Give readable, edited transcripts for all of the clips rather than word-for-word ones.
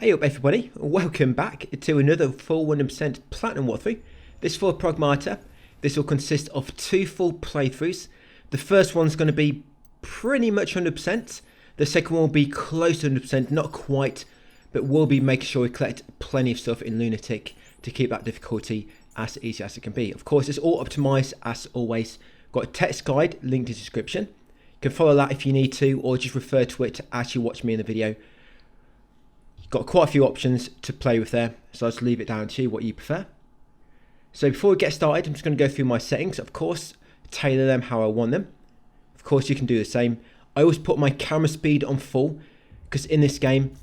Hey up everybody, welcome back to another full 100% Platinum walkthrough. This for Pragmata. This will consist of two full playthroughs. The first one's going to be pretty much 100%. The second one will be close to 100%, not quite, but we'll be making sure we collect plenty of stuff in Lunatic to keep that difficulty as easy as it can be. Of course, it's all optimised as always. Got a text guide linked in the description. You can follow that if you need to, or just refer to it as you watch me in the video. Got quite a few options to play with there, so I'll just leave it down to you what you prefer. So before we get started, I'm just going to go through my settings, of course, tailor them how I want them. Of course, you can do the same. I always put my camera speed on full, because in this game,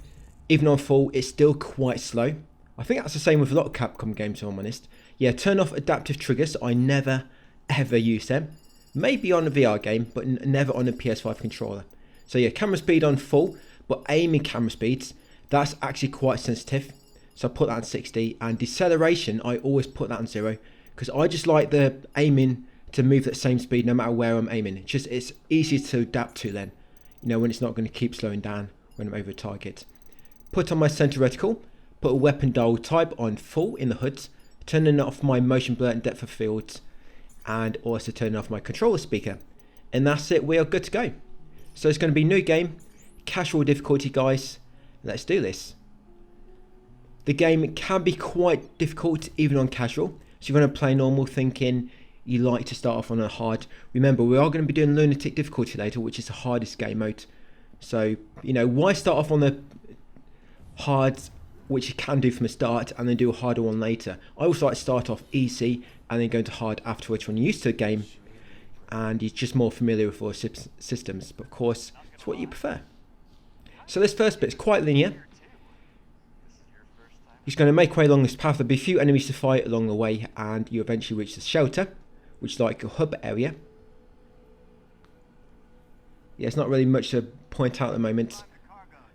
even on full, it's still quite slow. I think that's the same with a lot of Capcom games, if I'm honest. Yeah, turn off adaptive triggers. I never, ever use them. Maybe on a VR game, but never on a PS5 controller. So yeah, camera speed on full, but aiming camera speeds, that's actually quite sensitive, so I put that on 60, and deceleration I always put that on 0, because I just like the aiming to move at the same speed no matter where I'm aiming. It's easier to adapt to then, you know, when it's not going to keep slowing down when I'm over a target. Put on my center reticle, put a weapon dial type on full in the HUD, turning off my motion blur and depth of field, and also turning off my controller speaker, and that's it. We are good to go. So it's going to be new game, casual difficulty, guys. Let's do this. The game can be quite difficult even on casual, so you're going to play normal thinking you like to start off on a hard. Remember, we are going to be doing Lunatic difficulty later, which is the hardest game mode. So, you know, why start off on the hard, which you can do from the start, and then do a harder one later. I also like to start off easy and then go into hard afterwards when you're used to the game and you're just more familiar with all systems. But of course, it's what you prefer. So this first bit is quite linear. You're just going to make your way along this path. There'll be a few enemies to fight along the way, and you eventually reach the shelter, which is like your hub area. Yeah, it's not really much to point out at the moment.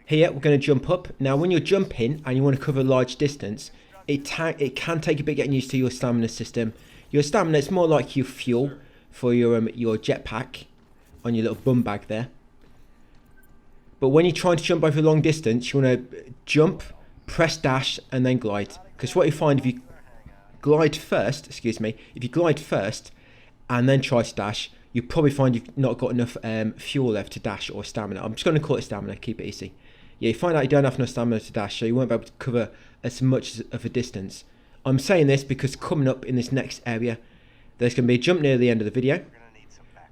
Here, we're going to jump up. Now, when you're jumping and you want to cover a large distance, it can take a bit getting used to your stamina system. Your stamina, it's more like your fuel for your jetpack on your little bum bag there. But when you're trying to jump over a long distance, you want to jump, press dash, and then glide. Because what you find if you glide first, if you glide first and then try to dash, you probably find you've not got enough fuel left to dash or stamina. I'm just going to call it stamina, keep it easy. Yeah, you find out you don't have enough stamina to dash, so you won't be able to cover as much of a distance. I'm saying this because coming up in this next area, there's going to be a jump near the end of the video,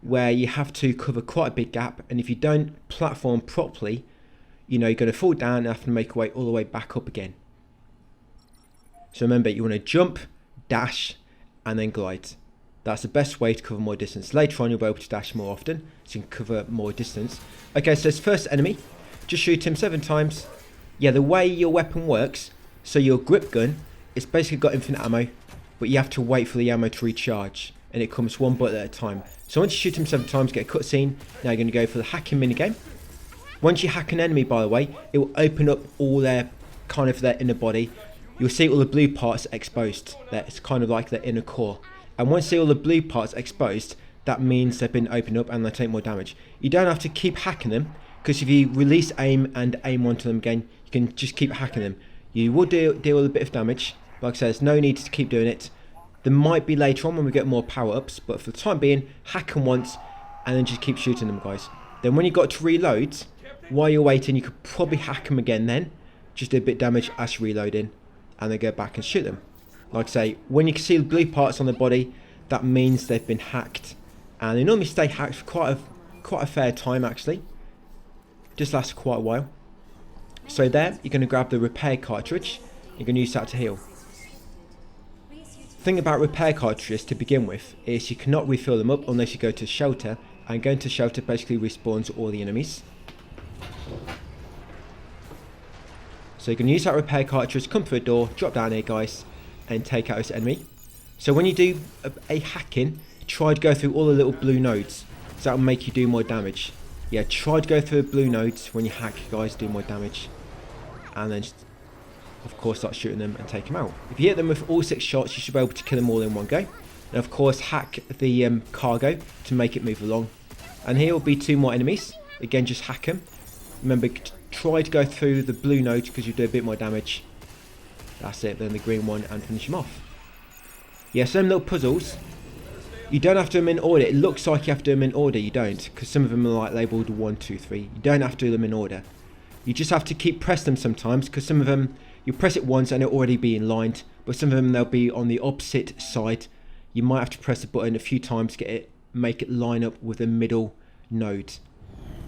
where you have to cover quite a big gap, and if you don't platform properly, you know, you're going to fall down and have to make your way all the way back up again. So remember, you want to jump, dash, and then glide. That's the best way to cover more distance. Later on, you'll be able to dash more often, so you can cover more distance. Okay, so this first enemy, just shoot him 7 times. Yeah, the way your weapon works, so your grip gun, it's basically got infinite ammo, but you have to wait for the ammo to recharge, and it comes one bullet at a time. So once you shoot him 7 times, get a cutscene. Now you're going to go for the hacking minigame. Once you hack an enemy, by the way, it will open up all their inner body. You'll see all the blue parts exposed. It's kind of like their inner core. And once you see all the blue parts exposed, that means they've been opened up and they take more damage. You don't have to keep hacking them, because if you release aim and aim onto them again, you can just keep hacking them. You will deal with a bit of damage. Like I said, there's no need to keep doing it. There might be later on when we get more power-ups, but for the time being, hack them once and then just keep shooting them, guys. Then when you got to reload, while you're waiting, you could probably hack them again then. Just do a bit of damage as you're reloading, and then go back and shoot them. Like I say, when you can see the blue parts on their body, that means they've been hacked. And they normally stay hacked for quite a fair time, actually. Just lasts quite a while. So there, you're going to grab the repair cartridge. You're going to use that to heal. The thing about repair cartridges to begin with is you cannot refill them up unless you go to shelter, and going to shelter basically respawns all the enemies. So you can use that repair cartridge, come through a door, drop down here, guys, and take out this enemy. So when you do a hacking, try to go through all the little blue nodes, so that will make you do more damage. Yeah, try to go through the blue nodes when you hack, guys, do more damage, and then just, of course, start shooting them and take them out. If you hit them with all 6 shots, you should be able to kill them all in one go. And of course, hack the cargo to make it move along. And here will be 2 more enemies. Again, just hack them. Remember, try to go through the blue node because you do a bit more damage. That's it, then the green one, and finish them off. Yeah, some little puzzles, you don't have to do them in order. It looks like you have to do them in order, you don't, because some of them are like labelled 1, 2, 3. You don't have to do them in order. You just have to keep press them sometimes, because some of them, you press it once and it'll already be in line, but some of them they'll be on the opposite side. You might have to press the button a few times to make it line up with the middle node.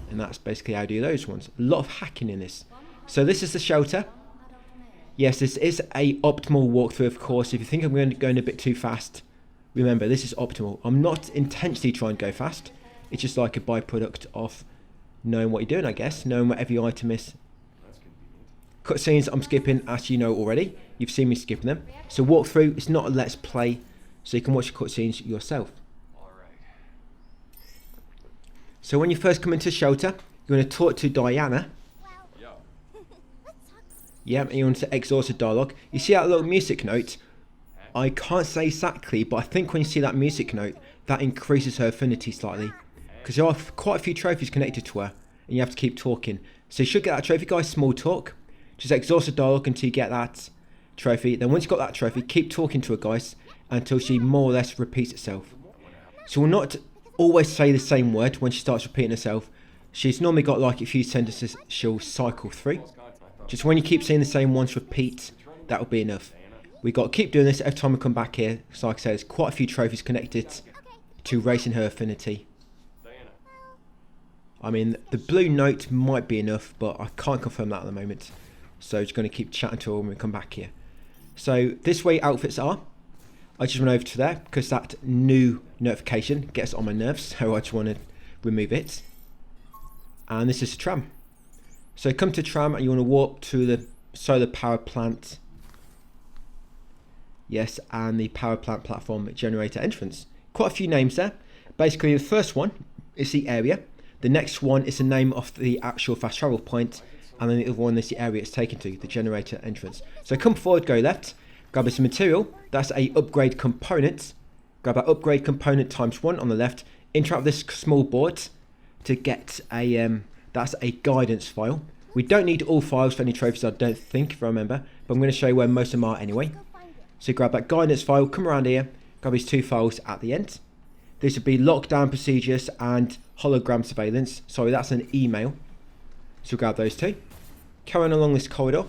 And that's basically how you do those ones. A lot of hacking in this. So this is the shelter. Yes, this is a optimal walkthrough, of course. If you think I'm going a bit too fast, remember, this is optimal. I'm not intentionally trying to go fast. It's just like a byproduct of knowing what you're doing, I guess. Knowing what every item is. Cutscenes I'm skipping, as you know already. You've seen me skipping them. So walkthrough, it's not a let's play. So you can watch the cutscenes yourself. So when you first come into shelter, you're going to talk to Diana. Yeah, and you want to exhaust the dialogue. You see that little music note? I can't say exactly, but I think when you see that music note, that increases her affinity slightly. Because there are quite a few trophies connected to her, and you have to keep talking. So you should get that trophy, guys. Small talk. Just exhaust the dialogue until you get that trophy. Then once you've got that trophy, keep talking to her, guys, until she more or less repeats itself. So we'll not always say the same word when she starts repeating herself. She's normally got like a few sentences she'll cycle through. Just when you keep saying the same ones repeat, that will be enough. We got to keep doing this every time we come back here. So like I said, there's quite a few trophies connected to raising her affinity. I mean, the blue note might be enough, but I can't confirm that at the moment. So just going to keep chatting to her when we come back here. So this way outfits are. I just went over to there because that new notification gets on my nerves, so I just want to remove it. And this is a tram. So come to tram and you want to walk to the solar power plant. Yes, and the power plant platform generator entrance. Quite a few names there. Basically the first one is the area. The next one is the name of the actual fast travel point. And then the other one is the area it's taken to, the generator entrance. So come forward, go left. Grab some material, that's a upgrade component. Grab that upgrade component ×1 on the left. Interact with this small board to get a, that's a guidance file. We don't need all files for any trophies, I don't think, if I remember. But I'm going to show you where most of them are anyway. So grab that guidance file, come around here, grab these two files at the end. This would be lockdown procedures and hologram surveillance. Sorry, that's an email. So grab those two. Carry on along this corridor.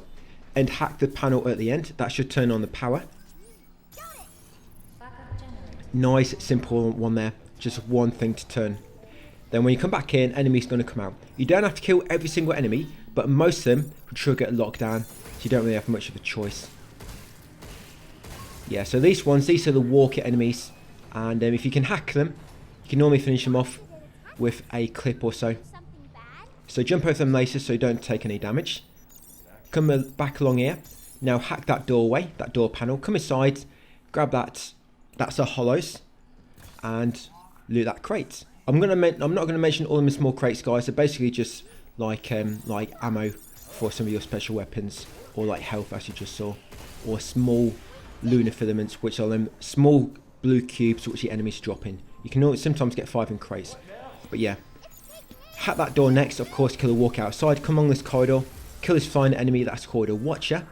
And hack the panel at the end. That should turn on the power. Nice, simple one there. Just one thing to turn. Then when you come back in, enemies going to come out. You don't have to kill every single enemy, but most of them will trigger a lockdown, so you don't really have much of a choice. Yeah, so these are the walker enemies, and if you can hack them, you can normally finish them off with a clip or so. So jump over them later so you don't take any damage. Come back along here. Now hack that doorway, that door panel. Come inside, grab that. That's a hollows, and loot that crate. I'm not going to mention all the small crates, guys. They're basically just like ammo for some of your special weapons, or like health, as you just saw, or small lunar filaments, which are them small blue cubes which the enemies drop in. You can sometimes get 5 in crates, but yeah. Hack that door next. Of course, kill a walk outside. Come along this corridor. Kill this fine enemy that's called a Watcher.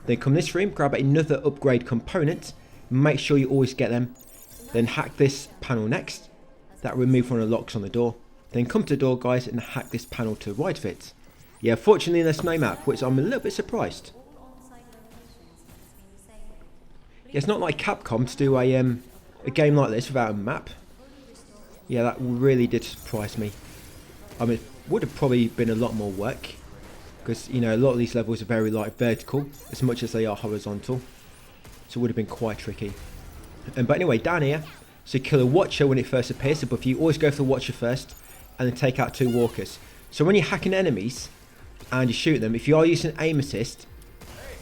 Then come this room, grab another upgrade component. Make sure you always get them. Then hack this panel next. That will remove one of the locks on the door. Then come to the door, guys, and hack this panel to right fit. Yeah, fortunately there's no map, which I'm a little bit surprised. Yeah, it's not like Capcom to do a game like this without a map. Yeah, that really did surprise me. I mean, it would have probably been a lot more work. Because, you know, a lot of these levels are very like vertical as much as they are horizontal. So it would have been quite tricky. But anyway, down here, so you kill a Watcher when it first appears above you. Always go for the Watcher first and then take out 2 walkers. So when you're hacking enemies and you shoot them, if you are using aim assist,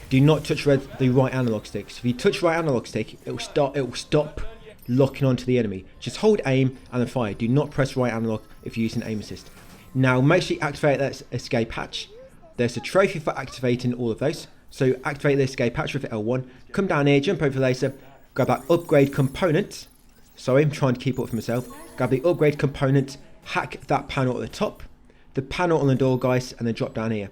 do not touch the right analog stick. So if you touch right analog stick, it will stop locking onto the enemy. Just hold aim and then fire. Do not press right analog if you're using aim assist. Now make sure you activate that escape hatch. There's a trophy for activating all of those. So activate the escape hatch with L1. Come down here, jump over the laser, grab that upgrade component. Sorry, I'm trying to keep up for myself. Grab the upgrade component, hack that panel at the top, the panel on the door, guys, and then drop down here.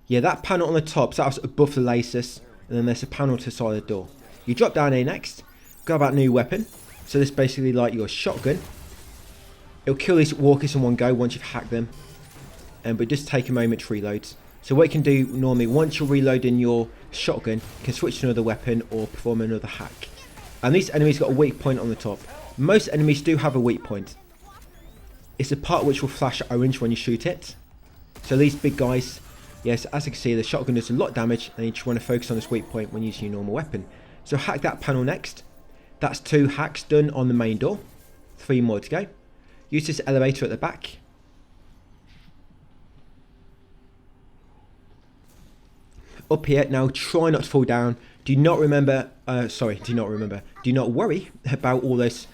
Yeah, that panel on the top, so that's above the laces, and then there's a panel to the side of the door. You drop down here next, grab that new weapon. So this is basically like your shotgun. It'll kill these walkers in one go once you've hacked them. But just take a moment to reload. So what you can do normally, once you're reloading your shotgun, you can switch to another weapon or perform another hack. And these enemies got a weak point on the top. Most enemies do have a weak point. It's a part which will flash orange when you shoot it. So these big guys, yes, as you can see, the shotgun does a lot of damage, and you just want to focus on this weak point when using your normal weapon. So hack that panel next. That's 2 hacks done on the main door. 3 more to go. Use this elevator at the back. Up here, now try not to fall down. Do not worry about all those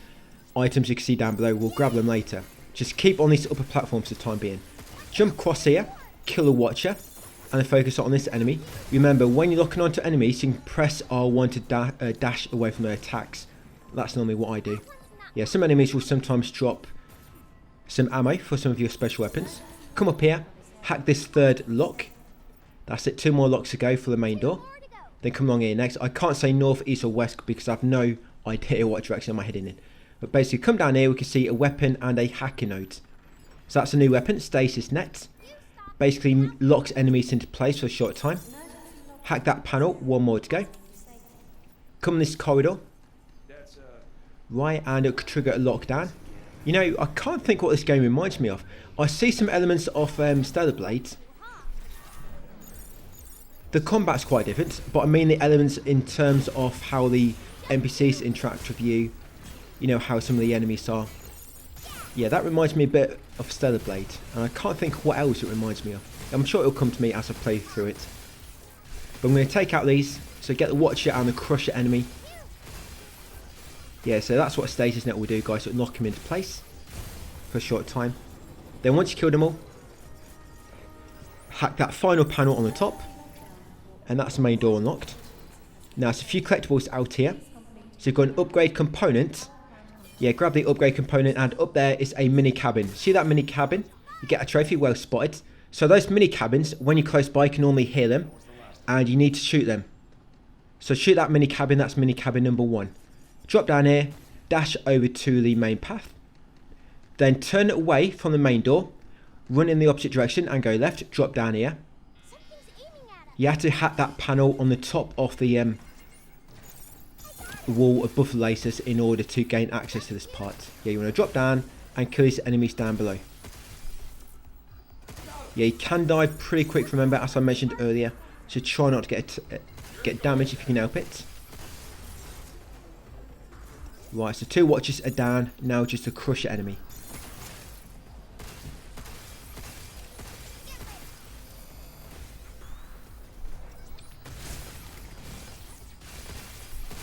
items you can see down below. We'll grab them later. Just keep on these upper platforms for the time being. Jump across here, kill a watcher, and then focus on this enemy. Remember, when you're locking onto enemies, you can press R1 to dash away from their attacks. That's normally what I do. Yeah, some enemies will sometimes drop some ammo for some of your special weapons. Come up here, hack this 3rd lock. That's it, 2 more locks to go for the main door. Then come along here next. I can't say north, east or west because I have no idea what direction am I heading in. But basically, come down here, we can see a weapon and a hacker node. So that's a new weapon, Stasis Net. Basically locks enemies into place for a short time. Hack that panel, 1 more to go. Come in this corridor. Right, and it could trigger a lockdown. You know, I can't think what this game reminds me of. I see some elements of Stellar Blade. The combat's quite different, but I mean the elements in terms of how the NPCs interact with you. You know, how some of the enemies are. Yeah, that reminds me a bit of Stellar Blade, and I can't think what else it reminds me of. I'm sure it'll come to me as I play through it. But I'm going to take out these, so get the Watcher and the Crusher enemy. Yeah, so that's what a Stasis Net will do, guys, so it'll knock him into place for a short time. Then once you kill them all, hack that final panel on the top, and that's the main door unlocked. Now, there's a few collectibles out here. So you've got an upgrade component. Yeah, grab the upgrade component, and up there is a mini cabin. See that mini cabin? You get a trophy, well spotted. So those mini cabins, when you're close by, you can normally hear them, and you need to shoot them. So shoot that mini cabin, that's mini cabin number 1. Drop down here, dash over to the main path. Then turn away from the main door, run in the opposite direction and go left, drop down here. You have to hack that panel on the top of the wall above the lasers in order to gain access to this part. Yeah, you want to drop down and kill these enemies down below. Yeah, you can die pretty quick, remember, as I mentioned earlier. So try not to get damaged if you can help it. Right, so 2 watchers are down, now just a Crusher enemy.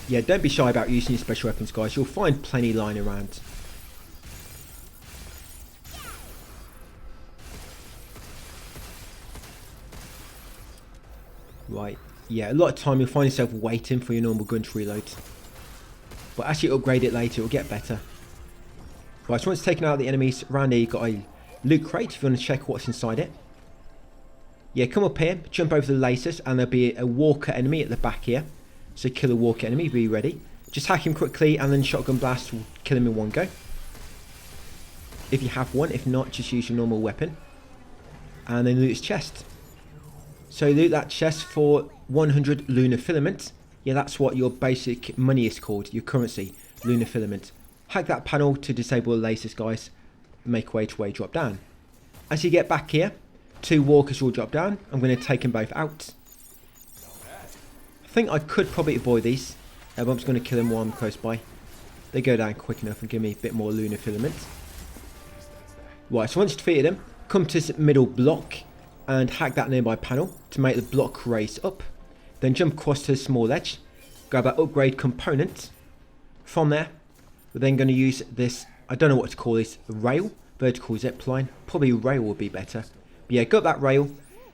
Yeah, don't be shy about using your special weapons, guys. You'll find plenty lying around. Right, yeah, a lot of time you'll find yourself waiting for your normal gun to reload. But as you upgrade it later, it'll get better. Right, so once taken out the enemies, around here you've got a loot crate if you want to check what's inside it. Yeah, come up here, jump over the lasers, and there'll be a walker enemy at the back here. So kill a walker enemy, be ready. Just hack him quickly, and then shotgun blast will kill him in one go. If you have one, if not, just use your normal weapon. And then loot his chest. So loot that chest for 100 lunar filament. Yeah, that's what your basic money is called, your currency, lunar filament. Hack that panel to disable the lasers, guys. Make way to drop down. As you get back here, 2 walkers will drop down. I'm going to take them both out. I think I could probably avoid these, but I'm just going to kill them while I'm close by. They go down quick enough and give me a bit more lunar filament. Right, so once you've defeated them, come to this middle block and hack that nearby panel to make the block raise up. Then jump across to the small edge, grab that upgrade component. From there, we're then going to use this, I don't know what to call this, rail, vertical zip line. Probably rail would be better. But yeah, go up that rail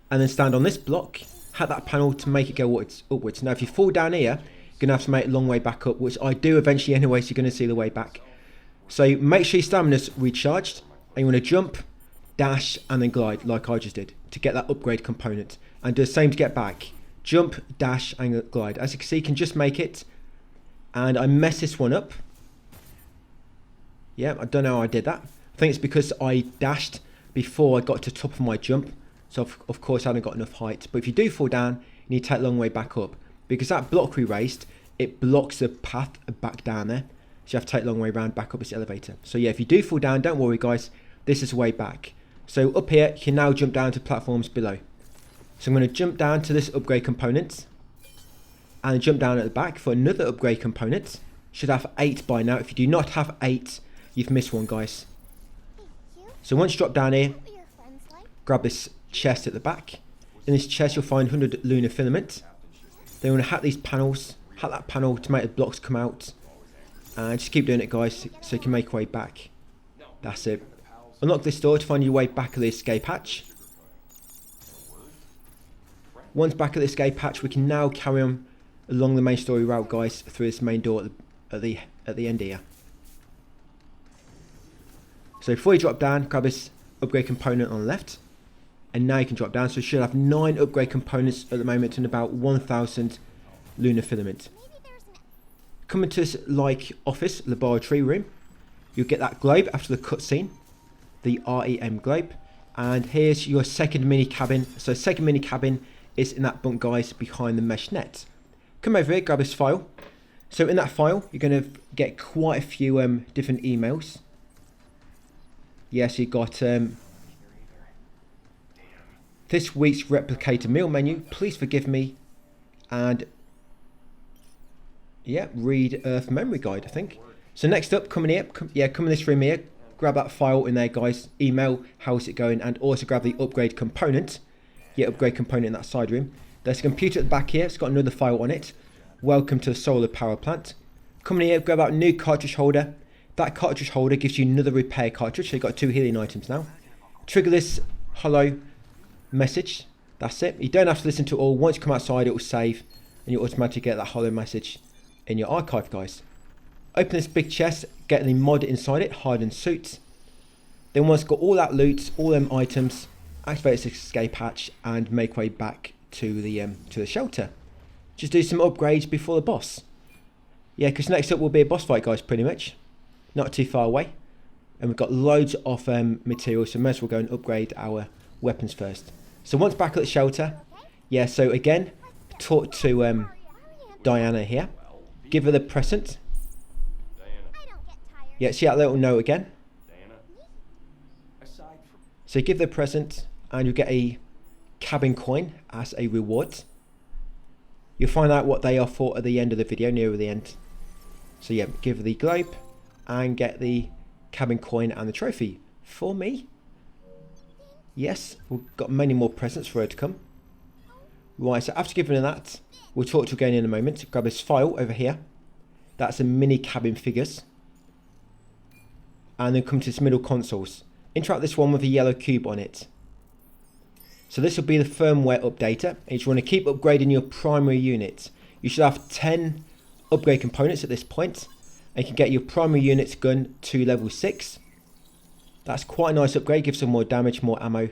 and then stand on this block. Hack that panel to make it go upwards. Now if you fall down here, you're going to have to make a long way back up, which I do eventually anyway, so you're going to see the way back. So make sure your stamina's recharged, and you want to jump, dash, and then glide like I just did to get that upgrade component. and do the same to get back. Jump, dash, and glide. As you can see, you can just make it. And I messed this one up. Yeah, I don't know how I did that. I think it's because I dashed before I got to the top of my jump. So of course I haven't got enough height. But if you do fall down, you need to take a long way back up. Because that block we raised, it blocks the path back down there. So you have to take a long way around back up this elevator. So yeah, if you do fall down, don't worry guys. This is the way back. So up here, you can now jump down to platforms below. So I'm going to jump down to this upgrade component. And jump down at the back for another upgrade component. Should have 8 by now. If you do not have 8, you've missed one, guys. So once you drop down here, grab this chest at the back. In this chest, you'll find 100 lunar filament. Then you want to hack these panels. Hack that panel to make the blocks come out. And just keep doing it, guys, so you can make your way back. That's it. Unlock this door to find your way back of the escape hatch. Once back at the escape hatch, we can now carry on along the main story route, guys, through this main door at the end here. So before you drop down, grab this upgrade component on the left, and now you can drop down. So you should have 9 upgrade components at the moment and about 1,000 lunar filament. Coming to this like office laboratory room, you'll get that globe after the cutscene, the REM globe, and here's your second mini cabin. So second mini cabin is in that bunk, guys, behind the mesh net. Come over here, grab this file. So in that file, you're going to get quite a few different emails. Yes, you got this week's replicator meal menu. Please forgive me. And yeah, read Earth memory guide, I think. So next up, come in this room here. Grab that file in there, guys. Email, how's it going? And also grab the upgrade component. Yeah, upgrade component in that side room. There's a computer at the back here. It's got another file on it. Welcome to the solar power plant. Come in here, grab out a new cartridge holder. That cartridge holder gives you another repair cartridge. So you've got 2 healing items now. Trigger this hello message. That's it. You don't have to listen to it all. Once you come outside, it will save. And you automatically get that hello message in your archive, guys. Open this big chest. Get the mod inside it. Hardened suits. Then once you've got all that loot, all them items, activate this escape hatch and make way back to the shelter. Just do some upgrades before the boss. Yeah, because next up will be a boss fight, guys, pretty much. Not too far away. And we've got loads of material, so most we'll go and upgrade our weapons first. So once back at the shelter, yeah, so again, talk to Diana here. Give her the present. Yeah, see that little note again? So give the present and you'll get a cabin coin as a reward. You'll find out what they are for at the end of the video, near the end. So yeah, give her the globe and get the cabin coin and the trophy for me. Yes, we've got many more presents for her to come. Right, so after giving her that, we'll talk to her again in a moment. Grab this file over here. That's a mini cabin figures. And then come to this middle consoles. Interact this one with a yellow cube on it. So this will be the firmware updater. And you want to keep upgrading your primary units. You should have 10 upgrade components at this point. And you can get your primary units gun to level 6. That's quite a nice upgrade. Gives them more damage, more ammo,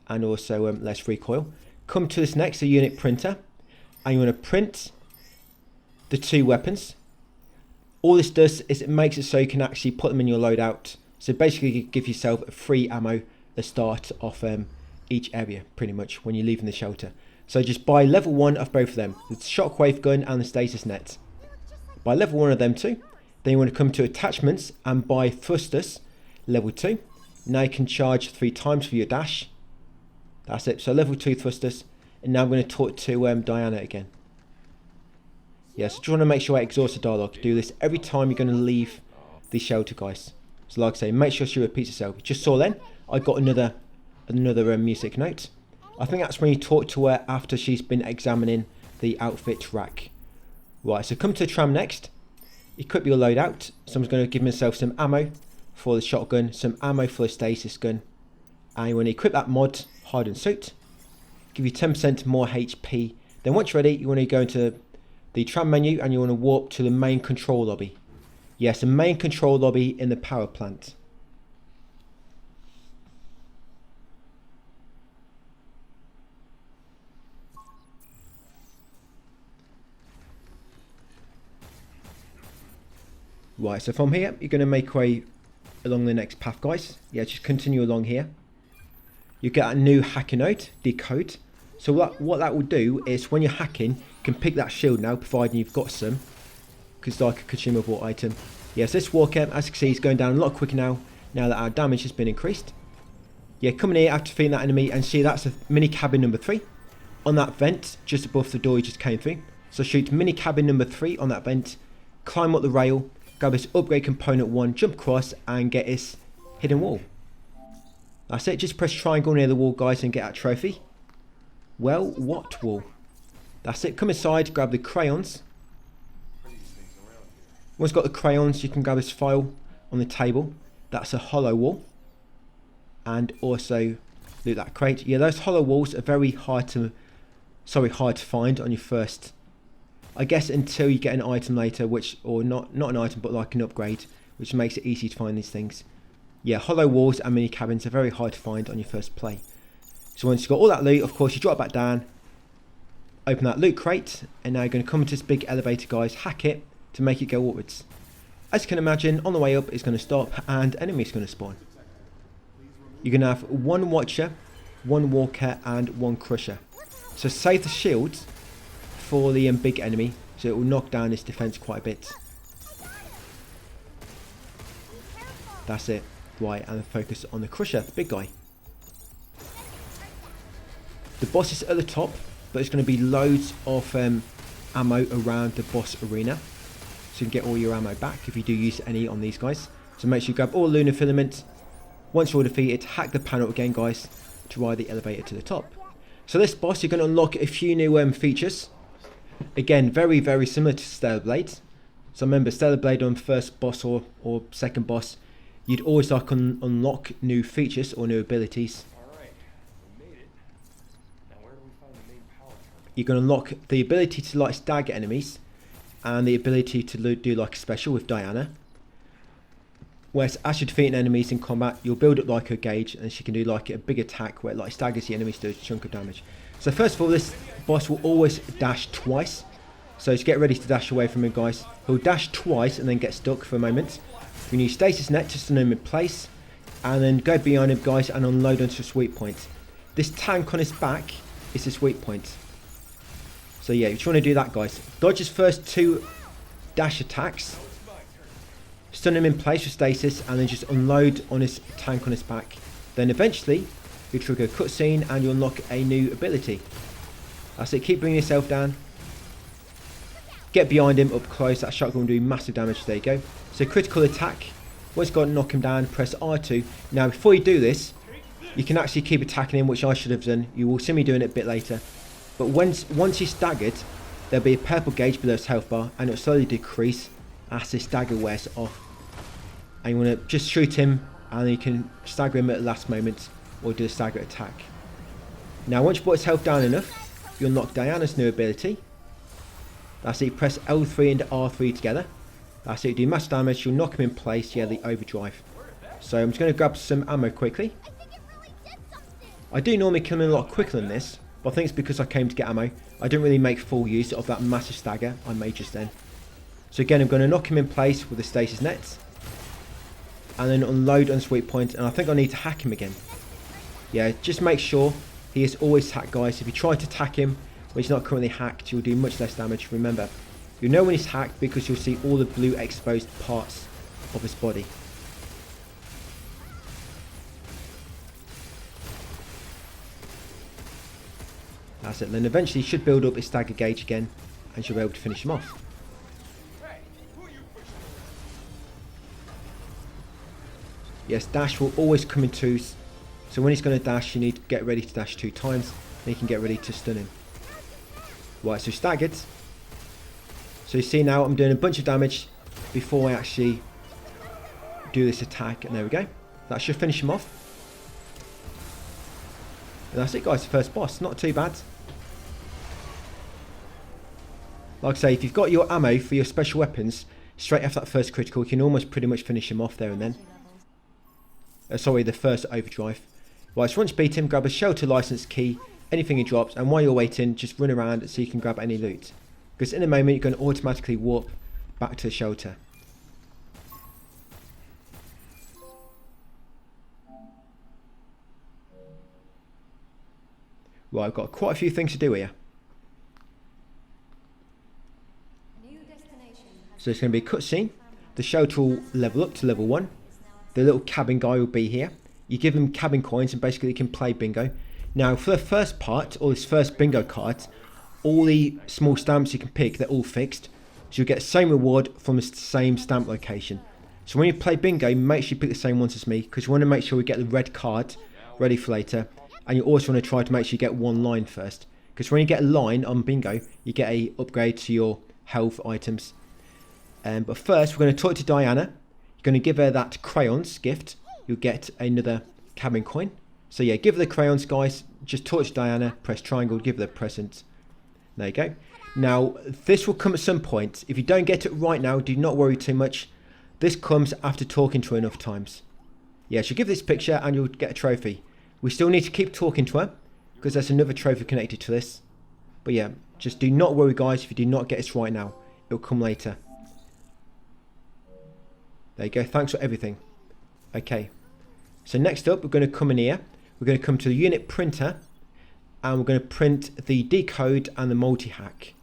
and also less recoil. Come to this next, the unit printer. And you want to print the 2 weapons. All this does is it makes it so you can actually put them in your loadout. So basically you give yourself a free ammo at the start of each area, pretty much, when you're leaving the shelter. So just buy level 1 of both of them, the shockwave gun and the stasis net. Buy level 1 of them too. Then you want to come to attachments and buy thrusters, level 2. Now you can charge 3 times for your dash. That's it, so level 2 thrusters. And now I'm going to talk to Diana again. Yeah, so just want to make sure I exhaust the dialogue. Do this every time you're going to leave the shelter, guys. So like I say, make sure she repeats herself. You just saw then, I got another music note. I think that's when you talk to her after she's been examining the outfit rack. Right, so come to the tram next. Equip your loadout. Someone's going to give myself some ammo for the shotgun, some ammo for the stasis gun. And you want to equip that mod, hardened suit. Give you 10% more HP. Then once you're ready, you want to go into the tram menu and you want to warp to the main control lobby. Yes, the main control lobby in the power plant. Right, so from here, you're going to make way along the next path, guys. Yeah, just continue along here. You get a new hacker note, decode. So what that will do is when you're hacking, you can pick that shield now, providing you've got some, because it's like a consumable item. Yes, this walker, as you can see, is going down a lot quicker now that our damage has been increased. Yeah, coming here after defeating that enemy, and see that's a mini cabin number 3 on that vent just above the door you just came through. So shoot mini cabin number 3 on that vent, climb up the rail, grab this upgrade component 1, jump across and get this hidden wall. That's it, just press triangle near the wall, guys, and get that trophy. Well, what wall? That's it, come inside, grab the crayons. Once you've got the crayons, you can grab this file on the table. That's a hollow wall. And also loot that crate. Yeah, those hollow walls are very hard to find on your first, I guess, until you get an item later, or not an item, but like an upgrade, which makes it easy to find these things. Yeah, hollow walls and mini cabins are very hard to find on your first play. So once you've got all that loot, of course, you drop back down, open that loot crate, and now you're going to come into this big elevator, guys, hack it to make it go upwards. As you can imagine, on the way up, it's going to stop and enemies going to spawn. You're going to have 1 watcher, 1 walker, and 1 crusher. So save the shields for the big enemy, so it will knock down his defense quite a bit. That's it. Right, and focus on the crusher, the big guy. The boss is at the top, but there's going to be loads of ammo around the boss arena, so you can get all your ammo back if you do use any on these guys. So make sure you grab all lunar filament. Once you're all defeated, hack the panel again, guys, to ride the elevator to the top. So this boss, you're going to unlock a few new features. Again, very, very similar to Stellar Blade. So remember, Stellar Blade on first boss or second boss, you'd always like unlock new features or new abilities. You're going to unlock the ability to like stagger enemies and the ability to do like a special with Diana. Whereas as you're defeating enemies in combat, you'll build up like her gauge and she can do like a big attack where it like staggers the enemies to a chunk of damage. So first of all, this boss will always dash twice. So just get ready to dash away from him, guys. He'll dash twice and then get stuck for a moment. You can use stasis net to stun him in place and then go behind him, guys, and unload onto a sweet point. This tank on his back is the sweet point. So yeah, if you want to do that, guys, dodge his first 2 dash attacks, stun him in place with stasis, and then just unload on his tank on his back. Then eventually you trigger a cutscene and you unlock a new ability. That's it, keep bringing yourself down. Get behind him up close, that shotgun will do massive damage, there you go. So critical attack, once you've got to knock him down, press R2. Now before you do this, you can actually keep attacking him, which I should have done. You will see me doing it a bit later. But once he's staggered, there'll be a purple gauge below his health bar and it'll slowly decrease as his stagger wears off. And you want to just shoot him and then you can stagger him at the last moment or do a stagger attack. Now once you put his health down enough, you'll unlock Diana's new ability. That's it, press L3 and R3 together. That's it, do mass damage, you'll knock him in place, yeah, the overdrive. So I'm just going to grab some ammo quickly. I do normally kill him a lot quicker than this, but I think it's because I came to get ammo. I didn't really make full use of that massive stagger I made just then. So again, I'm going to knock him in place with the stasis net. And then unload on sweet point, and I think I need to hack him again. Yeah, just make sure he is always hacked, guys. If you try to attack him when he's not currently hacked, you'll do much less damage. Remember, you'll know when he's hacked because you'll see all the blue exposed parts of his body. That's it, then eventually he should build up his stagger gauge again and you'll be able to finish him off. Yes, dash will always come in 2s, so when he's going to dash you need to get ready to dash 2 times, then you can get ready to stun him. Right, so staggered. So you see now I'm doing a bunch of damage before I actually do this attack, and there we go. That should finish him off. And that's it, guys, the first boss, not too bad. Like I say, if you've got your ammo for your special weapons, straight after that first critical, you can almost pretty much finish him off there and then. Sorry, the first overdrive. Right, so once you beat him, grab a shelter license key, anything he drops, and while you're waiting, just run around so you can grab any loot. Because in a moment, you're going to automatically warp back to the shelter. Right, I've got quite a few things to do here. So it's going to be a cutscene. The shelter will level up to level 1. The little cabin guy will be here. You give him cabin coins and basically he can play bingo. Now for the first part, or this first bingo card, all the small stamps you can pick, they're all fixed. So you'll get the same reward from the same stamp location. So when you play bingo, make sure you pick the same ones as me, because you want to make sure we get the red card ready for later. And you also want to try to make sure you get one line first, because when you get a line on bingo, you get a upgrade to your health items. But first, we're going to talk to Diana. You're going to give her that crayons gift. You'll get another cabin coin. So yeah, give her the crayons, guys. Just talk to Diana, press triangle, give her the present. There you go. Now, this will come at some point. If you don't get it right now, do not worry too much. This comes after talking to her enough times. Yeah, so give this picture and you'll get a trophy. We still need to keep talking to her, because there's another trophy connected to this. But yeah, just do not worry, guys, if you do not get this right now. It'll come later. There you go, thanks for everything. Okay, so next up, we're going to come in here. We're going to come to the unit printer, and we're going to print the decode and the multi-hack.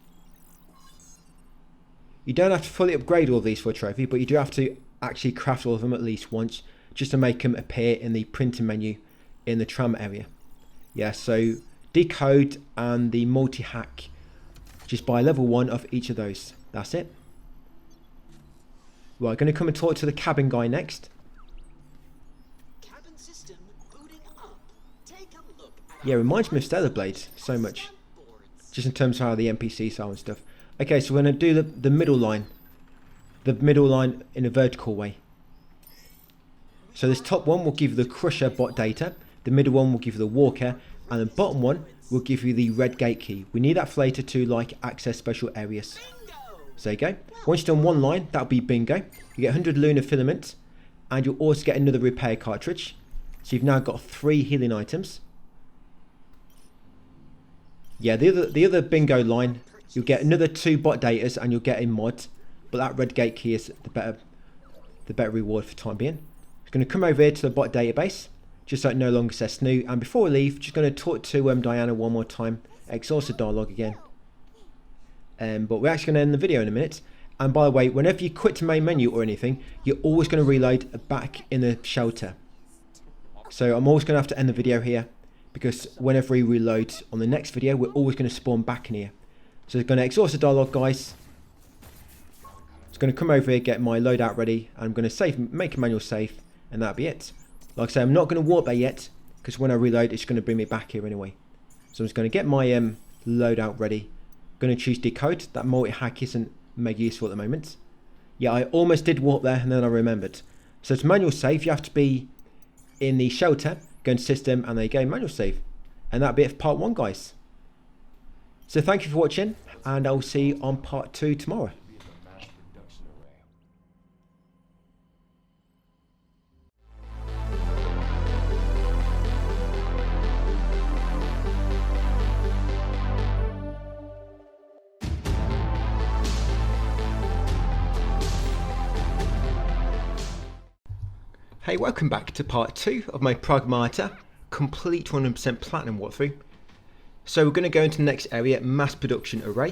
You don't have to fully upgrade all of these for a trophy, but you do have to actually craft all of them at least once, just to make them appear in the printing menu in the tram area. Yeah, so decode and the multi-hack, just buy level 1 of each of those. That's it. Right, going to come and talk to the cabin guy next. Cabin system booting up. Take a look at Yeah, reminds me of Stellar Blade so much, just in terms of how the NPCs are and stuff. Okay, so we're going to do the middle line. The middle line in a vertical way. So this top one will give you the Crusher bot data. The middle one will give you the Walker. And the bottom one will give you the red gate key. We need that for later to access special areas. So there you go. Once you've done one line, that'll be bingo. You get 100 lunar filament. And you'll also get another repair cartridge. So you've now got 3 healing items. Yeah, the other bingo line, you'll get another 2 bot datas and you'll get a mod. But that red gate key is the better reward for the time being. It's going to come over here to the bot database, just so it no longer says snoo. And before we leave, just going to talk to Diana one more time. Exhaust the dialogue again. But we're actually going to end the video in a minute. And by the way, whenever you quit the main menu or anything, you're always going to reload back in the shelter. So I'm always going to have to end the video here, because whenever we reload on the next video, we're always going to spawn back in here. So it's going to exhaust the dialogue, guys. It's going to come over here, get my loadout ready, and I'm going to save, make a manual save, and that'll be it. Like I say, I'm not going to warp there yet, because when I reload, it's going to bring me back here anyway. So I'm just going to get my loadout ready. Going to choose decode. That multi-hack isn't mega useful at the moment. Yeah, I almost did warp there, and then I remembered. So it's manual save. You have to be in the shelter, go into system, and there you go, manual save. And that'll be it for part 1, guys. So thank you for watching, and I'll see you on part 2 tomorrow. Hey, welcome back to part 2 of my Pragmata complete 100% platinum walkthrough. So we're going to go into the next area, mass production array.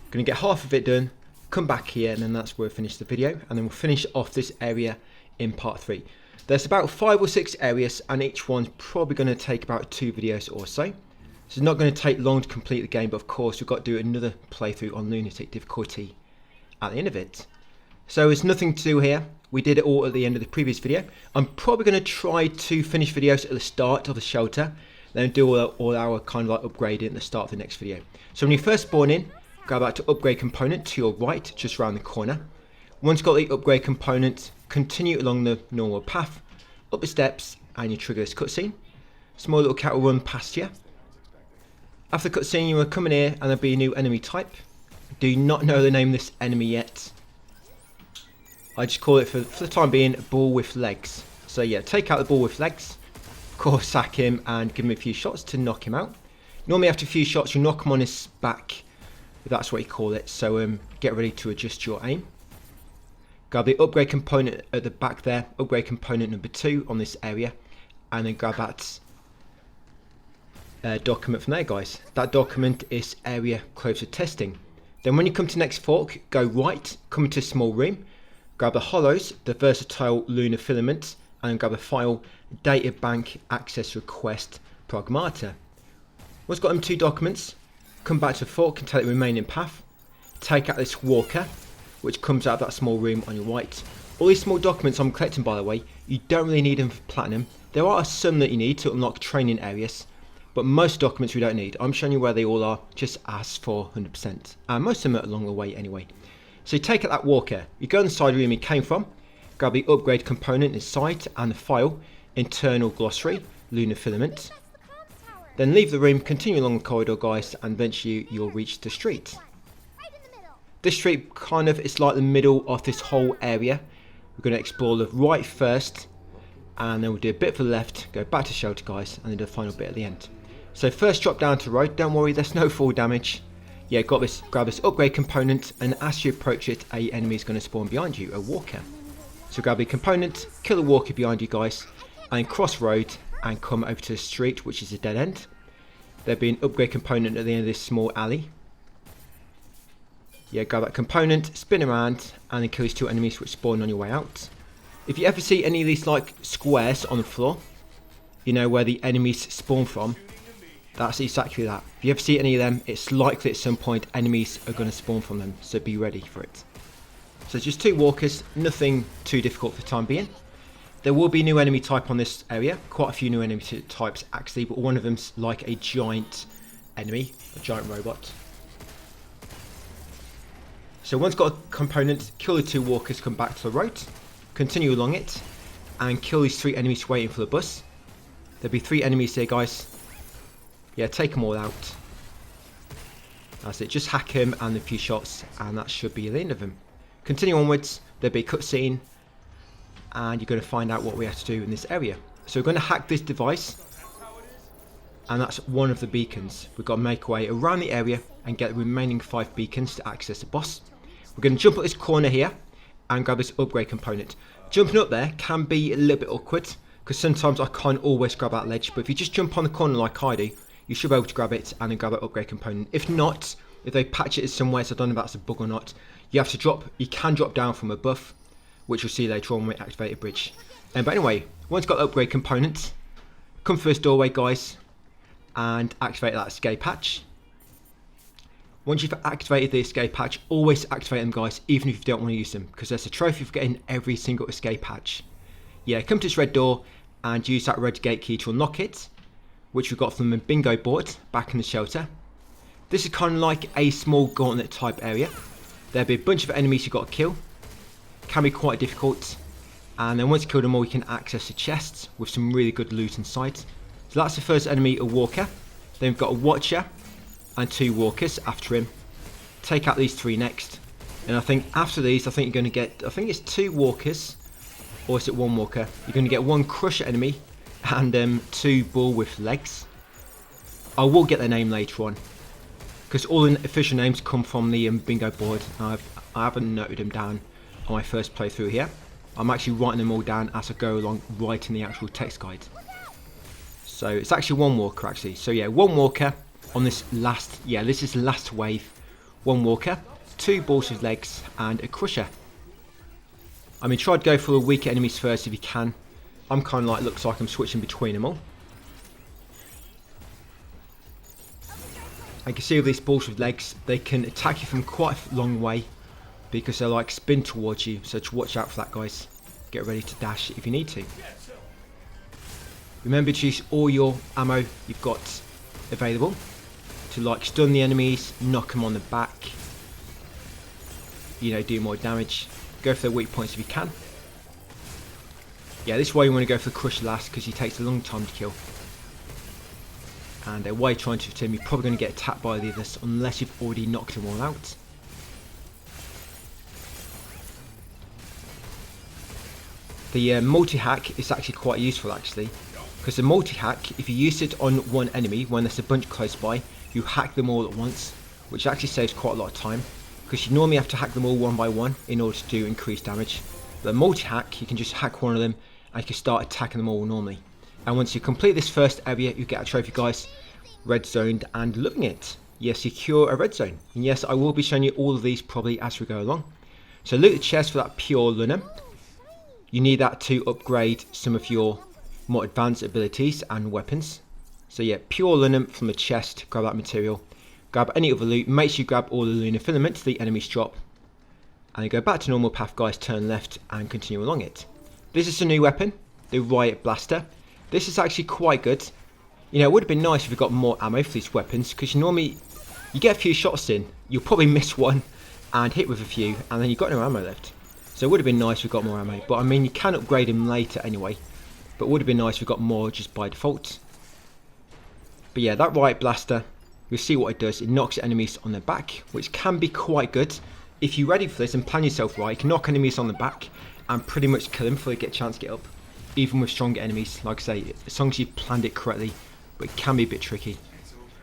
Going to get half of it done, come back here, and then that's where we'll finish the video, and then we'll finish off this area in part 3. There's about 5 or 6 areas, and each one's probably going to take about 2 videos or so. So it's not going to take long to complete the game, but of course we've got to do another playthrough on Lunatic difficulty at the end of it. So there's nothing to do here. We did it all at the end of the previous video. I'm probably going to try to finish videos at the start of the shelter, then do all our kind of like upgrading at the start of the next video. So when you first spawn in, go back to upgrade component to your right, just around the corner. Once you've got the upgrade component, continue along the normal path, up the steps, and you trigger this cutscene. Small little cat will run past you. After the cutscene, you will come in here and there'll be a new enemy type. Do not know the name of this enemy yet. I just call it for the time being a ball with legs. So yeah, take out the ball with legs, of course sack him and give him a few shots to knock him out. Normally after a few shots you knock him on his back, if that's what you call it, so get ready to adjust your aim. Grab the upgrade component at the back there, upgrade component number 2 on this area, and then grab that document from there, guys. That document is area closed for testing. Then when you come to next fork, go right, come into a small room, grab the hollows, the versatile lunar filaments, and grab a file, data bank access request Pragmata. Once got them 2 documents, come back to the fork and take the remaining path, take out this walker, which comes out of that small room on your right. All these small documents I'm collecting, by the way, you don't really need them for platinum. There are some that you need to unlock training areas, but most documents we don't need. I'm showing you where they all are, just ask for 100%. And most of them are along the way anyway. So you take out that walker, you go inside the room you came from, grab the upgrade component inside and the file, internal glossary, lunar filament. Then leave the room, continue along the corridor, guys, and eventually you'll reach the street. This street kind of is like the middle of this whole area. We're going to explore the right first, and then we'll do a bit for the left, go back to shelter, guys, and then do the final bit at the end. So first drop down to the road, don't worry, there's no fall damage. Yeah, got this, grab this upgrade component, and as you approach it, a enemy is going to spawn behind you, a walker. So grab the component, kill the walker behind you, guys, and cross road and come over to the street, which is a dead end. There'll be an upgrade component at the end of this small alley. Yeah, grab that component, spin around, and then kill these 2 enemies which spawn on your way out. If you ever see any of these like squares on the floor, you know where the enemies spawn from, that's exactly that. If you ever see any of them, it's likely at some point enemies are going to spawn from them, so be ready for it. So just 2 walkers, nothing too difficult for the time being. There will be a new enemy type on this area, quite a few new enemy types actually, but one of them's like a giant enemy, a giant robot. So once got a component, kill the 2 walkers, come back to the road, continue along it, and kill these 3 enemies waiting for the bus. There'll be 3 enemies here, guys. Yeah, take them all out. That's it, just hack him and a few shots, and that should be the end of them. Continue onwards, there'll be a cutscene, and you're going to find out what we have to do in this area. So we're going to hack this device, and that's one of the beacons. We've got to make our way around the area and get the remaining 5 beacons to access the boss. We're going to jump at this corner here and grab this upgrade component. Jumping up there can be a little bit awkward because sometimes I can't always grab that ledge, but if you just jump on the corner like I do, you should be able to grab it and then grab that upgrade component. If not, if they patch it somewhere, so I don't know if that's a bug or not, you can drop down from above, which you'll see later on when we activate a bridge. But anyway, once you've got the upgrade component, come through this doorway, guys, and activate that escape hatch. Once you've activated the escape hatch, always activate them, guys, even if you don't want to use them, because there's a trophy for getting every single escape hatch. Yeah, come to this red door and use that red gate key to unlock it, which we got from the bingo board back in the shelter. This is kind of like a small gauntlet type area. There'll be a bunch of enemies you've got to kill. Can be quite difficult, and then once you kill them all, you can access the chests with some really good loot inside. So that's the first enemy, a walker. Then we've got a watcher and 2 walkers after him. Take out these 3 next, and I think after these, I think you're going to get, I think it's 2 walkers, or is it 1 walker? You're going to get 1 crusher enemy and 2 bull with legs. I will get their name later on, because all the official names come from the bingo board. I haven't noted them down on my first playthrough here. I'm actually writing them all down as I go along, writing the actual text guide. So it's actually 1 walker actually. So yeah, 1 walker on this last, yeah, this is the last wave. 1 walker, 2 balls with legs, and a crusher. I mean, try to go for the weaker enemies first if you can. I'm kind of like, looks like I'm switching between them all. I can see with these balls with legs, they can attack you from quite a long way because they like spin towards you, so just watch out for that, guys. Get ready to dash if you need to. Remember to use all your ammo you've got available to like stun the enemies, knock them on the back, you know, do more damage. Go for their weak points if you can. Yeah, this is why you want to go for the crush last, because he takes a long time to kill. And while you're trying to hit him, you're probably going to get attacked by the others unless you've already knocked them all out. The multi-hack is actually quite useful actually, because the multi-hack, if you use it on one enemy when there's a bunch close by, you hack them all at once, which actually saves quite a lot of time, because you normally have to hack them all one by one in order to do increased damage. The multi-hack, you can just hack one of them and you can start attacking them all normally. And once you complete this first area, you get a trophy, guys, red zoned and loving it. Yes, secure a red zone. And yes, I will be showing you all of these probably as we go along. So loot the chest for that pure luna. You need that to upgrade some of your more advanced abilities and weapons. So yeah, pure luna from the chest, grab that material. Grab any other loot, make sure you grab all the lunar filaments the enemies drop. And then go back to normal path guys, turn left and continue along it. This is a new weapon, the Riot Blaster. This is actually quite good. You know, it would have been nice if we got more ammo for these weapons, because normally you get a few shots in, you'll probably miss one and hit with a few, and then you've got no ammo left. So it would have been nice if we got more ammo, but I mean you can upgrade them later anyway. But it would have been nice if we got more just by default. But yeah, that Riot Blaster, you'll see what it does. It knocks enemies on their back, which can be quite good. If you're ready for this and plan yourself right, you can knock enemies on the back and pretty much kill them before they get a chance to get up. Even with stronger enemies, like I say, as long as you've planned it correctly, but it can be a bit tricky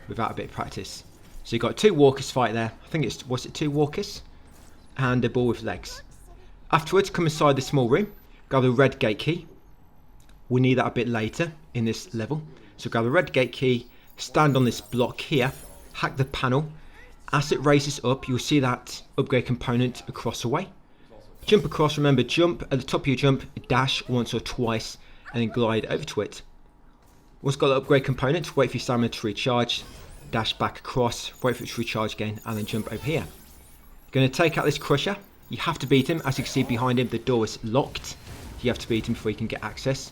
without a bit of practice. So you've got 2 walkers fight there. I think was it 2 walkers? And a ball with legs. Afterwards, come inside the small room, grab the red gate key. We'll need that a bit later in this level. So grab the red gate key, stand on this block here, hack the panel. As it raises up, you'll see that upgrade component across the way. Jump across, remember jump, at the top of your jump, dash once or twice, and then glide over to it. Once you've got the upgrade component, wait for your stamina to recharge, dash back across, wait for it to recharge again, and then jump over here. Going to take out this crusher. You have to beat him. As you can see behind him, the door is locked. You have to beat him before you can get access.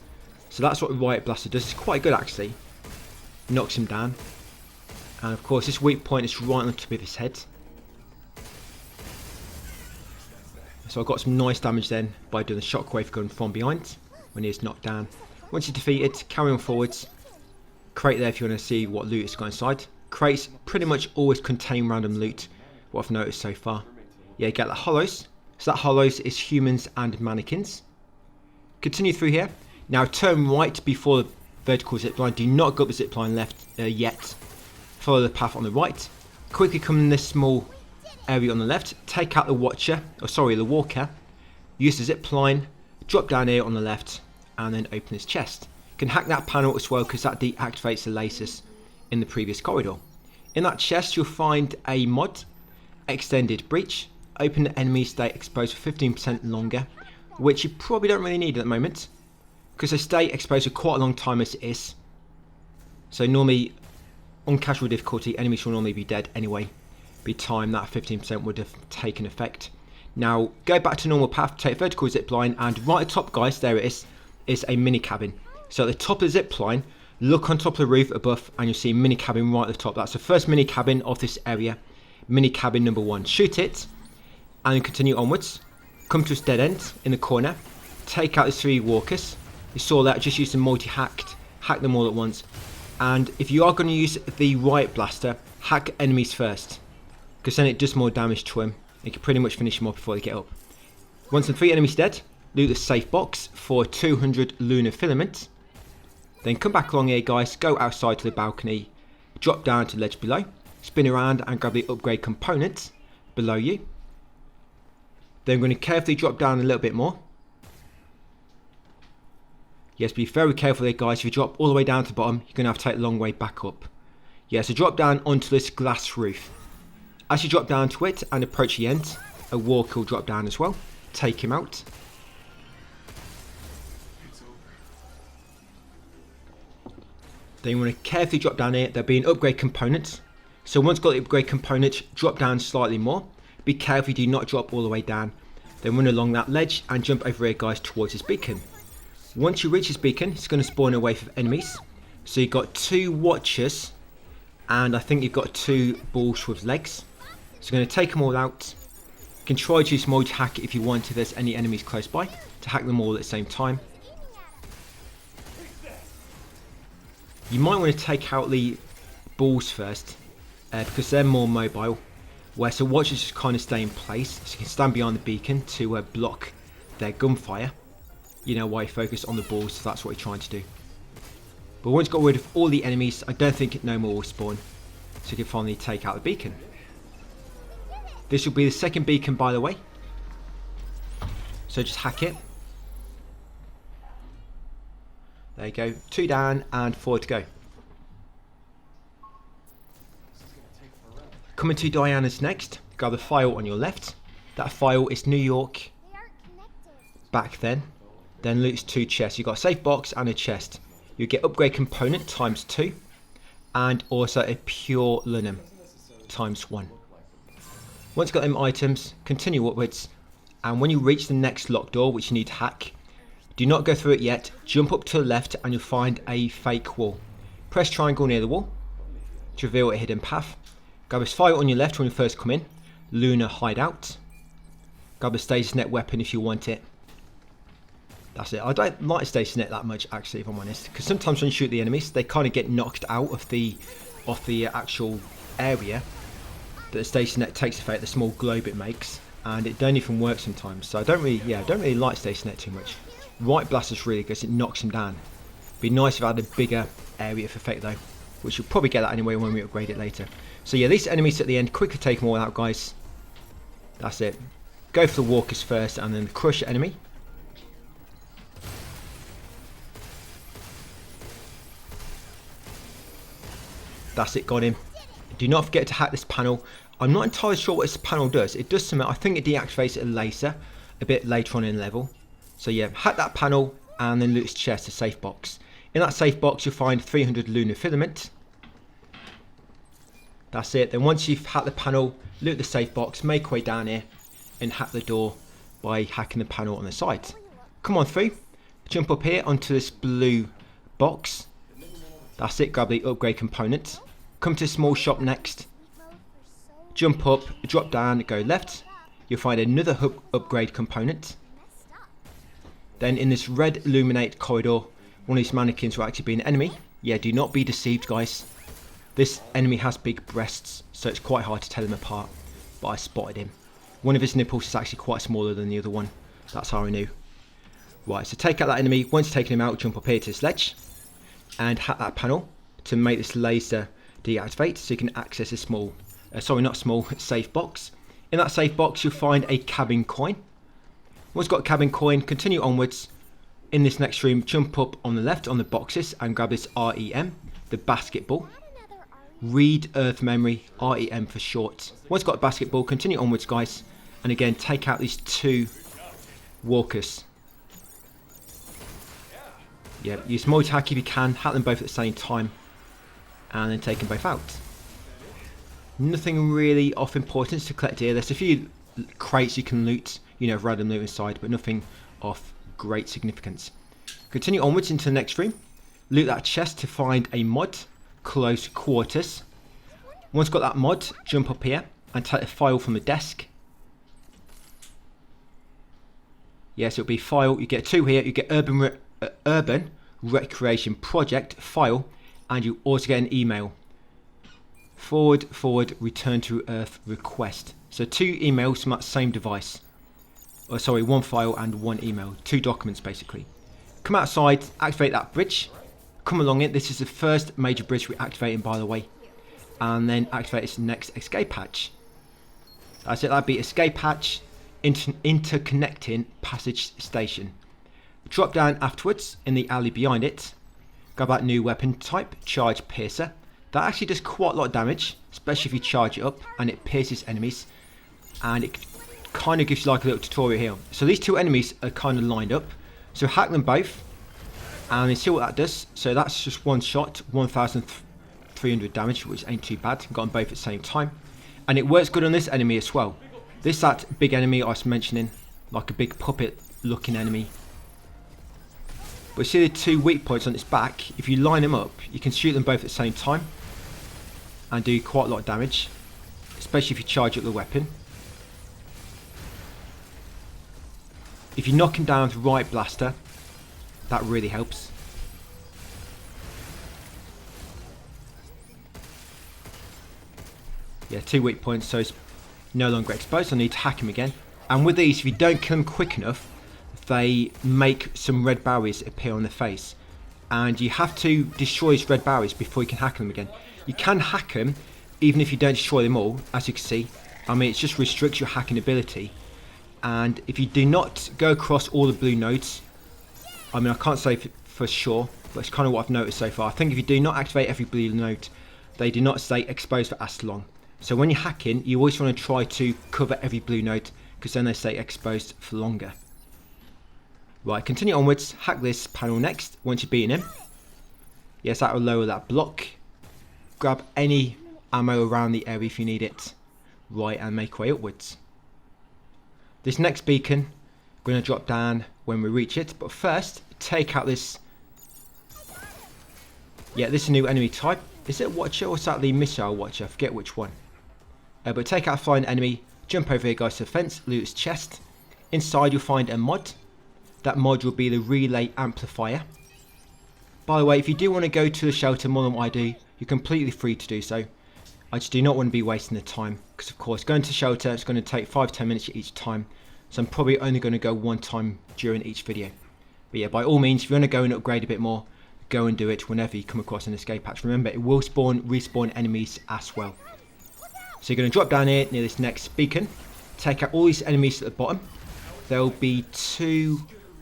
So that's what the Riot Blaster does. It's quite good actually. Knocks him down. And of course this weak point is right on the top of his head. So I got some nice damage then by doing the shockwave gun from behind when he is knocked down. Once you're defeated, carry on forwards. Crate there if you want to see what loot has got inside. Crates pretty much always contain random loot, what I've noticed so far. Yeah, you get the hollows. So that hollows is humans and mannequins. Continue through here. Now turn right before the vertical zipline. Do not go up the zipline left yet. Follow the path on the right. Quickly come in this small area on the left. Take out the watcher, or sorry, the walker. Use the zipline. Drop down here on the left, and then open his chest. You can hack that panel as well because that deactivates the lasers in the previous corridor. In that chest, you'll find a mod, Extended Breach. Open the enemy stay exposed for 15% longer, which you probably don't really need at the moment because they stay exposed for quite a long time as it is. So normally on casual difficulty enemies will normally be dead anyway by the time that 15% would have taken effect. Now go back to normal path, take vertical zip line, and right at the top guys, there it is a mini cabin. So at the top of the zip line, look on top of the roof above and you'll see mini cabin right at the top. That's the first mini cabin of this area, mini cabin number 1. Shoot it and then continue onwards. Come to this dead end in the corner. Take out the 3 walkers. You saw that, just use the multi-hacked. Hack them all at once. And if you are going to use the Riot Blaster, hack enemies first. Because then it does more damage to them. You can pretty much finish them off before they get up. Once the 3 enemies dead, loot the safe box for 200 lunar filaments. Then come back along here guys, go outside to the balcony. Drop down to the ledge below. Spin around and grab the upgrade component below you. Then I'm going to carefully drop down a little bit more. Yes, be very careful there guys. If you drop all the way down to the bottom, you're going to have to take a long way back up. Yeah, so drop down onto this glass roof. As you drop down to it and approach the end, a walker will drop down as well. Take him out. Then you want to carefully drop down here. There'll be an upgrade component. So once you've got the upgrade component, drop down slightly more. Be careful you do not drop all the way down. Then run along that ledge and jump over here guys towards his beacon. Once you reach his beacon, it's going to spawn a wave of enemies. So you've got 2 watchers and I think you've got 2 balls with legs. So you're going to take them all out. You can try to use multi-hack if you want, if there's any enemies close by, to hack them all at the same time. You might want to take out the balls first because they're more mobile. Where so watchers just kind of stay in place, so you can stand behind the beacon to block their gunfire. You know why you focus on the balls, so that's what you're trying to do. But once you've got rid of all the enemies, I don't think no more will spawn. So you can finally take out the beacon. This will be the second beacon by the way. So just hack it. There you go, 2 down and 4 to go. Coming to Diana's next. Grab the file on your left. That file is New York back then. Then loots 2 chests. You've got a safe box and a chest. You get upgrade component ×2. And also a pure linen ×1. Once you've got them items, continue upwards. And when you reach the next locked door, which you need to hack, do not go through it yet. Jump up to the left and you'll find a fake wall. Press triangle near the wall to reveal a hidden path. Grab a file on your left when you first come in. Lunar hideout. Grab a stasis net weapon if you want it. That's it. I don't like stasis net that much actually, if I'm honest, because sometimes when you shoot the enemies, they kind of get knocked out of the actual area that the stasis net takes effect, the small globe it makes, and it don't even work sometimes. So I don't really like stasis net too much. Right blaster's really good, it knocks them down. Be nice if I had a bigger area of effect though, which you'll probably get that anyway when we upgrade it later. So yeah, these enemies at the end, quickly take them all out, guys. That's it. Go for the walkers first and then the crush enemy. That's it, got him. Do not forget to hack this panel. I'm not entirely sure what this panel does. It does something, I think it deactivates a laser a bit later on in the level. So yeah, hack that panel and then loot its chest, a safe box. In that safe box you'll find 300 lunar filament. That's it. Then once you've hacked the panel, loot the safe box, make your way down here and hack the door by hacking the panel on the side. Come on through, jump up here onto this blue box. That's it, grab the upgrade component. Come to a small shop next. Jump up, drop down, go left. You'll find another upgrade component. Then in this red illuminate corridor, one of these mannequins will actually be an enemy. Yeah, do not be deceived, guys. This enemy has big breasts, so it's quite hard to tell him apart. But I spotted him. One of his nipples is actually quite smaller than the other one. That's how I knew. Right, so take out that enemy. Once you've taken him out, jump up here to this ledge. And hack that panel to make this laser deactivate, so you can access a small, safe box. In that safe box you'll find a cabin coin. Once you've got a cabin coin, continue onwards. In this next room, jump up on the left on the boxes and grab this REM, the basketball. Read Earth Memory, REM for short. Once you've got a basketball, continue onwards, guys. And again, take out these 2 walkers. Yeah, use multi-hack if you can, hack them both at the same time. And then take them both out. Nothing really of importance to collect here. There's a few crates you can loot, random loot inside, but nothing of great significance. Continue onwards into the next room. Loot that chest to find a mod, close quarters. Once you've got that mod, jump up here and take the file from the desk. Yes, it'll be file. You get 2 here. You get urban recreation project file, and you also get an email. Forward return to Earth request. So 2 emails from that same device. Oh, sorry, 1 file and 1 email. 2 documents basically. Come outside, activate that bridge. Come along it. This is the first major bridge we're activating, by the way. And then activate its next escape hatch. That's it. That'd be escape hatch, interconnecting passage station. Drop down afterwards in the alley behind it. Grab that new weapon type, charge piercer. That actually does quite a lot of damage, especially if you charge it up and it pierces enemies. And it kind of gives you like a little tutorial here. So these 2 enemies are kind of lined up. So hack them both and then see what that does. So that's just 1 shot, 1,300 damage, which ain't too bad. Got them both at the same time. And it works good on this enemy as well. That big enemy I was mentioning, like a big puppet looking enemy. But see the 2 weak points on its back, if you line them up, you can shoot them both at the same time and do quite a lot of damage, especially if you charge up the weapon. If you knock him down with the right blaster, that really helps. Yeah, 2 weak points, so it's no longer exposed. I need to hack him again. And with these, if you don't kill him quick enough, they make some red berries appear on their face. And you have to destroy his red berries before you can hack them again. You can hack them even if you don't destroy them all, as you can see. I mean, it just restricts your hacking ability. And if you do not go across all the blue nodes, I mean, I can't say for sure, but it's kind of what I've noticed so far. I think if you do not activate every blue node, they do not stay exposed for as long. So when you're hacking, you always want to try to cover every blue node, because then they stay exposed for longer. Right, continue onwards, hack this panel next, once you've beaten him. Yes, that will lower that block. Grab any ammo around the area if you need it. Right, and make way upwards. This next beacon, we're going to drop down when we reach it, but first, take out this... Yeah, this is a new enemy type. Is it Watcher or is that the Missile Watcher? I forget which one. But take out a flying enemy, jump over here guys to the fence, loot his chest. Inside you'll find a mod. That mod will be the relay amplifier. By the way, if you do want to go to the shelter more than what I do, you're completely free to do so. I just do not want to be wasting the time, because of course going to shelter is going to take 5-10 minutes each time. So I'm probably only going to go one time during each video. But yeah, by all means, if you want to go and upgrade a bit more, go and do it whenever you come across an escape hatch. Remember, it will respawn enemies as well. So you're going to drop down here near this next beacon. Take out all these enemies at the bottom. There will be two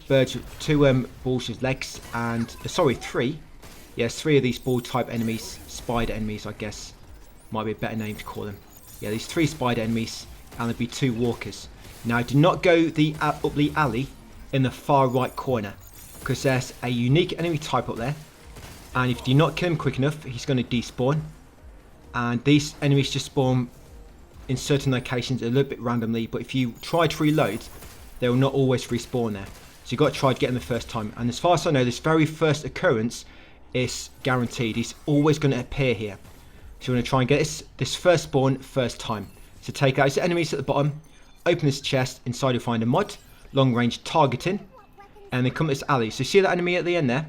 balls with legs and... three. Yes, 3 of these ball type enemies. Spider enemies, I guess. Might be a better name to call them. Yeah, these 3 spider enemies. And there'll be 2 walkers. Now, do not go up the alley in the far right corner, because there's a unique enemy type up there. And if you do not kill him quick enough, he's going to despawn. And these enemies just spawn in certain locations a little bit randomly, but if you try to reload, they will not always respawn there. So you've got to try to get them the first time. And as far as I know, this very first occurrence is guaranteed. He's always going to appear here. So you want to try and get this first spawn first time. So take out his enemies at the bottom, open this chest, inside you'll find a mod, long range targeting, and then come to this alley. So see that enemy at the end there?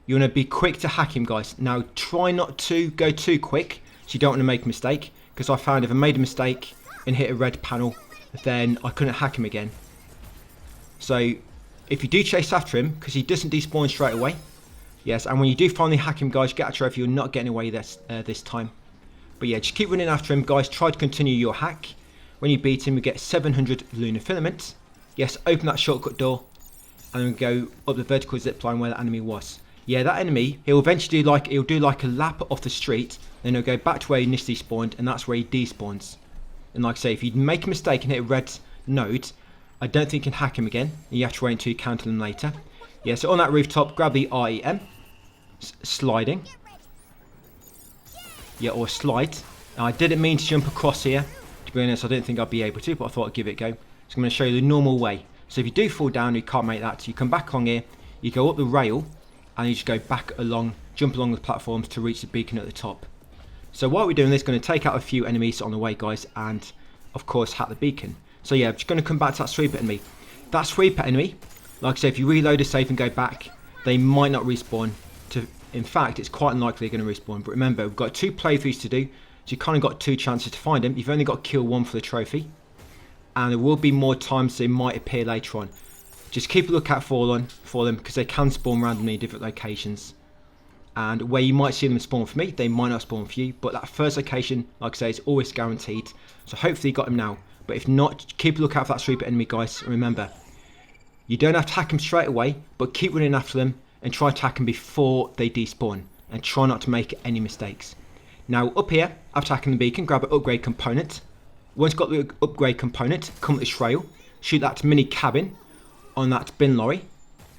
You want to be quick to hack him, guys. Now try not to go too quick, so you don't want to make a mistake, because I found if I made a mistake and hit a red panel, then I couldn't hack him again. So if you do chase after him, because he doesn't despawn straight away, yes, and when you do finally hack him, guys, get a trophy. You're not getting away this time. But yeah, just keep running after him, guys. Try to continue your hack. When you beat him, you get 700 lunar filaments. Yes, open that shortcut door, and then go up the vertical zip line where the enemy was. Yeah, that enemy, he'll eventually he'll do like a lap off the street, then he'll go back to where he initially spawned, and that's where he despawns. And like I say, if you make a mistake and hit a red node, I don't think you can hack him again. You have to wait until you counter them later. Yeah, so on that rooftop, grab the REM, sliding. Yeah, or slide. Now, I didn't mean to jump across here. To be honest, I didn't think I'd be able to, but I thought I'd give it a go. So I'm going to show you the normal way. So if you do fall down, you can't make that. So you come back along here, you go up the rail, and you just go back along, jump along the platforms to reach the beacon at the top. So while we're doing this, going to take out a few enemies on the way, guys, and of course hack the beacon. So yeah, I'm just going to come back to that sweeper enemy. That sweeper enemy, like I said, if you reload a save and go back, they might not respawn. In fact, it's quite unlikely they're going to respawn. But remember, we've got 2 playthroughs to do, so you kind of got 2 chances to find them. You've only got to kill 1 for the trophy, and there will be more times they might appear later on. Just keep a lookout for them, because they can spawn randomly in different locations. And where you might see them spawn for me, they might not spawn for you. But that first location, like I say, is always guaranteed. So hopefully you got them now. But if not, keep a lookout for that sweeper enemy, guys. And remember, you don't have to hack them straight away, but keep running after them and try to hack them before they despawn. And try not to make any mistakes. Now up here, after hacking the beacon, grab an upgrade component. Once you've got the upgrade component, come to this rail, shoot that mini cabin on that bin lorry,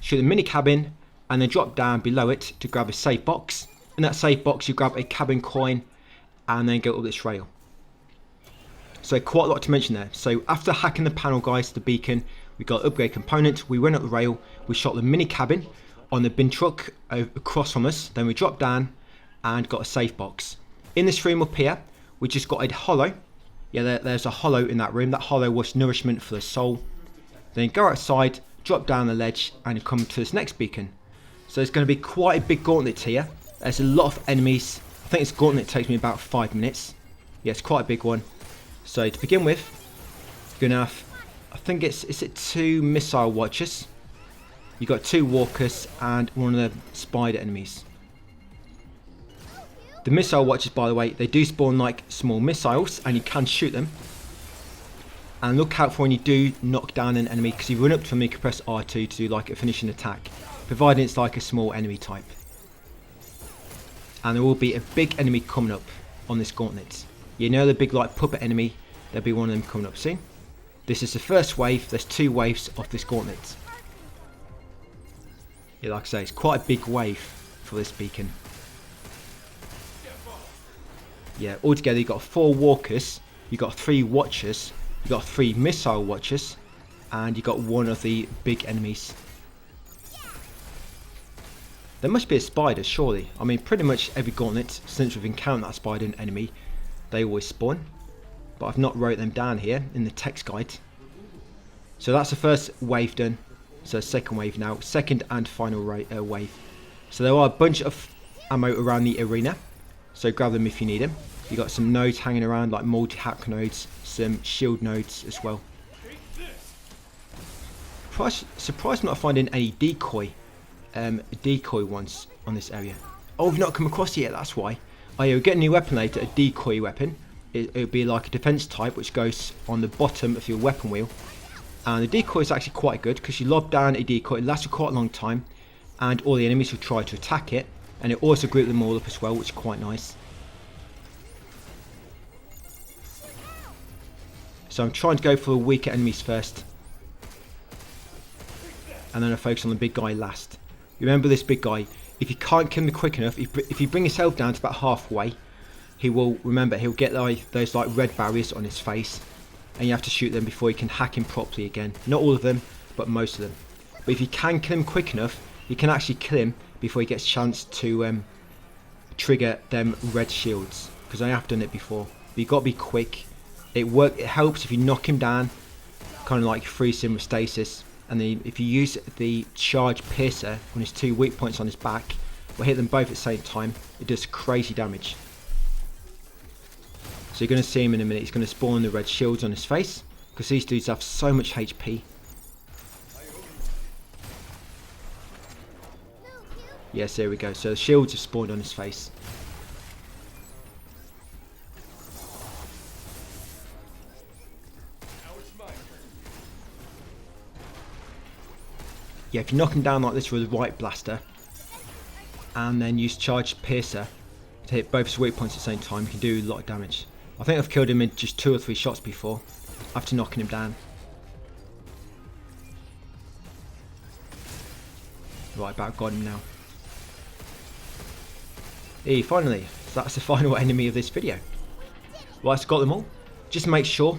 shoot the mini cabin, and then drop down below it to grab a safe box. In that safe box you grab a cabin coin, and then go up this rail. So quite a lot to mention there. So after hacking the panel, guys, the beacon, we got upgrade component, we went up the rail, we shot the mini cabin on the bin truck across from us, then we dropped down and got a safe box. In this room up here, we just got a hollow. Yeah, there's a hollow in that room. That hollow was nourishment for the soul. Then go outside, drop down the ledge, and you come to this next beacon. So it's going to be quite a big gauntlet here. There's a lot of enemies. I think this gauntlet takes me about 5 minutes. Yeah, it's quite a big one. So to begin with, you're going to have, I think is it 2 missile watchers? You've got 2 walkers and one of the spider enemies. The missile watchers, by the way, they do spawn like small missiles, and you can shoot them. And look out for when you do knock down an enemy, because you run up to them, you can press R2 to do like a finishing attack, providing it's like a small enemy type. And there will be a big enemy coming up on this gauntlet. You know the big like puppet enemy, there'll be one of them coming up soon. This is the first wave, there's 2 waves of this gauntlet. Yeah, like I say, it's quite a big wave for this beacon. Yeah, altogether you've got 4 walkers, you've got 3 watchers, you've got 3 missile watchers, and you've got 1 of the big enemies. There must be a spider, surely. I mean, pretty much every gauntlet, since we've encountered that spider enemy, they always spawn. But I've not wrote them down here in the text guide. So that's the first wave done. So second wave now, second and final wave. So there are a bunch of ammo around the arena, so grab them if you need them. You got some nodes hanging around, like multi-hack nodes, some shield nodes as well. Surprised not finding any decoy ones on this area. Oh, we've not come across it yet, that's why. Oh yeah, we get a new weapon later, a decoy weapon. It would be like a defense type which goes on the bottom of your weapon wheel. And the decoy is actually quite good because you lob down a decoy, it lasts for quite a long time, and all the enemies will try to attack it, and it also groups them all up as well, which is quite nice. So I'm trying to go for the weaker enemies first, and then I focus on the big guy last. Remember this big guy, if you can't kill him quick enough, if you bring yourself down to about halfway, he'll get like those like red barriers on his face, and you have to shoot them before you can hack him properly again. Not all of them, but most of them. But if you can kill him quick enough, you can actually kill him before he gets a chance to trigger them red shields, because I have done it before. But you've got to be quick. It helps if you knock him down, kind of like freeze him with stasis, and then if you use the charge piercer on his 2 weak points on his back, or hit them both at the same time, it does crazy damage. So you're going to see him in a minute. He's going to spawn the red shields on his face, because these dudes have so much HP. Yes, there we go. So the shields have spawned on his face. Yeah, if you knock him down like this with a right blaster, and then use charge piercer to hit both his weak points at the same time, you can do a lot of damage. I think I've killed him in just 2 or 3 shots before, after knocking him down. Right, about got him now. Hey, finally, that's the final enemy of this video. Right, so got them all. Just make sure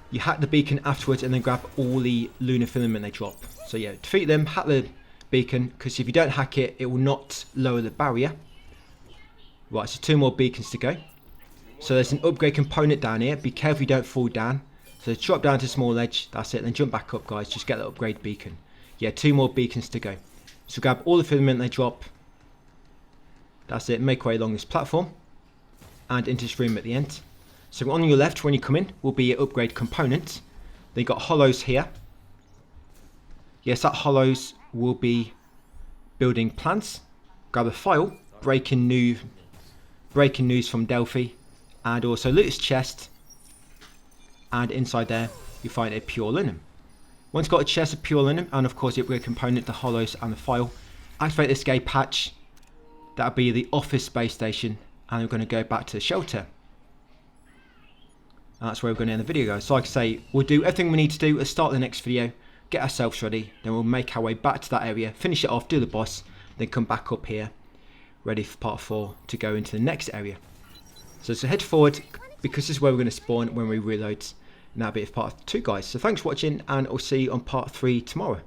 you hack the beacon afterwards and then grab all the lunar filament they drop. So yeah, defeat them, hack the beacon, because if you don't hack it, it will not lower the barrier. Right, so 2 more beacons to go. So there's an upgrade component down here. Be careful you don't fall down. So drop down to a small ledge, that's it, then jump back up guys, just get the upgrade beacon. Yeah, 2 more beacons to go. So grab all the filament they drop. That's it, make way along this platform and into this room at the end. So on your left when you come in will be your upgrade component. Then you've got hollows here. Yes, that hollows will be building plants. Grab a file, breaking news from Delphi, and also loot this chest, and inside there you find a pure linen. Once you've got a chest of pure linen, and of course the upgrade component, the hollows and the file, activate the escape hatch. That'll be the office space station, and we're going to go back to the shelter. And that's where we're going to end the video guys. So like I say, we'll do everything we need to do at the start of the next video, get ourselves ready, then we'll make our way back to that area, finish it off, do the boss, then come back up here, ready for part 4 to go into the next area. So head forward, because this is where we're going to spawn when we reload, and that'll be it for part 2 guys. So thanks for watching, and I'll see you on part 3 tomorrow.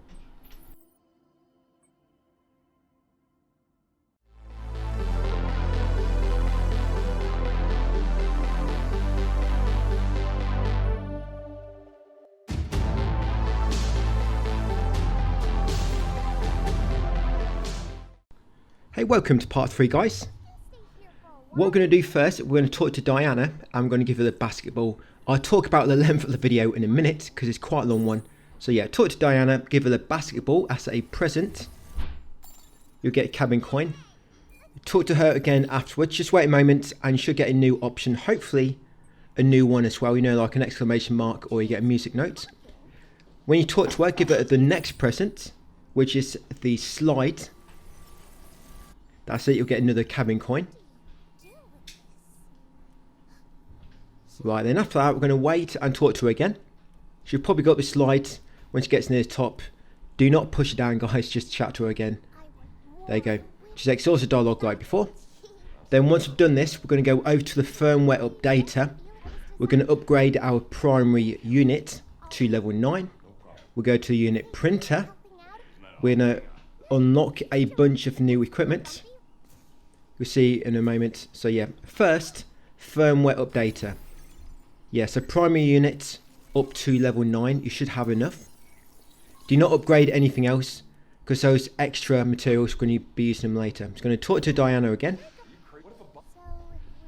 Hey, welcome to part 3 guys. What we're going to do first, we're going to talk to Diana, and I'm going to give her the basketball. I'll talk about the length of the video in a minute because it's quite a long one. So yeah, talk to Diana, give her the basketball as a present. You'll get a cabin coin. Talk to her again afterwards, just wait a moment and you should get a new option, hopefully a new one as well, you know, like an exclamation mark, or you get a music note. When you talk to her, give her the next present, which is the slide. That's it, you'll get another cabin coin. Right, then after that, we're going to wait and talk to her again. She'll probably go up the slide when she gets near the top. Do not push her down, guys. Just chat to her again. There you go. She's exhausted dialogue like before. Then once we've done this, we're going to go over to the firmware updater. We're going to upgrade our primary unit to level 9. We'll go to the unit printer. We're going to unlock a bunch of new equipment. We'll see in a moment. So yeah, first, firmware updater. Yeah, so primary unit up to level 9. You should have enough. Do not upgrade anything else, because those extra materials, we're going to be using them later. I'm just going to talk to Diana again.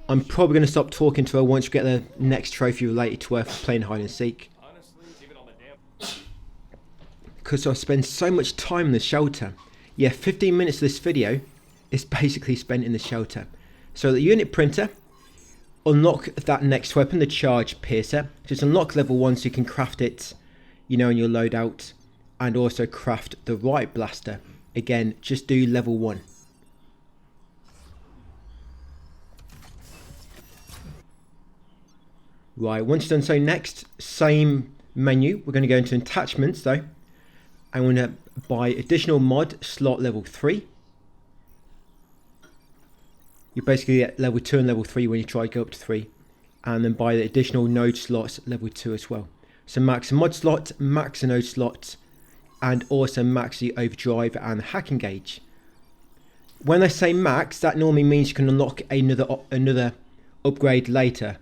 I'm probably going to stop talking to her once we get the next trophy related to her for playing hide and seek. Because I spend so much time in the shelter. Yeah, 15 minutes of this video is basically spent in the shelter. So the unit printer, unlock that next weapon, the charge piercer. Just unlock level 1 so you can craft it, you know, in your loadout. And also craft the right blaster. Again, just do level 1. Right, once you've done so, next, same menu. We're going to go into attachments though. I'm going to buy additional mod slot level 3. You basically get level 2 and level 3 when you try to go up to 3. And then buy the additional node slots level 2 as well. So max a mod slot, max a node slot, and also max the overdrive and the hacking gauge. When I say max, that normally means you can unlock another upgrade later.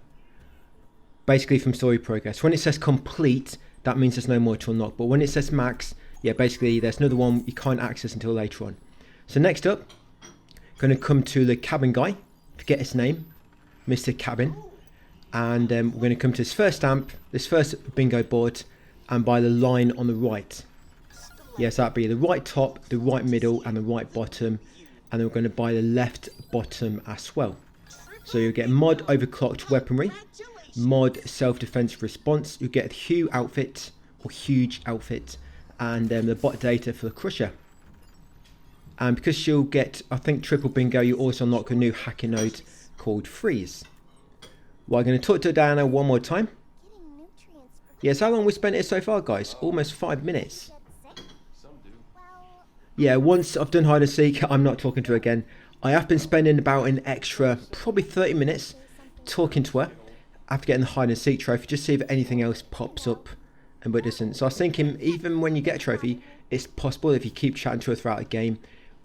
Basically from story progress. When it says complete, that means there's no more to unlock. But when it says max, yeah, basically there's another one you can't access until later on. So next up, going to come to the cabin guy. Forget his name, Mr. Cabin. And we're going to come to this first stamp, this first bingo board, and buy the line on the right. Yes, that'd be the right top, the right middle, and the right bottom. And then we're going to buy the left bottom as well. So you'll get mod overclocked weaponry, mod self-defense response. You'll get a hue outfit or huge outfit, and the bot data for the crusher. And because she'll get, I think, triple bingo, you also unlock a new hacking node called freeze. Well, I'm going to talk to Diana one more time. Yes, how long we spent here so far, guys? Almost 5 minutes. Yeah, once I've done hide and seek, I'm not talking to her again. I have been spending about an extra, probably 30 minutes talking to her after getting the hide and seek trophy, just see if anything else pops up and but doesn't. So I was thinking, even when you get a trophy, it's possible if you keep chatting to her throughout the game,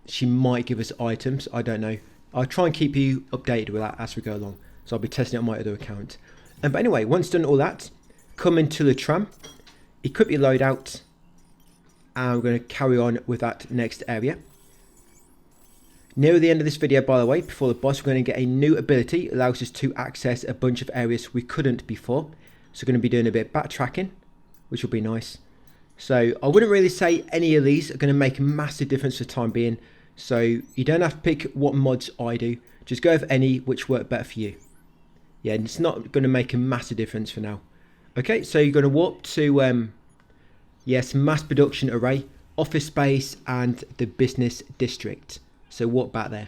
she might give us items. I don't know. I'll try and keep you updated with that as we go along. So I'll be testing it on my other account. But anyway, once done all that, come into the tram, equip your loadout, and we're going to carry on with that next area. Near the end of this video, by the way, before the boss, we're going to get a new ability. It allows us to access a bunch of areas we couldn't before. So we're going to be doing a bit of backtracking, which will be nice. So I wouldn't really say any of these are going to make a massive difference for the time being. So you don't have to pick what mods I do. Just go with any which work better for you. Yeah, and it's not going to make a massive difference for now. Okay, so you're going to warp to, yes, mass production array, office space, and the business district. So walk back there.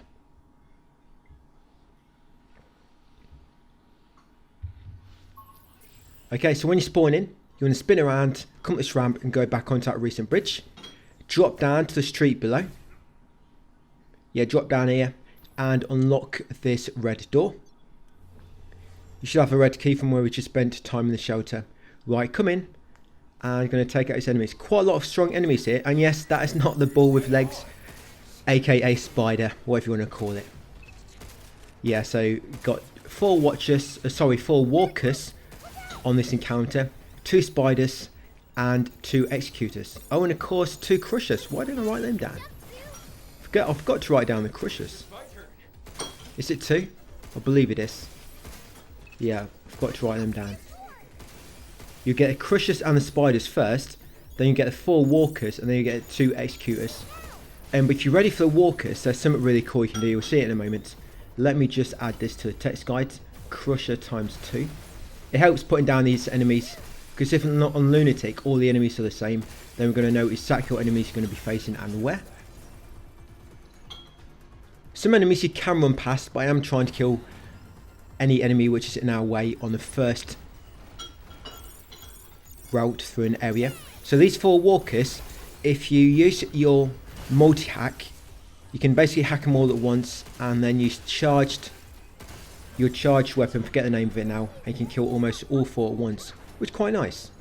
Okay, so when you spawn in, you're going to spin around, come up this ramp and go back onto that recent bridge. Drop down to the street below. Yeah, drop down here and unlock this red door. You should have a red key from where we just spent time in the shelter. Right, come in. And you're going to take out his enemies. Quite a lot of strong enemies here. And yes, that is not the bull with legs, aka spider, whatever you want to call it. Yeah, so you've got 4 walkers on this encounter, 2 spiders and 2 executors. Oh, and of course 2 crushers. Why didn't I write them down? I forgot to write down the crushers. Is it 2? I believe it is. Yeah, I forgot to write them down. You get the crushers and the spiders first, then you get the 4 walkers, and then you get 2 executors. And if you're ready for the walkers, there's something really cool you can do. You'll see it in a moment. Let me just add this to the text guide. Crusher times 2. It helps putting down these enemies, because if not on Lunatic, all the enemies are the same. Then we're going to know exactly what enemies you're going to be facing and where. Some enemies you can run past, but I am trying to kill any enemy which is in our way on the first route through an area. So these 4 walkers, if you use your multi-hack, you can basically hack them all at once and then use your charged weapon, forget the name of it now, and you can kill almost all 4 at once, which is quite nice.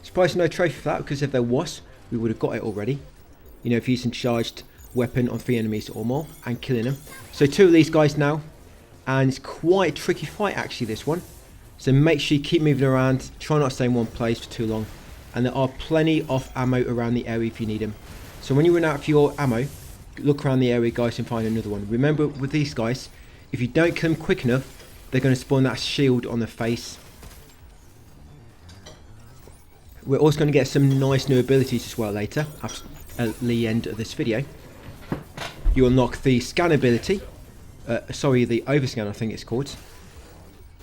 Surprised no trophy for that, because if there was, we would have got it already. You know, if using charged weapon on 3 enemies or more and killing them. So 2 of these guys now, and it's quite a tricky fight actually, this one. So make sure you keep moving around, try not to stay in one place for too long, and there are plenty of ammo around the area if you need them. So when you run out of your ammo, look around the area guys and find another one. Remember with these guys, if you don't kill them quick enough, they're going to spawn that shield on the face. We're also going to get some nice new abilities as well later, at the end of this video. You unlock the scan ability, the overscan I think it's called.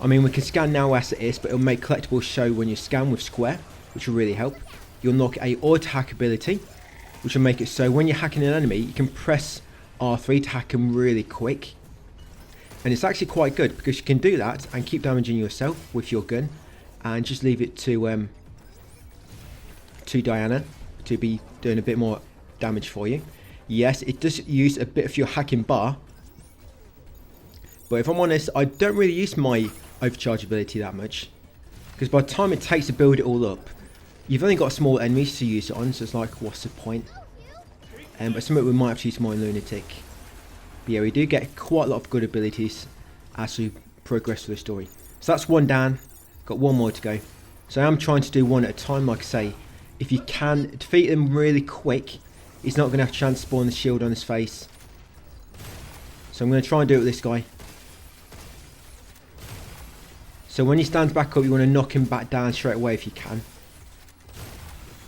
I mean, we can scan now as it is, but it'll make collectibles show when you scan with square, which will really help. You unlock a auto hack ability, which will make it so when you're hacking an enemy, you can press R3 to hack them really quick. And it's actually quite good because you can do that and keep damaging yourself with your gun, and just leave it to Diana to be doing a bit more damage for you. Yes, it does use a bit of your hacking bar, but if I'm honest, I don't really use my overcharge ability that much, because by the time it takes to build it all up, you've only got small enemies to use it on, so it's like, what's the point? But something we might have to use more in Lunatic. But yeah, we do get quite a lot of good abilities as we progress through the story. So that's 1 down, got 1 more to go. So I am trying to do 1 at a time, like I say. If you can defeat him really quick, he's not going to have a chance to spawn the shield on his face. So I'm going to try and do it with this guy. So when he stands back up, you want to knock him back down straight away if you can.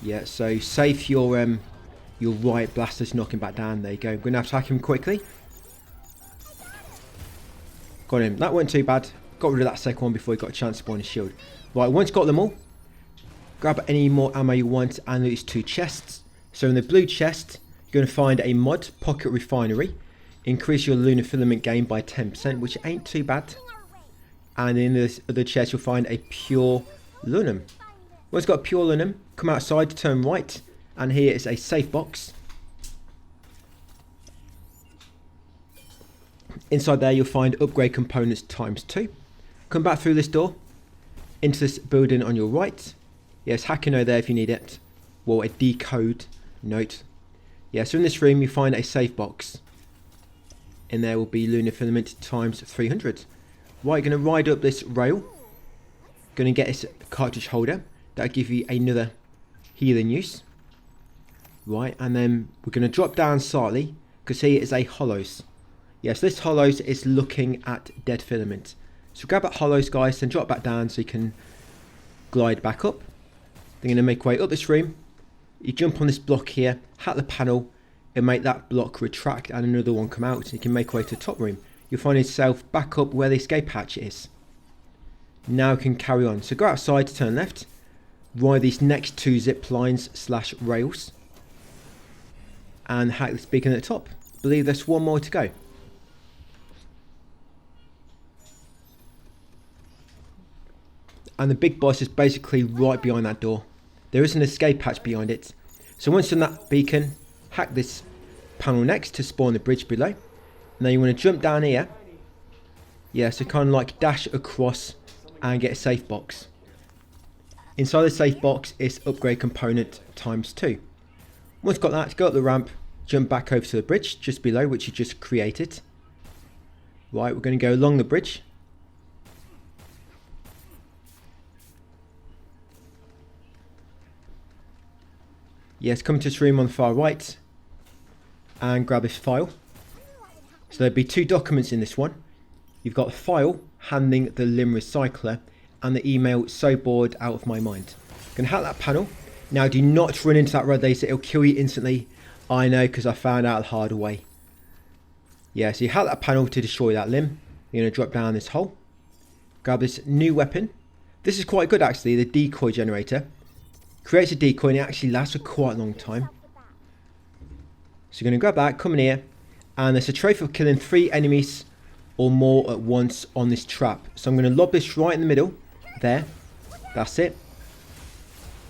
Yeah, so save your right blaster to knock him back down. There you go. I'm going to attack him quickly. Got him. That wasn't too bad. Got rid of that second one before he got a chance to spawn his shield. Right, once got them all, grab any more ammo you want, and these 2 chests. So in the blue chest, you're going to find a mod, Pocket Refinery. Increase your lunar filament gain by 10%, which ain't too bad. And in this other chest, you'll find a pure lunum. Once got a pure lunum, come outside, turn right, and here is a safe box. Inside there, you'll find upgrade components ×2. Come back through this door, into this building on your right. Yes, hacking over there if you need it. Well, a decode note. Yeah, so in this room, you find a safe box. In there will be lunar filament ×300. Right, you're going to ride up this rail. Going to get this cartridge holder. That'll give you another healing use. Right, and then we're going to drop down slightly, because here is a hollows. Yes, this hollows is looking at dead filament. So grab that hollows, guys, then drop back down so you can glide back up. Then you're going to make your way up this room. You jump on this block here, hack the panel, and make that block retract and another one come out. So you can make your way to the top room. You'll find yourself back up where the escape hatch is. Now you can carry on. So go outside to turn left. Ride these next 2 zip lines / rails. And hack this beacon at the top. I believe there's 1 more to go. And the big boss is basically right behind that door. There is an escape hatch behind it. So once you've done that beacon, hack this panel next to spawn the bridge below. Now you want to jump down here. Yeah, so kind of like dash across and get a safe box. Inside the safe box is upgrade component ×2. Once got that, go up the ramp, jump back over to the bridge just below, which you just created. Right, we're going to go along the bridge. Yes, come to this room on the far right and grab this file. So there'll be 2 documents in this one. You've got the file handling the limb recycler and the email so bored out of my mind. Gonna hack that panel. Now do not run into that red laser, it'll kill you instantly. I know, because I found out the hard way. Yeah, so you hack that panel to destroy that limb. You're gonna drop down this hole. Grab this new weapon. This is quite good actually, the decoy generator. Creates a decoy and it actually lasts for quite a long time. So you're going to grab that, come in here, and there's a trophy for killing 3 enemies or more at once on this trap. So I'm going to lob this right in the middle. There. That's it.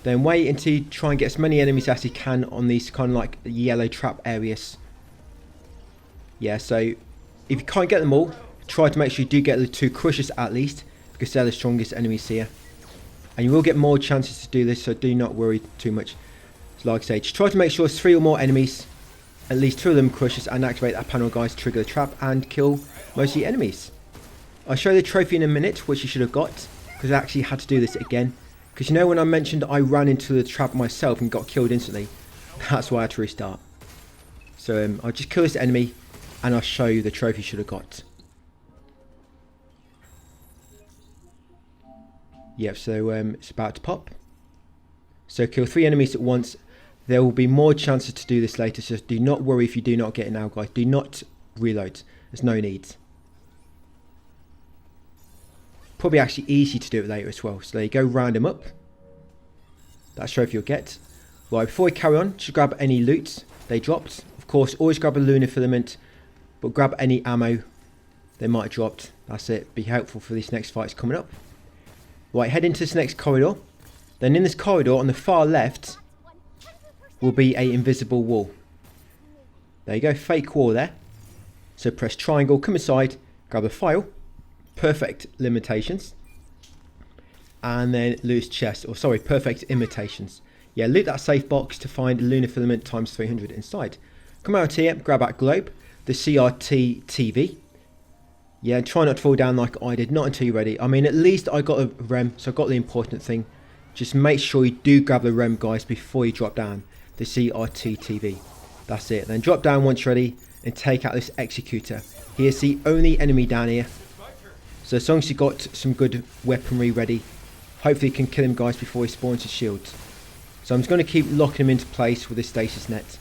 Then wait until you try and get as many enemies as you can on these kind of like yellow trap areas. Yeah, so if you can't get them all, try to make sure you do get the 2 crushers at least, because they're the strongest enemies here. And you will get more chances to do this, so do not worry too much. So like I say, just try to make sure it's 3 or more enemies, at least 2 of them crushers, and activate that panel, guys, trigger the trap and kill most of the enemies. I'll show you the trophy in a minute, which you should have got, because I actually had to do this again. Because you know when I mentioned I ran into the trap myself and got killed instantly, that's why I had to restart. So I'll just kill this enemy and I'll show you the trophy you should have got. Yep, so it's about to pop. So kill 3 enemies at once. There will be more chances to do this later, so do not worry if you do not get it now, guys. Do not reload. There's no need. Probably actually easy to do it later as well. So there you go, round them up. That's trophy you'll get. Right, before we carry on, just grab any loot they dropped. Of course, always grab a lunar filament, but grab any ammo they might have dropped. That's it. Be helpful for this next fight coming up. Right, head into this next corridor. Then in this corridor on the far left will be an invisible wall. There you go, fake wall there. So press triangle, come inside, grab a file. Perfect limitations. And then loot chest, or sorry, perfect imitations. Yeah, loot that safe box to find lunar filament times 300 inside. Come out here, grab that globe, the CRT TV. Yeah, try not to fall down like I did, not until you're ready. I mean, at least I got a rem, so I got the important thing. Just make sure you do grab the rem, guys, before you drop down the CRT TV. That's it. Then drop down once ready and take out this executor. Here's the only enemy down here. So as long as you got some good weaponry ready, hopefully you can kill him, guys, before he spawns his shields. So I'm just going to keep locking him into place with this stasis net.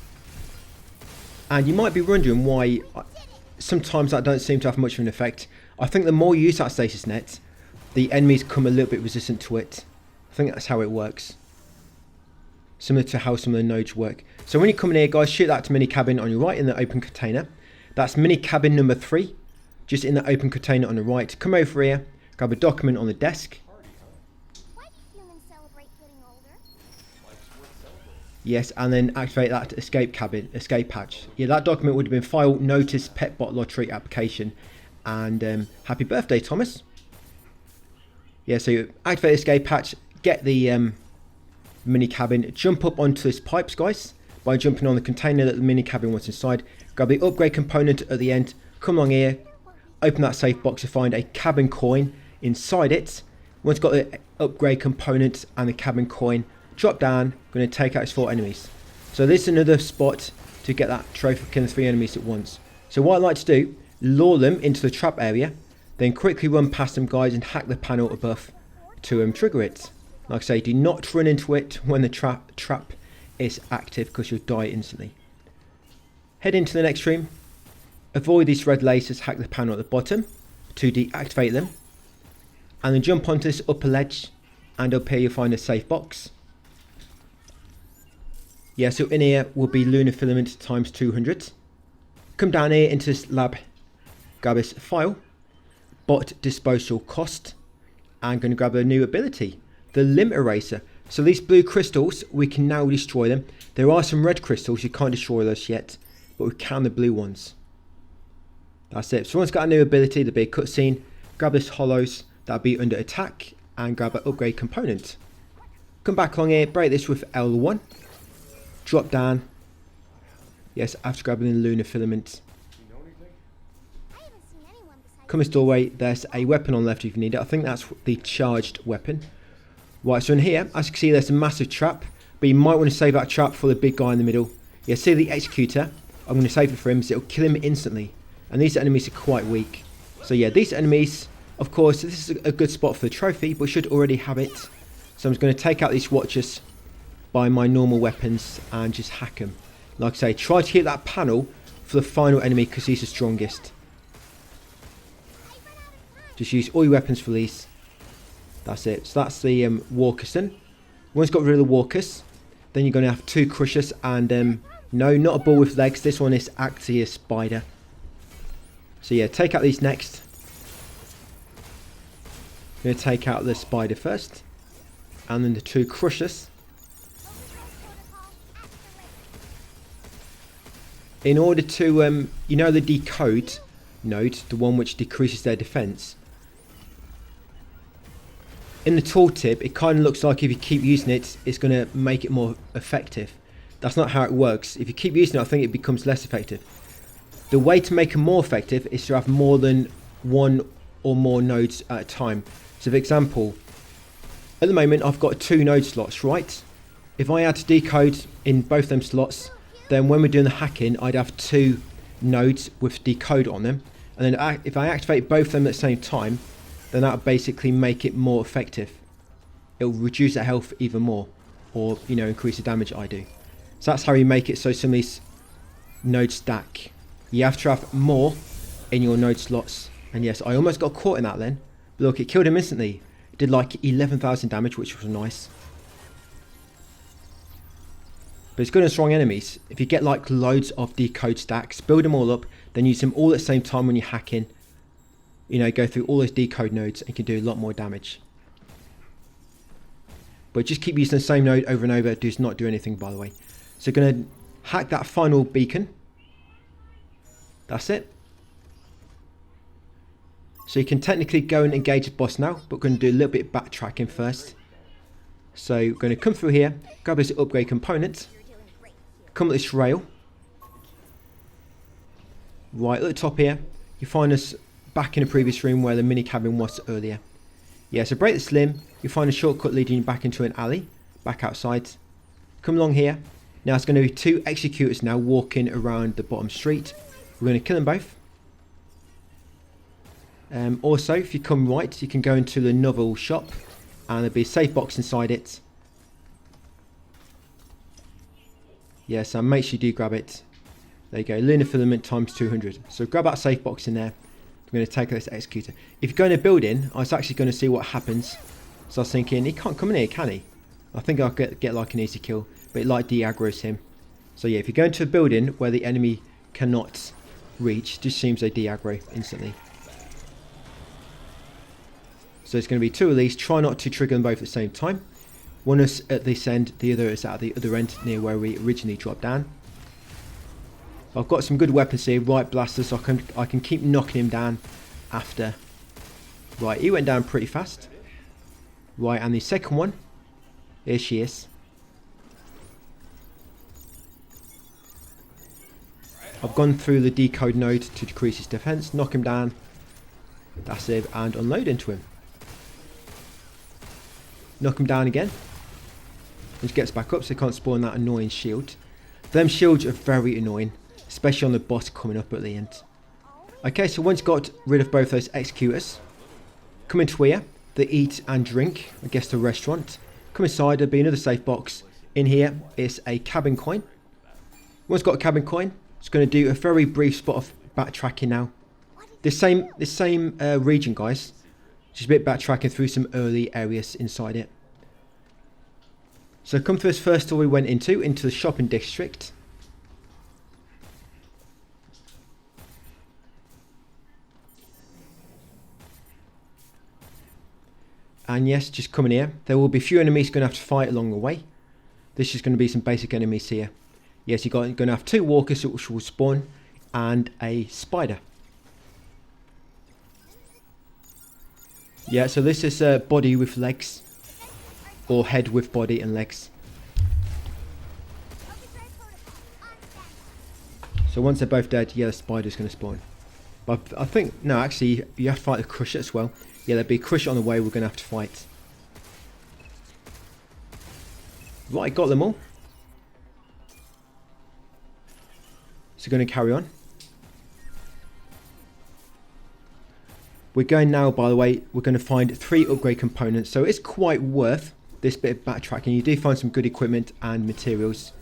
And you might be wondering why sometimes that don't seem to have much of an effect. I think the more you use that stasis net, the enemies come a little bit resistant to it. I think that's how it works. Similar to how some of the nodes work. So when you come in here, guys, shoot that to mini cabin on your right in the open container. That's mini cabin number 3. Just in the open container on the right. Come over here, grab a document on the desk. Why do humans celebrate getting older? Yes, and then activate that escape hatch. Yeah, that document would have been file notice pet bot lottery application. And happy birthday, Thomas. Yeah, so you activate escape hatch, get the mini cabin, jump up onto this pipes, guys, by jumping on the container that the mini cabin was inside. Grab the upgrade component at the end, come along here, open that safe box to find a cabin coin inside it. Once you've got the upgrade component and the cabin coin, drop down, going to take out his 4 enemies. So this is another spot to get that trophy for killing 3 enemies at once. So what I like to do, lure them into the trap area, then quickly run past them, guys, and hack the panel above to trigger it. Like I say, do not run into it when the trap is active, because you'll die instantly. Head into the next room. Avoid these red lasers, hack the panel at the bottom to deactivate them. And then jump onto this upper ledge, and up here you'll find a safe box. Yeah, so in here will be lunar filament times 200. Come down here into this lab, grab this file, bot disposal cost, and going to grab a new ability, the limb eraser. So these blue crystals, we can now destroy them. There are some red crystals, you can't destroy those yet, but we can the blue ones. That's it. So once got a new ability, the big cutscene, grab this hollows, that'll be under attack, and grab an upgrade component. Come back along here, break this with L1, drop down. Yes, after grabbing the lunar filament. Come this doorway, there's a weapon on the left if you need it. I think that's the charged weapon. Right, so in here, as you can see, there's a massive trap, but you might want to save that trap for the big guy in the middle. Yeah, see the executor? I'm going to save it for him, so it'll kill him instantly. And these enemies are quite weak. So yeah, these enemies, of course, this is a good spot for the trophy, but should already have it. So I'm just going to take out these watchers by my normal weapons and just hack them. Like I say, try to hit that panel for the final enemy, because he's the strongest. Just use all your weapons for these. That's it. So that's the walkers then. Once you've got rid of the walkers, then you're going to have 2 crushers and no, not a ball with legs. This one is actually a spider. So yeah, take out these next. I'm going to take out the spider first. And then the 2 crushers. In order to, you know the decode node, the one which decreases their defense. In the tooltip, it kind of looks like if you keep using it, it's going to make it more effective. That's not how it works. If you keep using it, I think it becomes less effective. The way to make it more effective is to have more than 1 or more nodes at a time. So for example, at the moment I've got 2 node slots, right? If I had to decode in both them slots, then when we're doing the hacking, I'd have 2 nodes with decode on them. And then if I activate both of them at the same time, then that would basically make it more effective. It'll reduce the health even more, or you know, increase the damage I do. So that's how you make it so some of these nodes stack. You have to have more in your node slots. And yes, I almost got caught in that then. But look, it killed him instantly. It did like 11,000 damage, which was nice. But it's good on strong enemies. If you get like loads of decode stacks, build them all up, then use them all at the same time when you're hacking. You know, go through all those decode nodes and you can do a lot more damage. But just keep using the same node over and over. It does not do anything, by the way. So going to hack that final beacon. That's it. So you can technically go and engage the boss now, but we're going to do a little bit of backtracking first. So we're going to come through here, grab this upgrade component, come at this rail. Right at the top here, you find us back in the previous room where the mini cabin was earlier. Yeah, so break this limb, you find a shortcut leading you back into an alley, back outside. Come along here. Now it's going to be 2 executors now walking around the bottom street. We're going to kill them both. Also, if you come right, you can go into the novel shop and there'll be a safe box inside it. Yeah, so make sure you do grab it. There you go, lunar filament times 200. So grab that safe box in there. I'm going to take this executor. If you go in a building, I was actually going to see what happens. So I was thinking, he can't come in here, can he? I think I'll get like an easy kill, but it like de-aggroes him. So yeah, if you go into a building where the enemy cannot reach, just seems they de-aggro instantly. So it's going to be 2 of these. Try not to trigger them both at the same time. One is at this end, the other is at the other end, near where we originally dropped down. I've got some good weapons here, right blasters, so I can keep knocking him down after. Right, he went down pretty fast. Right, and the second one, here she is. I've gone through the decode node to decrease his defense, knock him down, that's it, and unload into him. Knock him down again. He gets back up so he can't spawn that annoying shield. Them shields are very annoying, especially on the boss coming up at the end. Okay, so once got rid of both those executors, come into here, the eat and drink, I guess the restaurant. Come inside, there'll be another safe box. In here is a cabin coin. Once got a cabin coin, it's going to do a very brief spot of backtracking now. This same region, guys. Just a bit backtracking through some early areas inside it. So come through this first door we went into the shopping district. And yes, just coming here. There will be a few enemies going to have to fight along the way. This is going to be some basic enemies here. Yes, you're going to have 2 walkers which will spawn and a spider. Yeah, so this is a body with legs, or head with body and legs. So once they're both dead, yeah, the spider's going to spawn. But I think, no, actually, you have to fight the crusher as well. Yeah, there'll be a crusher on the way we're going to have to fight. Right, got them all. So going to carry on. We're going now, by the way, we're going to find 3 upgrade components. So it's quite worth this bit of backtracking. You do find some good equipment and materials.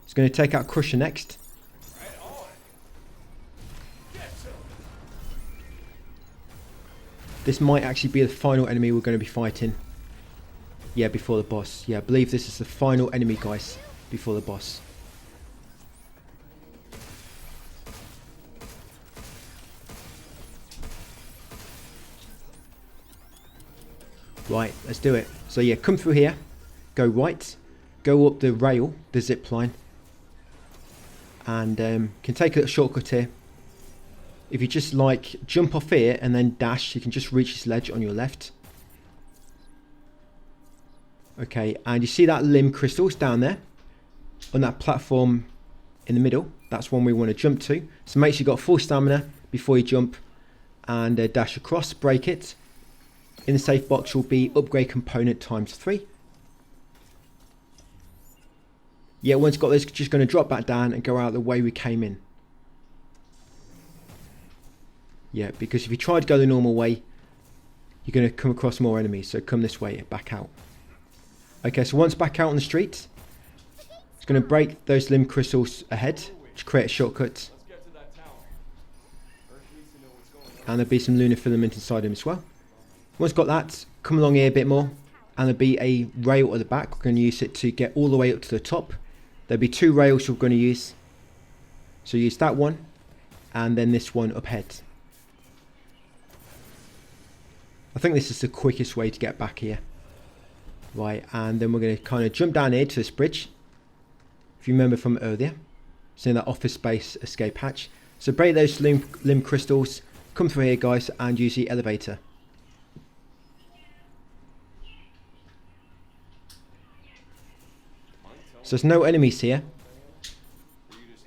It's going to take out Crusher next. This might actually be the final enemy we're going to be fighting. Yeah, before the boss. Yeah, I believe this is the final enemy, guys, before the boss. Right, let's do it. So yeah, come through here, go right, go up the rail, the zip line, and can take a little shortcut here. If you just like jump off here and then dash, you can just reach this ledge on your left. Okay, and you see that limb crystals down there on that platform in the middle? That's one we want to jump to. So make sure you've got full stamina before you jump, and dash across, break it. In the safe box will be upgrade component ×3. Yeah, once got this, just going to drop back down and go out the way we came in. Yeah, because if you try to go the normal way, you're going to come across more enemies. So come this way, back out. Okay, so once back out on the street, it's going to break those limb crystals ahead to create a shortcut. And there'll be some lunar filament inside him as well. Once got that, come along here a bit more, and there'll be a rail at the back. We're going to use it to get all the way up to the top. There'll be 2 rails we're going to use. So use that one, and then this one up ahead. I think this is the quickest way to get back here. Right, and then we're going to kind of jump down here to this bridge. If you remember from earlier, it's in that office space escape hatch. So break those limb crystals, come through here guys, and use the elevator. So there's no enemies here,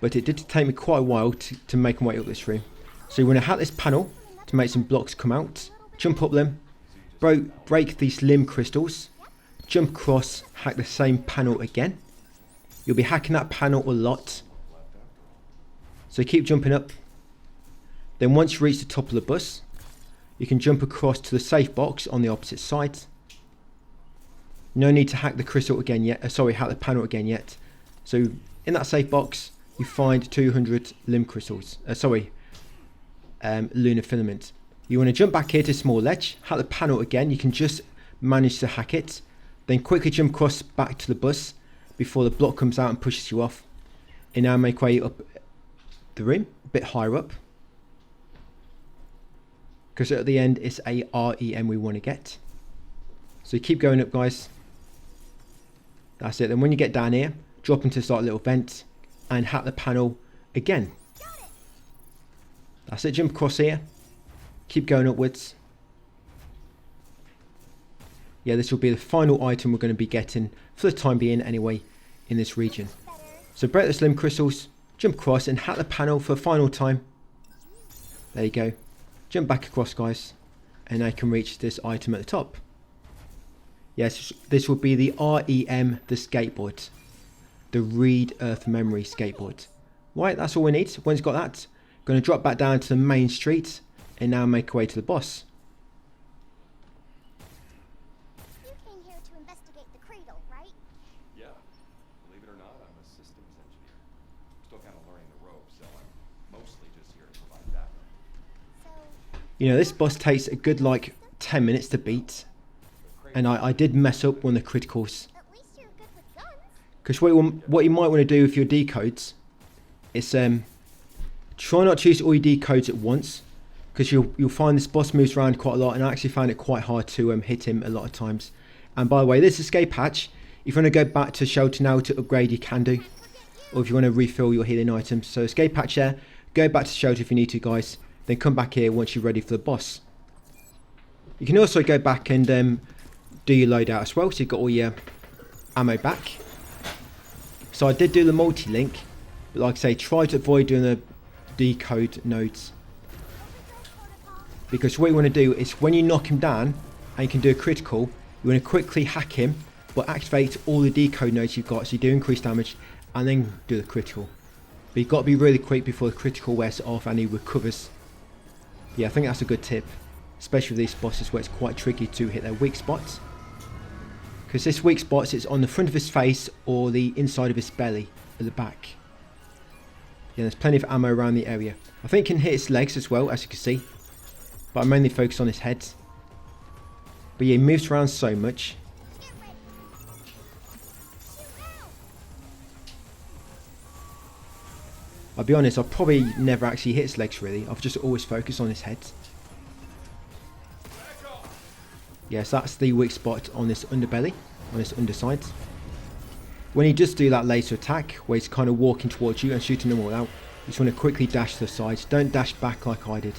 but it did take me quite a while to make my way up this room. So you want to hack this panel to make some blocks come out, jump up them, break these limb crystals, jump across, hack the same panel again. You'll be hacking that panel a lot. So keep jumping up. Then once you reach the top of the bus, you can jump across to the safe box on the opposite side. No need to hack the crystal again yet. Hack the panel again yet. So in that safe box, you find 200 limb crystals. Lunar filament. You want to jump back here to small ledge, hack the panel again. You can just manage to hack it. Then quickly jump across back to the bus before the block comes out and pushes you off. And now make way up the room, a bit higher up. Because at the end, it's a REM we want to get. So you keep going up, guys. That's it. Then when you get down here, drop into this like little vent and hack the panel again. That's it. Jump across here. Keep going upwards. Yeah, this will be the final item we're going to be getting for the time being anyway in this region. So break the limb crystals, jump across and hack the panel for a final time. There you go. Jump back across, guys, and I can reach this item at the top. Yes, this will be the REM, the skateboard. The Read Earth Memory skateboard. Right, that's all we need. Once got that, going to drop back down to the main street and now make our way to the boss. You came here to investigate the cradle, right? Yeah. Believe it or not, I'm a systems engineer. Still kind of learning the ropes, so I'm mostly just here to provide backup. So, You know, this boss takes a good like 10 minutes to beat. And I did mess up one of the criticals. at least you're good with guns. Because what you might want to do with your decodes is try not to use all your decodes at once. Because you'll find this boss moves around quite a lot, and I actually found it quite hard to hit him a lot of times. And by the way, this escape hatch, if you want to go back to shelter now to upgrade, you can do. Or if you want to refill your healing items. So escape hatch there, go back to shelter if you need to, guys. Then come back here once you're ready for the boss. You can also go back and do your loadout as well, so you've got all your ammo back. So I did do the multi-link, but like I say, try to avoid doing the decode nodes. Because what you want to do is when you knock him down and you can do a critical, you want to quickly hack him, but activate all the decode nodes you've got so you do increase damage, and then do the critical. But you've got to be really quick before the critical wears off and he recovers. Yeah, I think that's a good tip, especially with these bosses where it's quite tricky to hit their weak spots. Because this weak spot is on the front of his face or the inside of his belly at the back. Yeah, there's plenty of ammo around the area. I think he can hit his legs as well, as you can see. But I mainly focus on his head. But yeah, he moves around so much. I'll be honest, I've probably never actually hit his legs really. I've just always focused on his head. Yes, that's the weak spot on this underbelly, on this underside. When he does do that laser attack, where he's kind of walking towards you and shooting them all out, you just want to quickly dash to the sides. Don't dash back like I did.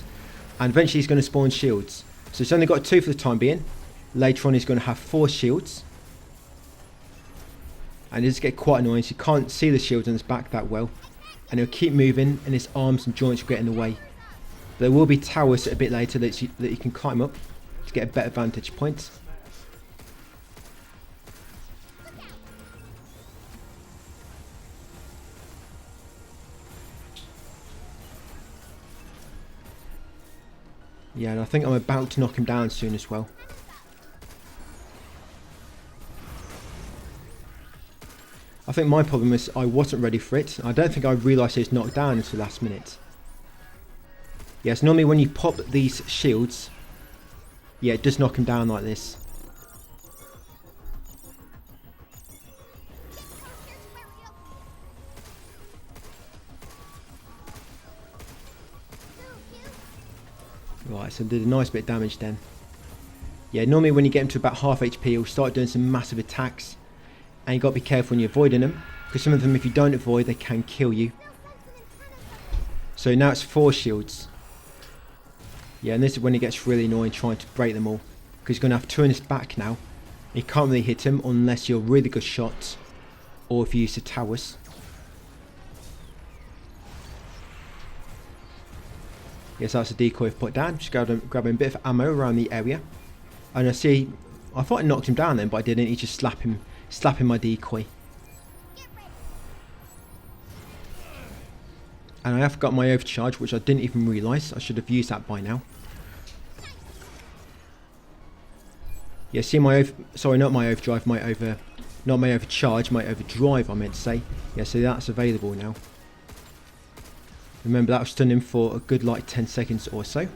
And eventually he's going to spawn shields. So he's only got 2 for the time being. Later on he's going to have 4 shields. And it does get quite annoying, so you can't see the shields on his back that well. And he'll keep moving and his arms and joints will get in the way. There will be towers a bit later that you can climb up to get a better vantage point. Yeah, and I think I'm about to knock him down soon as well. I think my problem is I wasn't ready for it. I don't think I realised he was knocked down until the last minute. Yes, normally when you pop these shields, yeah, it does knock him down like this. Right, so did a nice bit of damage then. Yeah, normally when you get him to about half HP, he'll start doing some massive attacks. And you got to be careful when you're avoiding them, because some of them, if you don't avoid, they can kill you. So now it's 4 shields. Yeah, and this is when it gets really annoying trying to break them all, because you're going to have 2 in his back now. You can't really hit him unless you're a really good shot, or if you use the towers. Yes, that's a decoy I've put down. Just grabbing a bit of ammo around the area. And I thought I knocked him down then, but I didn't. He just slapping my decoy. And I have got my overcharge, which I didn't even realise. I should have used that by now. Yeah, see sorry, not my overdrive, not my overcharge, my overdrive I meant to say. Yeah, so that's available now. Remember that was stunning for a good like 10 seconds or so.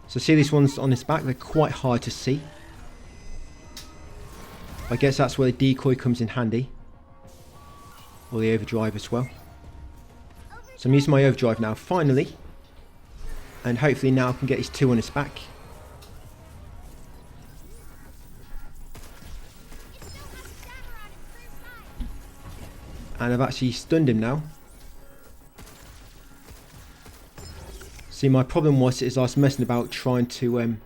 So see these ones on his back, they're quite hard to see. I guess that's where the decoy comes in handy. Or the overdrive as well. So I'm using my overdrive now, finally. And hopefully now I can get his 2 on his back. And I've actually stunned him now. See, my problem was I was messing about trying to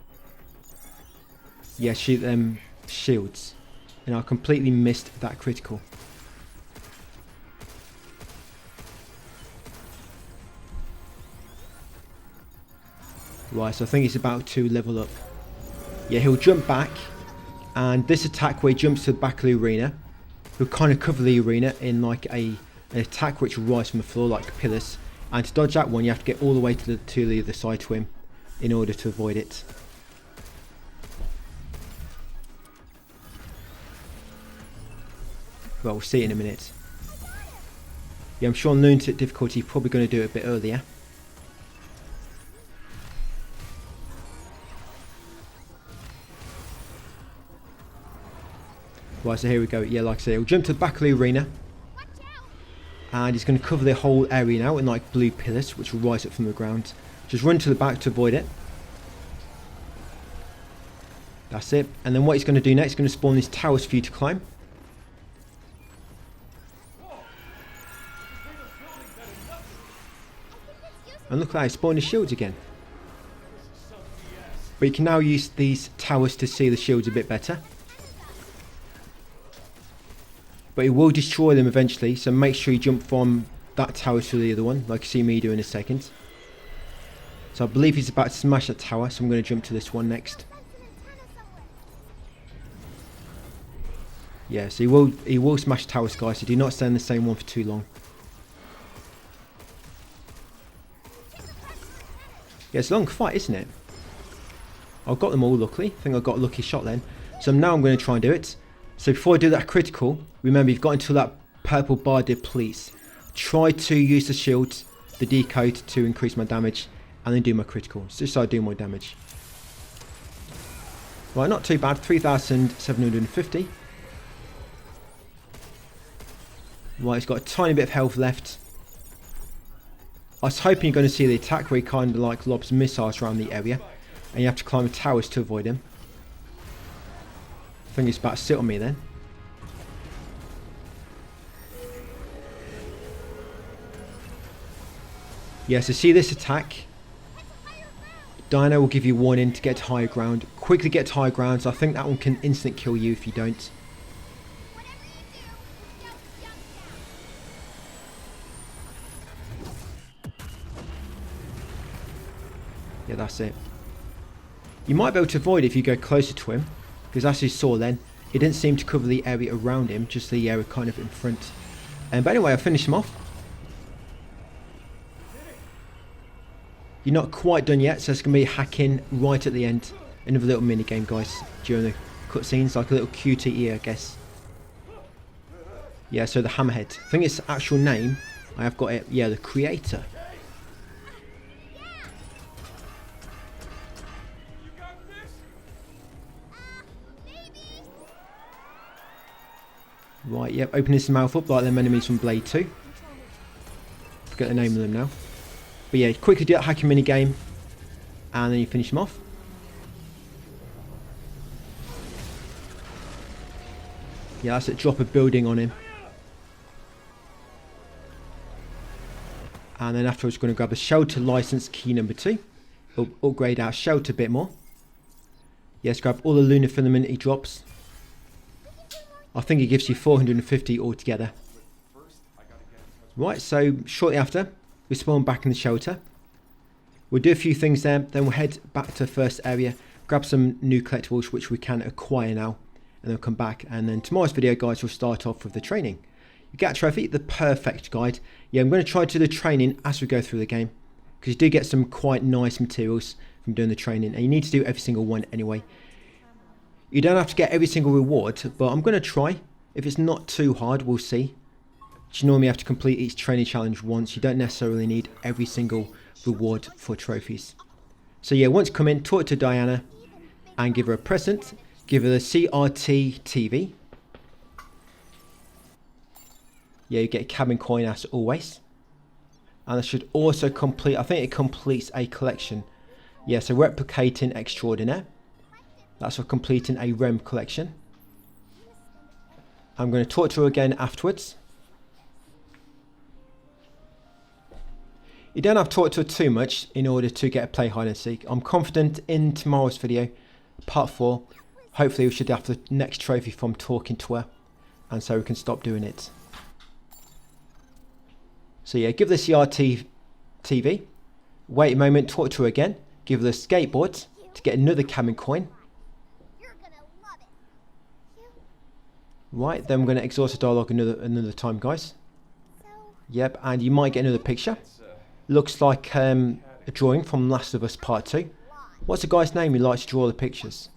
shoot them shields. And I completely missed that critical. Right, so I think he's about to level up. Yeah, he'll jump back. And this attack where he jumps to the back of the arena, he'll kind of cover the arena in like an attack which will rise from the floor like pillars. And to dodge that one, you have to get all the way to the other side to him in order to avoid it. Well, we'll see it in a minute. Yeah, I'm sure on lunatic difficulty, you're probably going to do it a bit earlier. Right, so here we go. Yeah, like I say, he'll jump to the back of the arena. And he's going to cover the whole area now in like blue pillars, which will rise up from the ground. Just run to the back to avoid it. That's it. And then what he's going to do next, he's going to spawn these towers for you to climb. And look at that, he's spawning his shields again. But you can now use these towers to see the shields a bit better. But it will destroy them eventually, so make sure you jump from that tower to the other one, like you see me do in a second. So I believe he's about to smash that tower, so I'm going to jump to this one next. Yeah, so he will smash towers, guys, so do not stay in the same one for too long. Yeah, it's a long fight, isn't it? I've got them all, luckily. I think I got a lucky shot then. So now I'm going to try and do it. So before I do that critical, remember you've got until that purple bar depletes. Try to use the shield, the decode to increase my damage, and then do my critical. So just so I do more damage. Right, not too bad, 3,750. Right, he's got a tiny bit of health left. I was hoping you're going to see the attack where he kind of like lobs missiles around the area, and you have to climb the towers to avoid him. I think he's about to sit on me then. Yeah, so see this attack. Dino will give you warning to get to higher ground. Quickly get to higher ground, so I think that one can instant kill you if you don't. Yeah, that's it. You might be able to avoid it if you go closer to him, because as you saw then, it didn't seem to cover the area around him, just the area kind of in front. But anyway, I finished him off. You're not quite done yet, so it's going to be hacking right at the end. Another little mini game, guys, during the cutscenes, like a little QTE, I guess. Yeah, so the Hammerhead. I think its actual name, I have got it, yeah, the Creator. Right, yep, open his mouth up like them enemies from Blade 2. Forget the name of them now. But yeah, quickly do that hacking mini game, and then you finish him off. Yeah, that's it, drop a building on him. And then afterwards we're going to grab the shelter license key number 2. We'll upgrade our shelter a bit more. Yes, grab all the lunar filament he drops. I think he gives you 450 altogether. Right, so shortly after, we spawn back in the shelter. We'll do a few things there, then we'll head back to the first area, grab some new collectibles which we can acquire now, and then we'll come back. And then tomorrow's video, guys, will start off with the training. You get a trophy, the perfect guide. Yeah, I'm going to try to do the training as we go through the game, because you do get some quite nice materials from doing the training, and you need to do every single one anyway. You don't have to get every single reward, but I'm going to try. If it's not too hard, we'll see. You normally have to complete each training challenge once. You don't necessarily need every single reward for trophies. So yeah, once you come in, talk to Diana and give her a present. Give her the CRT TV. Yeah, you get a cabin coin as always. And that should also complete, I think it completes a collection. Yeah, so replicating extraordinaire. That's for completing a REM collection. I'm going to talk to her again afterwards. You don't have to talk to her too much in order to get a play hide and seek. I'm confident in tomorrow's video, part 4, hopefully we should have the next trophy from talking to her, and so we can stop doing it. So yeah, give the CRT TV, wait a moment, talk to her again, give her the skateboard to get another cabin coin. Right, then we're going to exhaust the dialogue another time, guys. Yep, and you might get another picture. Looks like a drawing from Last of Us Part 2. What's the guy's name who likes to draw the pictures?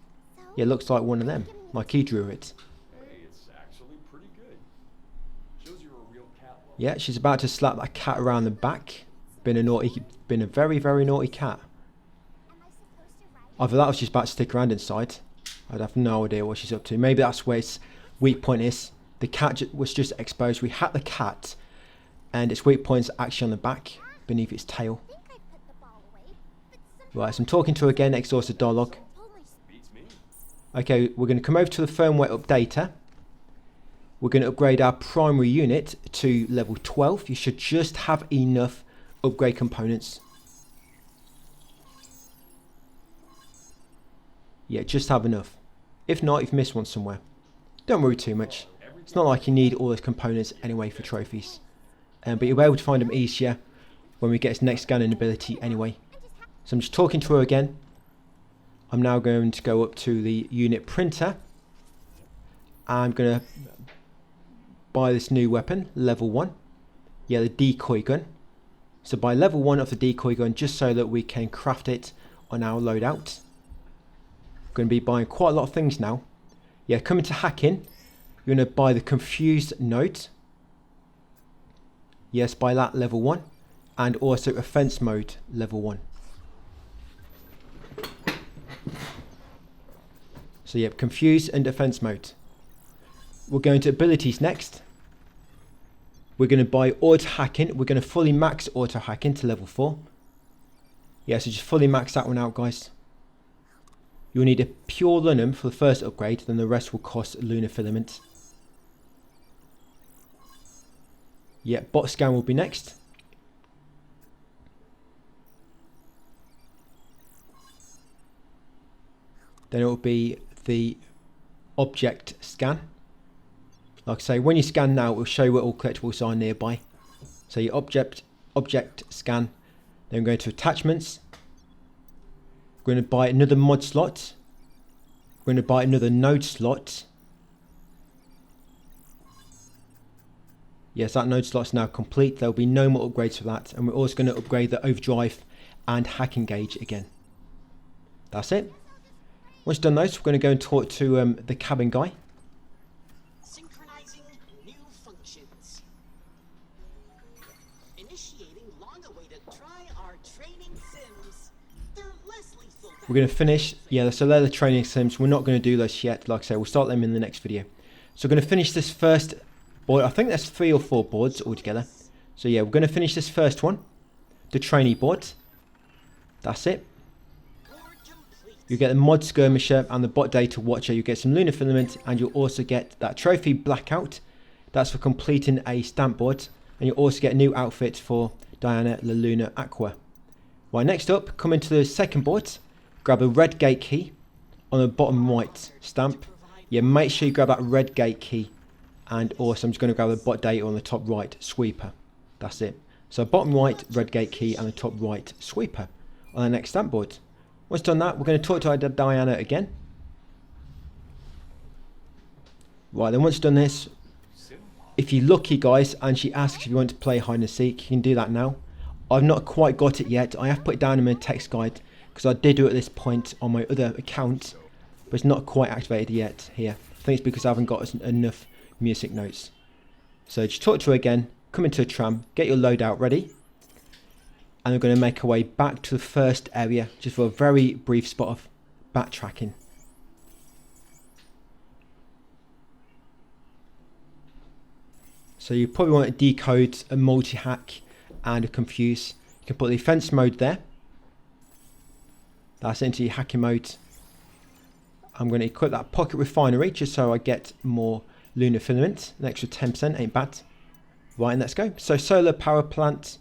Yeah, looks like one of them, like he drew it. Hey, it's actually pretty good. Shows you're a real cat lover. Yeah, she's about to slap that cat around the back. Been a very, very naughty cat. Either that or she's about to stick around inside. I'd have no idea what she's up to. Maybe that's where its weak point is. The cat was just exposed. We hacked the cat, and its weak point is actually on the back, beneath its tail. Right, so I'm talking to her again, exhausted dialogue. Okay, we're going to come over to the firmware updater. We're going to upgrade our primary unit to level 12. You should just have enough upgrade components. Yeah, just have enough. If not, you've missed one somewhere. Don't worry too much. It's not like you need all those components anyway for trophies. But you'll be able to find them easier when we get its next scanning ability anyway. So I'm just talking to her again. I'm now going to go up to the unit printer. I'm going to buy this new weapon, level 1. Yeah, the decoy gun. So buy level 1 of the decoy gun just so that we can craft it on our loadout. I'm going to be buying quite a lot of things now. Yeah, coming to hacking, you're going to buy the confused note. Yes, buy that level 1. And also offense mode level 1. So yep, confused and defense mode. We're going to abilities next. We're going to buy auto hacking. We're going to fully max auto hacking to level 4. Yeah, so just fully max that one out, guys. You'll need a pure lunum for the first upgrade, then the rest will cost lunar filament. Yeah, bot scan will be next. Then it will be the object scan. Like I say, when you scan now, it will show you where all collectibles are nearby. So your object scan. Then we're going to attachments. We're going to buy another mod slot. We're going to buy another node slot. Yes, that node slot's now complete. There will be no more upgrades for that. And we're also going to upgrade the overdrive and hacking gauge again. That's it. Once done those, we're going to go and talk to the cabin guy. Synchronizing new functions. Initiating long-awaited try our training sims. They're less lethal. We're going to finish, yeah, so they're the training sims. We're not going to do those yet. Like I say, we'll start them in the next video. So we're going to finish this first board. I think there's 3 or 4 boards altogether. So yeah, we're going to finish this first one. The trainee board. That's it. You get the mod skirmisher and the bot data watcher. You get some lunar filament, and you'll also get that trophy blackout. That's for completing a stamp board, and you'll also get a new outfit for Diana La Luna Aqua. Right, next up, come into the second board, grab a red gate key on the bottom right stamp. Yeah, make sure you grab that red gate key, and also I'm just going to grab the bot data on the top right sweeper. That's it. So bottom right red gate key and the top right sweeper on the next stamp board. Once done that, we're going to talk to Diana again. Right, then once done this, if you're lucky, guys, and she asks if you want to play hide and seek, you can do that now. I've not quite got it yet. I have put it down in my text guide because I did do it at this point on my other account, but it's not quite activated yet here. I think it's because I haven't got enough music notes. So just talk to her again, come into a tram, get your loadout ready. And we're going to make our way back to the first area, just for a very brief spot of backtracking. So you probably want to decode a multi-hack and a confuse. You can put the defense mode there. That's into your hacking mode. I'm going to equip that pocket refinery just so I get more lunar filament. An extra 10% ain't bad. Right, and let's go. So solar power plant.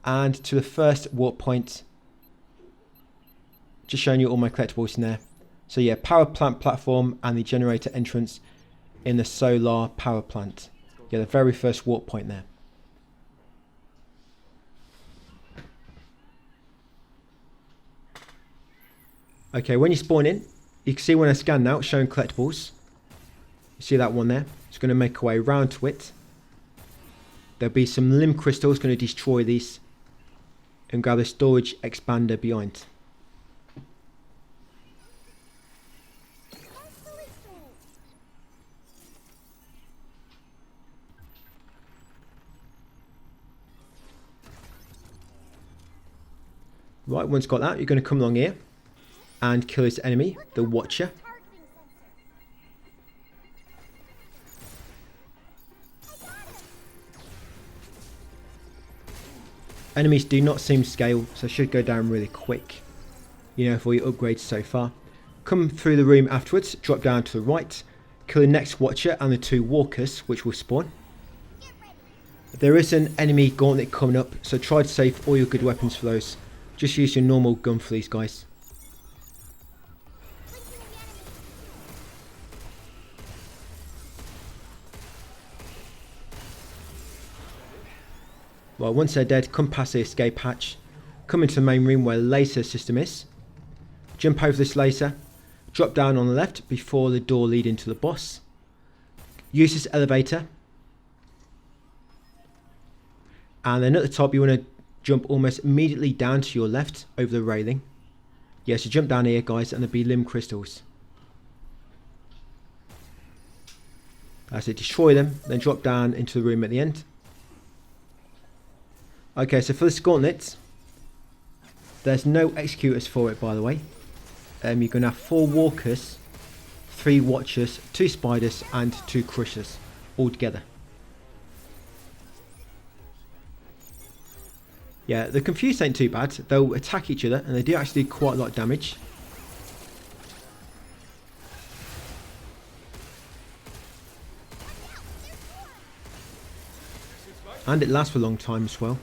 And to the first warp point, just showing you all my collectibles in there. So yeah, power plant platform and the generator entrance in the solar power plant. Yeah, the very first warp point there. Okay, when you spawn in, you can see when I scan now, it's showing collectibles. You see that one there? It's going to make our way around to it. There'll be some limb crystals going to destroy these. And grab a storage expander behind. Right, once got that, you're going to come along here and kill this enemy, the Watcher. Enemies do not seem to scale, so should go down really quick. You know, for your upgrades so far. Come through the room afterwards, drop down to the right, kill the next Watcher and the 2 walkers, which will spawn. There is an enemy gauntlet coming up, so try to save all your good weapons for those. Just use your normal gun for these guys. Well, once they're dead, come past the escape hatch, come into the main room where the laser system is, jump over this laser, drop down on the left before the door leading to the boss, use this elevator, and then at the top you want to jump almost immediately down to your left over the railing. Yeah, so jump down here, guys, and there'll be limb crystals. That's it, destroy them, then drop down into the room at the end. Okay, so for this gauntlet, there's no executors for it, by the way. You're going to have 4 walkers, 3 watchers, 2 spiders, and 2 crushers all together. Yeah, the confused ain't too bad. They'll attack each other and they do actually do quite a lot of damage. And it lasts for a long time as well.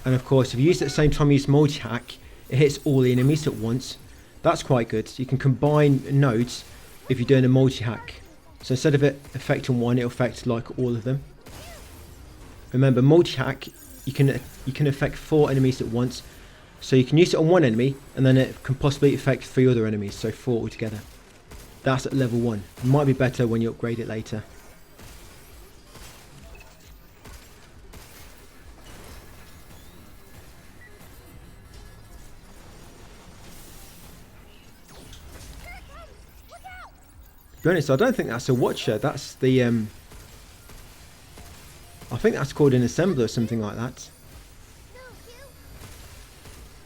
And of course, if you use it at the same time you use multi-hack, it hits all the enemies at once. That's quite good. You can combine nodes if you're doing a multi-hack. So instead of it affecting one, it'll affect like all of them. Remember, multi-hack, you can affect 4 enemies at once. So you can use it on one enemy, and then it can possibly affect 3 other enemies, so 4 altogether. That's at level 1. It might be better when you upgrade it later. To be honest, I don't think that's a watcher. That's the I think that's called an assembler or something like that.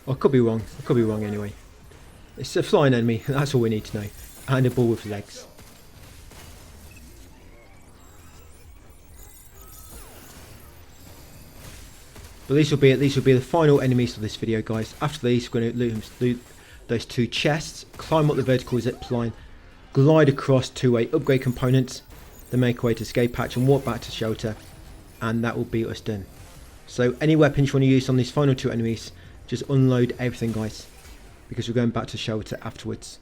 I could be wrong. I could be wrong anyway. It's a flying enemy. That's all we need to know. And a ball with legs. But these will be the final enemies of this video, guys. After these, we're going to loot those 2 chests, climb up the vertical zip line, glide across to a upgrade component, then make our way to escape hatch and walk back to shelter, and that will be us done. So any weapons you want to use on these final 2 enemies, just unload everything, guys, because we're going back to shelter afterwards.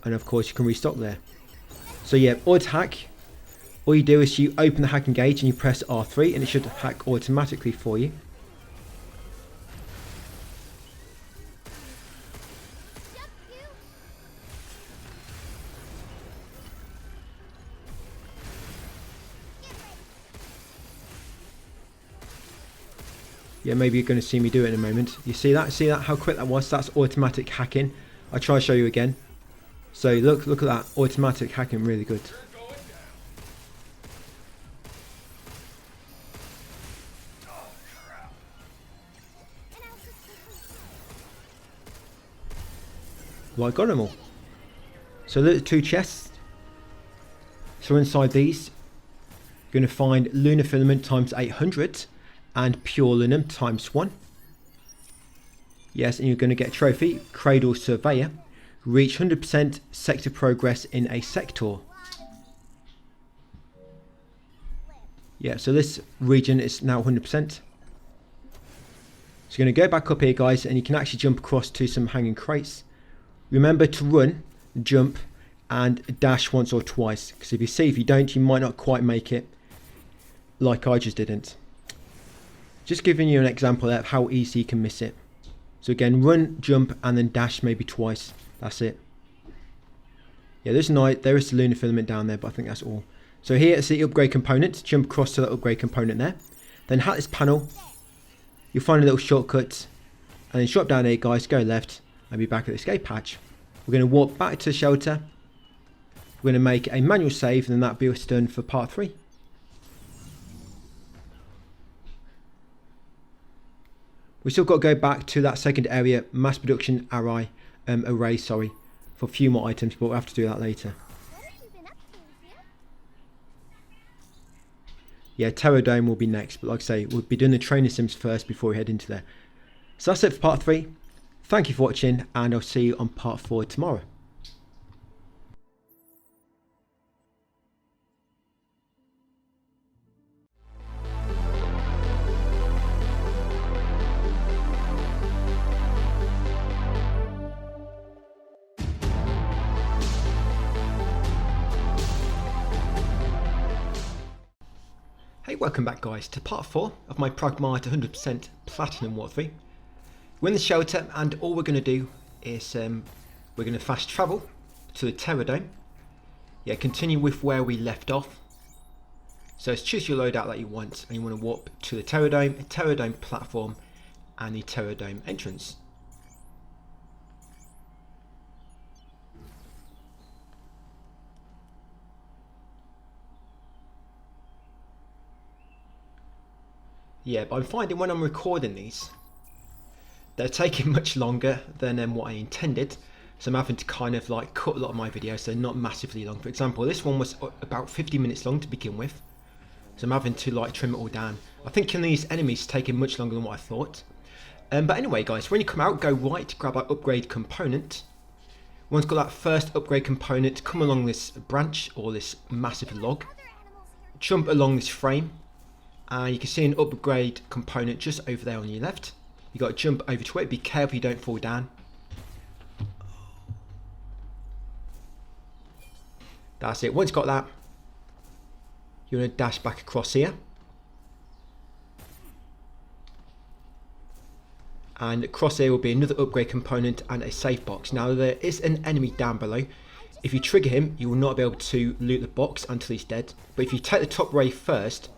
And of course you can restock there. So yeah, auto hack, all you do is you open the hacking gauge and you press R3 and it should hack automatically for you. Yeah, maybe you're going to see me do it in a moment. You see that? See that? How quick that was? That's automatic hacking. I'll try to show you again. So look at that. Automatic hacking, really good. Well, I got them all. So look at 2 chests. So inside these, you're going to find lunar filament times 800. And pure linum times 1. Yes, and you're going to get a trophy, Cradle Surveyor. Reach 100% sector progress in a sector. Yeah, so this region is now 100%. So you're going to go back up here, guys, and you can actually jump across to some hanging crates. Remember to run, jump, and dash once or twice. Because if you don't, you might not quite make it like I just didn't. Just giving you an example of how easy you can miss it. So again, run, jump, and then dash maybe twice. That's it. Yeah, there is the lunar filament down there, but I think that's all. So here is the upgrade component. Jump across to that upgrade component there. Then hack this panel. You'll find a little shortcut. And then drop down here, guys. Go left. And be back at the escape hatch. We're going to walk back to the shelter. We're going to make a manual save, and then that'll be us done for part 3. We still got to go back to that second area, mass production array, for a few more items, but we'll have to do that later. Yeah, Terror Dome will be next, but like I say, we'll be doing the training sims first before we head into there. So that's it for part 3. Thank you for watching, and I'll see you on part 4 tomorrow. Hey, welcome back, guys, to part 4 of my Pragmata 100% Platinum walkthrough. We're in the shelter, and all we're going to do is we're going to fast travel to the Terror Dome. Yeah, continue with where we left off. So it's choose your loadout that you want, and you want to warp to the Terror Dome platform, and the Terror Dome entrance. Yeah, but I'm finding when I'm recording these, they're taking much longer than what I intended. So I'm having to kind of like cut a lot of my videos, so not massively long. For example, this one was about 50 minutes long to begin with. so I'm having to like trim it all down. I think killing these enemies is taking much longer than what I thought. But anyway guys, when you come out, go right, grab that upgrade component. Once got that first upgrade component, come along this branch or this massive log, jump along this frame, and you can see an upgrade component just over there on your left. You got to jump over to it, be careful you don't fall down. That's it. Once you've got that, you're going to dash back across here. And across here will be another upgrade component and a safe box. Now there is an enemy down below. If you trigger him, you will not be able to loot the box until he's dead. But if you take the top ray first,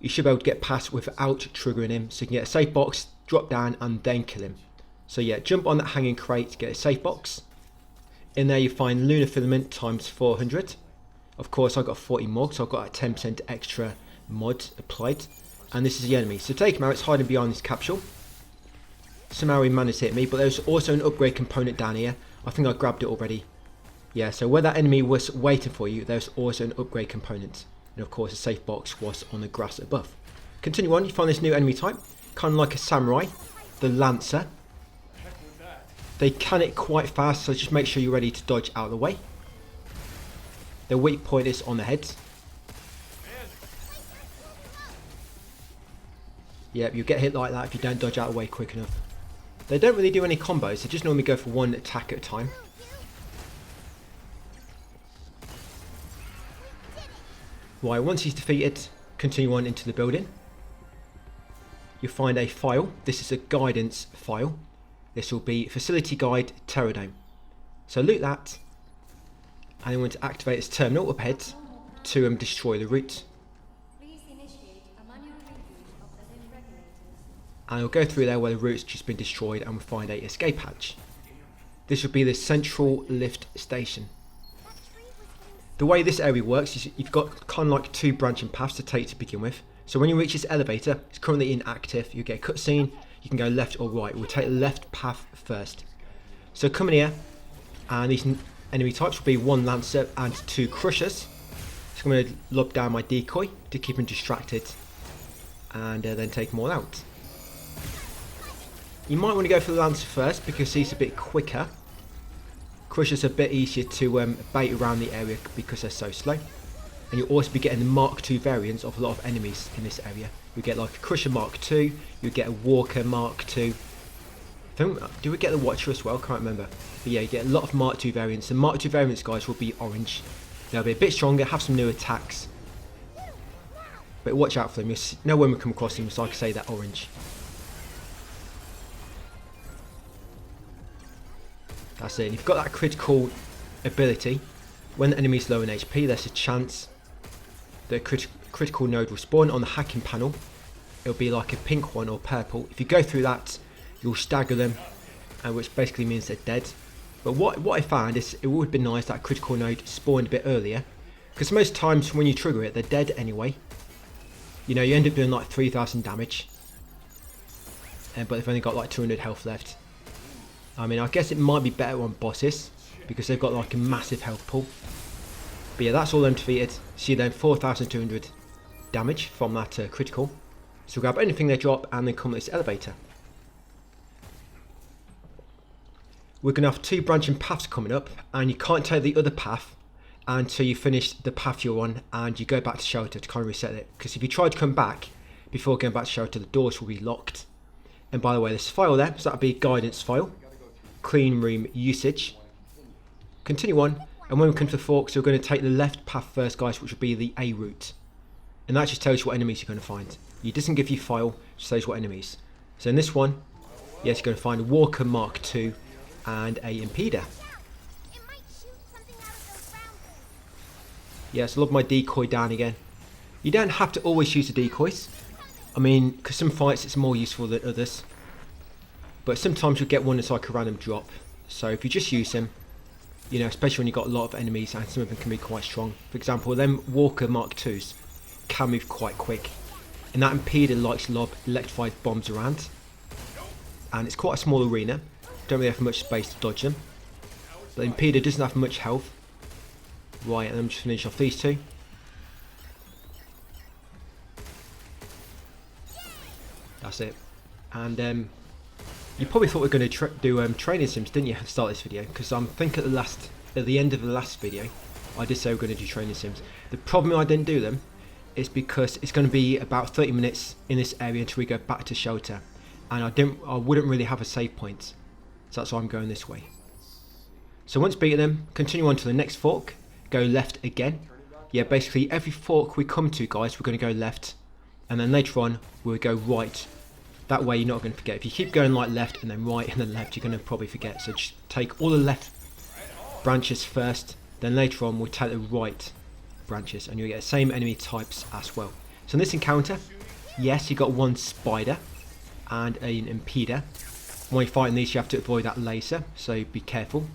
you should be able to get past without triggering him. So you can get a safe box, drop down and then kill him. So yeah, jump on that hanging crate, get a safe box. In there you find lunar filament times 400. Of course I got 40 more, so I've got a 10% extra mod applied. And this is the enemy. So take him out, it's hiding behind this capsule. Somehow he managed to hit me, but there's also an upgrade component down here. I think I grabbed it already. Yeah, so where that enemy was waiting for you, there's also an upgrade component. And of course a safe box was on the grass above. Continue on, you find this new enemy type. Kind of like a samurai, the Lancer. They can hit quite fast, so just make sure you're ready to dodge out of the way. Their weak point is on the head. Yep, you'll get hit like that if you don't dodge out of the way quick enough. They don't really do any combos, they just normally go for one attack at a time. Right, once he's defeated, continue on into the building. You'll find a file. This is a guidance file. This will be Facility Guide Terradome. So loot that, and you want to activate this terminal up ahead to destroy the route. And we'll go through there where the route's just been destroyed and we'll find a escape hatch. This will be the central lift station. The way this area works is you've got kind of like two branching paths to take to begin with. So when you reach this elevator, it's currently inactive, you get a cutscene, you can go left or right. We'll take the left path first. So come in here, and these enemy types will be one Lancer and two Crushers. So I'm going to lob down my decoy to keep them distracted, and then take them all out. You might want to go for the Lancer first because he's a bit quicker. Crushers are a bit easier to bait around the area because they're so slow. And you'll also be getting the Mark II variants of a lot of enemies in this area. You get like a Crusher Mark II, you get a Walker Mark II. Do we get the Watcher as well? Can't remember. But yeah, you get a lot of Mark II variants. The Mark II variants, guys, will be orange. They'll be a bit stronger, have some new attacks. But watch out for them. You'll know when we come across them, so like I say, they're orange. That's it. And you've got that critical ability. When the enemy's low in HP, there's a chance the critical node will spawn on the hacking panel. It'll be like a pink one or purple. If you go through that, you'll stagger them, which basically means they're dead. But what I found is it would have been nice that critical node spawned a bit earlier, because most times when you trigger it, they're dead anyway. You know, you end up doing like 3,000 damage, but they've only got like 200 health left. I mean, I guess it might be better on bosses because they've got like a massive health pool. But yeah, that's all them defeated. See then 4,200 damage from that critical. So grab anything they drop and then come to this elevator. We're going to have two branching paths coming up, and you can't take the other path until you finish the path you're on and you go back to shelter to kind of reset it. Because if you try to come back before going back to shelter, the doors will be locked. And by the way, this file there, so that'll be a guidance file. Clean room usage. Continue on, and when we come to the forks, we're going to take the left path first, guys, which will be the A route. And that just tells you what enemies you're going to find. It doesn't give you file, it just tells you what enemies. So in this one, yes, you're going to find a Walker Mark II and a Impeder. Yes, I love my decoy down again. You don't have to always use the decoys. I mean, because some fights it's more useful than others. But sometimes you'll get one that's like a random drop. So if you just use them, you know, especially when you've got a lot of enemies and some of them can be quite strong. For example, them Walker Mark IIs can move quite quick. And that Impeder likes to lob electrified bombs around. And it's quite a small arena. Don't really have much space to dodge them. But the Impeder doesn't have much health. Right, and I'm just finish off these two. That's it. And you probably thought we were going to do training sims, didn't you, at the start of this video? Because I think at the end of the last video, I did say we we're going to do training sims. The problem I didn't do them is because it's going to be about 30 minutes in this area until we go back to shelter, and I wouldn't really have a save point, so that's why I'm going this way. So once beating them, continue on to the next fork, go left again. Yeah, basically every fork we come to, guys, we're going to go left, and then later on we'll go right. That way you're not going to forget. If you keep going like left and then right and then left, you're going to probably forget. So just take all the left branches first, then later on we'll take the right branches, and you'll get the same enemy types as well. So in this encounter, yes, you got one spider and an impeder. When you're fighting these, you have to avoid that laser, so be careful.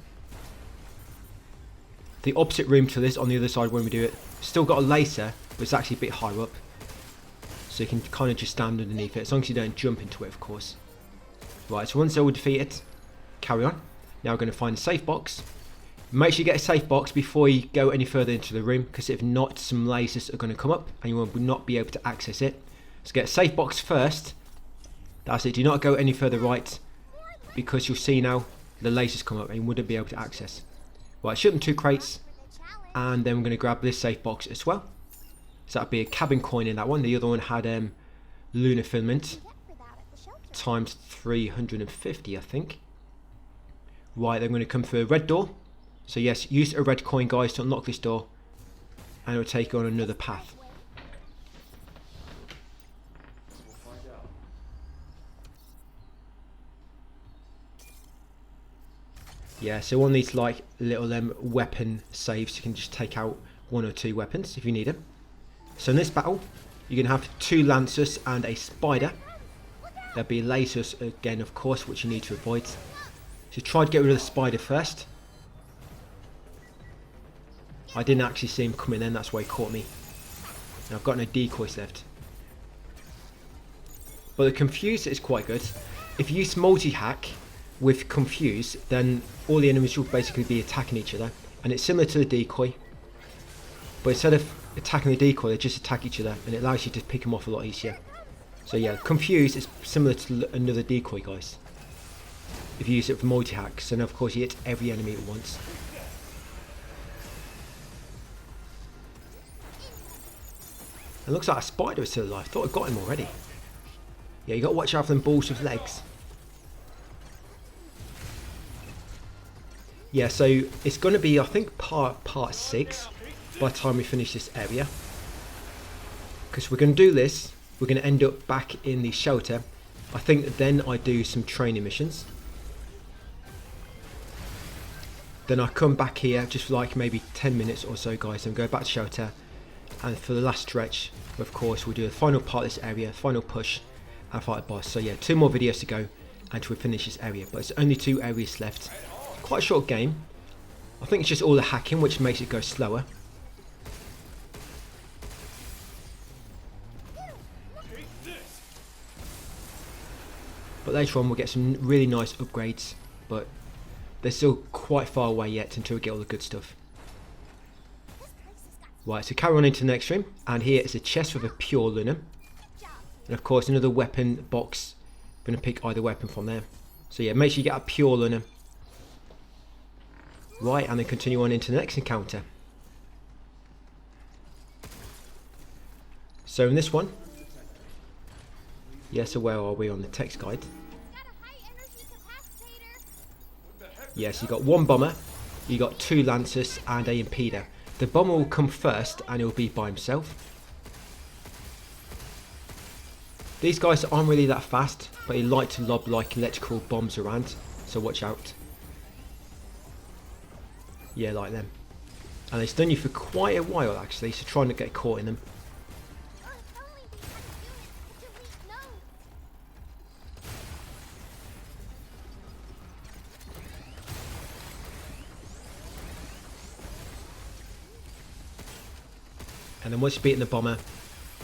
The opposite room to this, on the other side when we do it, still got a laser, but it's actually a bit higher up. So you can kind of just stand underneath it, as long as you don't jump into it, of course. Right, so once they're all defeated, carry on. Now we're going to find a safe box. Make sure you get a safe box before you go any further into the room, because if not, some lasers are going to come up and you will not be able to access it. So get a safe box first. That's it. Do not go any further right, because you'll see now the lasers come up and you wouldn't be able to access. Right, shoot them 2 crates, and then we're going to grab this safe box as well. So that'd be a cabin coin in that one. The other one had lunar filament times 350, I think. Right, then we're going to come through a red door. So yes, use a red coin, guys, to unlock this door, and it will take you on another path. We'll find out. Yeah, so on these like little weapon saves, you can just take out 1 or 2 weapons if you need them. So in this battle, you're going to have 2 lancers and a spider. There'll be lasers again, of course, which you need to avoid. So try to get rid of the spider first. I didn't actually see him coming in, that's why he caught me. And I've got no decoys left. But the confuse is quite good. If you use multi-hack with confuse, then all the enemies will basically be attacking each other. And it's similar to the decoy. But instead of attacking the decoy, they just attack each other, and it allows you to pick them off a lot easier. So yeah, confuse is similar to another decoy, guys, if you use it for multi-hacks. And of course you hit every enemy at once. It looks like a spider is still alive. Thought I got him already. Yeah, you got to watch out for them balls with legs. Yeah, so it's going to be, I think, part 6 by the time we finish this area. Because we're going to do this, we're going to end up back in the shelter. I think then I do some training missions. Then I come back here just for like maybe 10 minutes or so, guys, and go back to shelter. And for the last stretch, of course, we'll do the final part of this area, final push, and fight a boss. So yeah, 2 more videos to go until we finish this area. But it's only 2 areas left. Quite a short game. I think it's just all the hacking which makes it go slower. But later on we'll get some really nice upgrades, but they're still quite far away yet until we get all the good stuff. Right, so carry on into the next room, and here is a chest with a pure linen. And of course another weapon box. I'm going to pick either weapon from there. So yeah, make sure you get a pure linen. Right, and then continue on into the next encounter. So in this one, yeah, so where are we on the text guide? Yes, you got 1 bomber, you got 2 lancers and a impeder. The bomber will come first and he'll be by himself. These guys aren't really that fast, but they like to lob like electrical bombs around, so watch out. Yeah, like them. And they stun you for quite a while actually, so try not to get caught in them. And then once you've beaten the bomber,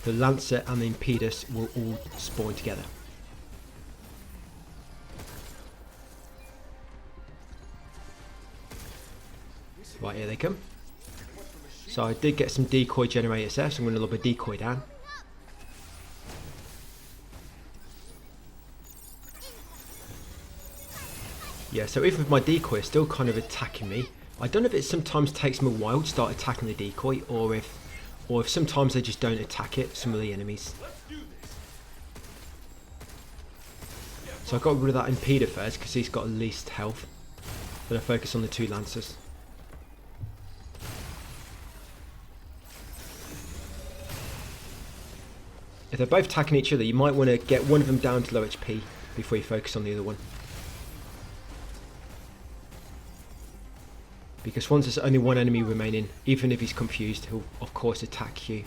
the lancer and the impedus will all spawn together. Right, here they come. So I did get some decoy generators there, so I'm going to lob a decoy down. Yeah, so even with my decoy, it's still kind of attacking me. I don't know if it sometimes takes them a while to start attacking the decoy, or if sometimes they just don't attack it, some of the enemies. So I got rid of that impeder first because he's got least health. But I focus on the 2 lancers. If they're both attacking each other, you might want to get one of them down to low HP before you focus on the other one. Because once there's only one enemy remaining, even if he's confused, he'll of course attack you.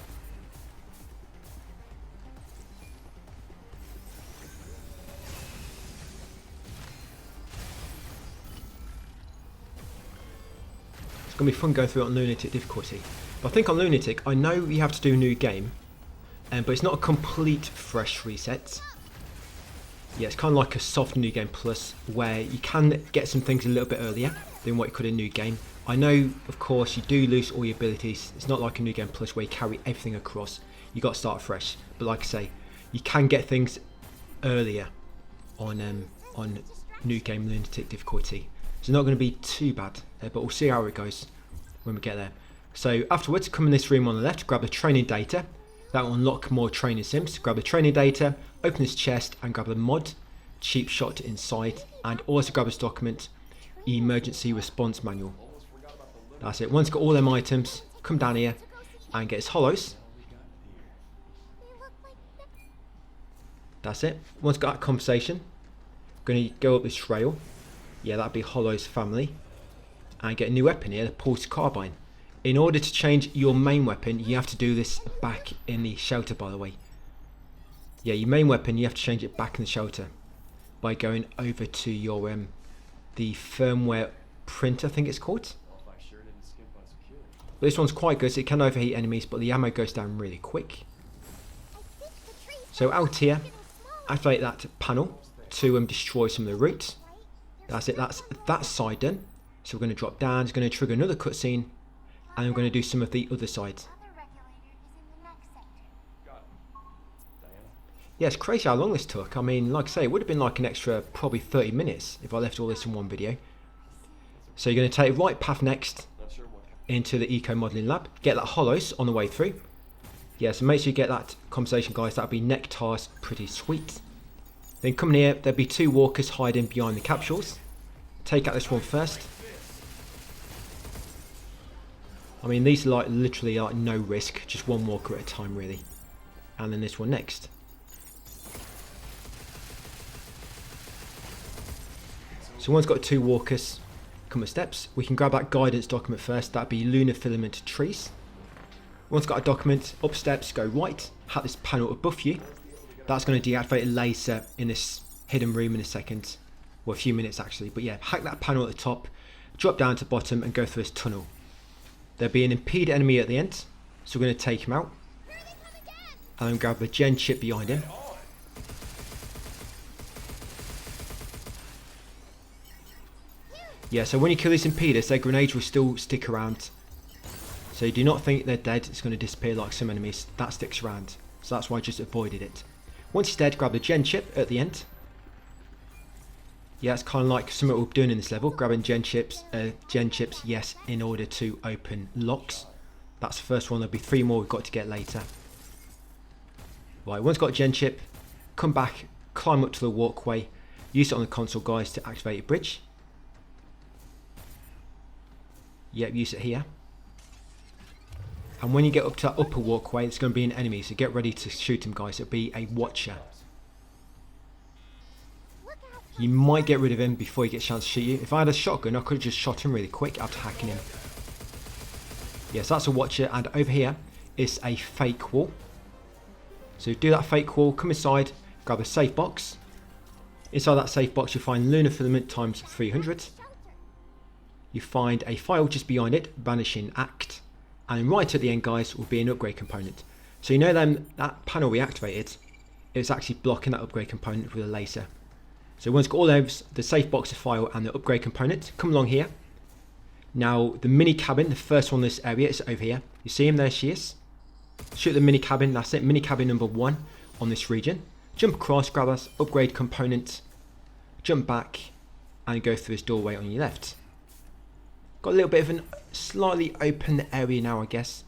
It's going to be fun going through it on Lunatic difficulty. But I think on Lunatic, I know you have to do a new game, but it's not a complete fresh reset. Yeah, it's kind of like a soft New Game Plus, where you can get some things a little bit earlier than what you could in New Game. I know, of course, you do lose all your abilities. It's not like a New Game Plus where you carry everything across. You got to start fresh. But like I say, you can get things earlier on New Game Lunatic difficulty. It's not going to be too bad, but we'll see how it goes when we get there. So afterwards, come in this room on the left, grab the training data. That will unlock more training sims. Grab the training data, open this chest and grab the mod, cheap shot inside, and also grab this document, emergency response manual. That's it. Once you've got all them items, come down here and get his hollows. That's it. Once you've got that conversation, going to go up this trail. Yeah, that'd be Hollow's family. And get a new weapon here, the pulse carbine. In order to change your main weapon, you have to do this back in the shelter, by the way. Yeah, your main weapon, you have to change it back in the shelter by going over to your the firmware print, I think it's called. But this one's quite good, so it can overheat enemies, but the ammo goes down really quick. So out here, activate that panel to destroy some of the roots. That's it, that's that side done. So we're going to drop down, it's going to trigger another cutscene, and we're going to do some of the other sides. Yeah, it's crazy how long this took. I mean, like I say, it would have been like an extra probably 30 minutes if I left all this in one video. So you're going to take the right path next into the eco modelling lab, get that hollows on the way through. Yeah, so make sure you get that conversation, guys. That'll be Nectar's pretty sweet. Then coming here, there'll be 2 walkers hiding behind the capsules. Take out this one first. I mean, these are like literally like no risk, just 1 walker at a time really. And then this one next. So one's got 2 walkers, couple of steps. We can grab that guidance document first, that'd be lunar filament trees. Once got a document, up steps, go right, have this panel above you. That's going to deactivate a laser in this hidden room in a second. Well, a few minutes actually, but yeah, hack that panel at the top, drop down to the bottom and go through this tunnel. There'll be an impede enemy at the end, so we're going to take him out. And then grab the gen chip behind him. Yeah, so when you kill these impeders, their grenades will still stick around. So you do not think they're dead, it's going to disappear like some enemies. That sticks around. So that's why I just avoided it. Once he's dead, grab the gen chip at the end. Yeah, it's kind of like something we're doing in this level. Grabbing gen chips, yes, in order to open locks. That's the first one, there'll be 3 more we've got to get later. Right, once got a gen chip, come back, climb up to the walkway. Use it on the console, guys, to activate your bridge. Yep, use it here. And when you get up to that upper walkway, it's going to be an enemy, so get ready to shoot him, guys. It'll be a watcher. You might get rid of him before he gets a chance to shoot you. If I had a shotgun, I could have just shot him really quick after hacking him. Yes, that's a watcher, and over here is a fake wall. So do that fake wall, come inside, grab a safe box. Inside that safe box you'll find lunar filament times 300. You find a file just behind it, vanishing act. And right at the end, guys, will be an upgrade component. So you know that panel we activated, it's actually blocking that upgrade component with a laser. So once you've got all those, the safe box, the file and the upgrade component, come along here. Now the mini cabin, the first one in this area is over here. You see him, there she is. Shoot the mini cabin, that's it, mini cabin number 1 on this region. Jump across, grab us upgrade component, jump back, and go through this doorway on your left. Got a little bit of a slightly open area now, I guess.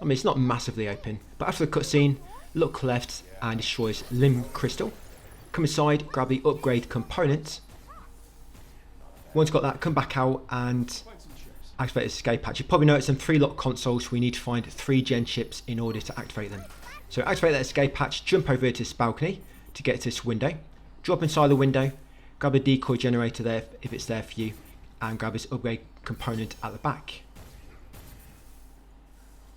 I mean, it's not massively open, but after the cutscene, look left and destroys limb crystal. Come inside, grab the upgrade component. Once got that, come back out and activate the escape hatch. You probably noticed some 3 lock consoles. We need to find 3 gen chips in order to activate them. So activate that escape hatch, jump over to this balcony to get to this window. Drop inside the window, grab a decoy generator there if it's there for you, and grab this upgrade component at the back.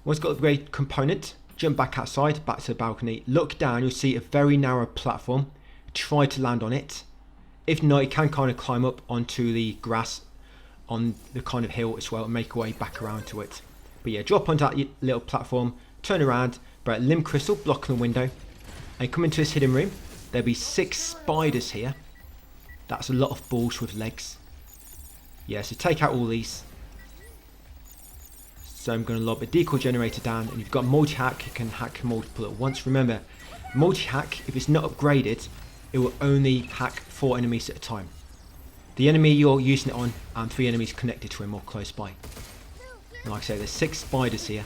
Once got the upgrade component, jump back outside, back to the balcony. Look down, you'll see a very narrow platform. Try to land on it. If not, you can kind of climb up onto the grass on the kind of hill as well and make your way back around to it. But yeah, drop onto that little platform, turn around, break limb crystal, blocking the window, and come into this hidden room. There'll be 6 spiders here. That's a lot of balls with legs. Yeah, so take out all these. So I'm going to lob a decoy generator down, and you've got multi-hack. You can hack multiple at once. Remember, multi-hack, if it's not upgraded, it will only hack 4 enemies at a time. The enemy you're using it on, and 3 enemies connected to him or close by. And like I say, there's 6 spiders here.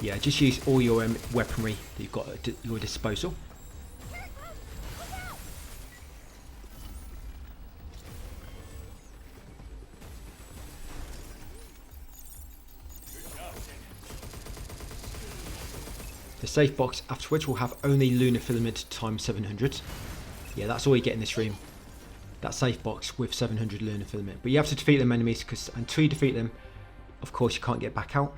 Yeah, just use all your weaponry that you've got at your disposal. The safe box afterwards will have only lunar filament times 700. Yeah, that's all you get in this room. That safe box with 700 lunar filament. But you have to defeat them enemies, because until you defeat them, of course, you can't get back out.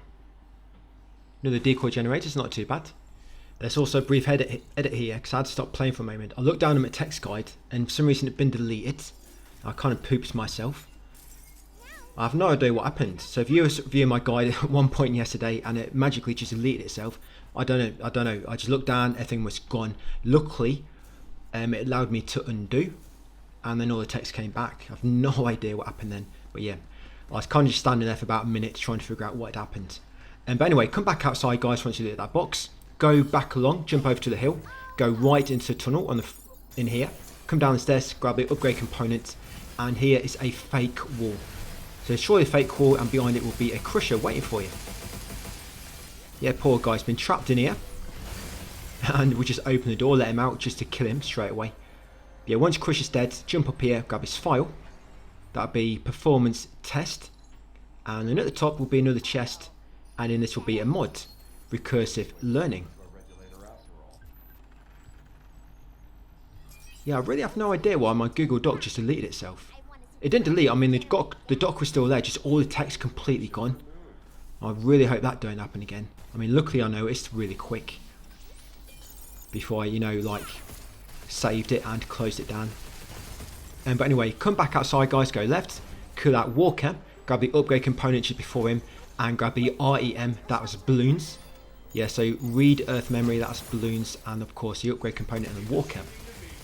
Another decoy generator is not too bad. There's also a brief edit here, because I had to stop playing for a moment. I looked down at my text guide, and for some reason it's been deleted. I kind of pooped myself. I have no idea what happened. So if you were viewing my guide at one point yesterday and it magically just deleted itself, I don't know. I just looked down, everything was gone. Luckily, it allowed me to undo, and then all the text came back. I have no idea what happened then. But yeah, I was kind of just standing there for about a minute trying to figure out what had happened. But anyway, come back outside, guys, once you look at that box. Go back along, jump over to the hill, go right into the tunnel in here. Come down the stairs, grab the upgrade component, and here is a fake wall. So destroy the fake wall, and behind it will be a crusher waiting for you. Yeah, poor guy's been trapped in here. And we'll just open the door, let him out just to kill him straight away. But yeah, once Crusher's dead, jump up here, grab his file. That'll be performance test. And then at the top will be another chest. And in this will be a mod, recursive learning. Yeah, I really have no idea why my Google Doc just deleted itself. It didn't delete, I mean the doc was still there, just all the text completely gone. I really hope that don't happen again. I mean, luckily I noticed really quick before I, like, saved it and closed it down. But anyway, come back outside, guys, go left, kill that walker, grab the upgrade component just before him, and grab the REM, that was balloons. Yeah, so read earth memory, that's balloons, and of course the upgrade component and the walker.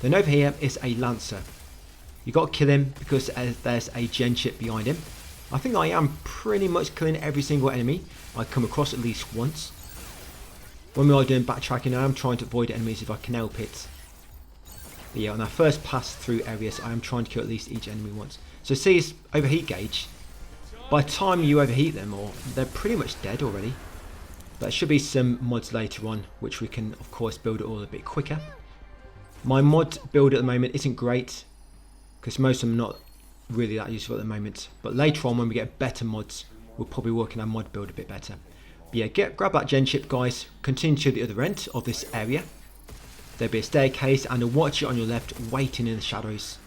Then over here is a lancer. You got to kill him because there's a gen chip behind him. I think I am pretty much killing every single enemy I come across at least once. When we are doing backtracking, I am trying to avoid enemies if I can help it. But yeah, on our first pass through areas, I am trying to kill at least each enemy once. So see his overheat gauge. By the time you overheat them, they're pretty much dead already. But there should be some mods later on, which we can of course build it all a bit quicker. My mod build at the moment isn't great, because most of them are not really that useful at the moment. But later on, when we get better mods, we'll probably work on our mod build a bit better. But yeah, grab that gen chip, guys. Continue to the other end of this area. There'll be a staircase and a watcher on your left waiting in the shadows.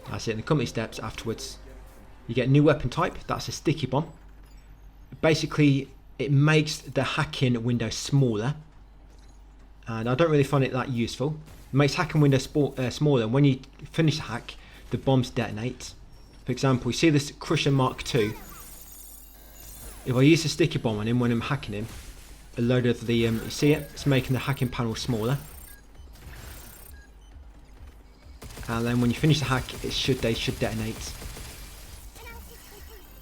That's it, in the company steps afterwards. You get a new weapon type, that's a sticky bomb. Basically, it makes the hacking window smaller. And I don't really find it that useful. It makes hacking window smaller. When you finish the hack, the bombs detonate. For example, you see this Crusher Mark II. If I use a sticky bomb on him when I'm hacking him, a load of the, you see it? It's making the hacking panel smaller. And then when you finish the hack, they should detonate.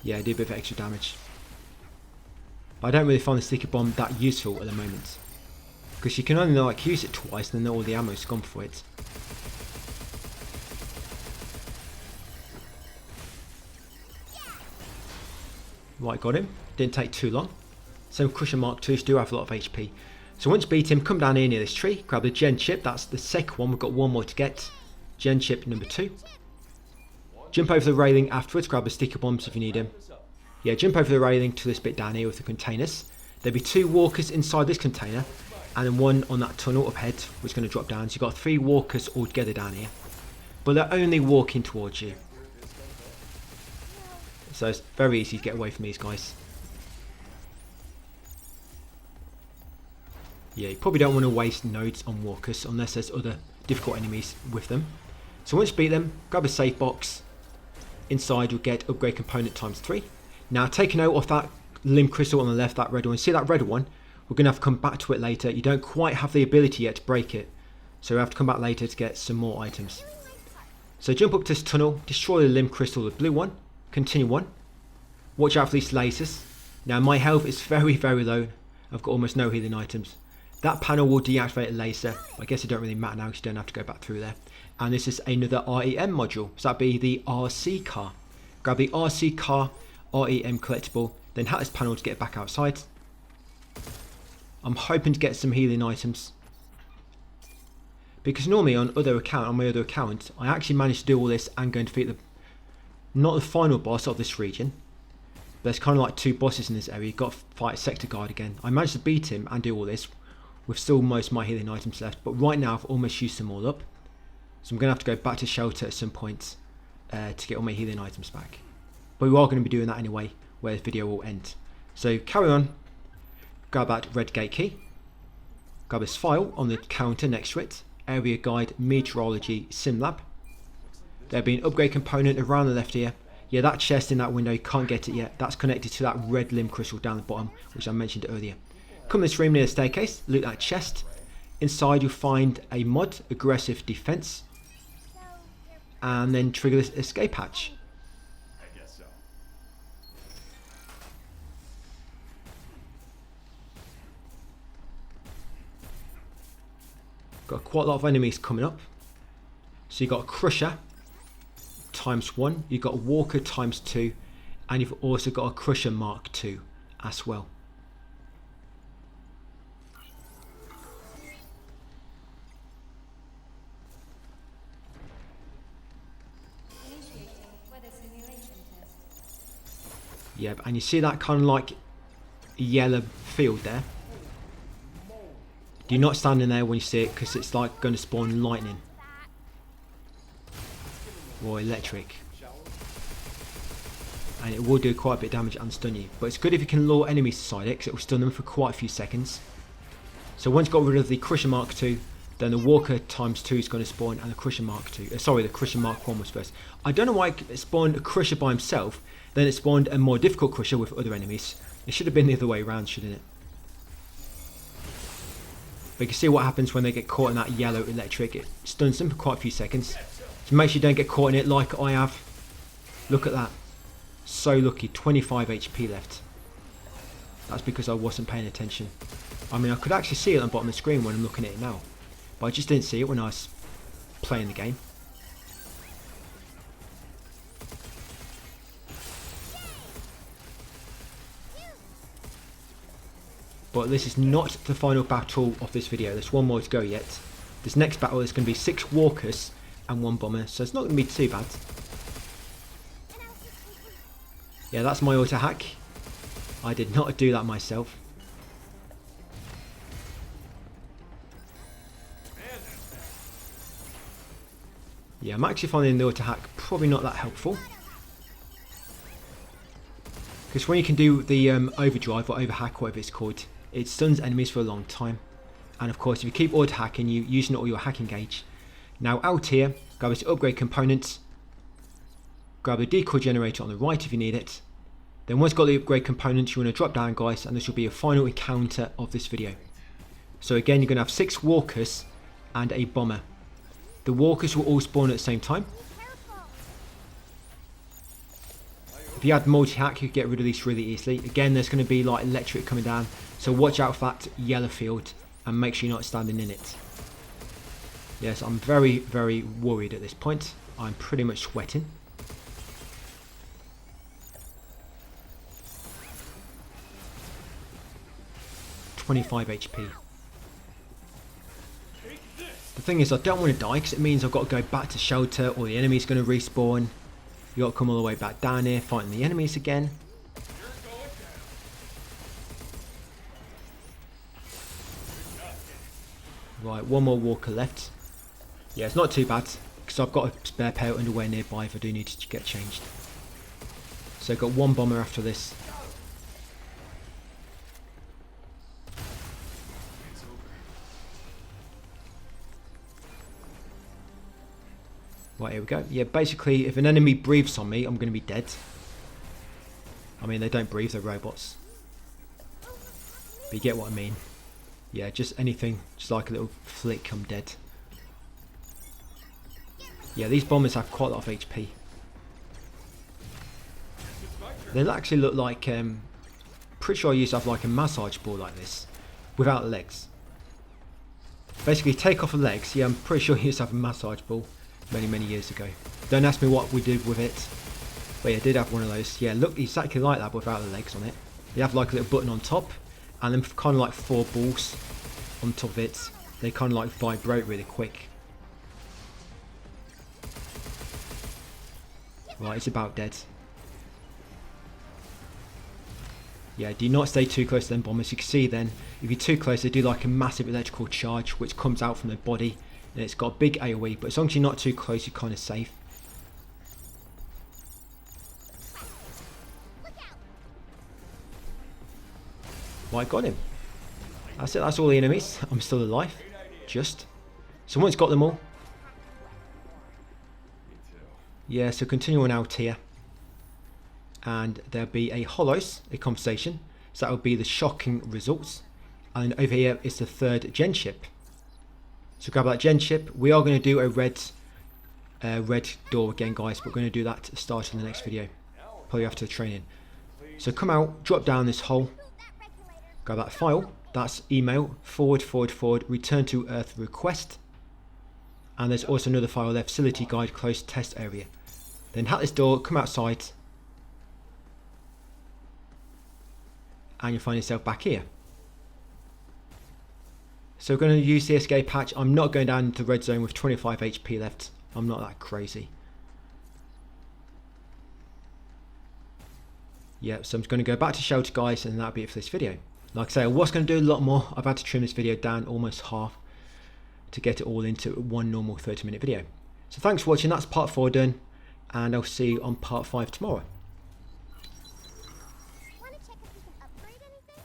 Yeah, do a bit of extra damage. But I don't really find the sticky bomb that useful at the moment, because you can only like use it twice and then all the ammo's gone for it. Right, got him. Didn't take too long. Some Crusher Mark 2s do have a lot of HP. So once you beat him, come down here near this tree, grab the gen chip. That's the second one. We've got one more to get. Gen chip number 2. Jump over the railing afterwards, grab the sticker bombs if you need them. Yeah, jump over the railing to this bit down here with the containers. There'll be 2 walkers inside this container, and then 1 on that tunnel up ahead, which is going to drop down. So you've got 3 walkers all together down here. But they're only walking towards you. So it's very easy to get away from these guys. Yeah, you probably don't want to waste nodes on walkers unless there's other difficult enemies with them. So once you beat them, grab a save box. Inside you'll get upgrade component ×3. Now take a note of that limb crystal on the left, that red one. See that red one? We're going to have to come back to it later. You don't quite have the ability yet to break it. So we have to come back later to get some more items. So jump up to this tunnel, destroy the limb crystal, the blue one. Continue on. Watch out for these lasers. Now my health is very, very low. I've got almost no healing items. That panel will deactivate a laser. I guess it don't really matter now because you don't have to go back through there. And this is another REM module. So that'd be the RC car. Grab the RC car REM collectible. Then hack this panel to get back outside. I'm hoping to get some healing items. Because normally on my other account, I actually managed to do all this and go and defeat not the final boss of this region. There's kind of like 2 bosses in this area. You've got to fight Sector Guard again. I managed to beat him and do all this with still most of my healing items left. But right now I've almost used them all up. So I'm going to have to go back to shelter at some point to get all my healing items back. But we are going to be doing that anyway, where this video will end. So carry on. Grab that red gate key. Grab this file on the counter next to it. Area Guide Meteorology Sim Lab. There'll be an upgrade component around the left here. Yeah, that chest in that window, you can't get it yet. That's connected to that red limb crystal down the bottom, which I mentioned earlier. Come this room near the staircase, loot that chest. Inside you'll find a mod, Aggressive Defense. And then trigger this escape hatch. I guess so. Got quite a lot of enemies coming up. So you've got a Crusher ×1, you've got a Walker ×2, and you've also got a Crusher Mark 2 as well. Yep, and you see that kind of like yellow field there. Do not stand in there when you see it, because it's like going to spawn lightning or electric, and it will do quite a bit of damage and stun you. But it's good if you can lure enemies inside it, because it will stun them for quite a few seconds. So once you got rid of the Crusher Mark 2, then the Walker ×2 is going to spawn, and the Crusher Mark 2. Sorry, the Crusher Mark 1 was first. I don't know why it spawned a Crusher by himself, then it spawned a more difficult Crusher with other enemies. It should have been the other way around, shouldn't it? But you can see what happens when they get caught in that yellow electric. It stuns them for quite a few seconds. So make sure you don't get caught in it like I have. Look at that. So lucky, 25 HP left. That's because I wasn't paying attention. I mean, I could actually see it on the bottom of the screen when I'm looking at it now. But I just didn't see it when I was playing the game. But this is not the final battle of this video. There's one more to go yet. This next battle is going to be 6 walkers and 1 bomber, so it's not going to be too bad. Yeah, that's my auto hack. I did not do that myself. Yeah, I'm actually finding the auto hack probably not that helpful. Because when you can do the overdrive or overhack, whatever it's called, it stuns enemies for a long time. And of course, if you keep auto hacking, you're using all your hacking gauge. Now out here, grab this upgrade component. Grab the decoy generator on the right if you need it. Then once you've got the upgrade components, you want to drop down, guys, and this will be a final encounter of this video. So again, you're going to have 6 walkers and a bomber. The walkers will all spawn at the same time. If If you had multi-hack, you could get rid of these really easily. Again, there's going to be like electric coming down, so watch out for that yellow field and make sure you're not standing in it. Yes, I'm very, very worried at this point. I'm pretty much sweating. $25 HP. The thing is, I don't want to die because it means I've got to go back to shelter or the enemy's going to respawn. You got to come all the way back down here, fighting the enemies again. Right, one more walker left. Yeah, it's not too bad because I've got a spare pair of underwear nearby if I do need to get changed. So I've got one bomber after this. Right, here we go. Yeah, basically, if an enemy breathes on me, I'm going to be dead. I mean, they don't breathe, they're robots. But you get what I mean. Yeah, just anything, just like a little flick, I'm dead. Yeah, these bombers have quite a lot of HP. They actually look like, pretty sure I used to have like a massage ball like this, without legs. Basically, take off the legs. Yeah, I'm pretty sure I used to have a massage ball many years ago. Don't ask me what we did with it, but yeah, I did have one of those. Yeah, look exactly like that without the legs on it. You have like a little button on top, and then kind of like 4 balls on top of it. They kind of like vibrate really quick. Right, it's about dead. Yeah, do not stay too close to them bombers. You can see then, if you're too close, they do like a massive electrical charge which comes out from their body, and it's got a big AoE, but as long as you're not too close, you're kind of safe. Right, got him. That's it, that's all the enemies. I'm still alive. Just. Someone's got them all. Yeah, so continuing out here. And there'll be a Hollows, a conversation. So that will be the shocking results. And over here is the 3rd gen ship. So grab that gen ship. We are going to do a red door again, guys. But we're going to do that at the start of the next video. Probably after the training. So come out, drop down this hole. Grab that file. That's email, // return to Earth request. And there's also another file there, facility guide, close test area. Then hack this door, come outside. And you'll find yourself back here. So we're going to use the escape hatch. I'm not going down into the red zone with 25 HP left. I'm not that crazy. Yeah, so I'm just going to go back to shelter, guys, and that'll be it for this video. Like I say, I was going to do a lot more. I've had to trim this video down almost half to get it all into one normal 30-minute video. So thanks for watching. That's part 4 done, and I'll see you on part 5 tomorrow. Want to check if we can upgrade anything?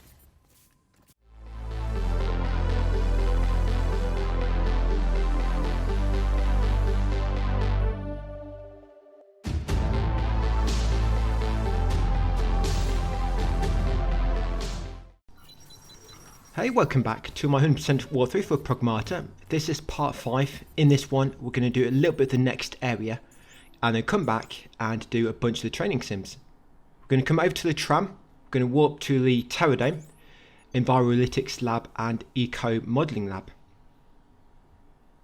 Hey, welcome back to my 100% walkthrough for Pragmata. This is part 5. In this one, we're going to do a little bit of the next area and then come back and do a bunch of the training sims. We're going to come over to the tram, we're going to warp to the Terradome, Envirolytics Lab and Eco Modelling Lab.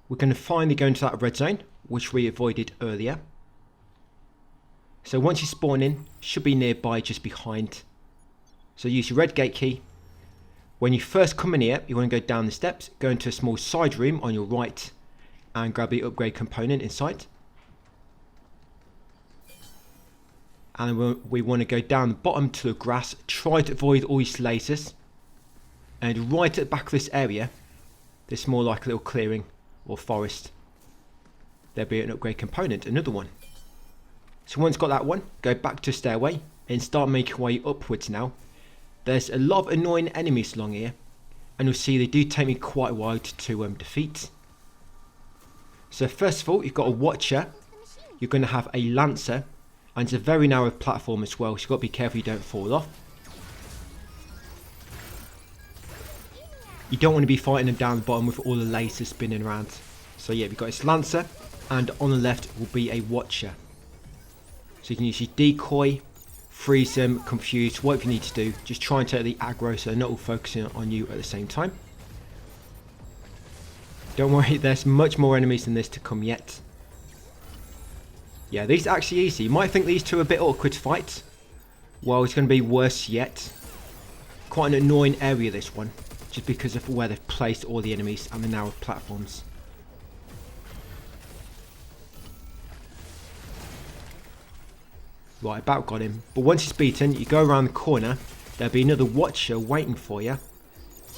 We're going to finally go into that red zone, which we avoided earlier. So once you spawn in, should be nearby just behind. So use your red gate key. When you first come in here, you want to go down the steps, go into a small side room on your right and grab the upgrade component inside. And we want to go down the bottom to the grass, try to avoid all these lasers. And right at the back of this area, there's more like a little clearing or forest. There'll be an upgrade component, another one. So once got that one, go back to stairway and start making your way upwards now. There's a lot of annoying enemies along here, and you'll see they do take me quite a while to defeat. So first of all, you've got a Watcher, you're going to have a Lancer, and it's a very narrow platform as well, so you've got to be careful you don't fall off. You don't want to be fighting them down the bottom with all the lasers spinning around. So yeah, we've got this Lancer, and on the left will be a Watcher. So you can use your decoy, freeze them, confuse, whatever you need to do. Just try and take the aggro so they're not all focusing on you at the same time. Don't worry, there's much more enemies than this to come yet. Yeah, these are actually easy. You might think these two are a bit awkward to fight. Well, it's going to be worse yet. Quite an annoying area, this one. Just because of where they've placed all the enemies and the narrow platforms. Right, about got him. But once he's beaten, you go around the corner. There'll be another watcher waiting for you.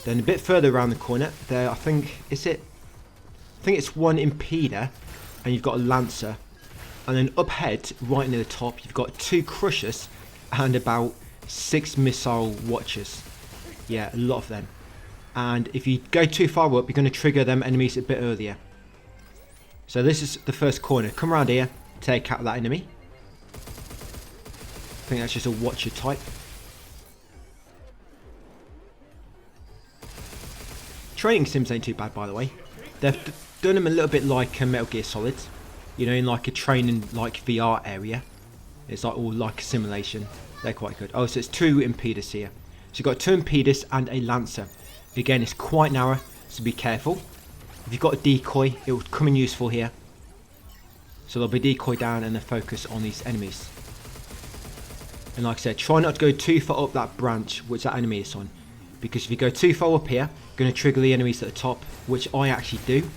Then a bit further around the corner, there I think it's one impeder, and you've got a lancer. And then up ahead, right near the top, you've got 2 crushers and about 6 missile watchers. Yeah, a lot of them. And if you go too far up, you're going to trigger them enemies a bit earlier. So this is the first corner. Come around here, take out that enemy. I think that's just a watcher type. Training sims ain't too bad, by the way. They've done them a little bit like Metal Gear Solid. You know, in like a training like VR area. It's like all like a simulation. They're quite good. Oh, so it's 2 impeders here. So you've got 2 impeders and a lancer. Again, it's quite narrow, so be careful. If you've got a decoy, it will come in useful here. So they'll be decoy down and then focus on these enemies. And like I said, try not to go too far up that branch which that enemy is on. Because if you go too far up here, you're going to trigger the enemies at the top, which I actually do.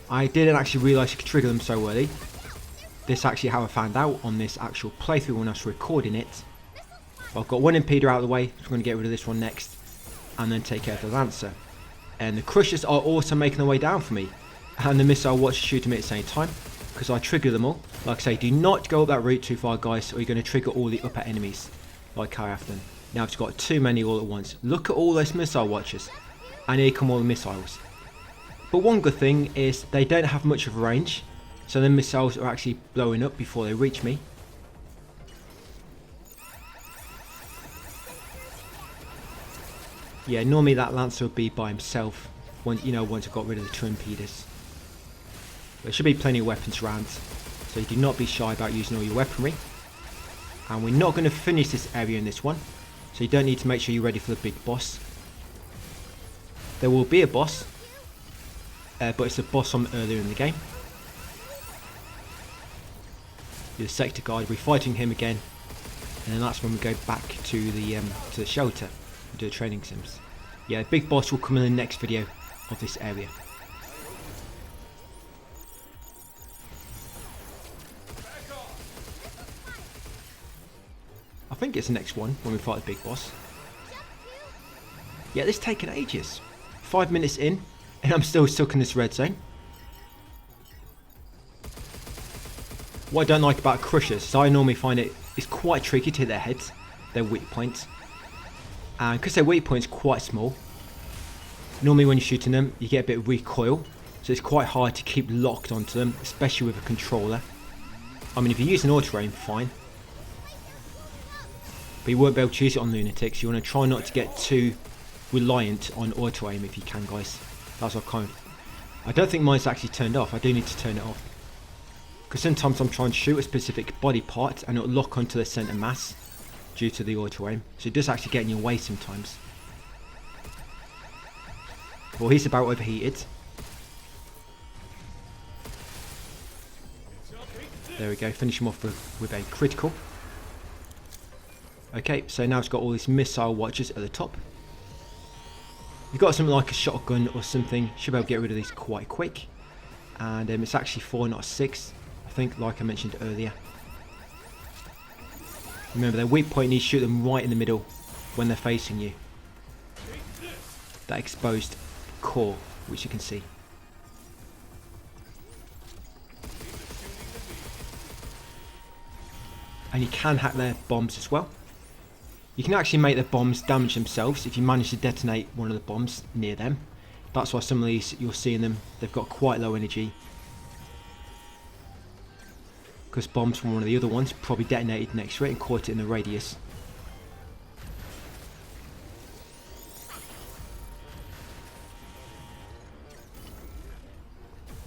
I didn't actually realise you could trigger them so early. This is actually how I found out on this actual playthrough when I was recording it. But I've got one impeder out of the way, so I'm going to get rid of this one next. And then take care of the lancer. And the crushers are also making their way down for me. And the missile watchers shooting me at the same time. Because I trigger them all. Like I say, do not go up that route too far, guys, or you're going to trigger all the upper enemies. Like I have done. Now I've got too many all at once. Look at all those missile watchers. And here come all the missiles. But one good thing is they don't have much of a range. So the missiles are actually blowing up before they reach me. Yeah, normally that lancer would be by himself. Once I got rid of the 2 impeders. There should be plenty of weapons around. So do not be shy about using all your weaponry. And we're not going to finish this area in this one. So you don't need to make sure you're ready for the big boss. There will be a boss. But it's a boss from earlier in the game. The sector guard, we're fighting him again. And then that's when we go back to the shelter. And do the training sims. Yeah, the big boss will come in the next video of this area. I think it's the next one when we fight the big boss. Yeah, this is taking ages. 5 minutes in, and I'm still stuck in this red zone. What I don't like about crushers is I normally find it's quite tricky to hit their heads, their weak points. And because their weak point's quite small, normally when you're shooting them, you get a bit of recoil. So it's quite hard to keep locked onto them, especially with a controller. I mean, if you use an auto aim, fine. But you won't be able to use it on lunatics. You want to try not to get too reliant on auto aim if you can, guys. That's what I don't think mine's actually turned off. I do need to turn it off. Because sometimes I'm trying to shoot a specific body part and it'll lock onto the centre mass due to the auto aim. So it does actually get in your way sometimes. Well, he's about overheated. There we go, finish him off with a critical. Okay, so now it's got all these missile watchers at the top. You've got something like a shotgun or something, should be able to get rid of these quite quick. And it's actually 4, not 6, I think, like I mentioned earlier. Remember, their weak point, you need to shoot them right in the middle when they're facing you. That exposed core, which you can see. And you can hack their bombs as well. You can actually make their bombs damage themselves if you manage to detonate one of the bombs near them. That's why some of these, you're seeing them, they've got quite low energy. Because bombs from one of the other ones probably detonated next to it and caught it in the radius.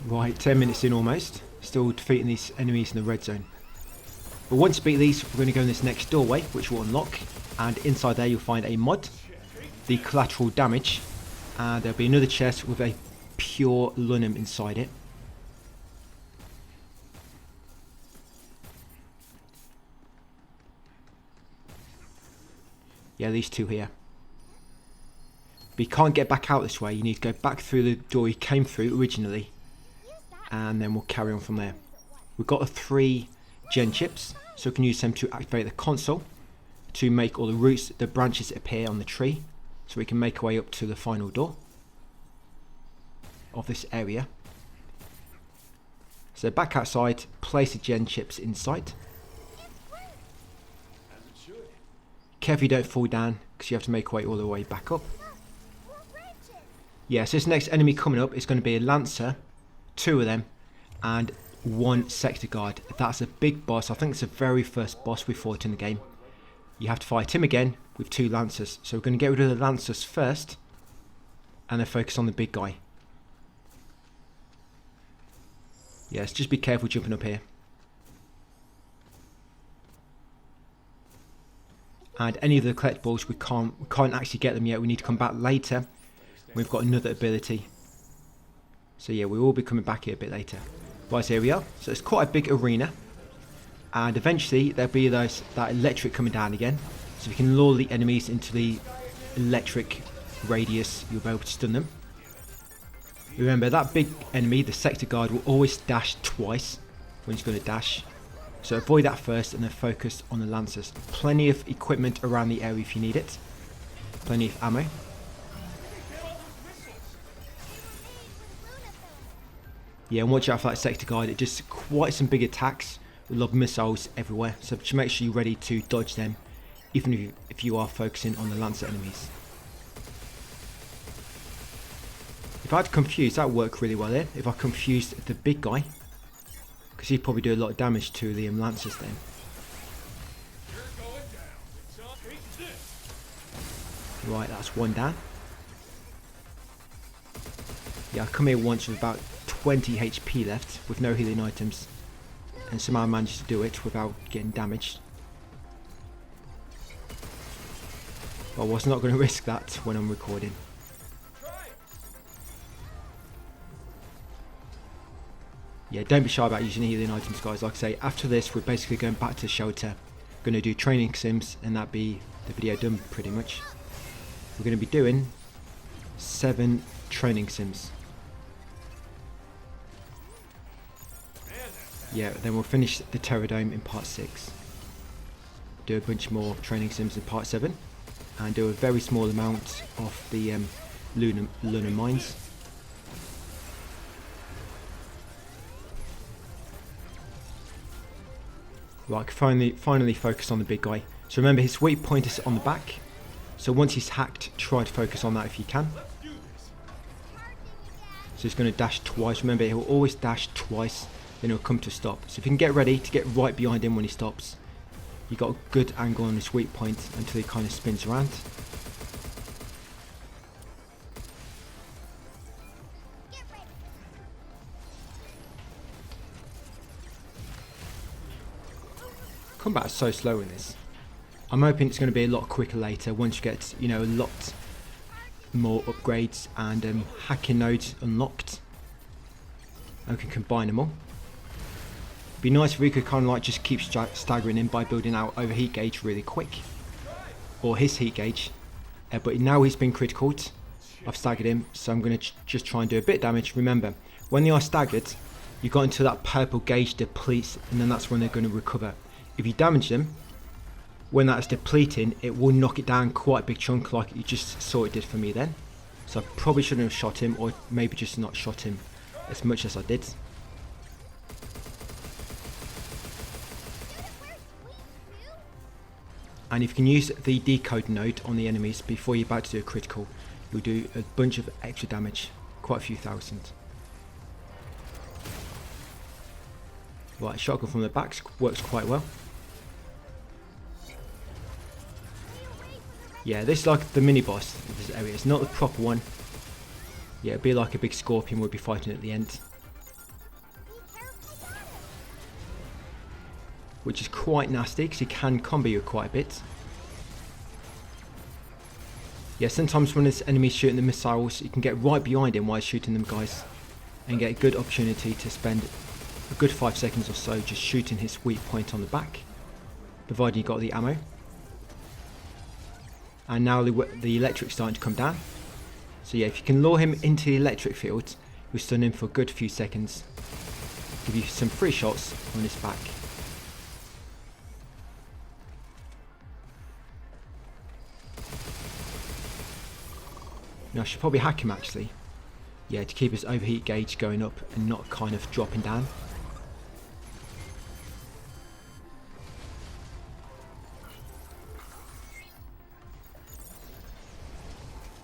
Right, 10 minutes in almost. Still defeating these enemies in the red zone. But once you beat these, we're going to go in this next doorway, which will unlock, and inside there you'll find a mod, the collateral damage, and there'll be another chest with a pure lunum inside it. Yeah, these two here. But you can't get back out this way, you need to go back through the door you came through originally, and then we'll carry on from there. We've got 3 gen chips, so we can use them to activate the console to make all the roots, the branches appear on the tree, so we can make our way up to the final door of this area. So back outside, place the gen chips inside. Careful you don't fall down, because you have to make your way all the way back up. Yeah, so this next enemy coming up is going to be a Lancer, 2 of them, and 1 sector guard. That's a big boss. I think it's the very first boss we fought in the game. You have to fight him again with 2 Lancers. So we're going to get rid of the Lancers first, and then focus on the big guy. Yes, just be careful jumping up here. And any of the collectibles, we can't actually get them yet. We need to come back later. We've got another ability. So yeah, we will be coming back here a bit later. Right, so here we are. So it's quite a big arena. And eventually there'll be that electric coming down again. So if you can lure the enemies into the electric radius, you'll be able to stun them. Remember, that big enemy, the sector guard, will always dash twice when he's going to dash. So avoid that first and then focus on the Lancers. Plenty of equipment around the area if you need it. Plenty of ammo. Yeah, and watch out for that sector guard. It just quite some big attacks with a lot of missiles everywhere. So just make sure you're ready to dodge them, even if you are focusing on the Lancer enemies. If I had confused, that would work really well there. If I confused the big guy, because he'd probably do a lot of damage to the Lancers then. Right, that's 1 down. Yeah, I come here once with about 20 HP left with no healing items, and somehow managed to do it without getting damaged. But I was not going to risk that when I'm recording. Yeah, don't be shy about using healing items, guys. Like I say, after this we're basically going back to the shelter, going to do training sims, and that'll be the video done pretty much. We're going to be doing 7 training sims. Yeah, then we'll finish the Terror Dome in part 6. Do a bunch more training sims in part 7. And do a very small amount of the lunar mines. Right, finally focus on the big guy. So remember, his weak point is on the back. So once he's hacked, try to focus on that if you can. So he's going to dash twice. Remember, he'll always dash twice, then he'll come to a stop. So if you can get ready to get right behind him when he stops, you got a good angle on his weak point until he kind of spins around. Combat's so slow in this. I'm hoping it's going to be a lot quicker later once you get, you know, a lot more upgrades and hacking nodes unlocked. And we can combine them all. Be nice if we could kind of like just keep staggering him by building out overheat gauge really quick, or his heat gauge. But now he's been critical. I've staggered him, so I'm going to just try and do a bit of damage. Remember, when they are staggered, you got into that purple gauge depletes, and then that's when they're going to recover. If you damage them, when that's depleting, it will knock it down quite a big chunk, like you just saw it did for me then. So I probably shouldn't have shot him, or maybe just not shot him as much as I did. And if you can use the decode node on the enemies before you're about to do a critical, you'll do a bunch of extra damage, quite a few thousand. Right, shotgun from the back works quite well. Yeah, this is like the mini boss of this area. It's not the proper one. Yeah, it'd be like a big scorpion we'll be fighting at the end. which is quite nasty because he can combo you quite a bit. Yeah, sometimes when this enemy's shooting the missiles, you can get right behind him while he's shooting them, guys, and get a good opportunity to spend a good 5 seconds or so just shooting his weak point on the back, providing you got the ammo. And now the electric's starting to come down. So yeah, if you can lure him into the electric field, you'll stun him for a good few seconds. Give you some free shots on his back. Now I should probably hack him actually. Yeah, to keep his overheat gauge going up and not kind of dropping down.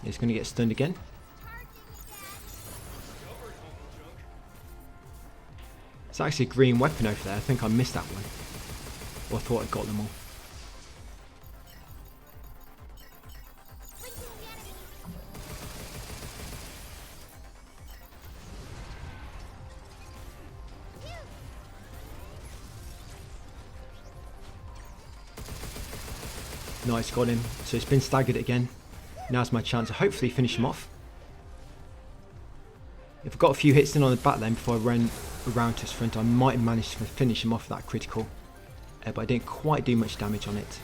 He's going to get stunned again. It's actually a green weapon over there. I think I missed that one. Or I thought I got them all. Nice, got him. So it's been staggered again. Now's my chance to hopefully finish him off. If I got a few hits in on the back then before I ran around to his front, I might have managed to finish him off with that critical. But I didn't quite do much damage on it.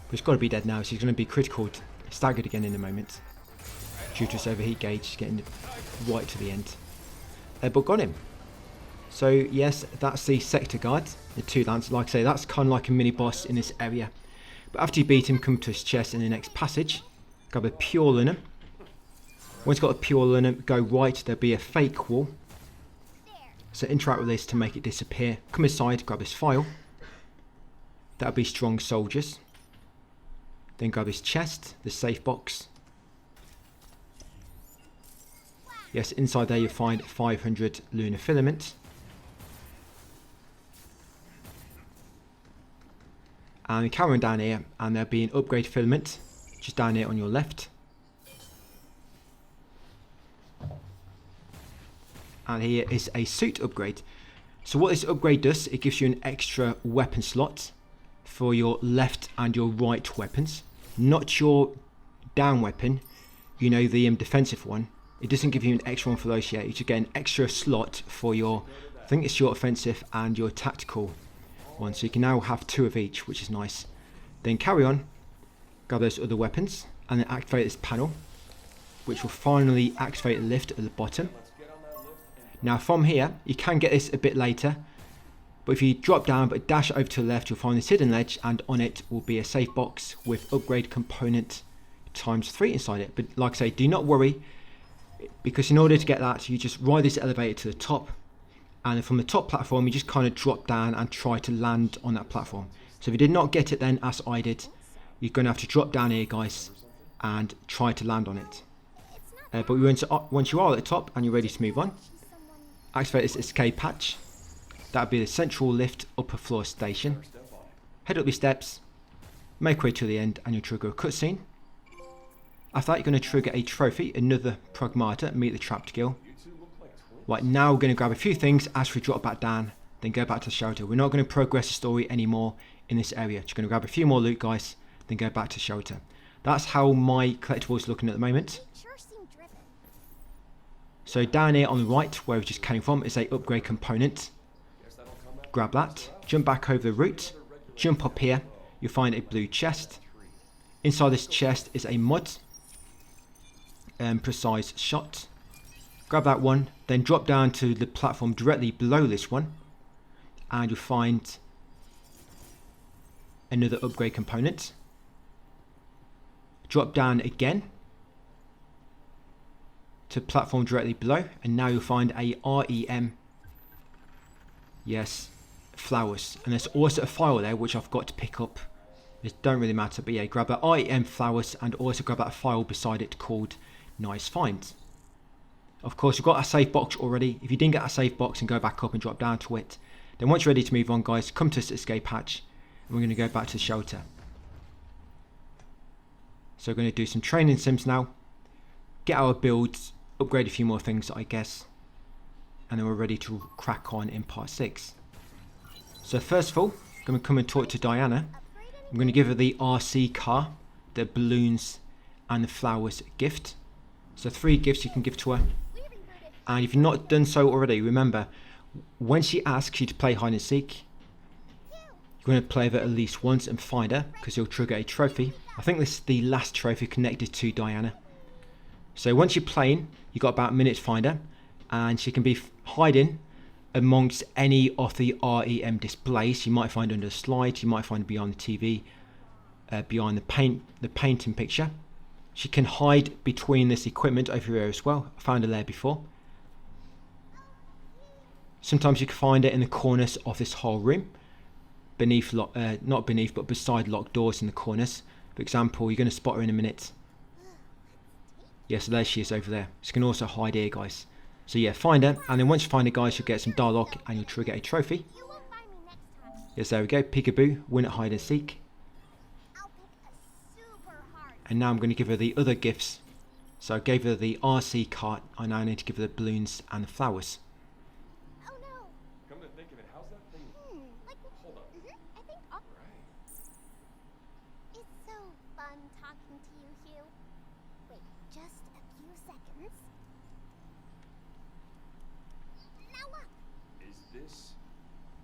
But he's got to be dead now, so he's going to be critical, staggered again in a moment. Due to his overheat gauge getting right to the end. But got him. So yes, that's the sector guard, the 2 lance. Like I say, that's kind of like a mini boss in this area. But after you beat him, come to his chest in the next passage. Grab a pure linum. Once you've got a pure linum, go right, there'll be a fake wall. So interact with this to make it disappear. Come inside, grab his file. That'll be strong soldiers. Then grab his chest, the safe box. Yes, inside there you'll find 500 lunar filament. And you carry on down here, and there'll be an upgrade filament just down here on your left. And here is a suit upgrade. So what this upgrade does, it gives you an extra weapon slot for your left and your right weapons. Not your down weapon, you know, the defensive one. It doesn't give you an extra one for those yet. You should get an extra slot for your, I think it's your offensive and your tactical one. So you can now have 2 of each, which is nice. Then carry on, grab those other weapons, and then activate this panel, which will finally activate the lift at the bottom. Now from here, you can get this a bit later, but if you drop down but dash over to the left, you'll find this hidden ledge, and on it will be a safe box with upgrade component ×3 inside it. But like I say, do not worry, because in order to get that, you just ride this elevator to the top, and then from the top platform you just kind of drop down and try to land on that platform. So if you did not get it then, as I did, you're going to have to drop down here, guys, and try to land on it. But once you are at the top and you're ready to move on, activate this escape hatch. That would be the central lift upper floor station. Head up the steps, make your way to the end, and you'll trigger a cutscene. After that, you're going to trigger a trophy, another Pragmata, meet the trapped girl. Right, now we're going to grab a few things as we drop back down, then go back to the shelter. We're not going to progress the story anymore in this area. Just going to grab a few more loot, guys, then go back to the shelter. That's how my collectible is looking at the moment. So down here on the right, where we just came from, is a upgrade component. Grab that, jump back over the route, jump up here, you'll find a blue chest. Inside this chest is a mod. Precise shot. Grab that one, then drop down to the platform directly below this one, and you'll find another upgrade component. Drop down again to platform directly below, and now you'll find a REM, yes, flowers, and there's also a file there which I've got to pick up. It don't really matter, but yeah, grab that REM flowers and also grab that file beside it called Nice Find. Of course, you've got a save box already. If you didn't get a save box and go back up and drop down to it, then once you're ready to move on, guys, come to this escape hatch we're going to go back to the shelter. So we're going to do some training sims now, get our builds, upgrade a few more things I guess, and then we're ready to crack on in part 6. So first of all, I'm going to come and talk to Diana. I'm going to give her the RC car, the balloons and the flowers gift. So 3 gifts you can give to her. And if you've not done so already, remember, when she asks you to play hide and seek, you're going to play with her at least once and find her, because you'll trigger a trophy. I think this is the last trophy connected to Diana. So once you're playing, you've got about a minute to find her, and she can be hiding amongst any of the REM displays. You might find under the slides, you might find behind the TV, behind the painting picture. She can hide between this equipment over here as well. I found her there before. Sometimes you can find it in the corners of this whole room, beneath, not beneath, but beside locked doors in the corners. For example, you're going to spot her in a minute. Yeah, so there she is over there. She can also hide here, guys. So yeah, find her, and then once you find her, guys, you'll get some dialogue and you'll trigger a trophy. Yes, there we go. Peekaboo, win at hide and seek. And now I'm going to give her the other gifts. So I gave her the RC cart. I now need to give her the balloons and the flowers. Oh no. Come to think of it, how's that thing? Like, Hold up. I think Right. it's so fun talking to you, Hugh. Wait, just a few seconds. Now look. Is this?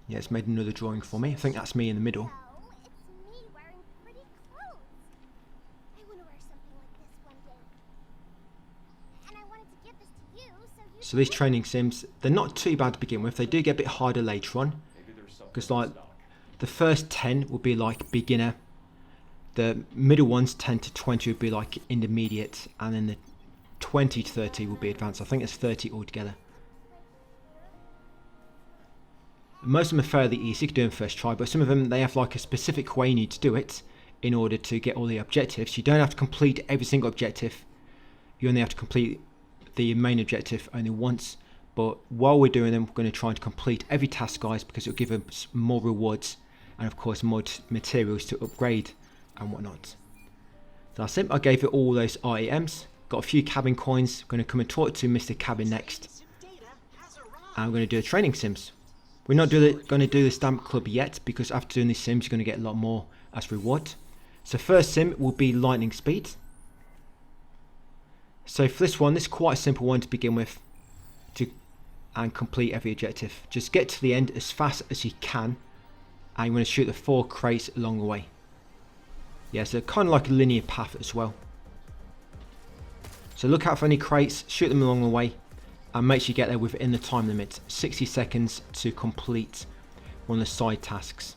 Yeah, it's made another drawing for me. I think that's me in the middle. So it's me wearing pretty clothes. I want to wear something like this one day. And I wanted to give this to you so you. So these training sims, they're not too bad to begin with. They do get a bit harder later on, Maybe there's something because in like stock. the first 10 will be like beginner, the middle ones 10 to 20 will be like intermediate, and then the 20 to 30 will be advanced. I think it's 30 altogether. Most of them are fairly easy, you can do them first try, but some of them, they have like a specific way you need to do it in order to get all the objectives. You don't have to complete every single objective, you only have to complete the main objective only once. But while we're doing them, we're going to try to complete every task, guys, because it'll give us more rewards and of course more materials to upgrade and whatnot. So that's it. I gave it all those REMs, got a few cabin coins. Going to come and talk to Mr. Cabin next, and I'm going to do the training sims. We're not going to do the stamp club yet, because after doing these sims you're going to get a lot more as reward. So first sim will be lightning speed. So for this one, this is quite a simple one to begin with, and complete every objective. Just get to the end as fast as you can, and you're going to shoot the 4 crates along the way. Yeah, so kind of like a linear path as well. So look out for any crates, shoot them along the way, and make sure you get there within the time limit. 60 seconds to complete one of the side tasks.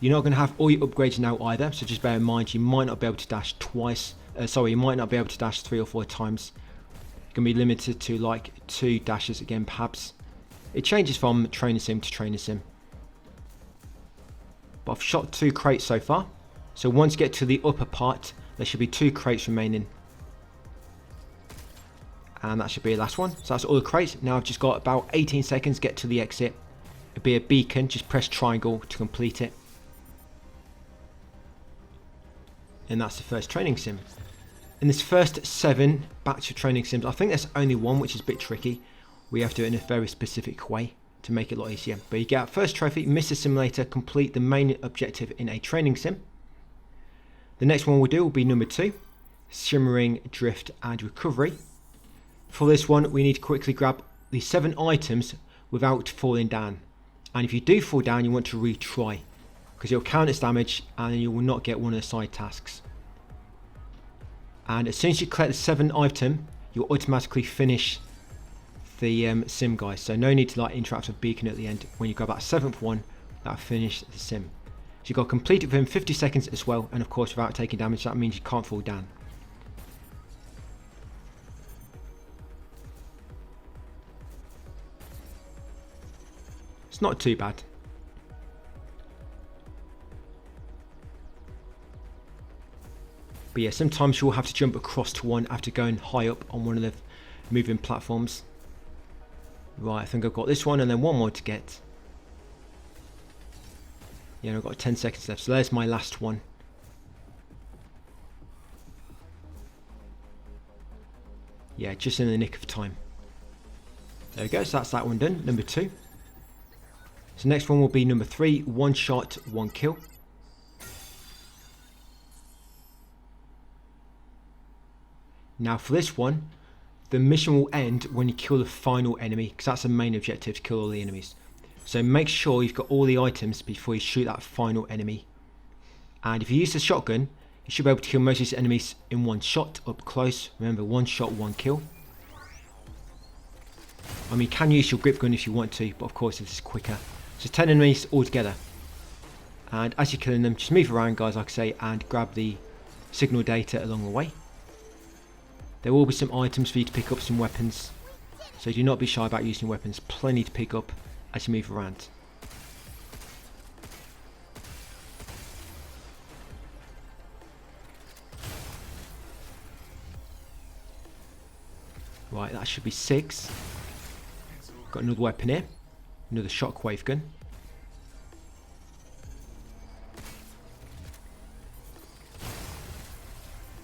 You're not going to have all your upgrades now either, so just bear in mind you might not be able to dash twice. You might not be able to dash 3 or 4 times. You're going to be limited to like 2 dashes again, perhaps. It changes from trainer sim to trainer sim. But I've shot 2 crates so far. So once you get to the upper part, there should be 2 crates remaining. And that should be the last one. So that's all the crates. Now I've just got about 18 seconds to get to the exit. It'll be a beacon, just press triangle to complete it. And that's the first training sim. In this first 7 batch of training sims, I think there's only one which is a bit tricky. We have to do it in a very specific way to make it a lot easier. But you get our first trophy, Mr. Simulator, complete the main objective in a training sim. The next one we'll do will be number 2, Shimmering, Drift and Recovery. For this one, we need to quickly grab the 7 items without falling down. And if you do fall down, you want to retry, because it'll count as damage and you will not get one of the side tasks. And as soon as you collect the 7th item, you'll automatically finish the sim, guys. So no need to like interact with beacon at the end. When you grab that 7th one, that'll finish the sim. So you've got to complete it within 50 seconds as well, and of course without taking damage. That means you can't fall down. It's not too bad. But yeah, sometimes you'll have to jump across to one after going high up on one of the moving platforms. Right, I think I've got this one and then one more to get. Yeah, I've got 10 seconds left. So there's my last one. Yeah, just in the nick of time. There we go, so that's that one done, number 2. So next one will be number 3, 1 shot, 1 kill. Now for this one, the mission will end when you kill the final enemy, because that's the main objective, to kill all the enemies. So make sure you've got all the items before you shoot that final enemy. And if you use the shotgun, you should be able to kill most of these enemies in 1 shot, up close. Remember, 1 shot, 1 kill. I mean, you can use your grip gun if you want to, but of course this is quicker. So 10 enemies all together. And as you're killing them, just move around, guys, like I say, and grab the signal data along the way. There will be some items for you to pick up, some weapons. So do not be shy about using weapons. Plenty to pick up as you move around. Right, that should be 6. Got another weapon here. Another shockwave gun.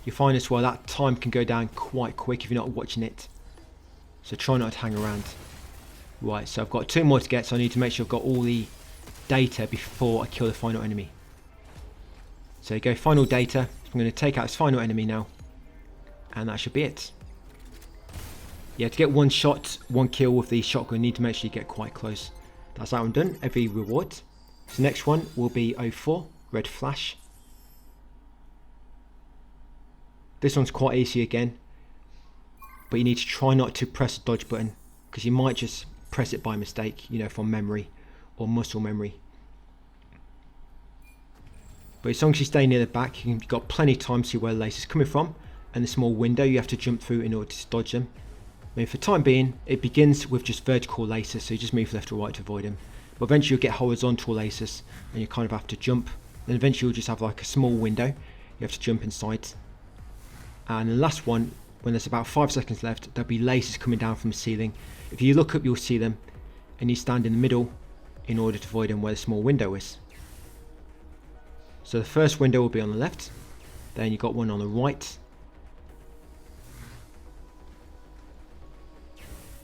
You find as well that time can go down quite quick if you're not watching it. So try not to hang around. Right, so I've got 2 more to get, so I need to make sure I've got all the data before I kill the final enemy. So go final data. I'm going to take out this final enemy now. And that should be it. Yeah, to get 1 shot, 1 kill with the shotgun, you need to make sure you get quite close. That's that one done. Every reward. So next one will be 04, red flash. This one's quite easy again. But you need to try not to press the dodge button, because you might just press it by mistake, you know, from memory or muscle memory. But as long as you stay near the back, you've got plenty of time to see where the lace is coming from, and the small window you have to jump through in order to dodge them. I mean, for the time being, it begins with just vertical laces, so you just move left or right to avoid them. But eventually you'll get horizontal laces, and you kind of have to jump. Then eventually you'll just have like a small window you have to jump inside. And the last one, when there's about 5 seconds left, there'll be laces coming down from the ceiling. If you look up, you'll see them, and you stand in the middle in order to avoid them where the small window is. So the first window will be on the left, then you've got one on the right,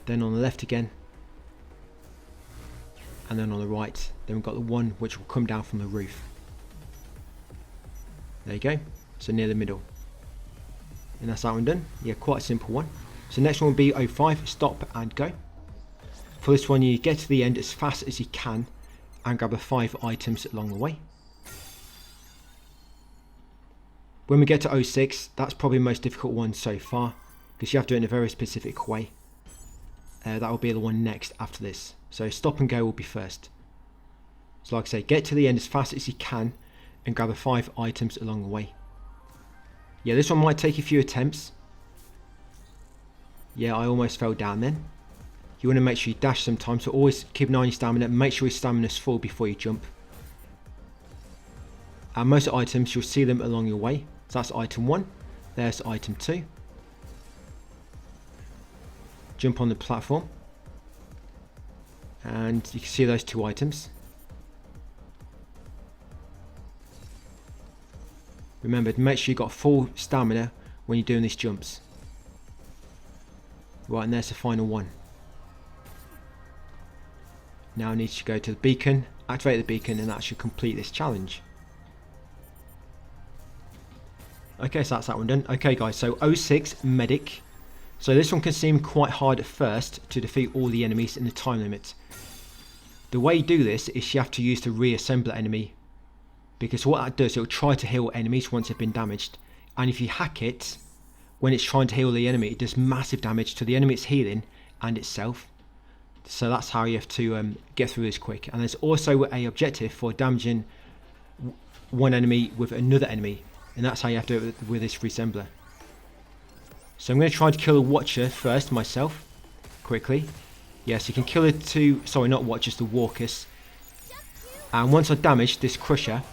then on the left again, and then on the right. Then we've got the one which will come down from the roof. There you go, so near the middle. And that's that one done. Yeah, quite a simple one. So next one will be 05, stop and go. For this one, you get to the end as fast as you can and grab the 5 items along the way. When we get to 06, that's probably the most difficult one so far, because you have to do it in a very specific way. That will be the one next after this. So stop and go will be first. So like I say, get to the end as fast as you can and grab the 5 items along the way. Yeah, this one might take a few attempts. Yeah, I almost fell down then. You want to make sure you dash sometimes, so always keep an eye on your stamina. Make sure your stamina is full before you jump. And most items, you'll see them along your way. So that's item 1. There's item 2. Jump on the platform. And you can see those 2 items. Remember to make sure you've got full stamina when you're doing these jumps. Right, and there's the final one. Now I need to go to the beacon, activate the beacon, and that should complete this challenge. Okay, so that's that one done. Okay guys, so 06 medic. So this one can seem quite hard at first to defeat all the enemies in the time limit. The way you do this is you have to use the reassembler enemy, because what that does, it'll try to heal enemies once they've been damaged, and if you hack it when it's trying to heal the enemy, it does massive damage to the enemy it's healing and itself. So that's how you have to get through this quick. And there's also a objective for damaging one enemy with another enemy, and that's how you have to do it with this reassembler. So I'm going to try to kill the Watcher first myself, quickly. Yes, you can kill the 2, sorry, not Watchers, the Walkers. And once I've damaged this Crusher,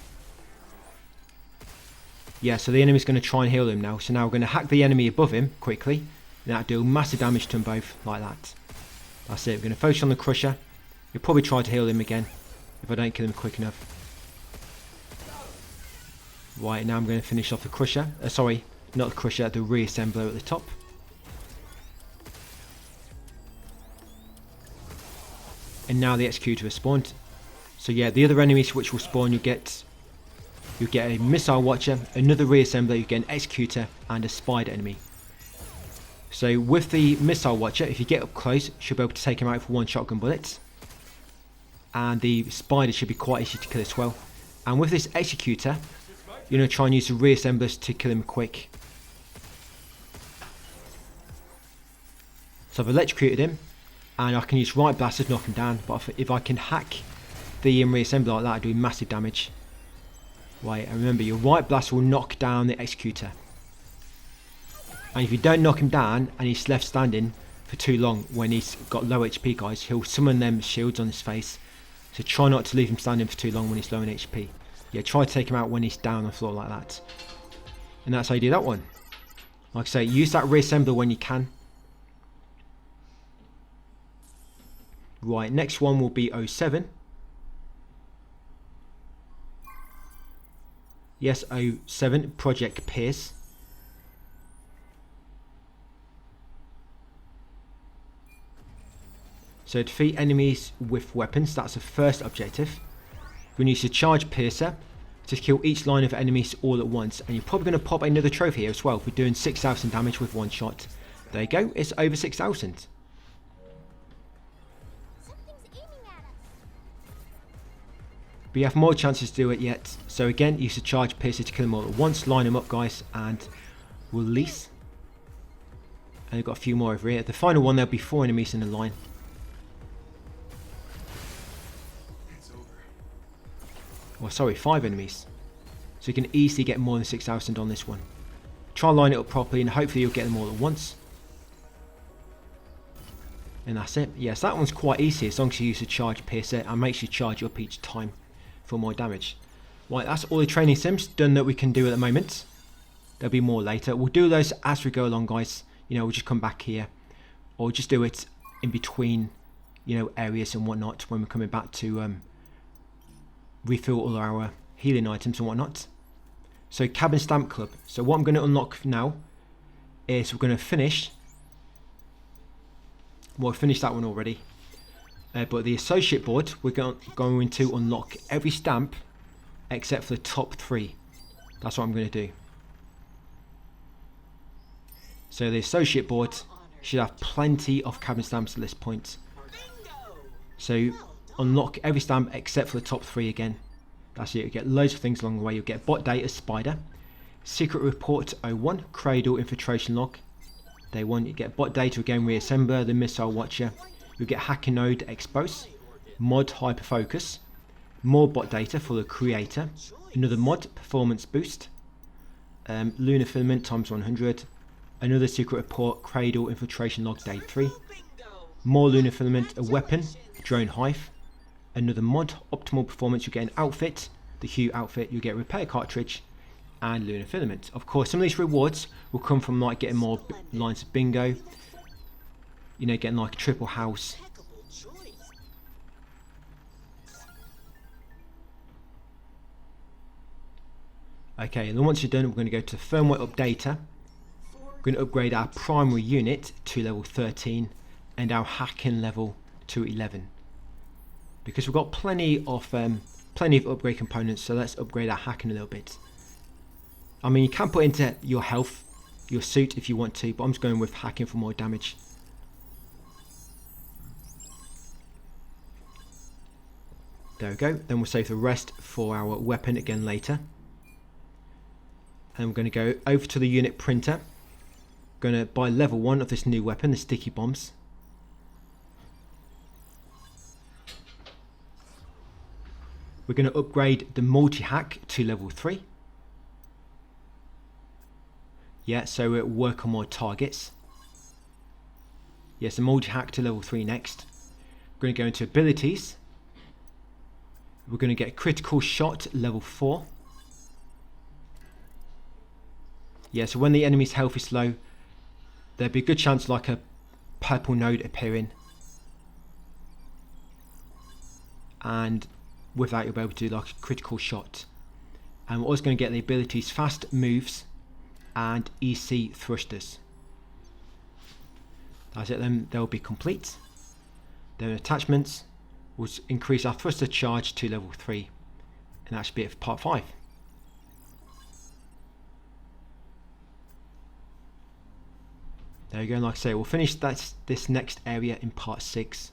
yeah, so the enemy's going to try and heal him now. So now we're going to hack the enemy above him quickly, and that'll do massive damage to them both, like that. That's it, we're going to focus on the Crusher. You'll probably try to heal him again, if I don't kill him quick enough. Right, now I'm going to finish off the crusher. Sorry, not the crusher, the reassembler at the top. And now the executor has spawned. So yeah, the other enemies which will spawn, you'll get a missile watcher, another reassembler, you get an executor, and a spider enemy. So with the missile watcher, if you get up close, you should be able to take him out for one shotgun bullet. And the spider should be quite easy to kill as well. And with this executor, you're going to try and use the reassemblers to kill him quick. So I've electrocuted him, and I can use right blast to knock him down. But if I can hack the reassembler like that, I do massive damage. Right, and remember, your right blast will knock down the executor. And if you don't knock him down and he's left standing for too long when he's got low HP, guys, he'll summon them shields on his face. So try not to leave him standing for too long when he's low in HP. Yeah, try to take him out when he's down on the floor like that. And that's how you do that one. Like I say, use that reassembler when you can. Right, next one will be 07. Yes, 07, Project Pierce. So defeat enemies with weapons, that's the first objective. We're going to use the Charge Piercer to kill each line of enemies all at once. And you're probably going to pop another trophy here as well. We're doing 6,000 damage with one shot. There you go, it's over 6,000. Something's aiming at us. But you have more chances to do it yet. So again, use the Charge Piercer to kill them all at once. Line them up, guys, and release. And we've got a few more over here. The final one, there'll be 4 enemies in the line. Well, sorry, 5 enemies. So you can easily get more than 6,000 on this one. Try and line it up properly and hopefully you'll get them all at once. And that's it. Yes, that one's quite easy as long as you use the Charge Piercer and make sure you charge up each time for more damage. Right, that's all the training sims done that we can do at the moment. There'll be more later. We'll do those as we go along, guys. You know, we'll just come back here. Or just do it in between, you know, areas and whatnot when we're coming back to refill all our healing items and whatnot. So Cabin Stamp Club. So what I'm going to unlock now is we're going to finish. Well, I finished that one already. But the associate board, we're going to unlock every stamp except for the top 3. That's what I'm going to do. So the associate board should have plenty of cabin stamps at this point. So unlock every stamp except for the top 3 again. That's it, you get loads of things along the way. You'll get Bot Data Spider, Secret Report 01, Cradle Infiltration Log. Day 1, you get Bot Data again, Reassembler, the Missile Watcher. You'll get Hacker Node Expose, Mod Hyperfocus, more Bot Data for the Creator, another Mod Performance Boost, Lunar Filament times 100, another Secret Report, Cradle Infiltration Log Day 3, more Lunar Filament, a Weapon, Drone Hive, another mod, Optimal Performance, you get an outfit, the Hue outfit, you get Repair Cartridge, and Lunar Filament. Of course, some of these rewards will come from like getting more lines of bingo, you know, getting like a triple house. Okay, and then once you're done, we're going to go to Firmware Updater. We're going to upgrade our primary unit to level 13 and our hacking level to 11. Because we've got plenty of upgrade components, so let's upgrade our hacking a little bit. I mean, you can put into your health, your suit if you want to, but I'm just going with hacking for more damage. There we go. Then we'll save the rest for our weapon again later. And we're going to go over to the unit printer. Going to buy level 1 of this new weapon, the sticky bombs. We're going to upgrade the multi-hack to level 3. Yeah, so it'll work on more targets. Yes, the multi-hack to level 3 next. We're going to go into abilities. We're going to get critical shot level 4. Yeah, so when the enemy's health is low, there'll be a good chance like a purple node appearing. And with that you'll be able to do like a critical shot. And we're also going to get the abilities Fast Moves and EC Thrusters. That's it, then they'll be complete. Then attachments will increase our thruster charge to level 3. And that should be it for part 5. There you go, and like I say, we'll finish this next area in part 6.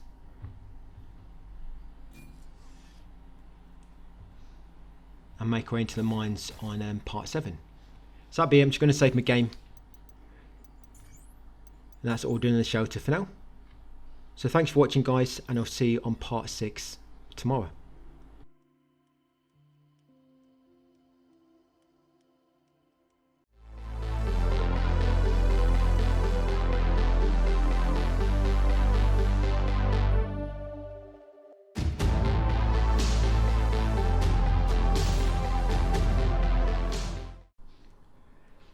And make our way into the mines on part 7. So that'll be it. I'm just going to save my game. And that's all done in the shelter for now. So thanks for watching, guys, and I'll see you on part 6 tomorrow.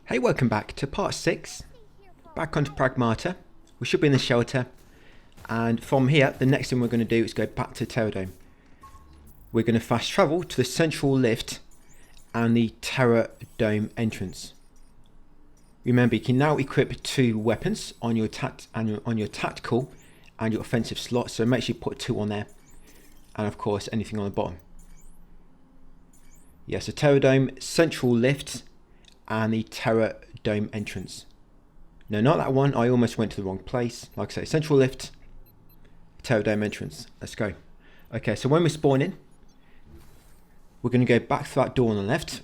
Hey, welcome back to part 6. Back onto Pragmata. We should be in the shelter. And from here, the next thing we're going to do is go back to Terror. We're going to fast travel to the central lift and the Terror Dome entrance. Remember, you can now equip 2 weapons on your tactical and your offensive slot. So make sure you put 2 on there. And of course, anything on the bottom. Yes, the Terror Dome, central lift, and the Terror Dome entrance. No, not that one. I almost went to the wrong place. Like I say, central lift, Terror Dome entrance. Let's go. Okay, so when we spawn in, we're going to go back to that door on the left.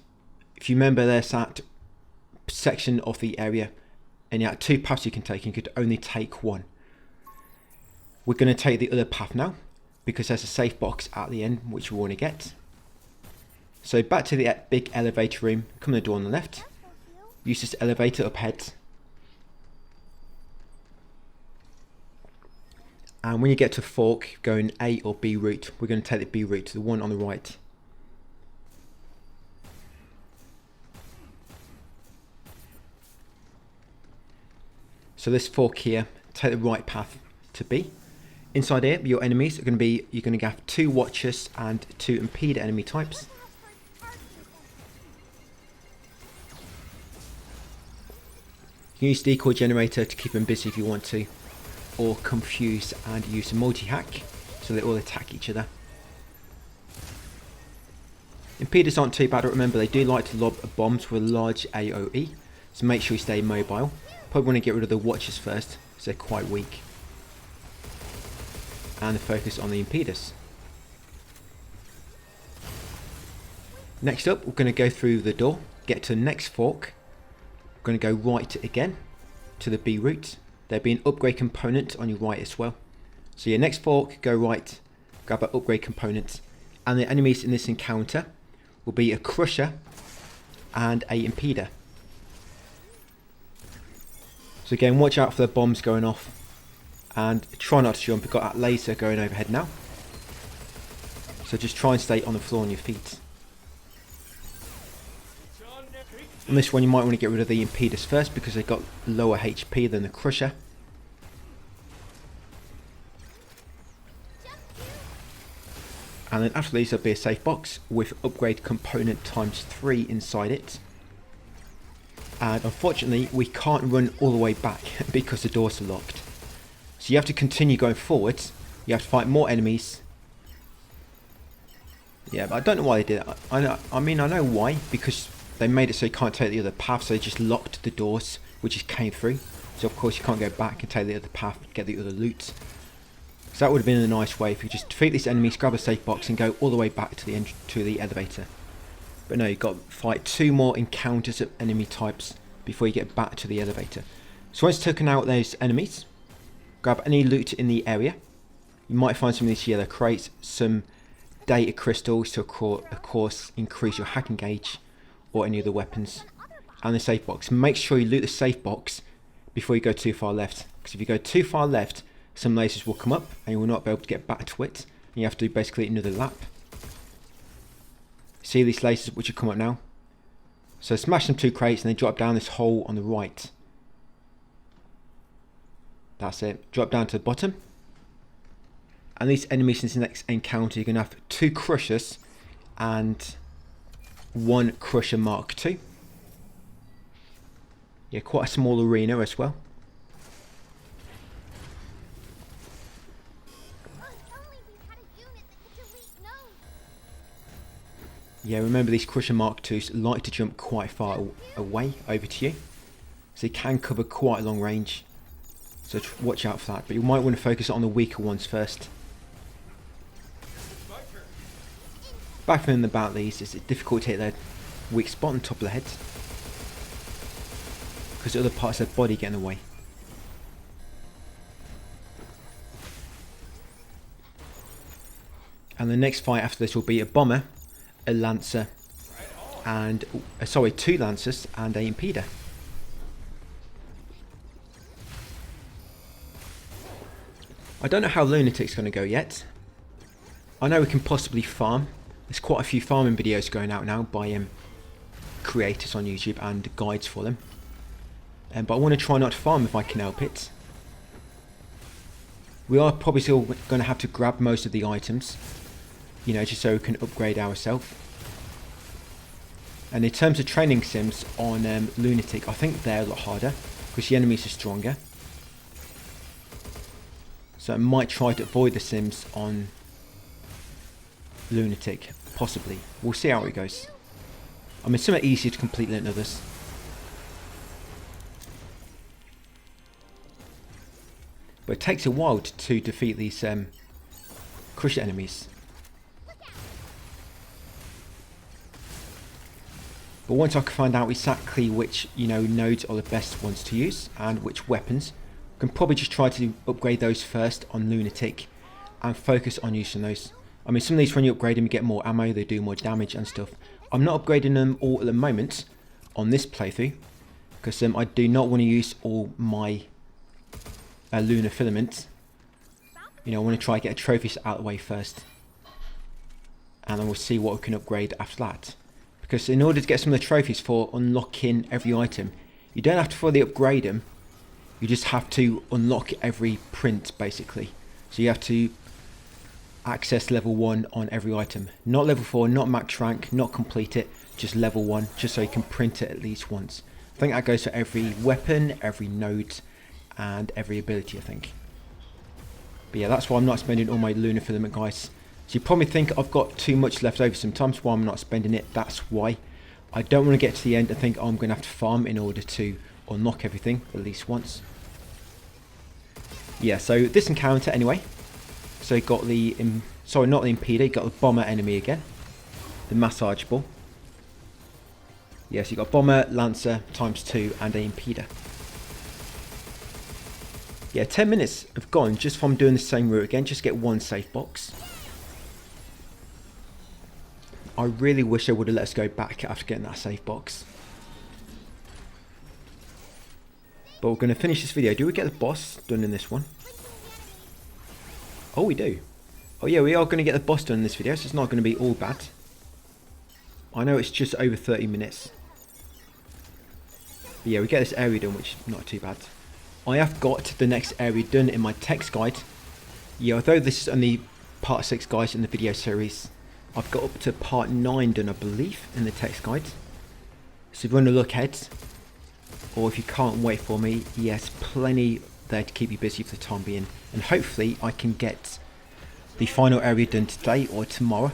If you remember, there's that section of the area, and you had 2 paths you can take. You could only take 1. We're going to take the other path now, because there's a safe box at the end, which we want to get. So back to the big elevator room. Come to the door on the left. Use this elevator up ahead. And when you get to fork, go in A or B route. We're going to take the B route, the one on the right. So this fork here, take the right path to B. Inside here, your enemies are going to be, you're going to have 2 watchers and 2 impeder enemy types. You can use decoy generator to keep them busy if you want to, or confuse and use a multi-hack so they all attack each other. Impeders aren't too bad, remember they do like to lob bombs with a large AoE, so make sure you stay mobile. Probably want to get rid of the watchers first, because they're quite weak. And focus on the impeders. Next up, we're going to go through the door, get to the next fork. We're going to go right again to the B route. There'll be an upgrade component on your right as well. So your next fork, go right, grab an upgrade component, and the enemies in this encounter will be a crusher and a impeder. So again, watch out for the bombs going off and try not to jump. We've got that laser going overhead now. So just try and stay on the floor on your feet. On this one you might want to get rid of the impeders first because they've got lower HP than the crusher. And then after these there'll be a safe box with upgrade component ×3 inside it. And unfortunately we can't run all the way back because the doors are locked. So you have to continue going forward. You have to fight more enemies. Yeah, but I don't know why they did it. I mean I know why, because they made it so you can't take the other path, so they just locked the doors, which just came through. So of course you can't go back and take the other path, get the other loot. So that would have been a nice way if you just defeat these enemies, grab a safe box and go all the way back to the elevator. But no, you've got to fight 2 more encounters of enemy types before you get back to the elevator. So once taken out those enemies, grab any loot in the area. You might find some of these yellow crates, some data crystals to of course increase your hacking gauge, or any other weapons, and the safe box. Make sure you loot the safe box before you go too far left, because if you go too far left some lasers will come up and you will not be able to get back to it, and you have to do basically another lap. See these lasers which will come up now? So smash them 2 crates and they drop down this hole on the right. That's it, drop down to the bottom. And these enemies in this next encounter, you're going to have 2 crushers and one Crusher Mark II. Yeah, quite a small arena as well. Oh, if only we had a unit that could delete nodes. Yeah, remember these Crusher Mark IIs like to jump quite far away over to you. So they can cover quite a long range. So watch out for that. But you might want to focus on the weaker ones first. Bad thing about these is it's difficult to hit their weak spot on top of the head, because the other parts of their body get in the way. And the next fight after this will be a bomber, a lancer, and sorry, 2 lancers and a impeder. I don't know how Lunatic's going to go yet. I know we can possibly farm. There's quite a few farming videos going out now by creators on YouTube and guides for them. But I want to try not to farm if I can help it. We are probably still going to have to grab most of the items, you know, just so we can upgrade ourselves. And in terms of training sims on Lunatic, I think they're a lot harder because the enemies are stronger. So I might try to avoid the sims on Lunatic, possibly. We'll see how it goes. I mean, some are easier to complete than others. But it takes a while to defeat these Crusher enemies. But once I can find out exactly which, you know, nodes are the best ones to use and which weapons, I can probably just try to upgrade those first on Lunatic and focus on using those. I mean, some of these, when you upgrade them, you get more ammo, they do more damage and stuff. I'm not upgrading them all at the moment on this playthrough because I do not want to use all my lunar filaments. You know, I want to try to get trophies out of the way first, and then we'll see what we can upgrade after that. Because in order to get some of the trophies for unlocking every item, you don't have to fully upgrade them, you just have to unlock every print basically. So you have to access level 1 on every item, not level 4, not max rank, not complete it, just level 1, just so you can print it at least once. I think that goes for every weapon, every node and every ability, I think. But yeah, that's why I'm not spending all my lunar filament, guys. So you probably think I've got too much left over sometimes, why I'm not spending it. That's why. I don't want to get to the end and think, oh, I'm going to have to farm in order to unlock everything at least once. Yeah, so this encounter anyway. So you got the, sorry, not the impeder, you got the bomber enemy again. The massage ball. Yes, you got bomber, lancer, ×2 and a impeder. Yeah, 10 minutes have gone just from doing the same route again, just get one safe box. I really wish they would have let us go back after getting that safe box. But we're going to finish this video. Do we get the boss done in this one? Oh, we do. Oh yeah, we are going to get the boss done in this video, so it's not going to be all bad. I know it's just over 30 minutes. But yeah, we get this area done, which is not too bad. I have got the next area done in my text guide. Yeah, although this is only part 6, guys, in the video series, I've got up to part 9 done, I believe, in the text guide. So if you want to look ahead, or if you can't wait for me, yes, plenty there to keep you busy for the time being. And hopefully I can get the final area done today or tomorrow.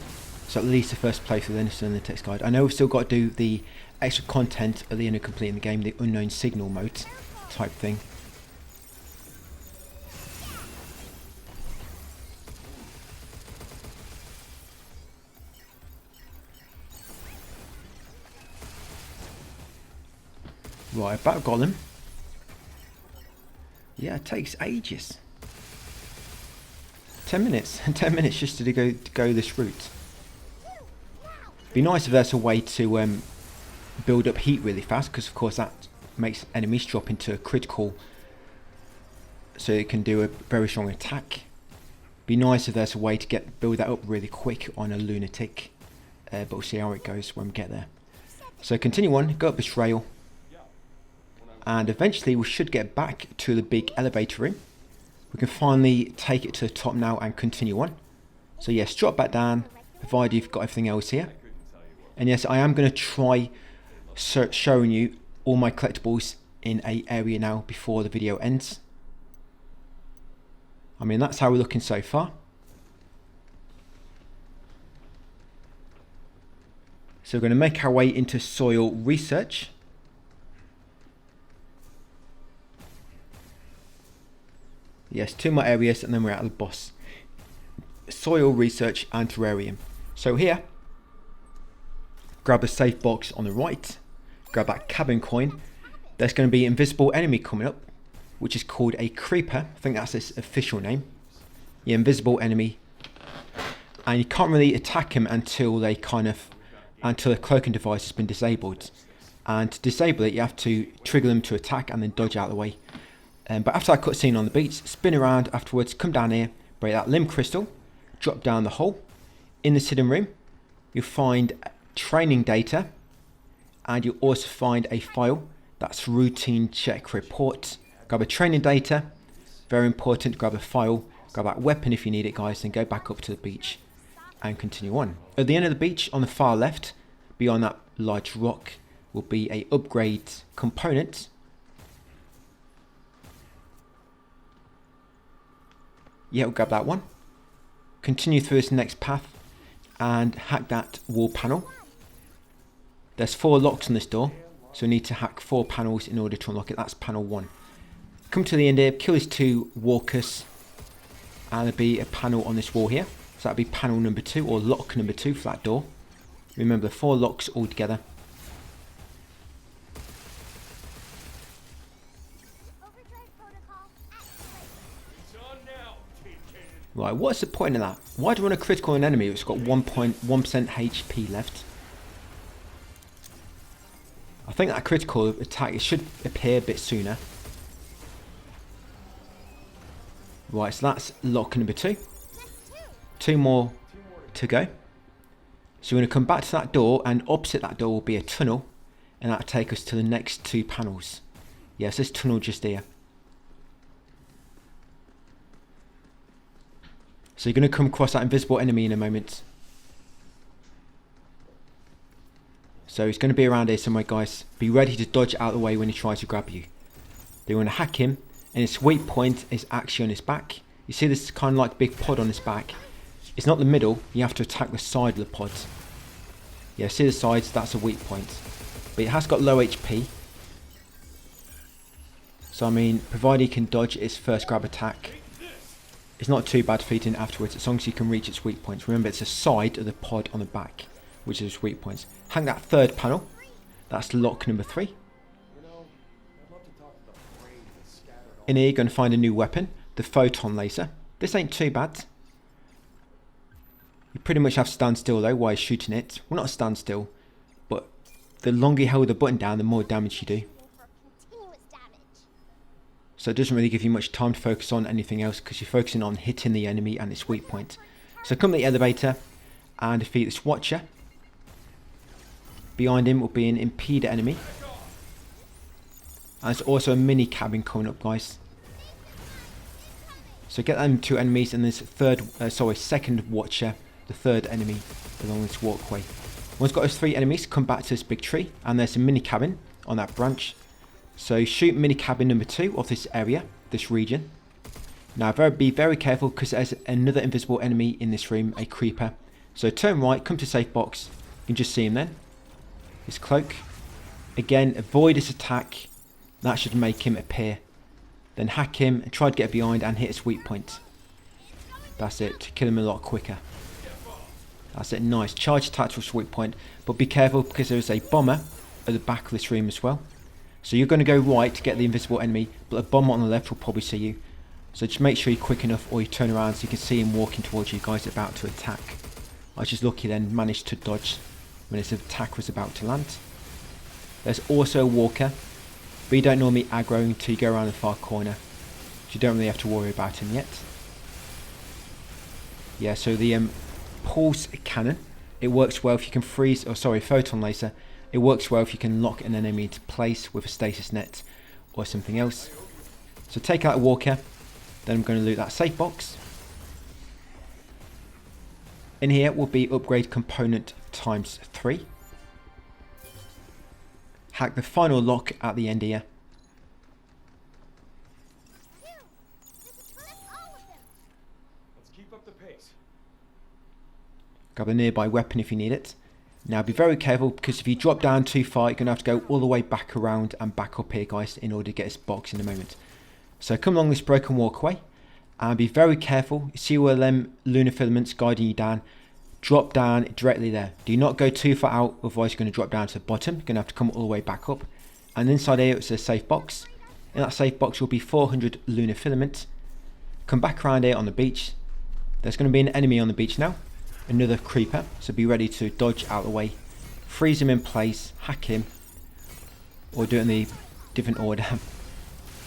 So at least the first playthrough then is done in the text guide. I know we've still got to do the extra content at the end of completing the game, the unknown signal mode type thing. Right, back golem. Yeah, it takes ages. 10 minutes. 10 minutes just to go this route. Be nice if there's a way to build up heat really fast, because of course that makes enemies drop into a critical, so it can do a very strong attack. Be nice if there's a way to build that up really quick on a lunatic, but we'll see how it goes when we get there. So continue on, go up this rail, and eventually we should get back to the big elevator room. We can finally take it to the top now and continue on. So yes, drop back down, provided you've got everything else here. And yes, I am going to try showing you all my collectibles in a area now before the video ends. I mean, that's how we're looking so far. So we're going to make our way into soil research. Yes, 2 more areas and then we're at the boss. Soil research and terrarium. So here, grab a safe box on the right, grab that cabin coin. There's going to be an invisible enemy coming up, which is called a creeper. I think that's its official name. The invisible enemy. And you can't really attack him until a cloaking device has been disabled. And to disable it, you have to trigger them to attack and then dodge out of the way. But after that cutscene on the beach, spin around afterwards, come down here, break that limb crystal, drop down the hole. In the sitting room, you'll find training data, and you'll also find a file that's routine check report. Grab a training data, very important, grab a file, grab that weapon if you need it guys, then go back up to the beach and continue on. At the end of the beach, on the far left, beyond that large rock, will be a upgrade component. Yeah, we'll grab that one. Continue through this next path and hack that wall panel. There's 4 locks on this door, so we need to hack 4 panels in order to unlock it. That's panel 1. Come to the end here, kill these 2 walkers, and there'll be a panel on this wall here. So that'll be panel number 2, or lock number 2 for that door. Remember, 4 locks all together. Right, what's the point of that? Why do you want to critical an enemy that's got 1.1% HP left? I think that critical attack, it should appear a bit sooner. Right, so that's lock number 2. 2 more to go. So we're going to come back to that door, and opposite that door will be a tunnel, and that'll take us to the next 2 panels. Yes, this tunnel just here. So you're going to come across that invisible enemy in a moment. So he's going to be around here somewhere guys. Be ready to dodge out of the way when he tries to grab you. Then we're going to hack him, and his weak point is actually on his back. You see this kind of like big pod on his back. It's not the middle, you have to attack the side of the pod. Yeah, see the sides, that's a weak point. But it has got low HP. So I mean, provided he can dodge its first grab attack, it's not too bad defeating it afterwards, as long as you can reach its weak points. Remember, it's the side of the pod on the back, which is its weak points. Hang that 3rd panel, that's lock number 3. In here you're going to find a new weapon, the photon laser. This ain't too bad. You pretty much have to stand still though while you're shooting it. Well, not stand still, but the longer you hold the button down, the more damage you do. So it doesn't really give you much time to focus on anything else, because you're focusing on hitting the enemy and its weak point. So come to the elevator and defeat this watcher. Behind him will be an impeder enemy. And there's also a mini cabin coming up guys. So get them 2 enemies, and there's second watcher, the 3rd enemy along this walkway. Once got those 3 enemies, come back to this big tree, and there's a mini cabin on that branch. So shoot mini cabin number 2 of this area, this region. Now be very careful, because there's another invisible enemy in this room, a creeper. So turn right, come to safe box, you can just see him then. His cloak. Again, avoid his attack, that should make him appear. Then hack him and try to get behind and hit his weak point. That's it, kill him a lot quicker. That's it, nice. Charge attack for his weak point, but be careful because there is a bomber at the back of this room as well. So you're going to go right to get the invisible enemy, but a bomber on the left will probably see you. So just make sure you're quick enough, or you turn around so you can see him walking towards you guys about to attack. I was just lucky then, managed to dodge when his attack was about to land. There's also a walker, but you don't normally aggro until you go around the far corner. So you don't really have to worry about him yet. Yeah, so the pulse cannon, it works well if you can freeze, photon laser. It works well if you can lock an enemy into place with a stasis net or something else. So take out a walker, then I'm going to loot that safe box. In here will be upgrade component times 3. hack the final lock at the end here. Let's keep up the pace. Grab a nearby weapon if you need it. Now be very careful, because if you drop down too far, you're going to have to go all the way back around and back up here, guys, in order to get this box in a moment. So come along this broken walkway and be very careful. See where them lunar filaments guiding you down? Drop down directly there. Do not go too far out, otherwise you're going to drop down to the bottom. You're going to have to come all the way back up. And inside here it's a safe box. In that safe box will be 400 lunar filaments. Come back around here on the beach. There's going to be an enemy on the beach now. Another creeper, so be ready to dodge out of the way. Freeze him in place, hack him, or do it in the different order.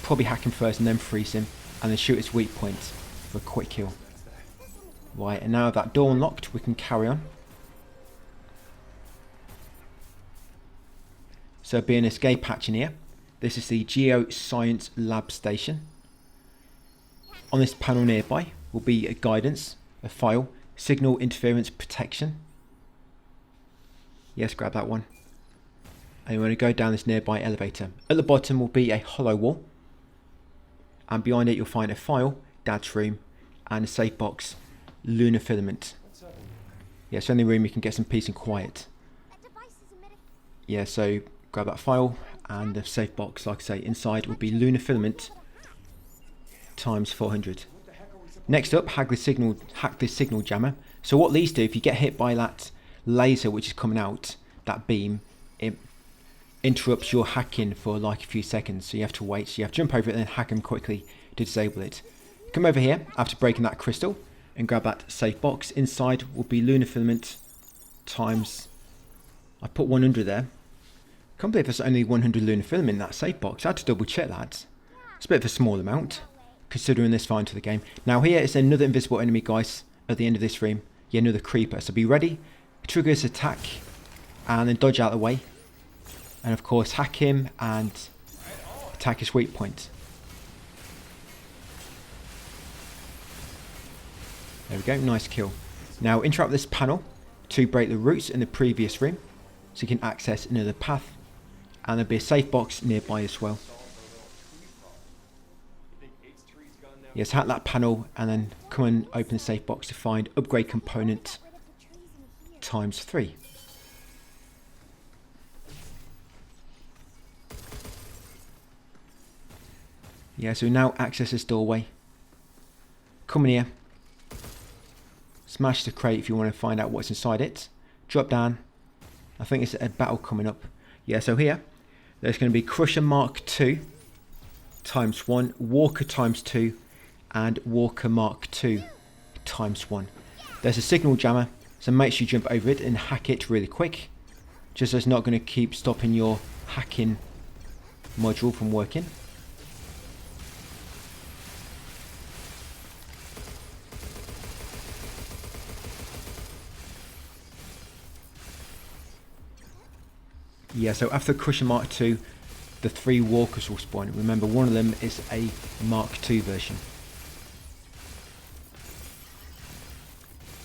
Probably hack him first and then freeze him, and then shoot his weak point for a quick kill. Right, and now that door unlocked, we can carry on. So be an escape hatch in here. This is the Geoscience Lab Station. On this panel nearby will be a guidance, a file, signal interference protection. Yes, grab that one. And you want to go down this nearby elevator. At the bottom will be a hollow wall. And behind it you'll find a file, Dad's room, and a safe box, lunar filament. Yeah, so in the room you can get some peace and quiet. Yeah, so grab that file and the safe box, like I say, inside will be lunar filament times 400. Next up, hack this signal jammer. So what these do, if you get hit by that laser which is coming out, that beam, it interrupts your hacking for like a few seconds. So you have to wait, so you have to jump over it and then hack them quickly to disable it. Come over here after breaking that crystal and grab that safe box. Inside will be lunar filament times, I put 100 there. Can't believe there's only 100 lunar filament in that safe box. I had to double check that. It's a bit of a small amount, considering this far into the game. Now here is another invisible enemy, guys, at the end of this room. Yeah, another creeper. So be ready, trigger his attack, and then dodge out of the way. And of course hack him and attack his weak point. There we go, nice kill. Now interrupt this panel to break the routes in the previous room, so you can access another path. And there'll be a safe box nearby as well. Yes, hack that panel and then come and open the safe box to find upgrade component times 3. Yeah, so now access this doorway. Come in here. Smash the crate if you want to find out what's inside it. Drop down. I think it's a battle coming up. Yeah, so here there's going to be Crusher Mark 2 times 1, Walker times 2, and Walker Mark 2 times 1. There's a signal jammer, so make sure you jump over it and hack it really quick, just so it's not going to keep stopping your hacking module from working. Yeah, so after Crusher Mark 2, the 3 walkers will spawn. Remember, one of them is a Mark 2 version.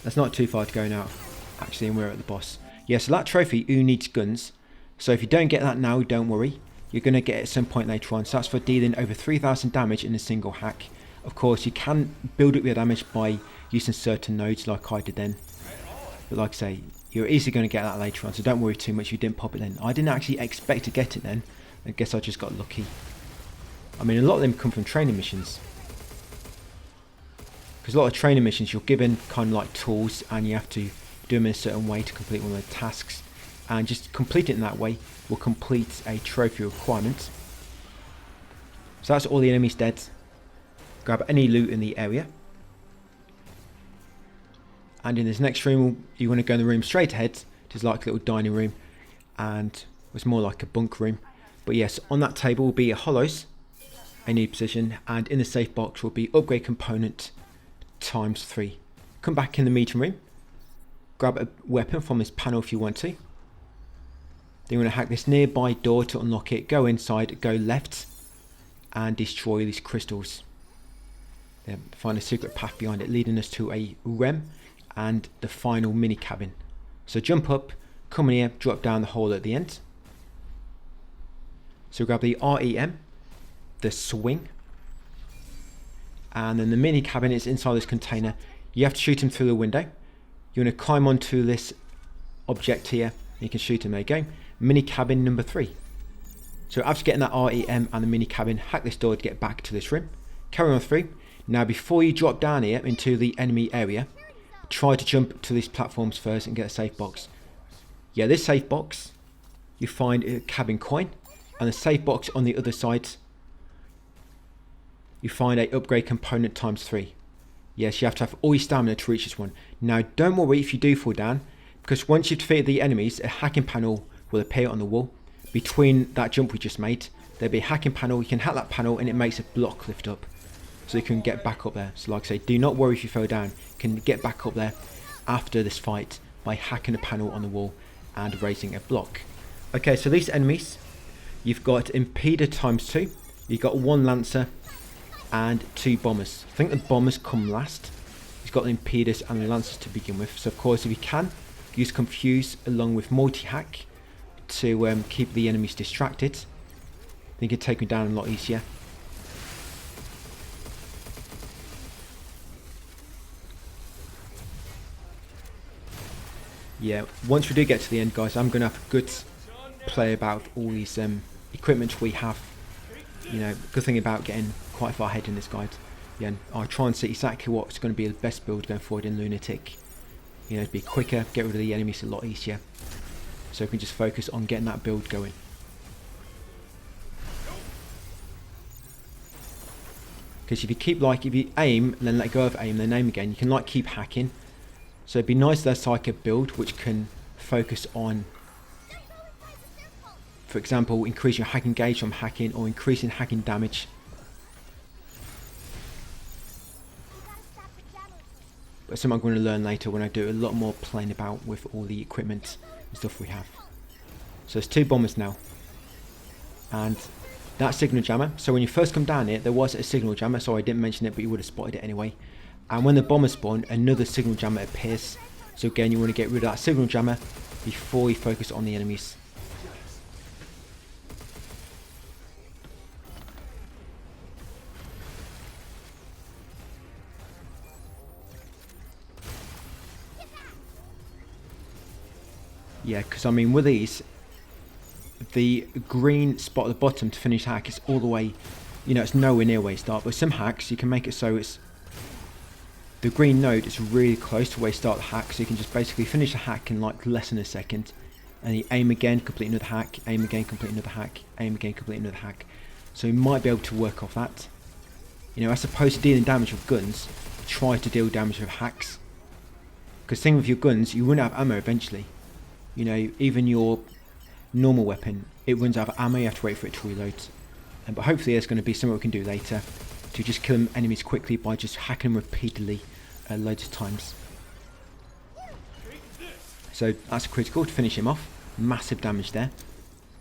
That's not too far to go now, actually, and we're at the boss. Yeah, so that trophy, Who Needs Guns? So if you don't get that now, don't worry. You're going to get it at some point later on. So that's for dealing over 3,000 damage in a single hack. Of course, you can build up your damage by using certain nodes like I did then. But like I say, you're easily going to get that later on, so don't worry too much if you didn't pop it then. I didn't actually expect to get it then. I guess I just got lucky. I mean, a lot of them come from training missions. Because a lot of training missions, you're given kind of like tools and you have to do them in a certain way to complete one of the tasks. And just complete it in that way will complete a trophy requirement. So that's all the enemies dead. Grab any loot in the area. And in this next room, you want to go in the room straight ahead. It's like a little dining room, and it's more like a bunk room. But yes, on that table will be a hollows, a new position, and in the safe box will be upgrade component times 3. Come back in the meeting room, grab a weapon from this panel if you want to. Then you want to hack this nearby door to unlock it. Go inside, go left, and destroy these crystals. Then find a secret path behind it, leading us to a REM and the final mini cabin. So jump up, come in here, drop down the hole at the end. So grab the REM, the swing, and then the mini cabin is inside this container. You have to shoot him through the window. You want to climb onto this object here. You can shoot him. There you go. Mini cabin number 3. So after getting that REM and the mini cabin, hack this door to get back to this room. Carry on through. Now before you drop down here into the enemy area, try to jump to these platforms first and get a safe box. Yeah, this safe box, you find a cabin coin, and the safe box on the other side, you find a upgrade component ×3. Yes, you have to have all your stamina to reach this one. Now don't worry if you do fall down, because once you've defeated the enemies, a hacking panel will appear on the wall. Between that jump we just made, there'll be a hacking panel. You can hack that panel and it makes a block lift up, so you can get back up there. So like I say, do not worry if you fell down. You can get back up there after this fight by hacking a panel on the wall and raising a block. Okay, so these enemies, you've got Impeder ×2, you've got 1 Lancer and 2 Bombers. I think the Bombers come last. You've got the Impeders and the Lancers to begin with. So of course, if you can, use Confuse along with Multi-Hack to keep the enemies distracted. Then you can take them down a lot easier. Yeah, once we do get to the end, guys, I'm going to have a good play about all these equipment we have. You know, good thing about getting quite far ahead in this guide. Yeah, I'll try and see exactly what's going to be the best build going forward in Lunatic. You know, to be quicker, get rid of the enemies a lot easier. So we can just focus on getting that build going. Because if you aim and then let go of aim, then aim again, you can keep hacking. So it'd be nice there's like a build which can focus on, for example, increasing your hacking gauge from hacking or increasing hacking damage. But it's something I'm going to learn later when I do a lot more playing about with all the equipment and stuff we have. So there's 2 bombers now. And that signal jammer. So when you first come down here, there was a signal jammer. Sorry, I didn't mention it, but you would have spotted it anyway. And when the bombers spawn, another signal jammer appears. So again, you want to get rid of that signal jammer before you focus on the enemies. Yeah, because I mean with these, the green spot at the bottom to finish hack is all the way, you know, it's nowhere near where you start. But some hacks, you can make it so it's, the green node is really close to where you start the hack, so you can just basically finish the hack in like less than a second. And you aim again, complete another hack, aim again, complete another hack, aim again, complete another hack. So you might be able to work off that. You know, as opposed to dealing damage with guns, try to deal damage with hacks. Because thing with your guns, you run out of ammo eventually. You know, even your normal weapon, it runs out of ammo, you have to wait for it to reload. But hopefully there's going to be something we can do later to just kill enemies quickly by just hacking them repeatedly loads of times. So that's critical to finish him off. Massive damage there.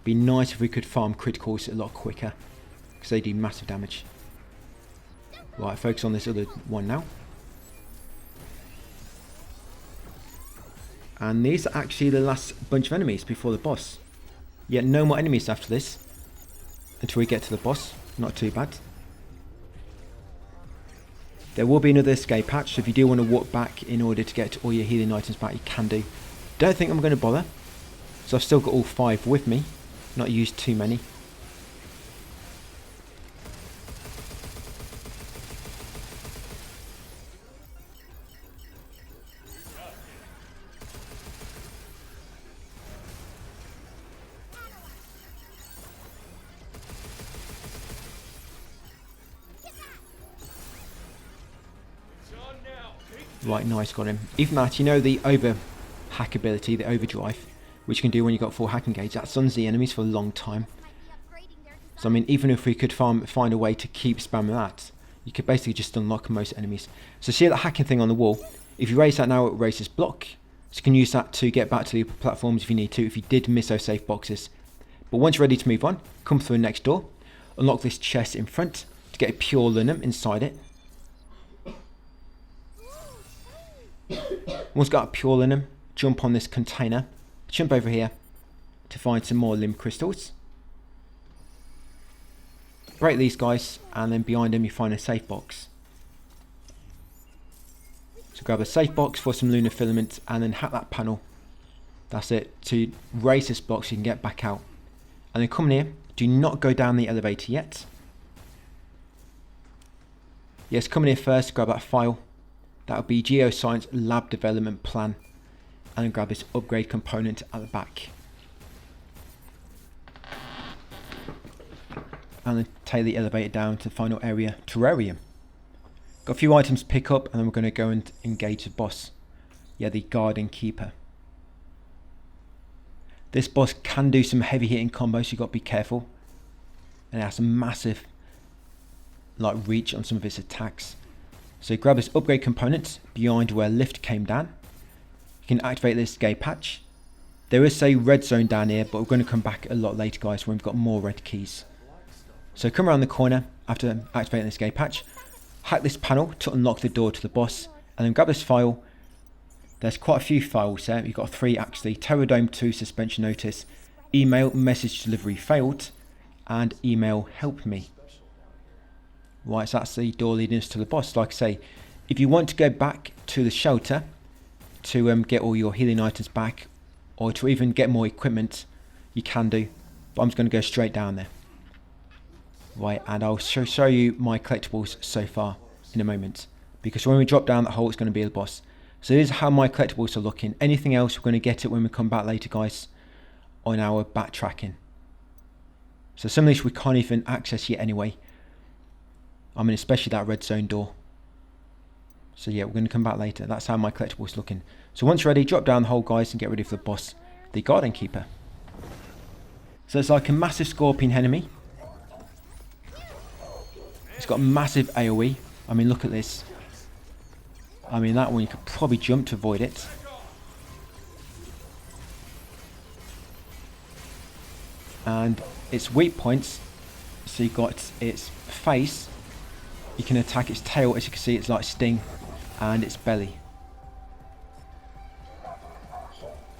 Be nice if we could farm criticals a lot quicker, because they do massive damage. Right, focus on this other one now. And these are actually the last bunch of enemies before the boss. Yet no more enemies after this until we get to the boss. Not too bad. There will be another escape hatch, so if you do want to walk back in order to get all your healing items back, you can do. Don't think I'm going to bother. So I've still got all 5 with me. Not used too many. Right, nice, got him. Even that, you know the over hack ability, the overdrive, which you can do when you've got full hacking gauge, that stuns the enemies for a long time. So I mean, even if we could find a way to keep spamming that, you could basically just unlock most enemies. So see that hacking thing on the wall? If you raise that now, it raises block. So you can use that to get back to the platforms if you need to, if you did miss those safe boxes. But once you're ready to move on, come through the next door, unlock this chest in front to get a pure linum inside it. Once got a pure linum, jump on this container, jump over here to find some more limb crystals. break these guys, and then behind them you find a safe box. So grab a safe box for some lunar filament and then hack that panel. That's it, to raise this block so you can get back out. And then come in here, do not go down the elevator yet. Yes, come in here first, grab that file. That would be Geoscience Lab Development Plan. And then grab this upgrade component at the back. And then take the elevator down to the final area, Terrarium. Got a few items to pick up, and then we're going to go and engage the boss. Yeah, the Guardian Keeper. This boss can do some heavy hitting combos, so you've got to be careful. And it has a massive reach on some of its attacks. So grab this upgrade component behind where lift came down. You can activate this escape hatch. There is a red zone down here, but we're going to come back a lot later, guys, when we've got more red keys. So come around the corner after activating the escape hatch, hack this panel to unlock the door to the boss, and then grab this file. There's quite a few files there. You've got 3 actually. Terradome 2 suspension notice, email message delivery failed, and email help me. Right, so that's the door leading us to the boss. Like I say, if you want to go back to the shelter to get all your healing items back, or to even get more equipment, you can do. But I'm just going to go straight down there. Right, and I'll show you my collectibles so far in a moment, because when we drop down that hole, it's going to be the boss. So this is how my collectibles are looking. Anything else, we're going to get it when we come back later, guys, on our backtracking. So some of these we can't even access yet anyway. I mean, especially that red zone door. So yeah, we're going to come back later. That's how my collectibles looking. So once you're ready, drop down the hole, guys, and get ready for the boss, the Guardian Keeper. So it's like a massive scorpion enemy. It's got a massive AoE. I mean, look at this. I mean, that one you could probably jump to avoid it. And its weak points, so you've got its face. You can attack its tail, as you can see, it's like sting, and its belly.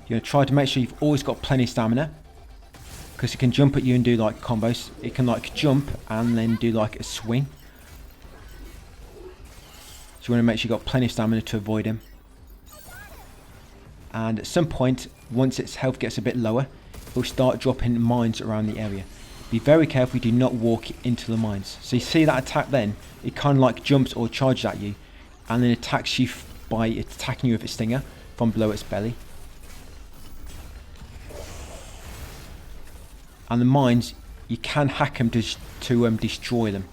You're going to try to make sure you've always got plenty of stamina, because it can jump at you and do like combos. It can like jump and then do like a swing. So you want to make sure you've got plenty of stamina to avoid him. And at some point, once its health gets a bit lower, it will start dropping mines around the area. Be very careful you do not walk into the mines. So you see that attack then, it kind of like jumps or charges at you, and then attacks you by attacking you with its stinger from below its belly. And the mines, you can hack them to destroy them.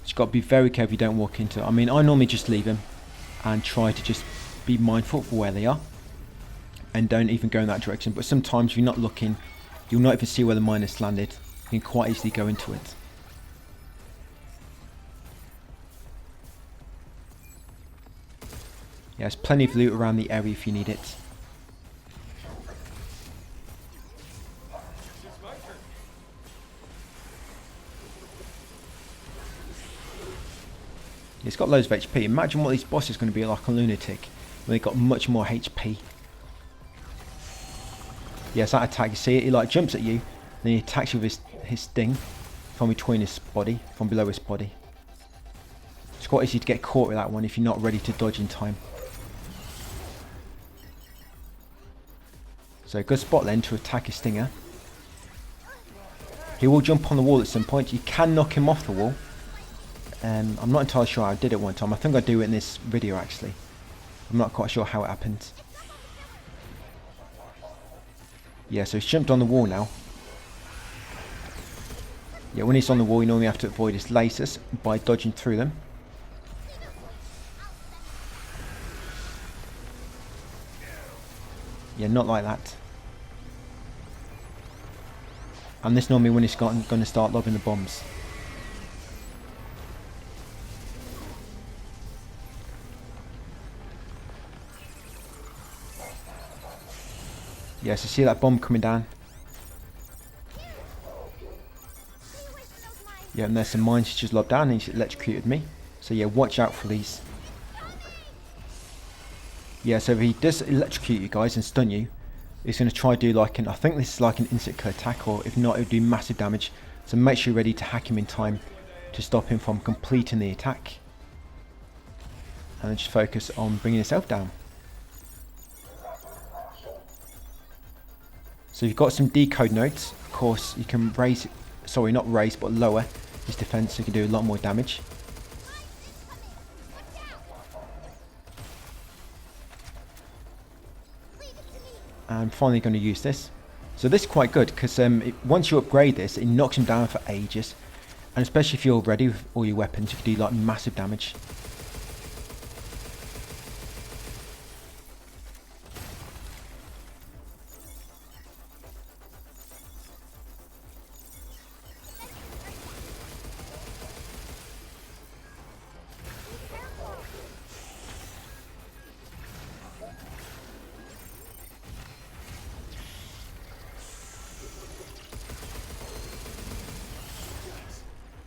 So you've got to be very careful you don't walk into it. I mean, I normally just leave them and try to just be mindful for where they are and don't even go in that direction. But sometimes if you're not looking, you'll not even see where the mine has landed. You can quite easily go into it. Yeah, there's plenty of loot around the area if you need it. It's got loads of HP. Imagine what these bosses are going to be like a lunatic when they've got much more HP. Yes, that attack, you see it, he like jumps at you, then he attacks you with his sting from between his body, from below his body. It's quite easy to get caught with that one if you're not ready to dodge in time. So a good spot then to attack his stinger. He will jump on the wall at some point. You can knock him off the wall. I'm not entirely sure how I did it one time. I think I do it in this video actually. I'm not quite sure how it happened. Yeah, so he's jumped on the wall now. Yeah, when he's on the wall you normally have to avoid his lasers by dodging through them. Yeah, not like that. And this normally when he's going to start lobbing the bombs. Yeah, so see that bomb coming down? Yeah, and there's some mines he just lobbed down and he's electrocuted me. So yeah, watch out for these. Yeah, so if he does electrocute you guys and stun you, he's going to try to do like an, I think this is like an insect attack, or if not, it would do massive damage. So make sure you're ready to hack him in time to stop him from completing the attack. And then just focus on bringing yourself down. So you've got some decode nodes. Of course, you can raise, sorry, not raise, but lower his defense so you can do a lot more damage. I'm finally going to use this. So this is quite good because once you upgrade this, it knocks him down for ages. And especially if you're ready with all your weapons, you can do like massive damage.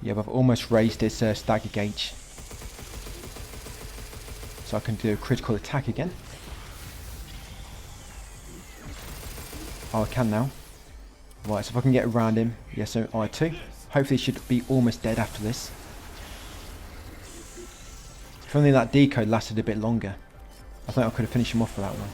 Yeah, but I've almost raised his stagger gauge. So I can do a critical attack again. Oh, I can now. Right, so if I can get around him. Yes, so I2. Hopefully he should be almost dead after this. If only that decode lasted a bit longer. I think I could have finished him off for that one.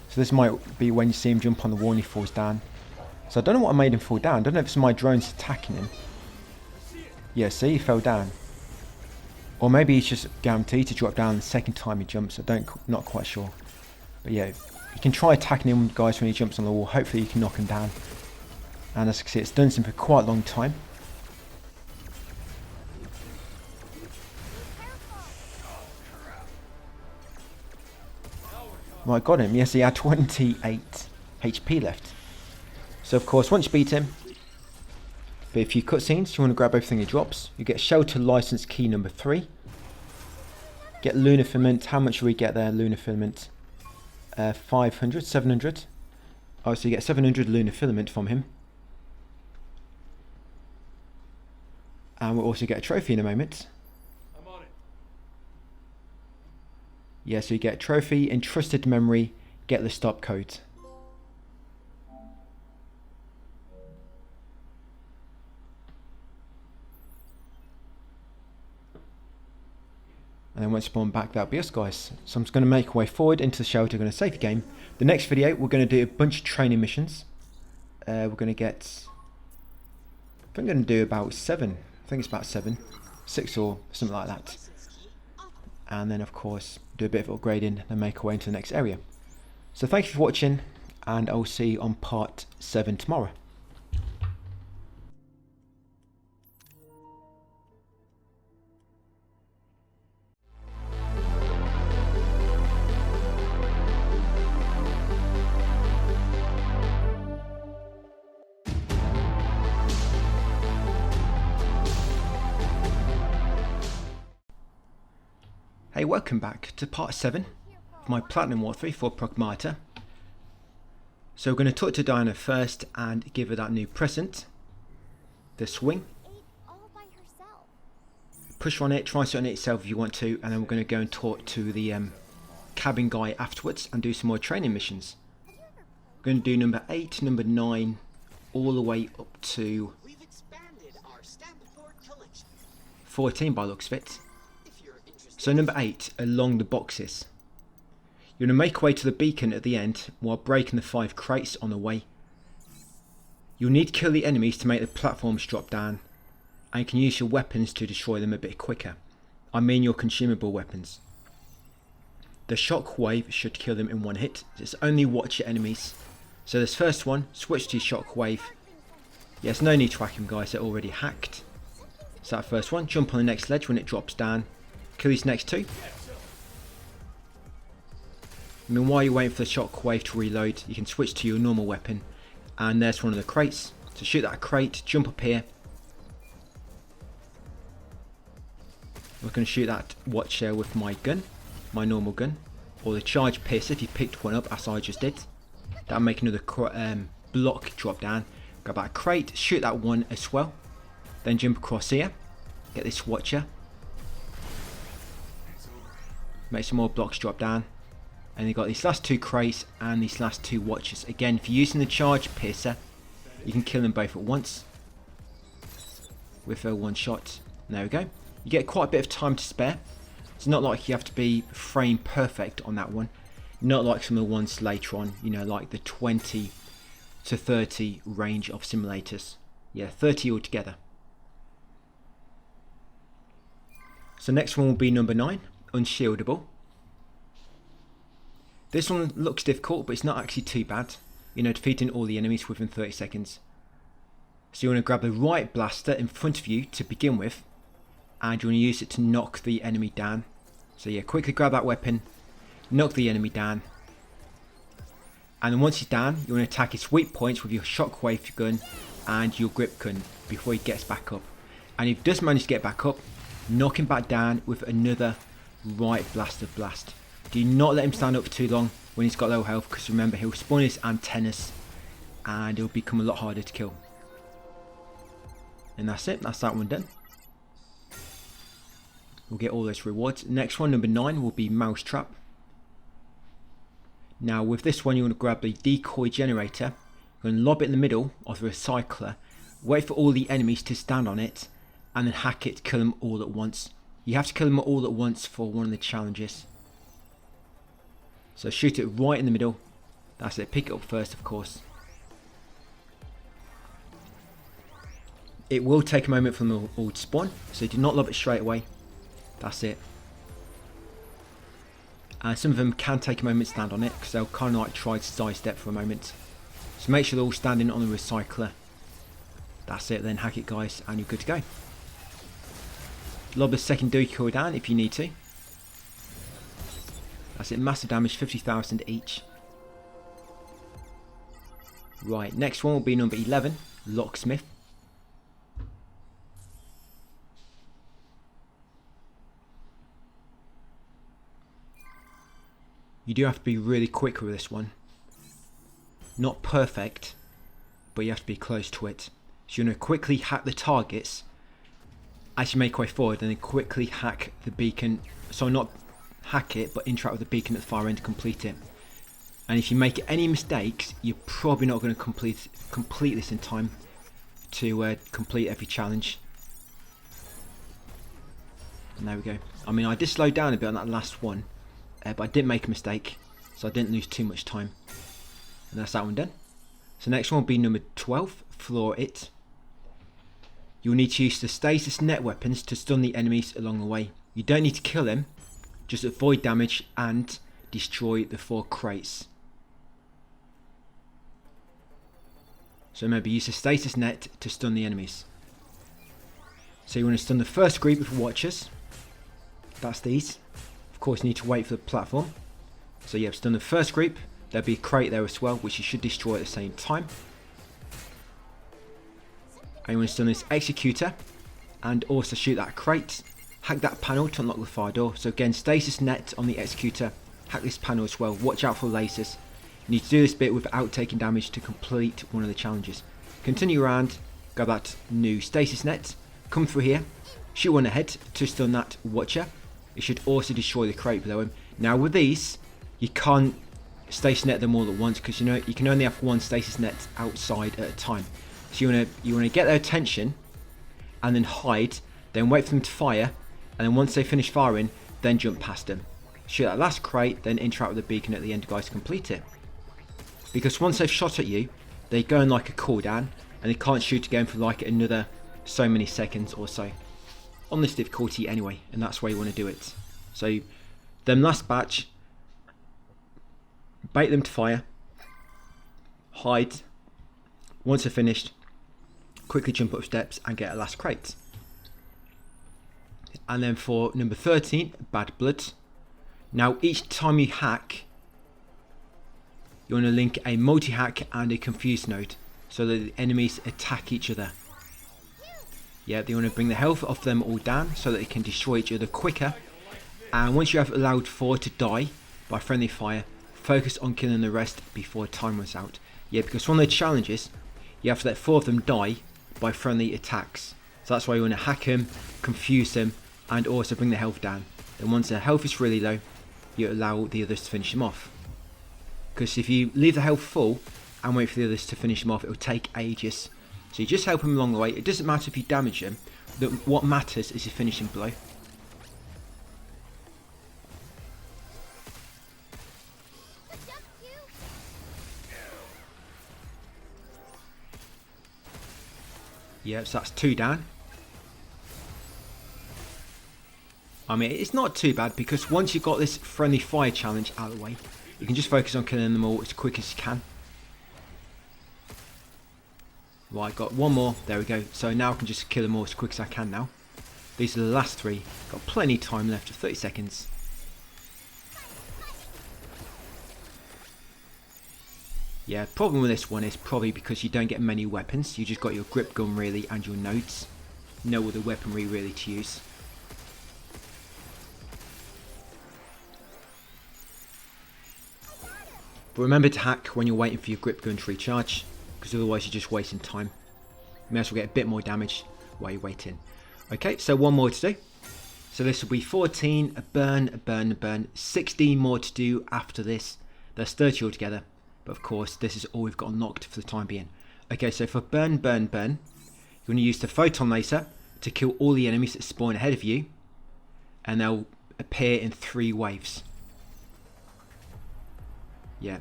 So this might be when you see him jump on the wall and he falls down. So I don't know what made him fall down. I don't know if it's my drones attacking him. Yeah, see, he fell down. Or maybe he's just guaranteed to drop down the second time he jumps. Not quite sure. But yeah, you can try attacking him, guys, when he jumps on the wall. Hopefully you can knock him down. And as you can see, it's done something for quite a long time. Right, got him. Yes, he had 28 HP left. So of course, once you beat him, for a few cutscenes, you want to grab everything he drops. You get Shelter License Key number 3. Get Lunar Filament. How much do we get there, Lunar Filament? 500, 700. Oh, so you get 700 Lunar Filament from him. And we'll also get a trophy in a moment. Yeah, so you get a trophy, entrusted memory, get the stop code. And then once spawn back, that'll be us, guys. So I'm just going to make our way forward into the shelter, going to save the game. The next video, we're going to do a bunch of training missions. We're going to get, I think I'm going to do about 7. I think it's about 7. 6 or something like that. And then of course do a bit of upgrading and make our way into the next area. So thank you for watching, and I'll see you on part 7 tomorrow. Hey, welcome back to part 7 of my Platinum walkthrough for Pragmata. So we're going to talk to Diana first and give her that new present, the swing. Push on it, try something on it yourself if you want to, and then we're going to go and talk to the cabin guy afterwards and do some more training missions. We're going to do number 8, number 9, all the way up to 14 by the looks of it. So number 8, along the boxes. You're going to make your way to the beacon at the end while breaking the 5 crates on the way. You'll need to kill the enemies to make the platforms drop down, and you can use your weapons to destroy them a bit quicker. I mean your consumable weapons. The shockwave should kill them in one hit. It's only watch your enemies. So this first one, switch to shockwave. Yes, no need to hack him, guys, they're already hacked. So that first one, jump on the next ledge when it drops down. Kill these next 2. And then while you're waiting for the shockwave to reload, you can switch to your normal weapon. And there's one of the crates. So shoot that crate, jump up here. We're going to shoot that watch with my gun, my normal gun. Or the charge piercer if you picked one up, as I just did. That'll make another block drop down. Grab that crate, shoot that one as well. Then jump across here. Get this watcher. Make some more blocks drop down. And you've got these last 2 crates and these last 2 watchers. Again, if you're using the charge piercer, you can kill them both at once with a one shot. And there we go. You get quite a bit of time to spare. It's not like you have to be frame perfect on that one. Not like some of the ones later on, you know, like the 20 to 30 range of simulators. Yeah, 30 altogether. So next one will be number 9, Unshieldable. This one looks difficult, but it's not actually too bad. You know, defeating all the enemies within 30 seconds. So you want to grab the right blaster in front of you to begin with, and you want to use it to knock the enemy down. So yeah, quickly grab that weapon, knock the enemy down, and then once he's down, you want to attack his weak points with your shockwave gun and your grip gun before he gets back up. And if he does manage to get back up, knock him back down with another right blaster blast. Do not let him stand up for too long when he's got low health, because remember, he'll spawn his antennas and it'll become a lot harder to kill. And that's it, that's that one done. We'll get all those rewards. Next one, number 9, will be Mousetrap. Now with this one, you want to grab the decoy generator. You're going to lob it in the middle of the recycler, wait for all the enemies to stand on it, and then hack it, kill them all at once. You have to kill them all at once for one of the challenges. So shoot it right in the middle. That's it, pick it up first, of course. It will take a moment for them all to spawn, so do not lob it straight away. That's it. And some of them can take a moment to stand on it, because they'll kind of like try to sidestep for a moment. So make sure they're all standing on the recycler. That's it, then hack it guys, and you're good to go. Lob a second decoy down if you need to. That's it, massive damage, 50,000 each. Right, next one will be number 11, Locksmith. You do have to be really quick with this one. Not perfect, but you have to be close to it. So you want to quickly hack the targets as you make your way forward, and then quickly hack the beacon. So not hack it, but interact with the beacon at the far end to complete it. And if you make any mistakes, you're probably not going to complete this in time to complete every challenge. And there we go. I mean, I did slow down a bit on that last one. But I didn't make a mistake, so I didn't lose too much time. And that's that one done. So next one will be number 12, Floor It. You'll need to use the stasis net weapons to stun the enemies along the way. You don't need to kill them, just avoid damage and destroy the 4 crates. So remember, use the stasis net to stun the enemies. So you want to stun the first group of watchers. That's these. Of course, you need to wait for the platform. So you have stun the first group. There'll be a crate there as well, which you should destroy at the same time. And you want to stun this executor and also shoot that crate. Hack that panel to unlock the fire door. So again, stasis net on the executor. Hack this panel as well. Watch out for lasers. You need to do this bit without taking damage to complete one of the challenges. Continue around, grab that new stasis net, come through here, shoot one ahead to stun that watcher. It should also destroy the crate below him. Now with these, you can't stasis net them all at once, because you know you can only have one stasis net outside at a time. So you want to get their attention and then hide, then wait for them to fire, and then once they finish firing, then jump past them. Shoot that last crate, then interact with the beacon at the end, guys, to complete it. Because once they've shot at you, they go in like a cooldown, and they can't shoot again for like another so many seconds or so. On this difficulty anyway, and that's where you want to do it. So them last batch, bait them to fire, hide. Once they're finished, quickly jump up steps and get a last crate. And then for number 13, Bad Blood. Now each time you hack, you want to link a multi-hack and a confuse node so that the enemies attack each other. Yeah, they want to bring the health of them all down so that they can destroy each other quicker. And once you have allowed 4 to die by friendly fire, focus on killing the rest before time runs out. Yeah, because one of the challenges, you have to let 4 of them die by friendly attacks. So that's why you want to hack them, confuse them, and also bring their health down. Then once their health is really low, you allow the others to finish them off. Because if you leave the health full and wait for the others to finish them off, it will take ages. So you just help them along the way. It doesn't matter if you damage them. What matters is your finishing blow. Yeah, so that's 2 down. I mean, it's not too bad because once you've got this friendly fire challenge out of the way, you can just focus on killing them all as quick as you can. Right, got 1 more. There we go. So now I can just kill them all as quick as I can now. These are the last 3. Got plenty of time left of 30 seconds. Yeah, problem with this one is probably because you don't get many weapons. You just got your grip gun really and your nodes. No other weaponry really to use. But remember to hack when you're waiting for your grip gun to recharge, because otherwise you're just wasting time. You may as well get a bit more damage while you're waiting. Okay, so 1 more to do. So this will be 14, a burn, a burn, a burn. 16 more to do after this. There's 30 altogether. But of course, this is all we've got unlocked for the time being. Okay, so for burn, burn, burn, you're going to use the photon laser to kill all the enemies that spawn ahead of you. And they'll appear in 3 waves. Yeah.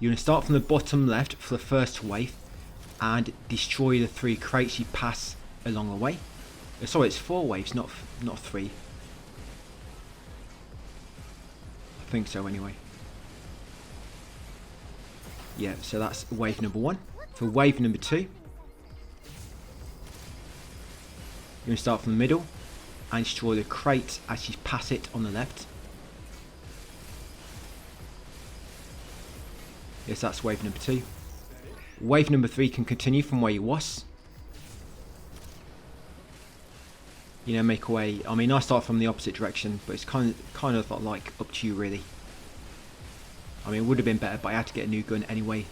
You're going to start from the bottom left for the first wave and destroy the 3 crates you pass along the way. Sorry, it's 4 waves, not 3. I think so anyway. Yeah, so that's wave number 1. For wave number 2, you're going to start from the middle and destroy the crate as you pass it on the left. Yes, that's wave number 2. Wave number 3 can continue from where you was. You know, make a way. I mean, I start from the opposite direction, but it's kind of like up to you really. I mean, it would have been better, but I had to get a new gun anyway.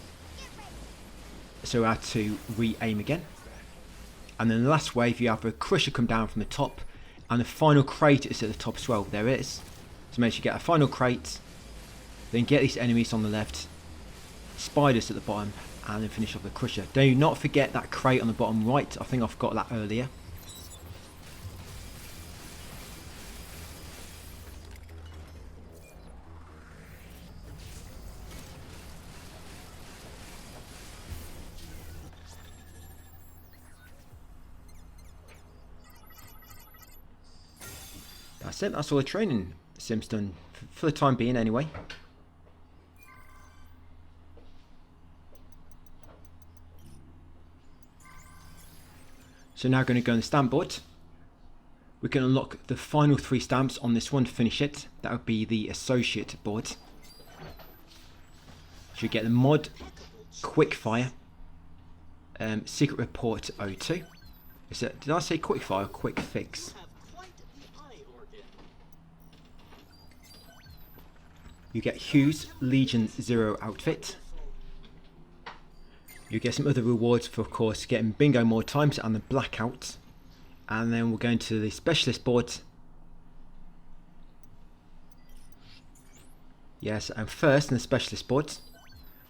So I had to re-aim again. And then the last wave, you have a crusher come down from the top. And the final crate is at the top as well. There it is. So make sure you get a final crate. Then get these enemies on the left. Spiders at the bottom. And then finish off the crusher. Do not forget that crate on the bottom right. I think I forgot that earlier. That's it, that's all the training Sim's done, for the time being anyway. So now going to go on the stamp board. We can unlock the final 3 stamps on this one to finish it. That would be the associate board. So you get the mod, quickfire, secret report 02. Did I say quickfire or quick fix? You get Hugh's Legion 0 outfit. You get some other rewards for, of course, getting bingo more times and the blackout. And then we're going to the specialist board. Yes, and first in the specialist board.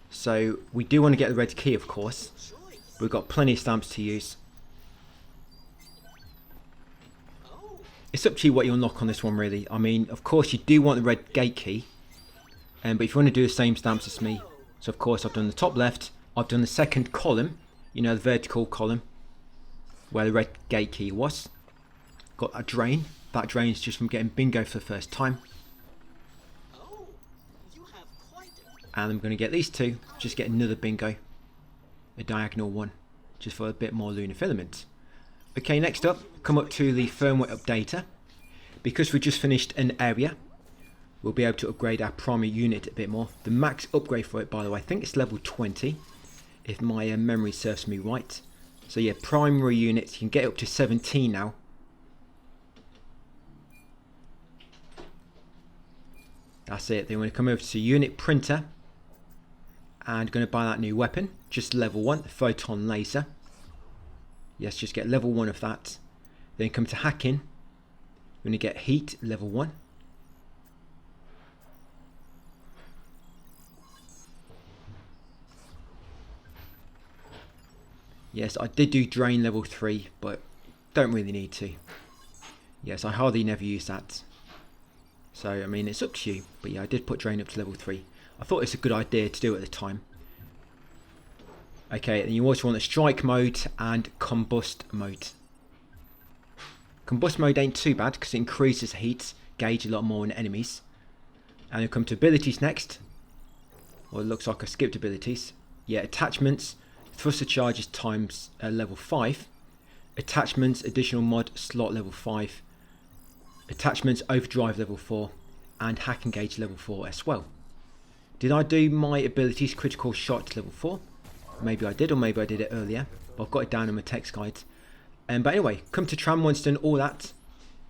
So we do want to get the red key, of course. We've got plenty of stamps to use. It's up to you what you unlock on this one, really. I mean, of course, you do want the red gate key. But if you want to do the same stamps as me, so of course I've done the top left, I've done the second column, you know, the vertical column, where the red gate key was. Got a drain. That drains just from getting bingo for the first time. And I'm going to get these 2, just get another bingo. A diagonal one, just for a bit more lunar filament. Okay, next up, come up to the firmware updater. Because we just finished an area, we'll be able to upgrade our primary unit a bit more. The max upgrade for it, by the way, I think it's level 20, if my memory serves me right. So yeah, primary units, you can get up to 17 now. That's it. Then we're going to come over to unit printer and going to buy that new weapon. Just level 1, photon laser. Yes, just get level 1 of that. Then come to hacking. We're going to get heat level 1. Yes, I did do drain level 3, but don't really need to. Yes, I hardly never use that. So, I mean, it's up to you. But yeah, I did put drain up to level 3. I thought it's a good idea to do at the time. Okay, and you also want the strike mode and combust mode. Combust mode ain't too bad because it increases heat gauge a lot more in enemies. And we'll come to abilities next. Well, it looks like I skipped abilities. Yeah, attachments. Thruster charges times level 5. Attachments, additional mod slot level 5. Attachments, overdrive level 4. And hack and gauge level 4 as well. Did I do my abilities critical shot level 4? Maybe I did, or maybe I did it earlier. But I've got it down in my text guide. But anyway, come to tram once done all that.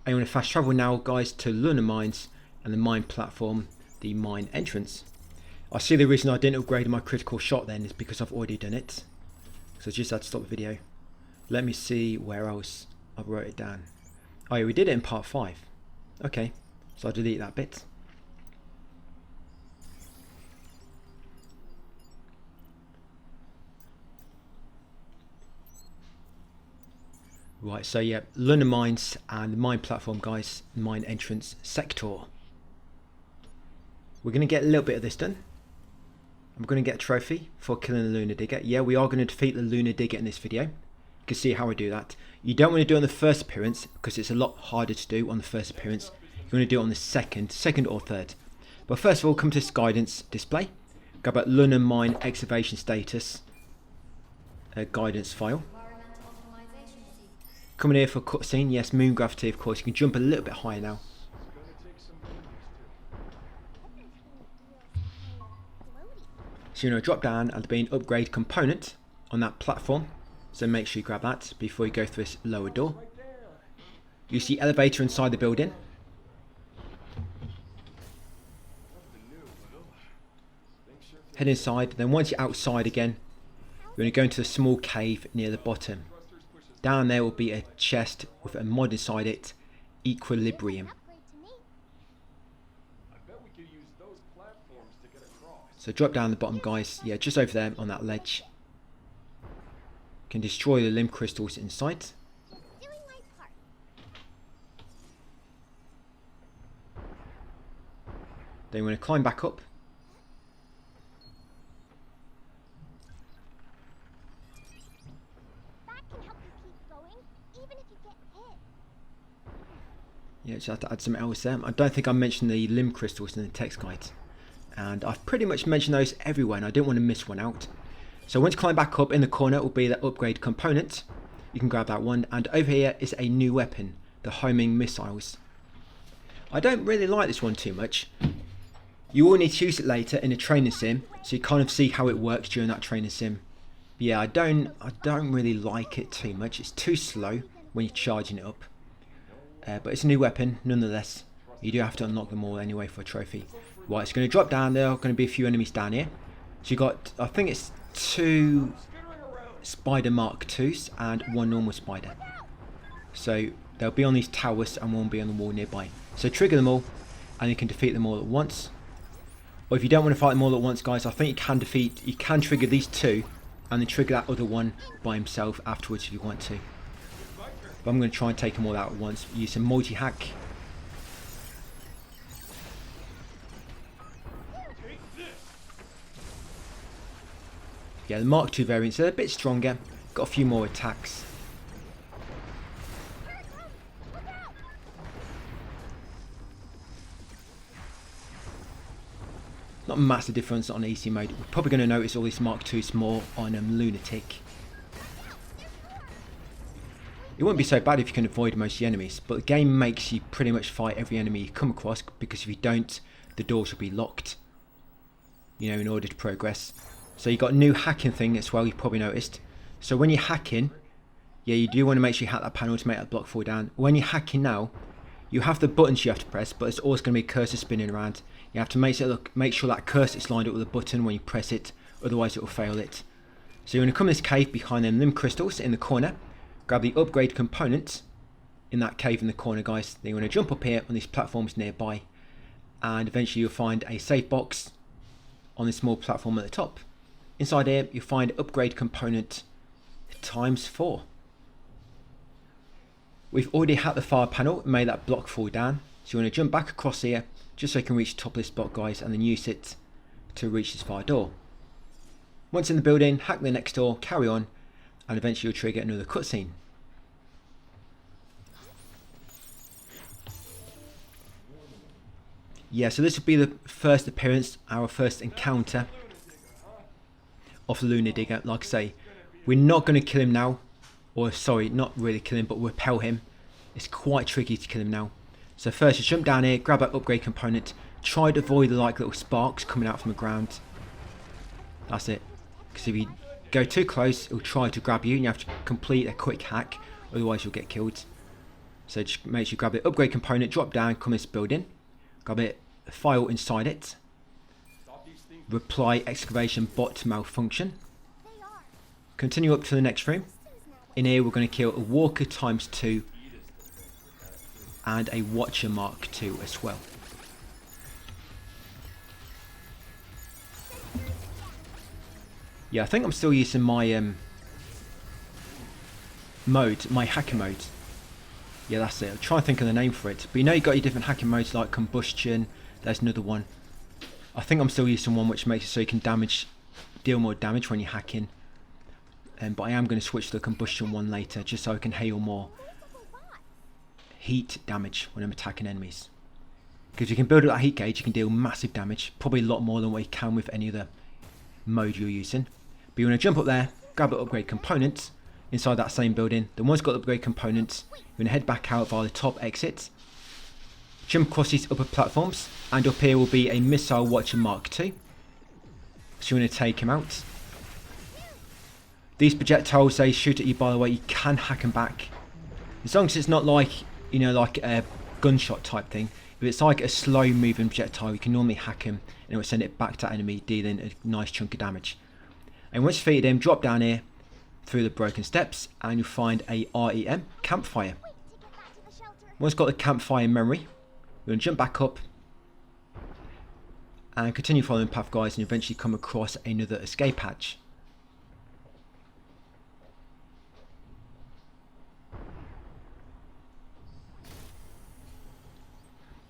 And you want to fast travel now, guys, to Lunar Mines and the mine platform, the mine entrance. I see the reason I didn't upgrade my critical shot then is because I've already done it. So I just had to stop the video. Let me see where else I wrote it down. Oh yeah, we did it in part 5. Okay, so I'll delete that bit. Right, so yeah, Lunar Mines and the mine platform, guys, mine entrance sector. We're going to get a little bit of this done. I'm going to get a trophy for killing the Lunar Digger. Yeah, we are going to defeat the Lunar Digger in this video. You can see how I do that. You don't want to do it on the first appearance because it's a lot harder to do on the first appearance. You want to do it on the second or third. But first of all, come to this guidance display. Go back Lunar Mine excavation status guidance file. Coming here for cutscene. Yes, moon gravity, of course. You can jump a little bit higher now. So you're going to drop down and there'll be an upgrade component on that platform. So make sure you grab that before you go through this lower door. You see elevator inside the building. Head inside. Then once you're outside again, you're going to go into the small cave near the bottom. Down there will be a chest with a mod inside it, Equilibrium. So drop down the bottom, guys. Yeah, just over there on that ledge. Can destroy the limb crystals inside. Then we're going to climb back up. Yeah, just have to add some else there. I don't think I mentioned the limb crystals in the text guide. And I've pretty much mentioned those everywhere and I didn't want to miss one out. So once you climb back up, in the corner will be the upgrade component. You can grab that one. And over here is a new weapon, the homing missiles. I don't really like this one too much. You will need to use it later in a training sim, so you kind of see how it works during that training sim. But yeah, I don't really like it too much. It's too slow when you're charging it up. But it's a new weapon, nonetheless. You do have to unlock them all anyway for a trophy. Right, it's going to drop down. There are going to be a few enemies down here. So you got, I think it's 2 Spider Mark IIs and 1 normal spider. So they'll be on these towers and one will be on the wall nearby. So trigger them all and you can defeat them all at once. Or if you don't want to fight them all at once, guys, I think you can trigger these 2 and then trigger that other one by himself afterwards if you want to. But I'm going to try and take them all out at once. Use some multi-hack. Yeah, the Mark II variants are a bit stronger. Got a few more attacks. Not a massive difference on easy mode. We're probably going to notice all these Mark IIs more on Lunatic. It wouldn't be so bad if you can avoid most of the enemies, but the game makes you pretty much fight every enemy you come across, because if you don't, the doors will be locked, you know, in order to progress. So you got a new hacking thing as well, you probably noticed. So when you're hacking, yeah, you do want to make sure you hack that panel to make that block fall down. When you're hacking now, you have the buttons you have to press, but it's always going to be a cursor spinning around. You have to make sure that cursor is lined up with the button when you press it, otherwise it will fail it. So you're going to come in this cave behind them limb crystals in the corner, grab the upgrade component in that cave in the corner, guys. Then you're going to jump up here on these platforms nearby, and eventually you'll find a safe box on this small platform at the top. Inside here you'll find upgrade component ×4. We've already hacked the fire panel and made that block fall down, so you want to jump back across here just so you can reach the top of this block, guys, and then use it to reach this fire door. Once in the building, hack the next door, carry on, and eventually you'll trigger another cutscene. Yeah, so this will be the first appearance, our first encounter of the Lunar Digger. Like I say, we're not going to kill him now, or sorry, not really kill him, but repel him. It's quite tricky to kill him now. So first, you jump down here, grab that upgrade component, try to avoid the like little sparks coming out from the ground. That's it. Because if you go too close, it'll try to grab you, and you have to complete a quick hack, otherwise you'll get killed. So just make sure you grab the upgrade component, drop down, come in this building, grab it, file inside it, reply excavation bot malfunction. Continue up to the next room. In here we're going to kill a walker ×2 and a watcher Mark II as well. Yeah, I think I'm still using my my hacker mode. Yeah, that's it. I'll try and think of the name for it. But you know, you got your different hacking modes like combustion. There's another one. I think I'm still using one which makes it so you can deal more damage when you're hacking. But I am going to switch to the combustion one later, just so I can heal more heat damage when I'm attacking enemies. Because you can build up that heat gauge, you can deal massive damage, probably a lot more than what you can with any other mode you're using. But you want to jump up there, grab the upgrade components inside that same building. Then once you've got the upgrade components, you're going to head back out via the top exit, jump across these upper platforms, and up here will be a missile watcher Mark II. So you want to take him out. These projectiles, they shoot at you, by the way. You can hack them back, as long as it's not like, you know, like a gunshot type thing. If it's like a slow moving projectile, you can normally hack him and it will send it back to enemy, dealing a nice chunk of damage. And once you defeated him, drop down here through the broken steps and you'll find a REM campfire. Once you've got the campfire in memory, you're going to jump back up and continue following the path, guys, and eventually come across another escape hatch.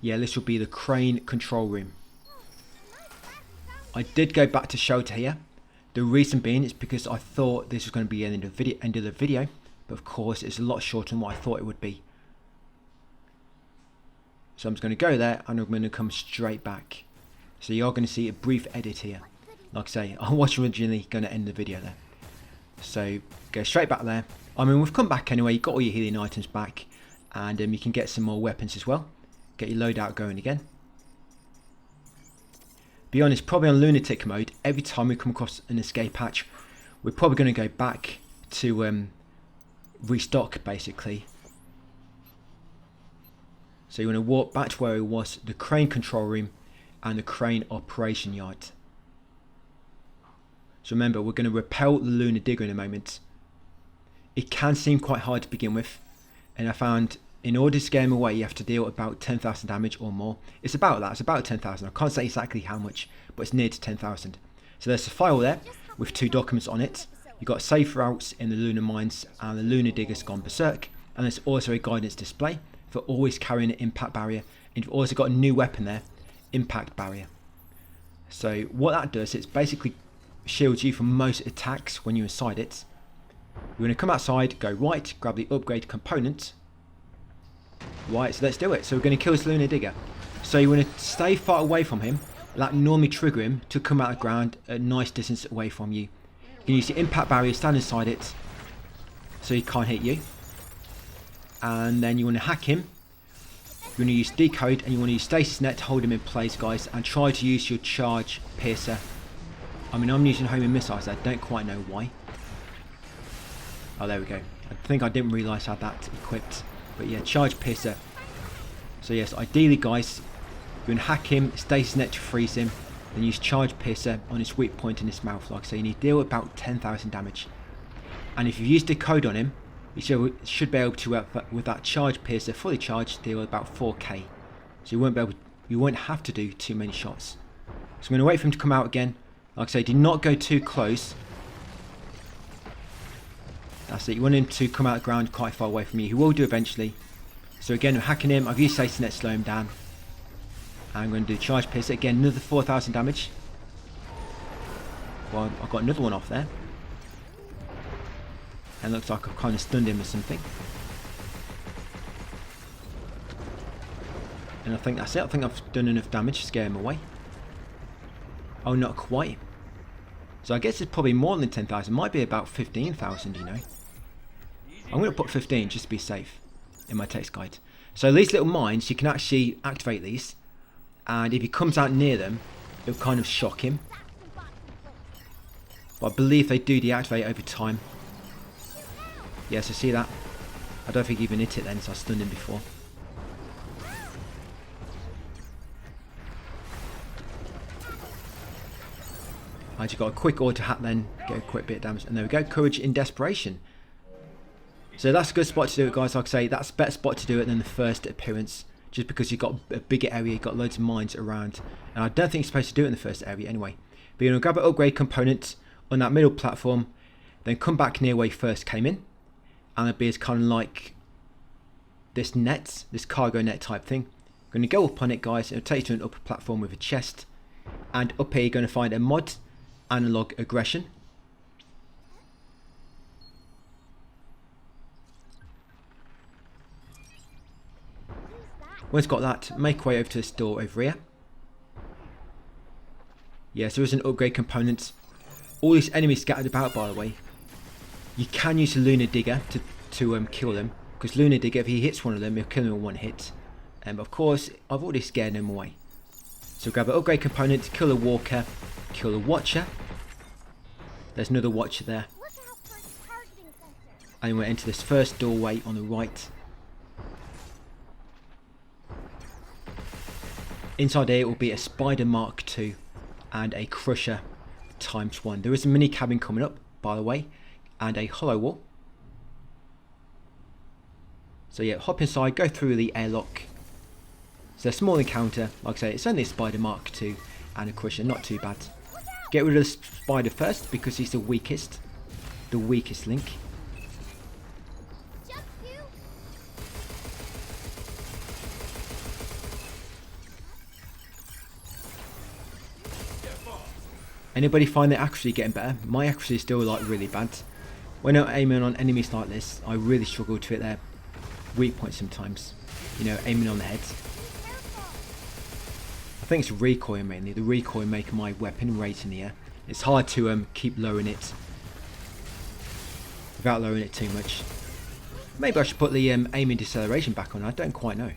Yeah, this will be the crane control room. I did go back to shelter here. The reason being is because I thought this was going to be the end of the video, but of course it's a lot shorter than what I thought it would be. So I'm just going to go there and I'm going to come straight back. So you are going to see a brief edit here. Like I say, I was originally going to end the video there. So go straight back there. I mean, we've come back anyway. You've got all your healing items back, and you can get some more weapons as well. Get your loadout going again. Be honest, probably on lunatic mode, every time we come across an escape hatch, we're probably going to go back to restock, basically. So you want to walk back to where it was, the crane control room and the crane operation yard. So remember, we're going to repel the Lunar Digger in a moment. It can seem quite hard to begin with, and I found in order to scare him away, you have to deal about 10,000 damage or more. It's about that, it's about 10,000. I can't say exactly how much, but it's near to 10,000. So there's a file there with 2 documents on it. You've got safe routes in the lunar mines and the Lunar Digger's gone berserk. And there's also a guidance display for always carrying an impact barrier. And you've also got a new weapon there, impact barrier. So what that does, it basically shields you from most attacks when you're inside it. You're going to come outside, go right, grab the upgrade component. Right, so let's do it. So we're going to kill this Lunar Digger. So you want to stay far away from him. That normally trigger him to come out of the ground a nice distance away from you. You can use the impact barrier, stand inside it, so he can't hit you. And then you want to hack him. You want to use decode, and you want to use stasis net to hold him in place, guys. And try to use your charge piercer. I mean, I'm using homing missiles. I don't quite know why. Oh, there we go. I think I didn't realise I had that equipped. But yeah, charge piercer. So yes, ideally, guys, You can hack him, stasis net to freeze him, then use charge piercer on his weak point in his mouth. Like I say, you need to deal about 10,000 damage. And if you use the code on him, you should be able to, with that charge piercer fully charged, deal about 4k. So you won't have to do too many shots. So I'm going to wait for him to come out again. Like I say, do not go too close. That's it. You want him to come out of the ground quite far away from you. He will do eventually. So again, we're hacking him. I've used stasis net to slow him down. And I'm going to do charge piercer again. Another 4,000 damage. Well, I got another one off there. And looks like I've kind of stunned him or something. And I think that's it. I think I've done enough damage to scare him away. Oh, not quite. So I guess it's probably more than 10,000. Might be about 15,000, you know. I'm going to put 15 just to be safe in my text guide. So these little mines, you can actually activate these. And if he comes out near them, it'll kind of shock him. But I believe they do deactivate over time. Yes, I see that. I don't think he even hit it then, so I stunned him before. I just got a quick auto hat then, get a quick bit of damage, and there we go, courage in desperation. So that's a good spot to do it, guys. Like I say, that's a better spot to do it than the first appearance, just because you've got a bigger area, you've got loads of mines around, and I don't think you're supposed to do it in the first area anyway. But you're going to grab an upgrade component on that middle platform, then come back near where you first came in, and it'll be as kind of like this net, this cargo net type thing. You're going to go up on it, guys. It'll take you to an upper platform with a chest, and up here you're going to find a mod, analog aggression. Once got that, make your way over to this door over here. Yes, there is an upgrade component. All these enemies scattered about, by the way. You can use a lunar digger to kill them, because lunar digger, if he hits one of them, he'll kill them in one hit. And of course, I've already scared them away. So grab an upgrade component, kill a walker, kill a watcher. There's another watcher there. And we'll enter this first doorway on the right. Inside here will be a spider Mark II and a crusher ×1. There is a mini cabin coming up, by the way, and a hollow wall. So yeah, hop inside, go through the airlock. It's a small encounter, like I say, it's only a spider Mark II and a crusher, not too bad. Get rid of the spider first because he's the weakest link. Anybody find their accuracy getting better? My accuracy is still like really bad. When I'm aiming on enemies like this, I really struggle to hit their weak points sometimes. You know, aiming on the head. I think it's recoil mainly. The recoil making my weapon rate in the air. It's hard to keep lowering it without lowering it too much. Maybe I should put the aiming deceleration back on. I don't quite know.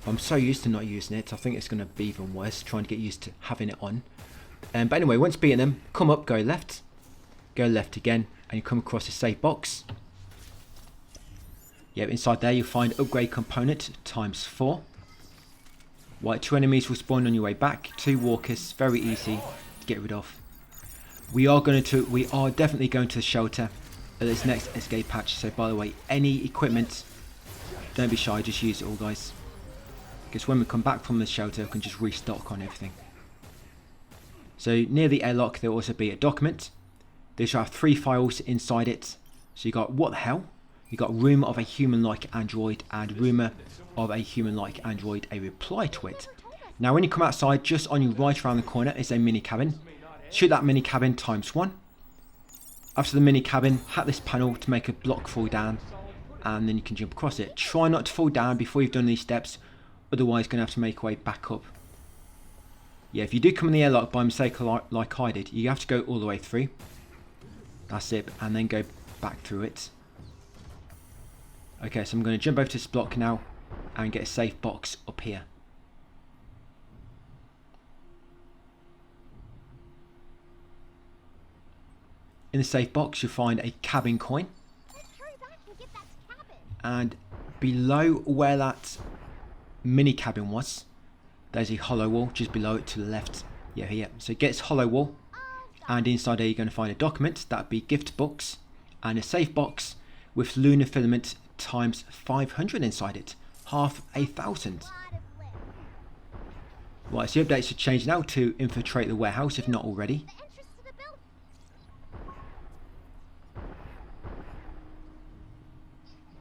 I'm so used to not using it. I think it's going to be even worse trying to get used to having it on. But anyway, once beating them, come up, go left again, and you come across a safe box. Yeah, inside there you'll find upgrade component ×4. Right, 2 enemies will spawn on your way back, 2 walkers, very easy to get rid of. We are definitely going to the shelter at this next escape patch. So by the way, any equipment, don't be shy, just use it all, guys. Because when we come back from the shelter, we can just restock on everything. So near the airlock, there will also be a document. There shall have 3 files inside it. So you got what the hell? You got rumour of a human-like android and rumour of a human-like android, a reply to it. Now when you come outside, just on your right around the corner is a mini cabin. Shoot that mini cabin ×1. After the mini cabin, hack this panel to make a block fall down, and then you can jump across it. Try not to fall down before you've done these steps, otherwise you're going to have to make your way back up. Yeah, if you do come in the airlock by mistake like I did, you have to go all the way through. That's it, and then go back through it. Okay, so I'm going to jump over to this block now and get a safe box up here. In the safe box you'll find a cabin coin. And below where that mini cabin was. There's a hollow wall just below it to the left. Yeah, here. So it gets hollow wall, and inside there you're going to find a document. That'd be gift box and a safe box with lunar filament times 500 inside it. Half 1,000. Right, so the updates should change now to infiltrate the warehouse if not already. The entrance to the building.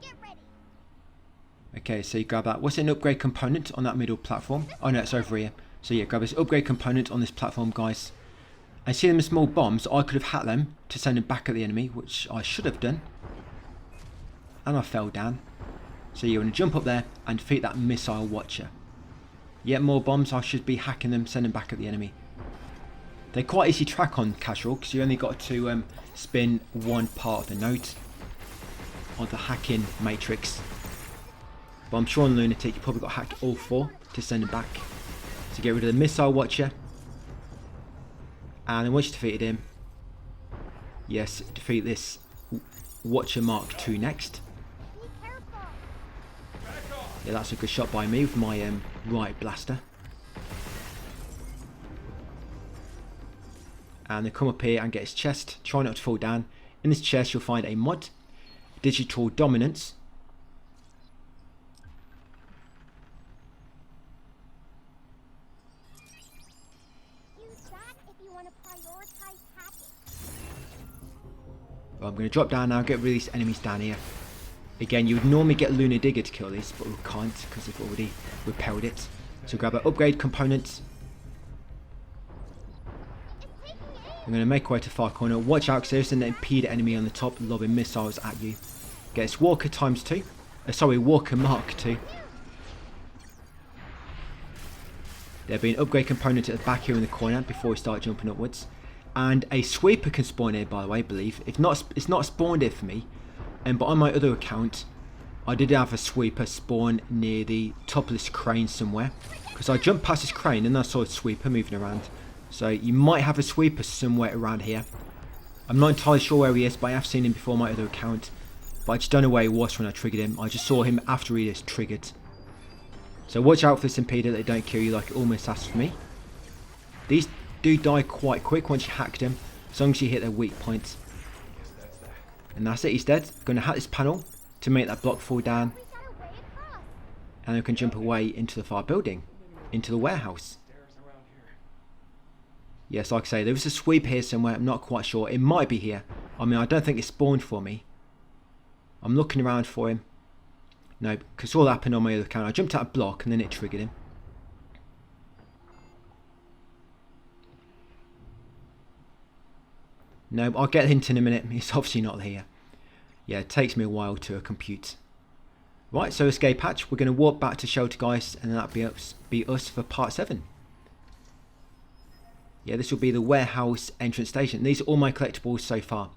Get ready. Okay, so you grab that. What's an upgrade component on that middle platform? Oh no, it's over here. So yeah, grab this upgrade component on this platform, guys. I see them as small bombs. I could have hacked them to send them back at the enemy, which I should have done. And I fell down. So you're going to jump up there and defeat that missile watcher. Yet more bombs. I should be hacking them, send them back at the enemy. They're quite easy to track on casual because you only got to spin one part of the node of the hacking matrix. But I'm sure on Lunatic you probably got to hack all 4 to send them back. So get rid of the missile watcher. And then once you defeated him, yes, defeat this watcher Mark II next. Be careful. Yeah, that's a good shot by me with my right blaster. And then come up here and get his chest. Try not to fall down. In this chest you'll find a mod, Digital Dominance. Use that if you want to prioritize hacking. Well, I'm going to drop down now, get rid of these enemies down here. Again, you would normally get Lunar Digger to kill this, but we can't because they've already repelled it. So grab an upgrade component. It's taking aim. I'm going to make our way to far corner. Watch out because there's an impede enemy on the top lobbing missiles at you. Get this Walker ×2. Sorry, Walker Mark II. There'll be an upgrade component at the back here in the corner before we start jumping upwards. And a sweeper can spawn here, by the way, I believe. If not, it's not spawned here for me. But on my other account, I did have a sweeper spawn near the top of this crane somewhere. Because I jumped past this crane and I saw a sweeper moving around. So you might have a sweeper somewhere around here. I'm not entirely sure where he is, but I have seen him before on my other account. But I just don't know where he was when I triggered him. I just saw him after he is triggered. So watch out for this impeder that they don't kill you like it almost has for me. These do die quite quick once you hack them, as long as you hit their weak points. And that's it, he's dead. Going to hack this panel to make that block fall down. We got a way across. And then we can jump away into the far building, into the warehouse. Yes, like I say, there was a sweep here somewhere, I'm not quite sure. It might be here. I mean, I don't think it spawned for me. I'm looking around for him. No, because all that happened on my other account. I jumped out a block and then it triggered him. No, I'll get a hint in a minute. He's obviously not here. Yeah, it takes me a while to compute. Right, so escape hatch. We're going to walk back to shelter, guys, and that'll be us for part 7. Yeah, this will be the warehouse entrance station. These are all my collectibles so far.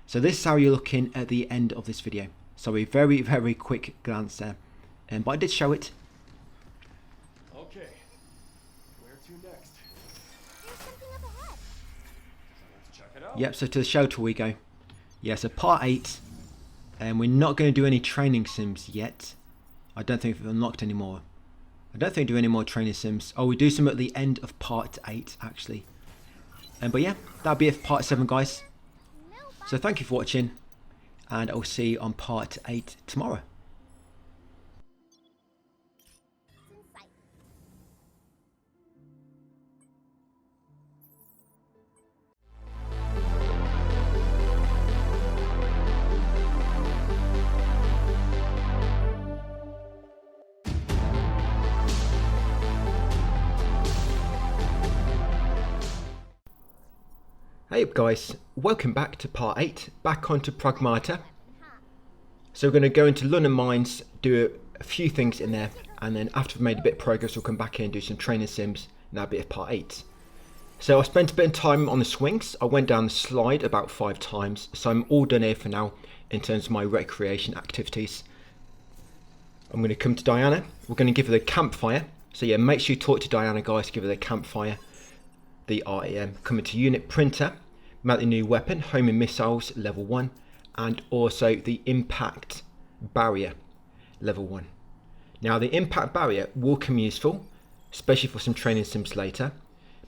So this is how you're looking at the end of this video. So a very, very quick glance there. But I did show it. Okay, where to next? There's something up ahead. Let's check it out. Yep, so to the shelter we go. Yeah, so part 8. And we're not going to do any training sims yet. I don't think we've unlocked any more. I don't think we do any more training sims. Oh, we do some at the end of part 8, actually. But yeah, that'll be it for part 7, guys. So thank you for watching. And I'll see you on part 8 tomorrow. It's in sight. Hey up guys, welcome back to part 8, back onto Pragmata. So we're going to go into London Mines, do a few things in there, and then after we've made a bit of progress we'll come back here and do some training sims, and that'll be of part 8. So I spent a bit of time on the swings. I went down the slide about 5 times, so I'm all done here for now in terms of my recreation activities. I'm going to come to Diana, we're going to give her the campfire, so yeah, make sure you talk to Diana guys, give her the campfire. The RAM, coming to unit printer, mount the new weapon, homing missiles level 1, and also the impact barrier level 1. Now the impact barrier will come useful, especially for some training sims later,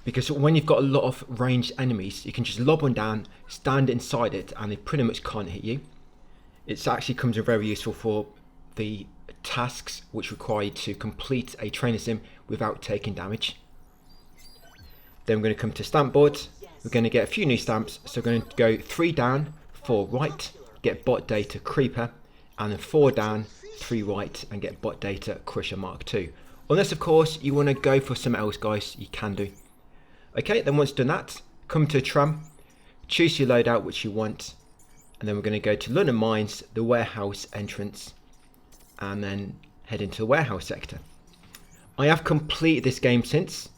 because when you've got a lot of ranged enemies, you can just lob one down, stand inside it, and they pretty much can't hit you. It actually comes in very useful for the tasks which require you to complete a training sim without taking damage. Then we're going to come to stamp board. We're going to get a few new stamps. So we're going to go 3 down, 4 right, get bot data creeper, and then 4 down, 3 right, and get bot data crusher mark 2. Unless of course you want to go for some else, guys, you can do. Okay, then once done that, come to a tram, choose your loadout which you want, and then we're going to go to London Mines, the warehouse entrance, and then head into the warehouse sector. I have completed this game since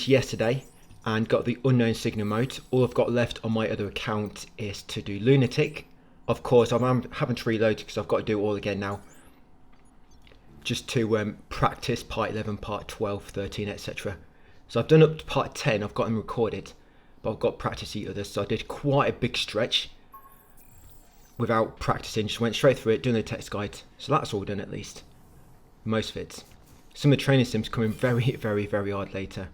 yesterday and got the unknown signal mode. All I've got left on my other account is to do lunatic. Of course, I'm having to reload because I've got to do it all again now, just to practice part 11, part 12, 13, etc. So I've done up to part 10, I've got them recorded, but I've got to practice the others. So I did quite a big stretch without practicing, just went straight through it, doing the text guide. So that's all done at least, most of it. Some of the training sims come in very, very, very hard later.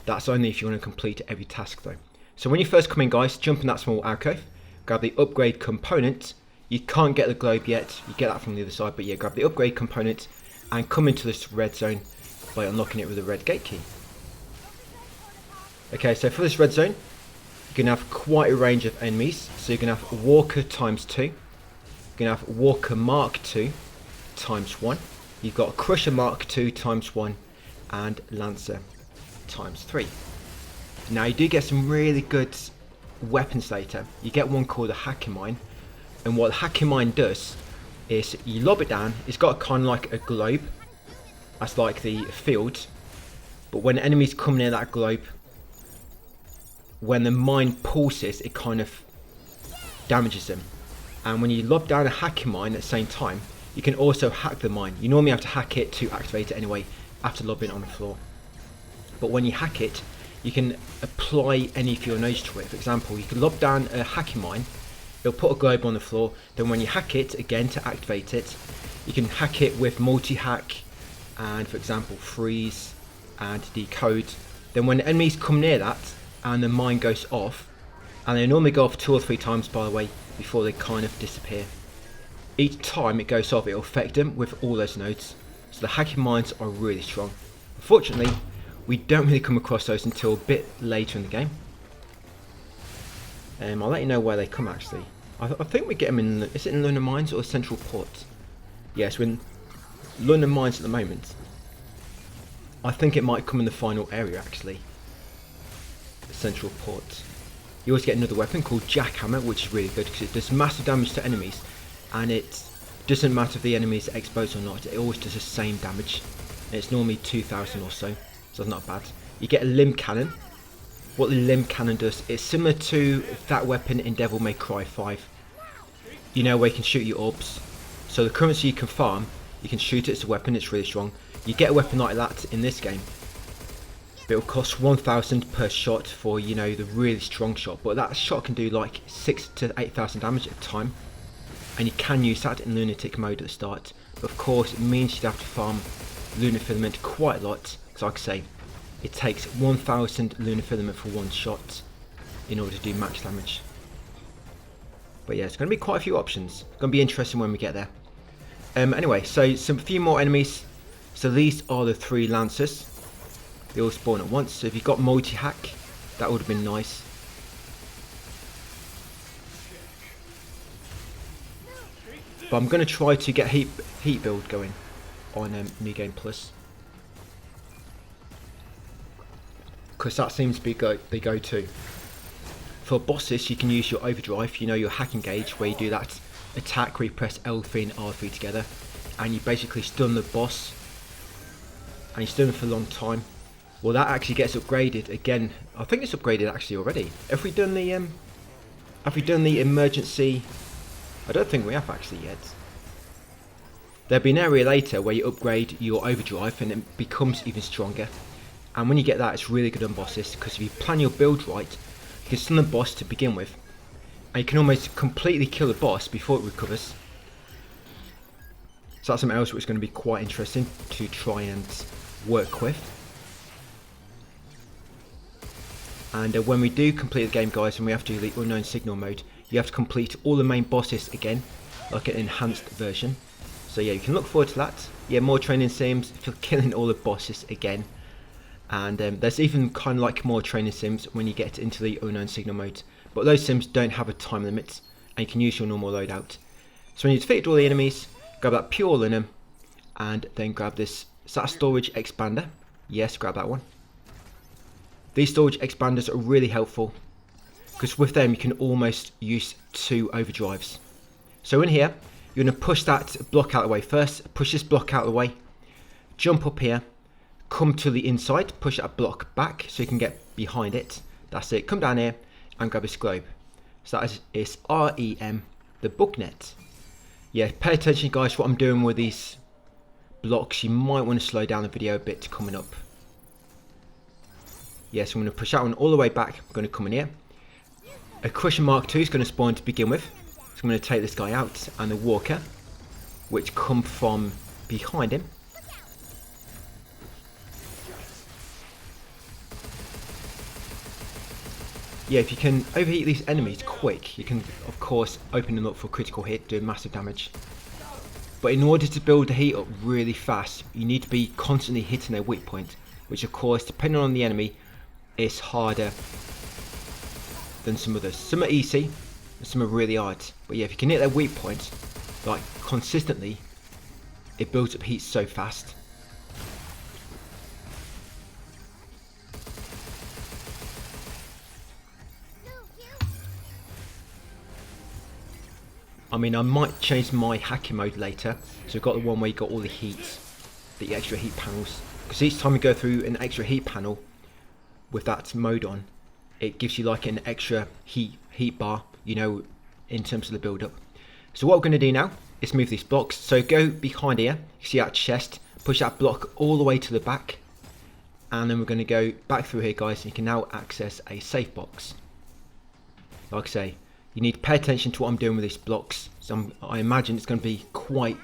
That's only if you want to complete every task though. So when you first come in, guys, jump in that small alcove, grab the upgrade component. You can't get the globe yet, you get that from the other side, but yeah, grab the upgrade component and come into this red zone by unlocking it with a red gate key. Okay, so for this red zone, you're going to have quite a range of enemies. So you're going to have Walker times 2, you're going to have Walker Mark 2 times 1, you've got Crusher Mark 2 times 1, and Lancer times 3. Now you do get some really good weapons later. You get one called the Hacking Mine, and what the Hacking Mine does is you lob it down. It's got kind of like a globe, that's like the field, but when enemies come near that globe, when the mine pulses, it kind of damages them. And when you lob down a hacking mine at the same time, you can also hack the mine. You normally have to hack it to activate it anyway, after lobbing it on the floor. But when you hack it, you can apply any of your nodes to it. For example, you can lob down a hacking mine, it'll put a globe on the floor, then when you hack it, again to activate it, you can hack it with multi-hack and, for example, freeze and decode. Then when enemies come near that, and the mine goes off, and they normally go off 2 or 3 times by the way before they kind of disappear. Each time it goes off, it'll affect them with all those nodes. So the hacking mines are really strong. Unfortunately, we don't really come across those until a bit later in the game. I'll let you know where they come actually. I think we get them in, is it in London Mines or Central Port? Yes, we're in London Mines at the moment. I think it might come in the final area actually. Central Port. You also get another weapon called Jackhammer, which is really good because it does massive damage to enemies, and it doesn't matter if the enemy is exposed or not, it always does the same damage, and it's normally 2,000 or so, so it's not bad. You get a limb cannon. What the limb cannon does is similar to that weapon in Devil May Cry 5, you know, where you can shoot your orbs. So the currency you can farm, you can shoot it as a weapon, it's really strong. You get a weapon like that in this game, but it'll cost 1,000 per shot for, you know, the really strong shot, but that shot can do like 6,000 to 8,000 damage at a time, and you can use that in lunatic mode at the start. But of course it means you'd have to farm lunar filament quite a lot, because like I say, it takes 1,000 lunar filament for one shot in order to do max damage. But yeah, it's going to be quite a few options. It's going to be interesting when we get there. Anyway, so a few more enemies. So these are the 3 Lancers. They all spawn at once, so if you got multi-hack, that would have been nice. But I'm going to try to get heat build going on New Game Plus, because that seems to be the go-to. For bosses, you can use your overdrive, you know, your hacking gauge, where you do that attack where you press L3 and R3 together, and you basically stun the boss, and you stun them for a long time. Well, that actually gets upgraded again. I think it's upgraded actually already. Have we done the emergency? I don't think we have actually yet. There'll be an area later where you upgrade your overdrive and it becomes even stronger. And when you get that, it's really good on bosses, because if you plan your build right, you can stun the boss to begin with, and you can almost completely kill the boss before it recovers. So that's something else which is going to be quite interesting to try and work with. And when we do complete the game, guys, and we have to do the unknown signal mode, you have to complete all the main bosses again, like an enhanced version. So yeah, you can look forward to that. Yeah, more training sims, if you're killing all the bosses again. And there's even kind of like more training sims when you get into the unknown signal mode. But those sims don't have a time limit, and you can use your normal loadout. So when you've defeated all the enemies, grab that pure linum, and then grab this. Is that a storage expander? Yes, grab that one. These storage expanders are really helpful, because with them you can almost use 2 overdrives. So in here, you're going to push that block out of the way first. Push this block out of the way. Jump up here. Come to the inside. Push that block back so you can get behind it. That's it. Come down here and grab this globe. So that is REM, the booknet. Yeah, pay attention, guys, to what I'm doing with these blocks. You might want to slow down the video a bit coming up. Yes, I'm going to push that one all the way back. I'm going to come in here. A Crusher Mark II is going to spawn to begin with. So I'm going to take this guy out, and the Walker, which come from behind him. Yeah, if you can overheat these enemies quick, you can of course open them up for critical hit, doing massive damage. But in order to build the heat up really fast, you need to be constantly hitting their weak point, which of course, depending on the enemy, is harder than some others. Some are easy, and some are really hard. But yeah, if you can hit their weak point, like consistently, it builds up heat so fast. I mean, I might change my hacking mode later. So we've got the one where you got all the heat, the extra heat panels. Because each time you go through an extra heat panel with that mode on, it gives you like an extra heat bar, you know, in terms of the build up. So what we're going to do now is move these blocks. So go behind here, you see that chest, push that block all the way to the back. And then we're going to go back through here, guys, and you can now access a safe box. Like I say, you need to pay attention to what I'm doing with these blocks. So I imagine it's going to be quite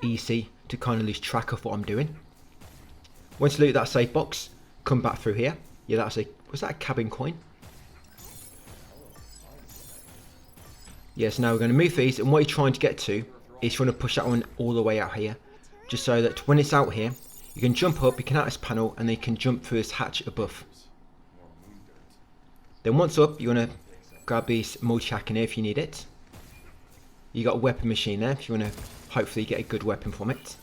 easy to kind of lose track of what I'm doing. Once you loot that safe box, come back through here. Yeah, was that a cabin coin? Yes, now we're going to move these, and what you're trying to get to is trying to push that one all the way out here. Just so that when it's out here, you can jump up, you can out this panel, and then you can jump through this hatch above. Then once up, you want to grab this multi-hack in here if you need it. You got a weapon machine there if you want to hopefully get a good weapon from it.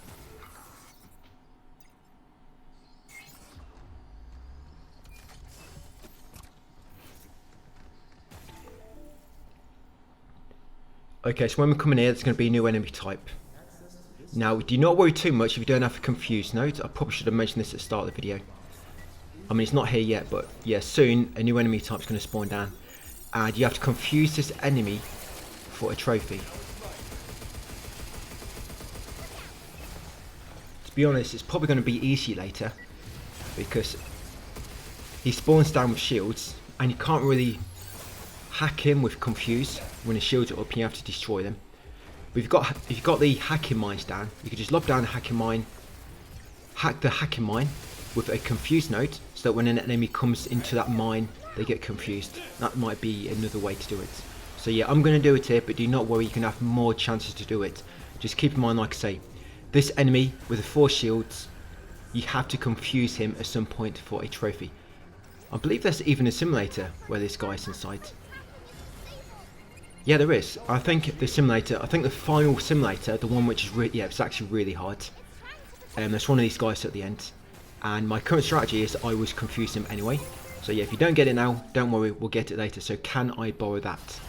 Okay, so when we come in here, there's going to be a new enemy type. Now, do not worry too much if you don't have a confused node. I probably should have mentioned this at the start of the video. I mean, it's not here yet, but yeah, soon a new enemy type is going to spawn down. And you have to confuse this enemy for a trophy. To be honest, it's probably going to be easy later, because he spawns down with shields, and you can't really hack him with confuse when his shields are up, and you have to destroy them. But if you've got the hacking mines down, you can just lob down the hacking mine, hack the hacking mine with a confuse node, so that when an enemy comes into that mine, they get confused. That might be another way to do it. So yeah, I'm going to do it here, but do not worry, you can have more chances to do it. Just keep in mind, like I say, this enemy with the 4 shields, you have to confuse him at some point for a trophy. I believe there's even a simulator where this guy's inside. Yeah, there is. I think the final simulator, the one which is it's actually really hard. There's one of these guys at the end. And my current strategy is I always confuse him anyway. So yeah, if you don't get it now, don't worry, we'll get it later. So can I borrow that?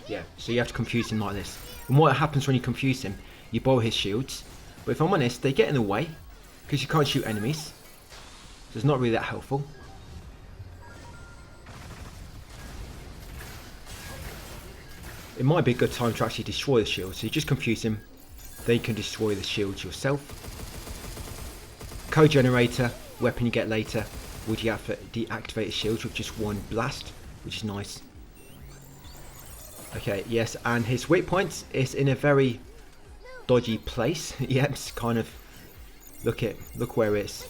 Yeah, so you have to confuse him like this. And what happens when you confuse him, you borrow his shields. But if I'm honest, they get in the way, because you can't shoot enemies. So it's not really that helpful. It might be a good time to actually destroy the shield. So you just confuse him, then you can destroy the shields yourself. Code generator, weapon you get later, would you have to deactivate shields with just 1 blast, which is nice. Okay, yes, and his weak point is in a very dodgy place. Yep, it's kind of, look where it is.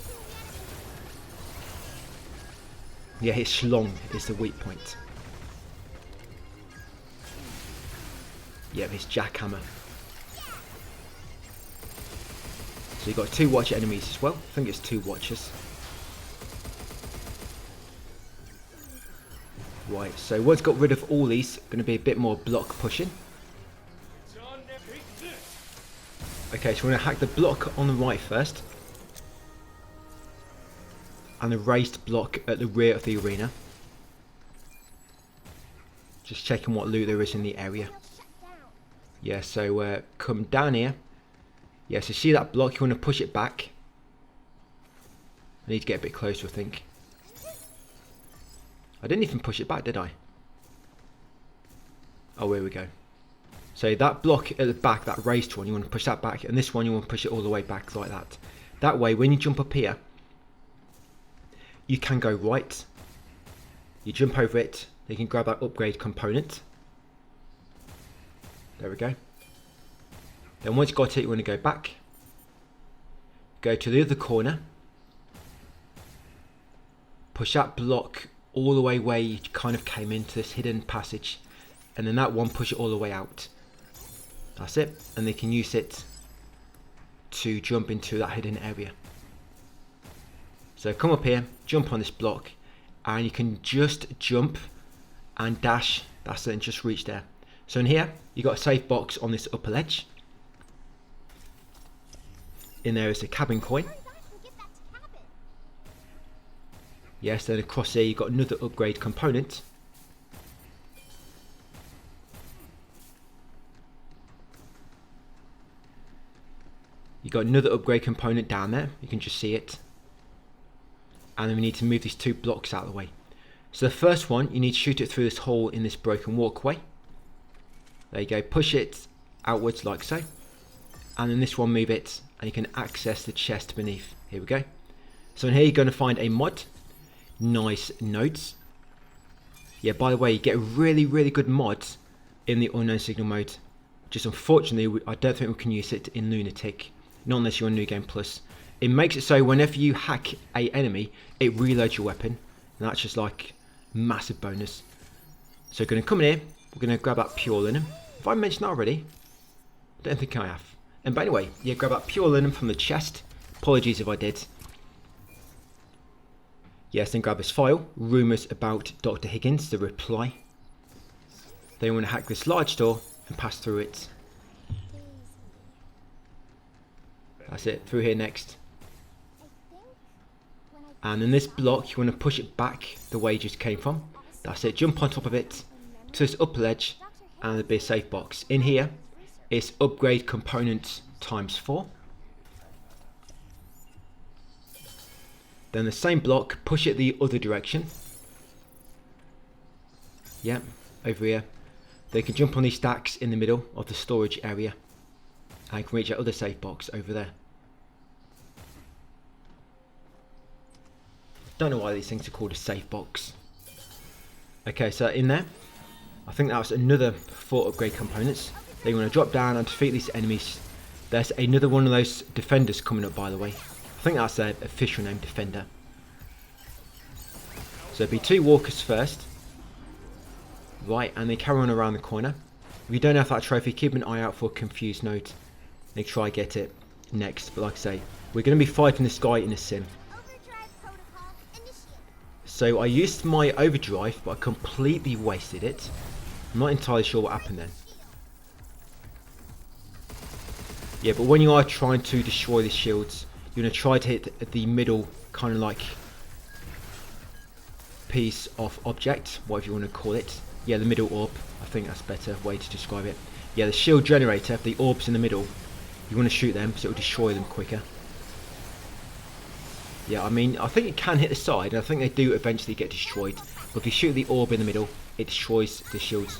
Yeah, his schlong is the weak point. Yep, his jackhammer. So you've got 2 watcher enemies as well. I think it's 2 watchers. Right, so once got rid of all these, going to be a bit more block pushing. Okay, so we're going to hack the block on the right first. And the raised block at the rear of the arena. Just checking what loot there is in the area. Yeah, so come down here. Yeah, so see that block, you want to push it back. I need to get a bit closer, I think. I didn't even push it back, did I? Oh, here we go. So that block at the back, that raised one, you want to push that back. And this one, you want to push it all the way back like that. That way, when you jump up here, you can go right. You jump over it. You can grab that upgrade component. There we go. Then once you've got it, you want to go back. Go to the other corner. Push that block all the way where you kind of came into this hidden passage. And then that one, push it all the way out. That's it. And they can use it to jump into that hidden area. So come up here, jump on this block. And you can just jump and dash. That's it, and just reach there. So in here, you've got a safe box on this upper ledge. In there is a cabin coin. Yes, then across here you've got another upgrade component. You've got another upgrade component down there. You can just see it. And then we need to move these 2 blocks out of the way. So the first one, you need to shoot it through this hole in this broken walkway. There you go, push it outwards like so. And then this one, move it, and you can access the chest beneath. Here we go. So in here you're going to find a mod. Nice notes. Yeah, by the way, you get really good mods in the unknown signal mode. Just unfortunately, I don't think we can use it in Lunatic. Not unless you're on New Game Plus. It makes it so whenever you hack a enemy, it reloads your weapon. And that's just like massive bonus. So we're going to come in here. We're going to grab that pure linen. Have I mentioned that already? I don't think I have. But anyway, yeah, grab that pure linen from the chest. Apologies if I did. Yes, then grab this file. Rumours about Dr. Higgins, the reply. Then you want to hack this large door and pass through it. That's it, through here next. And in this block, you want to push it back the way you just came from. That's it, jump on top of it to this upper ledge, and there'll be a safe box. In here, it's upgrade components ×4. Then the same block, push it the other direction. Yep, over here. They can jump on these stacks in the middle of the storage area. And can reach that other safe box over there. Don't know why these things are called a safe box. Okay, so in there, I think that was another 4 upgrade components. Then you want to drop down and defeat these enemies. There's another one of those defenders coming up, by the way. I think that's their official name, Defender. So it'll be 2 walkers first. Right, and they carry on around the corner. If you don't have that trophy, keep an eye out for Confused Note. They try get it next. But like I say, we're going to be fighting this guy in a sim. So I used my overdrive, but I completely wasted it. I'm not entirely sure what happened then. Yeah, but when you are trying to destroy the shields, you're going to try to hit the middle kind of like piece of object, whatever you want to call it. Yeah, the middle orb. I think that's a better way to describe it. Yeah, the shield generator, the orbs in the middle, you want to shoot them so it will destroy them quicker. Yeah, I mean, I think it can hit the side, and I think they do eventually get destroyed. But if you shoot the orb in the middle, it destroys the shields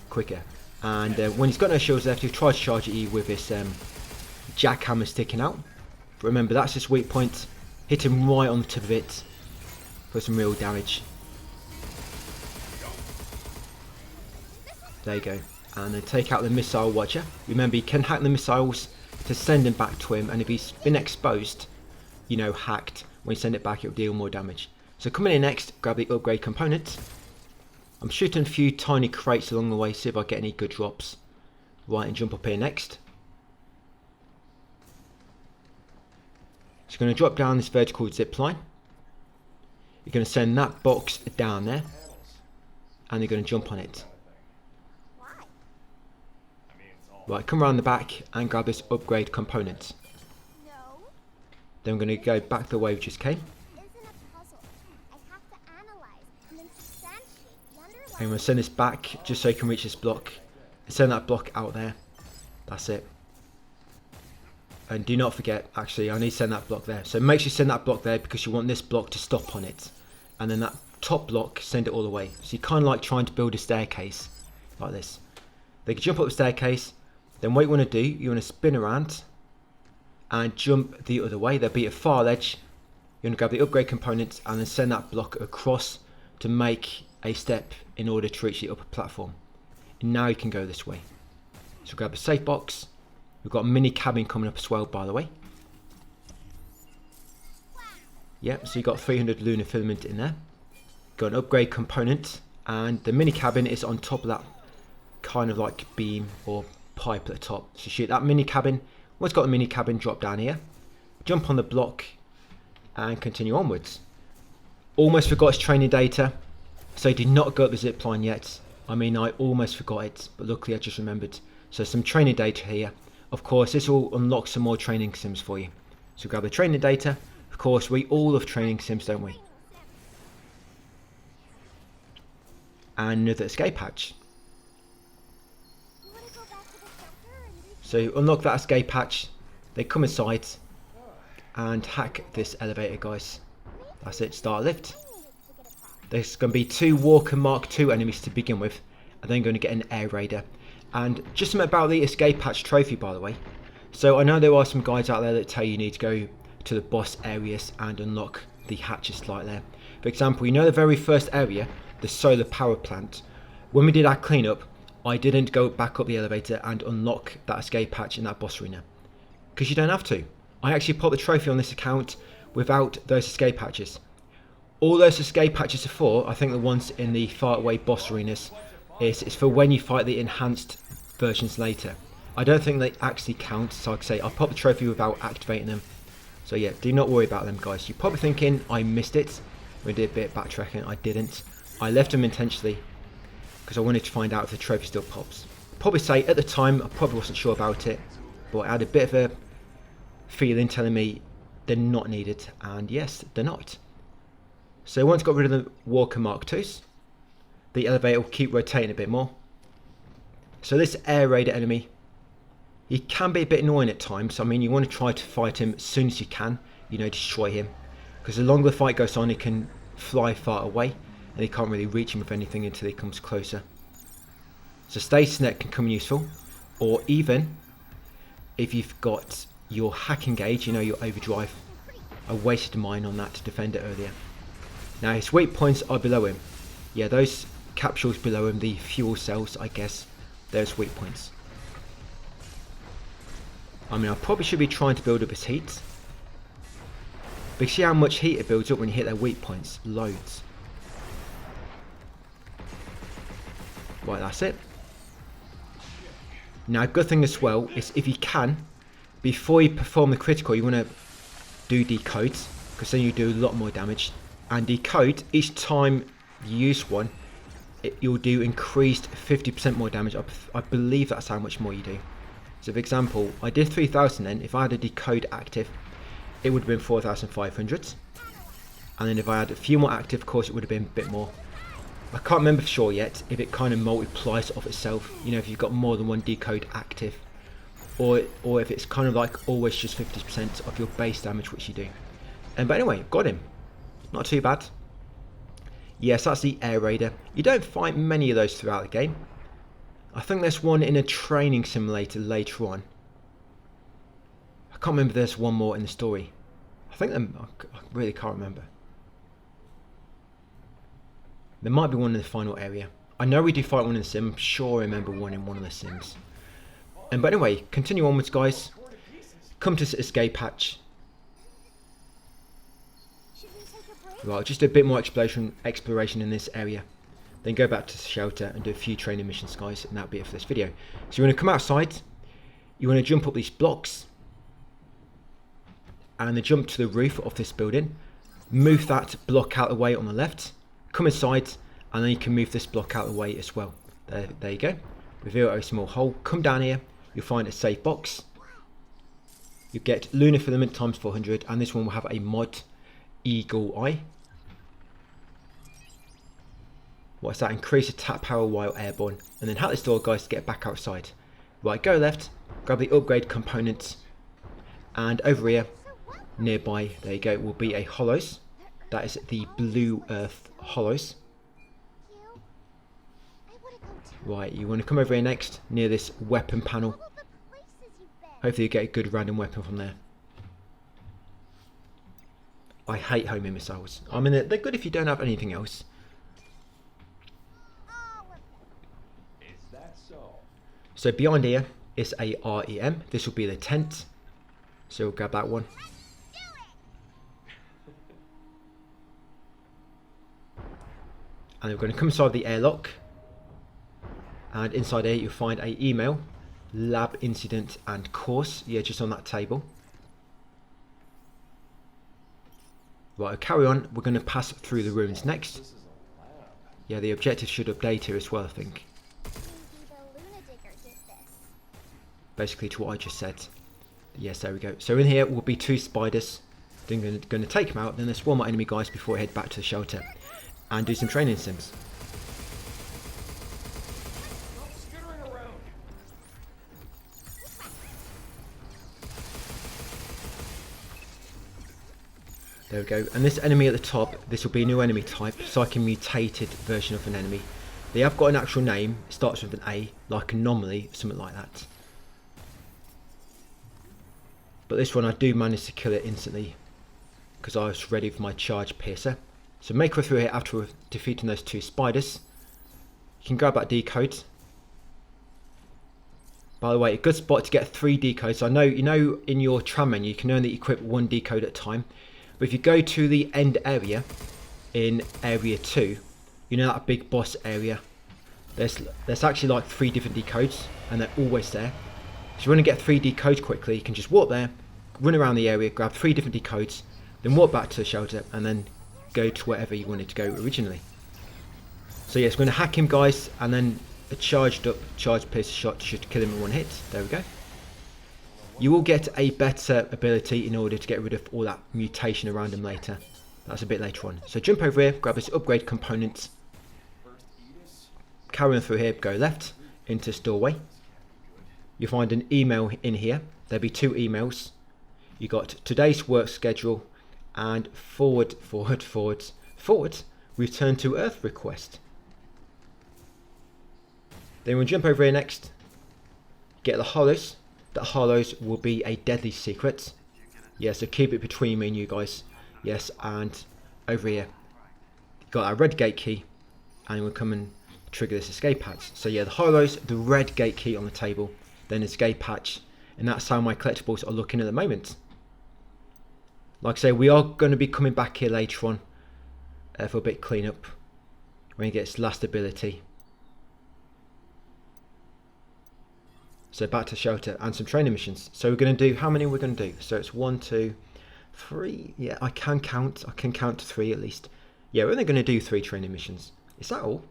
quicker. And when he's got no shields left, you try to charge at you with this jackhammer sticking out. But remember, that's his weak point. Hit him right on the tip of it for some real damage. There you go. and then take out the missile watcher. Remember, you can hack the missiles to send them back to him, and if he's been exposed, you know, hacked, when you send it back, it'll deal more damage. So coming in next, grab the upgrade component. I'm shooting a few tiny crates along the way, see if I get any good drops. Right, and jump up here next. So you're going to drop down this vertical zip line. You're going to send that box down there, and you're going to jump on it. Why? Right, come around the back and grab this upgrade component. No, Then we're going to go back the way we just came. isn't a puzzle. I have to analyze and then substantiate the And underlying. we're going to send this back just so you can reach this block. And send that block out there. That's it. And do not forget, actually, I need to send that block there. So make sure you send that block there because you want this block to stop on it. And then that top block, send it all the way. So you kind of like trying to build a staircase like this. They can jump up the staircase. Then what you want to do, you want to spin around and jump the other way. They'll be at far edge. You want to grab the upgrade components and then send that block across to make a step in order to reach the upper platform. And now you can go this way. So grab a safe box. We've got a mini cabin coming up as well, by the way. Yep, so you've got 300 lunar filament in there. Got an upgrade component, and the mini cabin is on top of that kind of like beam or pipe at the top. So shoot that mini cabin. Once got the mini cabin, drop down here, jump on the block, and continue onwards. Almost forgot its training data, so do not go up the zip line yet. I mean, I almost forgot it, but luckily I just remembered. So some training data here. Of course, this will unlock some more training sims for you. So grab the training data. Of course, we all love training sims, don't we? And another escape hatch. You want to go back to the shelter and reach So you unlock that escape hatch. They come inside and hack this elevator, guys. That's it, start a lift. I needed to get across? There's going to be 2 Walker Mark II enemies to begin with, and then going to get an air raider. And just something about the escape hatch trophy, by the way. So I know there are some guides out there that tell you need to go to the boss areas and unlock the hatches like there. For example, you know the very first area, the solar power plant. When we did our cleanup, I didn't go back up the elevator and unlock that escape hatch in that boss arena, because you don't have to. I actually put the trophy on this account without those escape hatches. All those escape hatches are for, I think the ones in the far away boss arenas, is for when you fight the enhanced versions later. I don't think they actually count, so like I say, I popped the trophy without activating them. So yeah, do not worry about them, guys. You're probably thinking I missed it. We did a bit of backtracking. I didn't. I left them intentionally because I wanted to find out if the trophy still pops. Probably say at the time I probably wasn't sure about it, but I had a bit of a feeling telling me they're not needed, and yes, they're not. So once got rid of the Walker Mark IIs, the elevator will keep rotating a bit more. So this air raider enemy, he can be a bit annoying at times. I mean, you want to try to fight him as soon as you can, you know, destroy him, because the longer the fight goes on, he can fly far away and you can't really reach him with anything until he comes closer. So Stasis Net can come useful, or even if you've got your hacking gauge, you know, your overdrive. I wasted mine on that to defend it earlier. Now his weak points are below him. Yeah, those capsules below him, the fuel cells, I guess, there's weak points. I mean, I probably should be trying to build up his heat. But you see how much heat it builds up when you hit their weak points? Loads. Right, that's it. Now, a good thing as well is if you can, before you perform the critical, you want to do decode, because then you do a lot more damage. And decode, each time you use one, you'll do increased 50% more damage. I believe that's how much more you do. So for example, I did 3000 then. If I had a decode active, it would have been 4500. And then if I had a few more active, of course, it would have been a bit more. I can't remember for sure yet if it kind of multiplies off itself, you know, if you've got more than one decode active, or if it's kind of like always just 50% of your base damage, which you do. But anyway, got him. Not too bad. Yes, that's the air raider. You don't fight many of those throughout the game. I think there's one in a training simulator later on. I can't remember if there's one more in the story. I really can't remember. There might be one in the final area. I know we do fight one in the sim. I'm sure I remember one in one of the sims. But anyway, continue onwards, guys. Come to escape hatch. Should we take a break? Right, just a bit more exploration in this area. Then go back to the shelter and do a few training missions, guys, and that'll be it for this video. So you want to come outside, you want to jump up these blocks, and then jump to the roof of this building. Move that block out of the way on the left, come inside, and then you can move this block out of the way as well. There you go. Reveal a small hole, come down here, you'll find a safe box. You get lunar filament times 400, and this one will have a mod eagle eye. What's that? Increase attack power while airborne. And then hack this door, guys, to get back outside. Right, go left, grab the upgrade components, and over here, nearby, there you go, will be a hollows. That is the blue earth hollows. You? I wanna go too. Right, you want to come over here next, near this weapon panel. All the places you've been. Hopefully you get a good random weapon from there. I hate homing missiles. I mean, they're good if you don't have anything else. All of them. Is that so? So behind here is a REM. This will be the tent. So we'll grab that one. And we're going to come inside the airlock. And inside here you'll find a email, lab incident and course. Yeah, just on that table. Right, I'll carry on. We're going to pass through the rooms next. This is a lab. Yeah, the objective should update here as well, I think. Maybe the Luna Digger did this. Basically to what I just said. Yes, there we go. So in here will be 2 spiders. Then going to take them out. Then there's 1 more enemy, guys, before I head back to the shelter and do some training sims. Stop skittering around. There we go. And this enemy at the top, this will be a new enemy type. It's like a mutated version of an enemy. They have got an actual name. It starts with an A, like Anomaly, something like that. But this one I do manage to kill it instantly because I was ready for my charge piercer. So make way through here after defeating those 2 spiders. You can grab that decode. By the way, a good spot to get 3 decodes. I know, you know, in your tram menu you can only equip 1 decode at a time. But if you go to the end area in area 2, you know that big boss area, there's actually like 3 different decodes and they're always there. So you want to get 3 decodes quickly, you can just walk there, run around the area, grab 3 different decodes, then walk back to the shelter and then go to wherever you wanted to go originally. So yes, we're going to hack him, guys, and then a charged up charge piercer shot should kill him in 1 hit. There we go. You will get a better ability in order to get rid of all that mutation around him later. That's a bit later on. So jump over here, grab this upgrade component, First Edis. carry on through here, go left into this doorway. You'll find an email in here. There'll be 2 emails. You got today's work schedule and forward, return to Earth request. Then we'll jump over here next, get the hollows. That hollows will be a deadly secret. Yeah, so keep it between me and you guys. Yes, and over here, got our red gate key, and we'll come and trigger this escape hatch. So yeah, the hollows, the red gate key on the table, then escape hatch, and that's how my collectibles are looking at the moment. Like I say, we are going to be coming back here later on for a bit cleanup when he gets last ability. So back to shelter and some training missions. So we're going to do, how many we're going to do? So it's 1, 2, 3. Yeah, I can count to 3 at least. Yeah, we're only going to do 3 training missions. Is that all?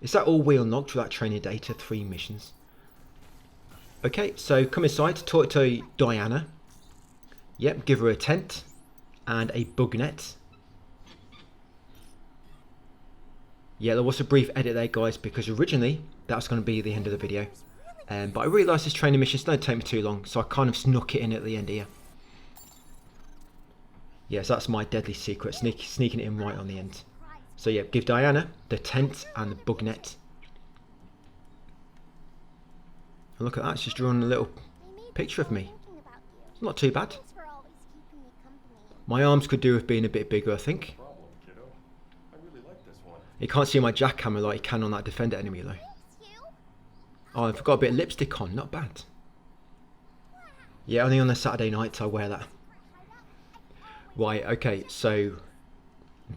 Is that all we unlocked for that training data? 3 missions. Okay, so come inside, talk to Diana. Yep, give her a tent and a bug net. Yeah, there was a brief edit there, guys, because originally that was going to be the end of the video. But I realised this training missions don't take me too long, so I kind of snuck it in at the end here. Yes, that's my deadly secret, sneaking it in right on the end. So yeah, give Diana the tent and the bug net. And look at that, she's drawn a little picture of me. It's not too bad. Thanks for always keeping me company. My arms could do with being a bit bigger, I think. Problem, kiddo. I really like this one. You can't see my jackhammer like you can on that defender enemy though. Thanks, you. Oh, I've got a bit of lipstick on, not bad. Yeah, only on the Saturday nights I wear that. Right, okay, so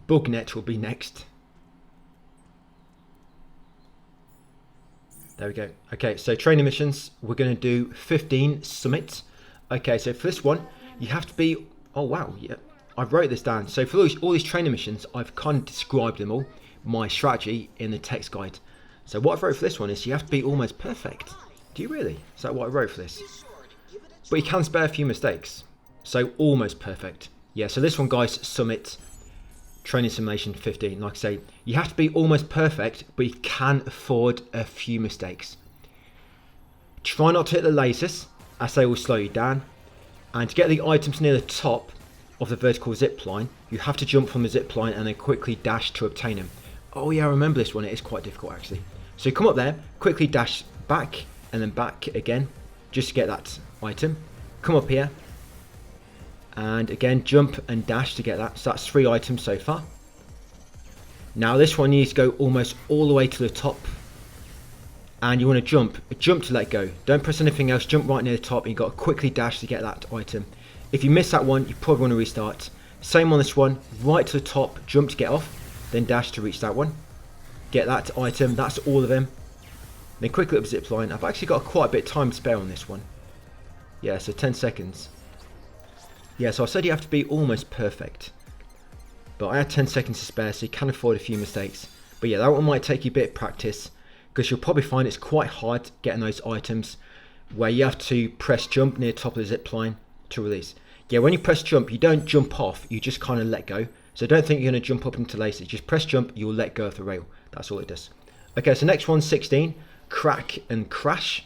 Bugnet will be next. There we go. Okay, so training missions, we're going to do 15 summits. Okay, so for this one, you have to be... Oh, wow, yeah. I wrote this down. So for all these training missions, I've kind of described them all, my strategy in the text guide. So what I wrote for this one is you have to be almost perfect. Do you really? Is that what I wrote for this? But you can spare a few mistakes. So almost perfect. Yeah, so this one, guys, Summit Training Simulation 15. Like I say, you have to be almost perfect, but you can afford a few mistakes. Try not to hit the lasers, as they will slow you down. And to get the items near the top of the vertical zip line, you have to jump from the zip line and then quickly dash to obtain them. Oh yeah, I remember this one. It is quite difficult actually. So you come up there, quickly dash back and then back again, just to get that item. Come up here, and again jump and dash to get that. So that's 3 items so far. Now this one needs to go almost all the way to the top, and you want to jump to let go. Don't press anything else, jump right near the top, and you've got to quickly dash to get that item. If you miss that one, you probably want to restart. Same on this one, right to the top, jump to get off, then dash to reach that one. Get that item, that's all of them. Then quickly up zip line. I've actually got quite a bit of time to spare on this one. Yeah, so 10 seconds. Yeah, so I said you have to be almost perfect. But I had 10 seconds to spare, so you can afford a few mistakes. But yeah, that one might take you a bit of practice, because you'll probably find it's quite hard getting those items where you have to press jump near the top of the zip line to release. Yeah, when you press jump, you don't jump off, you just kind of let go. So don't think you're going to jump up into laces. Just press jump, you'll let go of the rail. That's all it does. Okay, so next one, 16, crack and crash.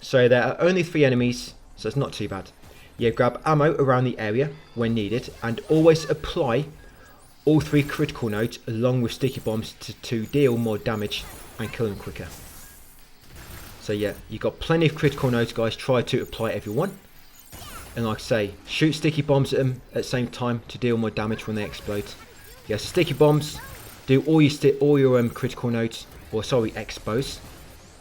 So there are only 3 enemies, so it's not too bad. Yeah, grab ammo around the area when needed, and always apply all 3 critical nodes along with sticky bombs to deal more damage and kill them quicker. So yeah, you've got plenty of critical nodes, guys. Try to apply every one. And like I say, shoot sticky bombs at them at the same time to deal more damage when they explode. Yeah, so sticky bombs, do all your critical nodes, or sorry, expose.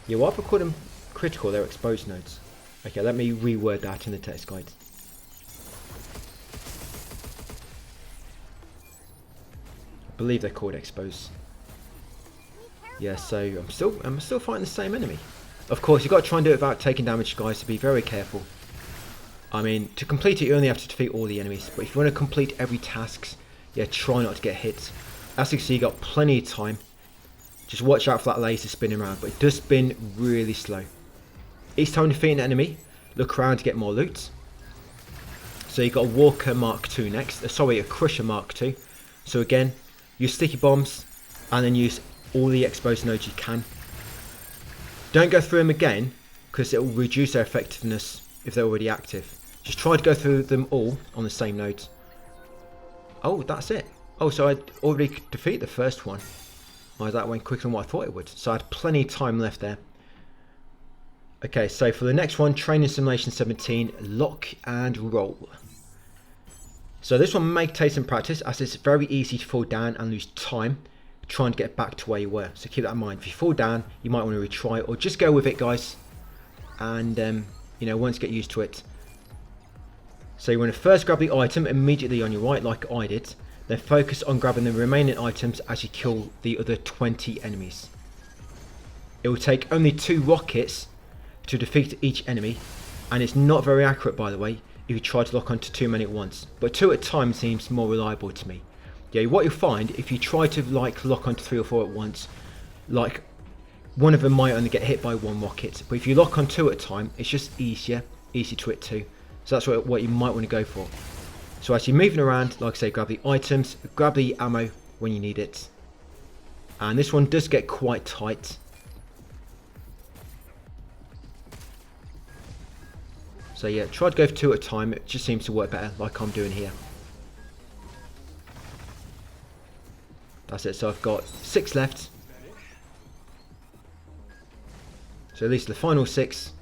Yeah, why have I called them critical? They're exposed nodes. Okay, let me reword that in the text guide. I believe they're called expose. Yeah, so I'm still fighting the same enemy. Of course, you've got to try and do it without taking damage, guys, so be very careful. I mean, to complete it, you only have to defeat all the enemies. But if you want to complete every task, yeah, try not to get hit. As you can see, you got plenty of time. Just watch out for that laser spinning around, but it does spin really slow. Each time you defeat an enemy, look around to get more loot. So you got a Walker Mark II next. Sorry, a Crusher Mark II. So again, use sticky bombs and then use all the exposed nodes you can. Don't go through them again, because it will reduce their effectiveness if they're already active. Just try to go through them all on the same nodes. Oh, that's it. Oh, so I'd already defeated the first one. Oh, that went quicker than what I thought it would. So I had plenty of time left there. Okay, so for the next one, Training Simulation 17, Lock and Roll. So this one may take some practice, as it's very easy to fall down and lose time trying to get back to where you were. So keep that in mind. If you fall down, you might want to retry, or just go with it, guys. And, you know, once you get used to it. So you want to first grab the item immediately on your right, like I did. Then focus on grabbing the remaining items as you kill the other 20 enemies. It will take only 2 rockets to defeat each enemy, and it's not very accurate, by the way, if you try to lock onto too many at once. But 2 at a time seems more reliable to me. Yeah, what you'll find, if you try to like lock onto 3 or 4 at once, like one of them might only get hit by 1 rocket. But if you lock on 2 at a time, it's just easy to hit 2. So that's what you might want to go for. So as you're moving around, like I say, grab the items, grab the ammo when you need it. And this one does get quite tight. So yeah, try to go for 2 at a time. It just seems to work better, like I'm doing here. That's it. So I've got 6 left. So at least the final 6.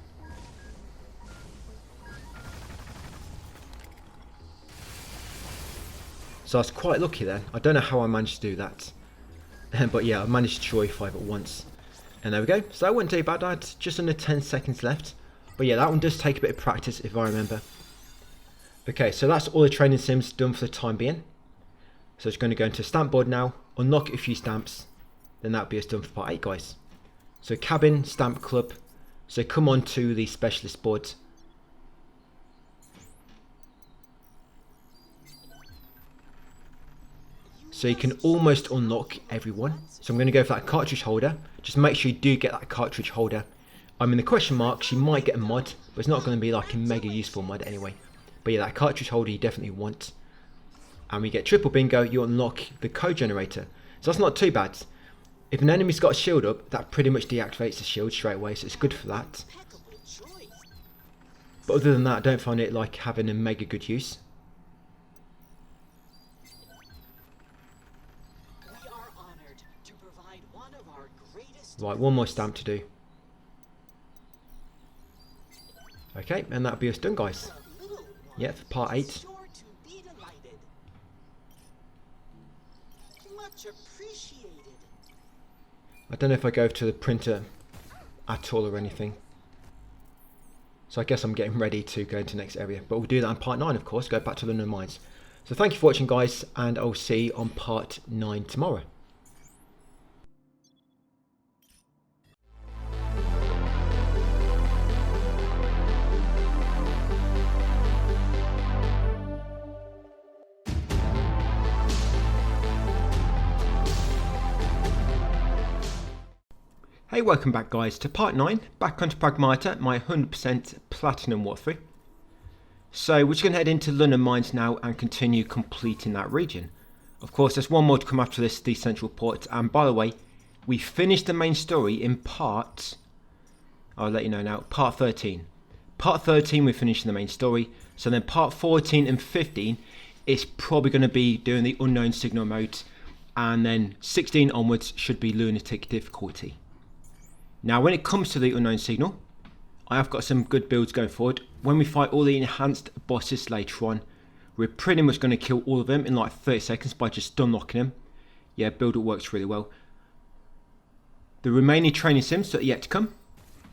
So I was quite lucky then. I don't know how I managed to do that. But yeah, I managed to destroy 5 at once. And there we go. So that wasn't too bad. I had just under 10 seconds left. But yeah, that one does take a bit of practice if I remember. Okay, so that's all the training sims done for the time being. So it's going to go into stamp board now, unlock a few stamps, then that'll be us done for part 8, guys. So cabin, stamp club. So come on to the specialist board. So you can almost unlock everyone. So I'm going to go for that cartridge holder. Just make sure you do get that cartridge holder. I mean, the question marks, you might get a mod, but it's not going to be like a mega useful mod anyway. But yeah, that cartridge holder you definitely want. And we get triple bingo, you unlock the code generator. So that's not too bad. If an enemy's got a shield up, that pretty much deactivates the shield straight away, so it's good for that. Impeccable choice. But other than that, I don't find it like having a mega good use. We are honored to provide one of our greatest. Right, one more stamp to do. Okay, and that'll be us done, guys. The little one Yeah, for part 8. is sure to be delighted. Much appreciated. I don't know if I go to the printer at all or anything. So I guess I'm getting ready to go into the next area. But we'll do that in part 9, of course. Go back to London Mines. So thank you for watching, guys. And I'll see you on part 9 tomorrow. Hey, welcome back, guys, to part 9, back onto Pragmata, my 100% platinum walkthrough. So we're just going to head into London Mines now and continue completing that region. Of course, there's one more to come after this, the central port, and by the way, we finished the main story in part, I'll let you know now, part 13. Part 13 we finished the main story, so then part 14 and 15 is probably going to be doing the unknown signal mode, and then 16 onwards should be lunatic difficulty. Now, when it comes to the unknown signal, I have got some good builds going forward. When we fight all the enhanced bosses later on, we're pretty much going to kill all of them in like 30 seconds by just stun locking them. Yeah, build it works really well. The remaining training sims that are yet to come,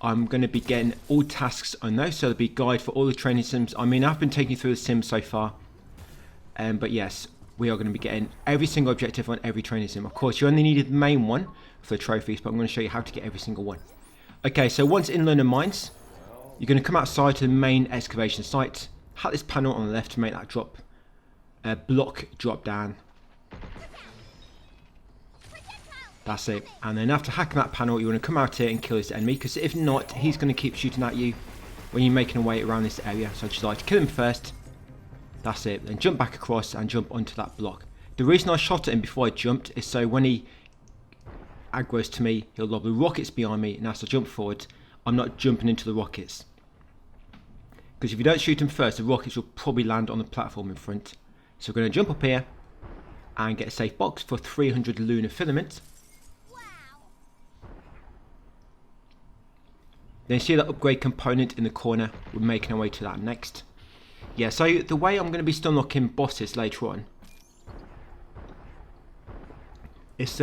I'm going to be getting all tasks on those, so there'll be a guide for all the training sims. I mean, I've been taking you through the sims so far, but yes, we are going to be getting every single objective on every training sim. Of course, you only needed the main one for the trophies, but I'm going to show you how to get every single one. Okay, so once in London Mines, you're going to come outside to the main excavation site, hit this panel on the left to make that drop, block drop down. That's it. And then after hacking that panel, you want to come out here and kill this enemy, because if not, he's going to keep shooting at you when you're making your way around this area. So I just like to kill him first. That's it. Then jump back across and jump onto that block. The reason I shot at him before I jumped is so when he aggroes to me, he'll lob the rockets behind me, and as I jump forward, I'm not jumping into the rockets. Because if you don't shoot him first, the rockets will probably land on the platform in front. So we're going to jump up here and get a safe box for 300 lunar filament. Then see that upgrade component in the corner. We're making our way to that next. Yeah, so the way I'm going to be stun locking bosses later on is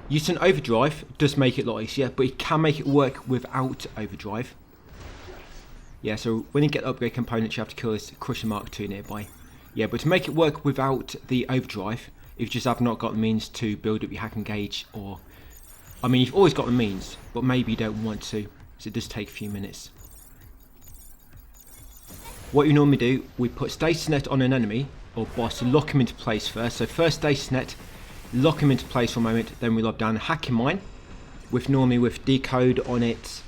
using overdrive does make it a lot easier, but you can make it work without overdrive. Yeah, so when you get the upgrade components, you have to kill this Crusher Mark II nearby. Yeah, but to make it work without the overdrive, if you just have not got the means to build up your hack and gauge, or I mean, you've always got the means, but maybe you don't want to, so it does take a few minutes. What you normally do, we put stasis net on an enemy or boss to lock him into place first. So first stasis net, lock him into place for a moment, then we lob down a hacking mine with normally with decode on it,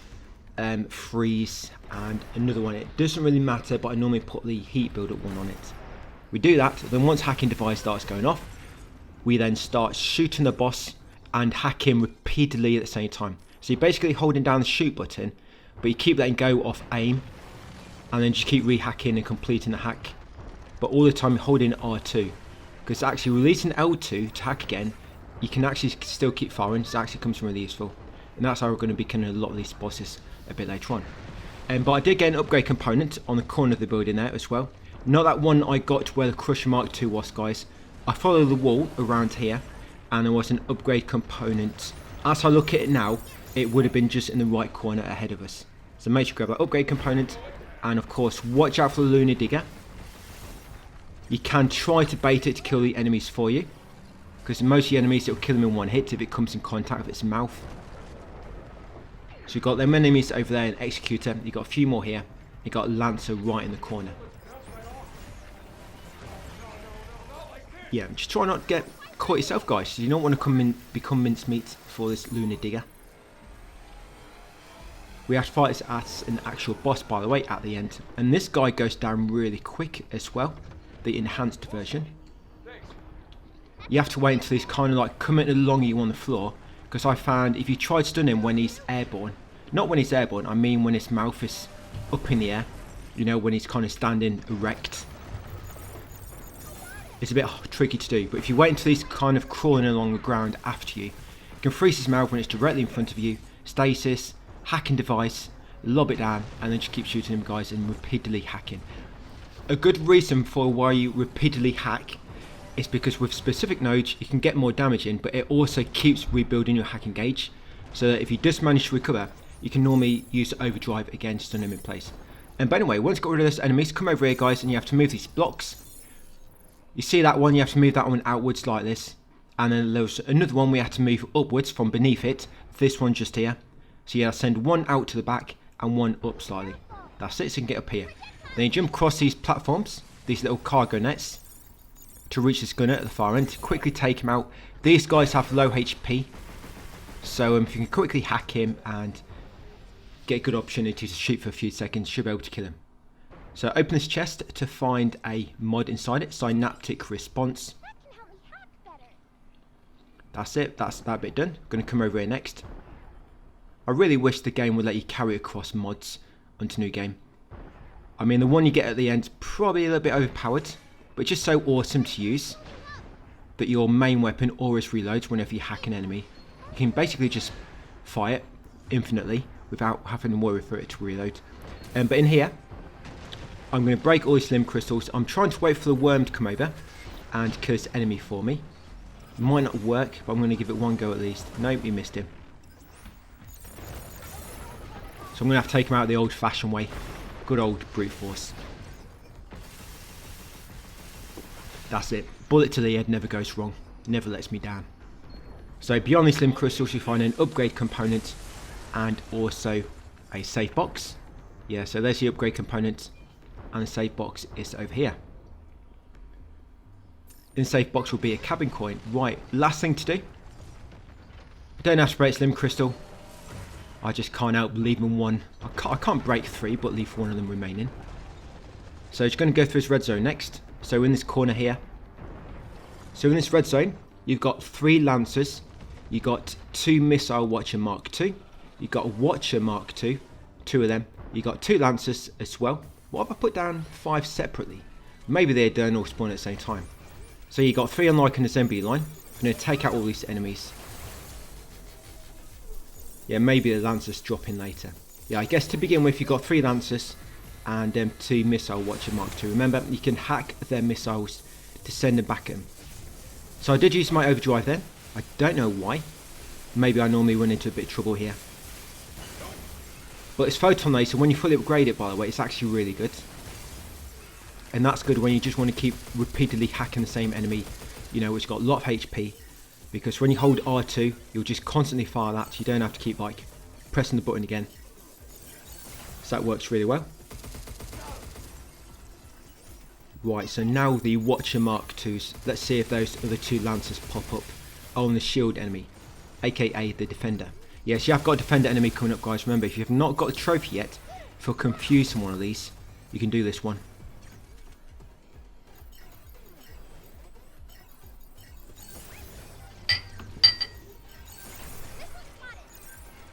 freeze and another one. It doesn't really matter, but I normally put the heat build up one on it. We do that, then once hacking device starts going off, we then start shooting the boss and hack him repeatedly at the same time. So you're basically holding down the shoot button, but you keep letting go off aim, and then just keep re-hacking and completing the hack, but all the time holding R2, because actually releasing L2 to hack again, you can actually still keep firing, so it actually comes from really useful, and that's how we're going to be killing a lot of these bosses a bit later on. But I did get an upgrade component on the corner of the building there as well, not that one I got where the Crusher Mark II was, guys. I follow the wall around here, and there was an upgrade component. As I look at it now, it would have been just in the right corner ahead of us. So make sure you grab that upgrade component, and of course watch out for the lunar digger. You can try to bait it to kill the enemies for you, because most of the enemies it will kill them in one hit if it comes in contact with its mouth. So you've got them enemies over there, an executor, you've got a few more here, you've got a lancer right in the corner. Yeah, just try not to get caught yourself, guys. You don't want to become mincemeat for this lunar digger. We have to fight this as an actual boss, by the way, at the end. And this guy goes down really quick as well, the enhanced version. You have to wait until he's kind of like coming along you on the floor, because I found if you try to stun him when he's airborne, not when he's airborne, I mean when his mouth is up in the air, you know, when he's kind of standing erect. It's a bit tricky to do, but if you wait until he's kind of crawling along the ground after you, you can freeze his mouth when it's directly in front of you, stasis, hacking device, lob it down, and then just keep shooting him, guys, and repeatedly hacking. A good reason for why you repeatedly hack is because with specific nodes you can get more damage in, but it also keeps rebuilding your hacking gauge, so that if you just manage to recover, you can normally use overdrive again to stun him in place. But anyway, once you got rid of those enemies, come over here, guys, and you have to move these blocks. You see that one, you have to move that one outwards like this, and then there's another one we have to move upwards from beneath it, this one just here. So you have to send one out to the back and one up slightly. That's it, so you can get up here. Then you jump across these platforms, these little cargo nets, to reach this gunner at the far end, to quickly take him out. These guys have low HP, so if you can quickly hack him and get a good opportunity to shoot for a few seconds, you should be able to kill him. So open this chest to find a mod inside it, synaptic response. That can help me hack better. That's it, that's that bit done. I'm going to come over here next. I really wish the game would let you carry across mods onto New Game. I mean, the one you get at the end is probably a little bit overpowered, but just so awesome to use that your main weapon always reloads whenever you hack an enemy. You can basically just fire it infinitely without having to worry for it to reload. But in here, I'm going to break all these limb crystals. I'm trying to wait for the worm to come over and kill this enemy for me. It might not work, but I'm going to give it one go at least. Nope, we missed him. So I'm going to have to take him out the old-fashioned way. Good old brute force. That's it. Bullet to the head never goes wrong. Never lets me down. So beyond these limb crystals, you find an upgrade component and also a save box. Yeah, so there's the upgrade component, and the save box is over here. In the save box will be a cabin coin. Right, last thing to do. I don't have to break this limb crystal. I just can't help leaving one. I can't break 3, but leave one of them remaining. So just going to go through this red zone next. So in this corner here. So in this red zone, you've got 3 Lancers. You've got 2 Missile Watcher Mark II. You've got a Watcher Mark II. 2 of them. You've got 2 Lancers as well. What if I put down 5 separately? Maybe they don't all spawn at the same time. So you've got 3 on like an assembly line. I'm going to take out all these enemies. Yeah, maybe the Lancers drop in later. Yeah, I guess to begin with, you've got 3 Lancers and 2 Missile Watcher Mark II. Remember, you can hack their missiles to send them back at them. So I did use my overdrive then. I don't know why. Maybe I normally run into a bit of trouble here. But it's photon laser. When you fully upgrade it, by the way, it's actually really good. And that's good when you just want to keep repeatedly hacking the same enemy, you know, which got a lot of HP. Because when you hold R2, you'll just constantly fire that. So you don't have to keep like pressing the button again. So that works really well. Right, so now the Watcher Mark IIs. Let's see if those other 2 Lancers pop up on the shield enemy, aka the Defender. Yes, you have got a Defender enemy coming up, guys. Remember, if you have not got a trophy yet, if you're confused on one of these, you can do this one.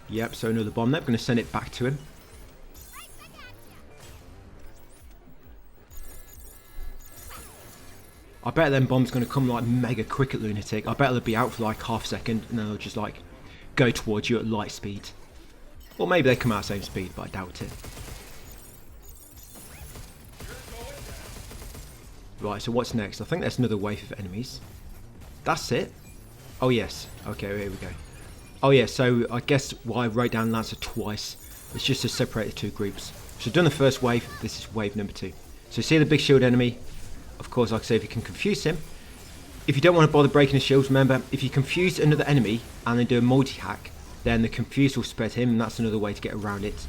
Yep, so another bomb there. I'm going to send it back to him. I bet them bombs going to come like mega quick at Lunatic. I bet they'll be out for like half a second and then they'll just like go towards you at light speed. Or maybe they come out at the same speed, but I doubt it. Right, so what's next? I think there's another wave of enemies. That's it. Oh yes. Okay, here we go. Oh yeah, so I guess why I wrote down Lancer twice is just to separate the two groups. So I've done the first wave, this is wave number 2. So see the big shield enemy, of course like I say, if you can confuse him. If you don't want to bother breaking the shields, remember, if you confuse another enemy and then do a multi-hack, then the confuse will spread him, and that's another way to get around it.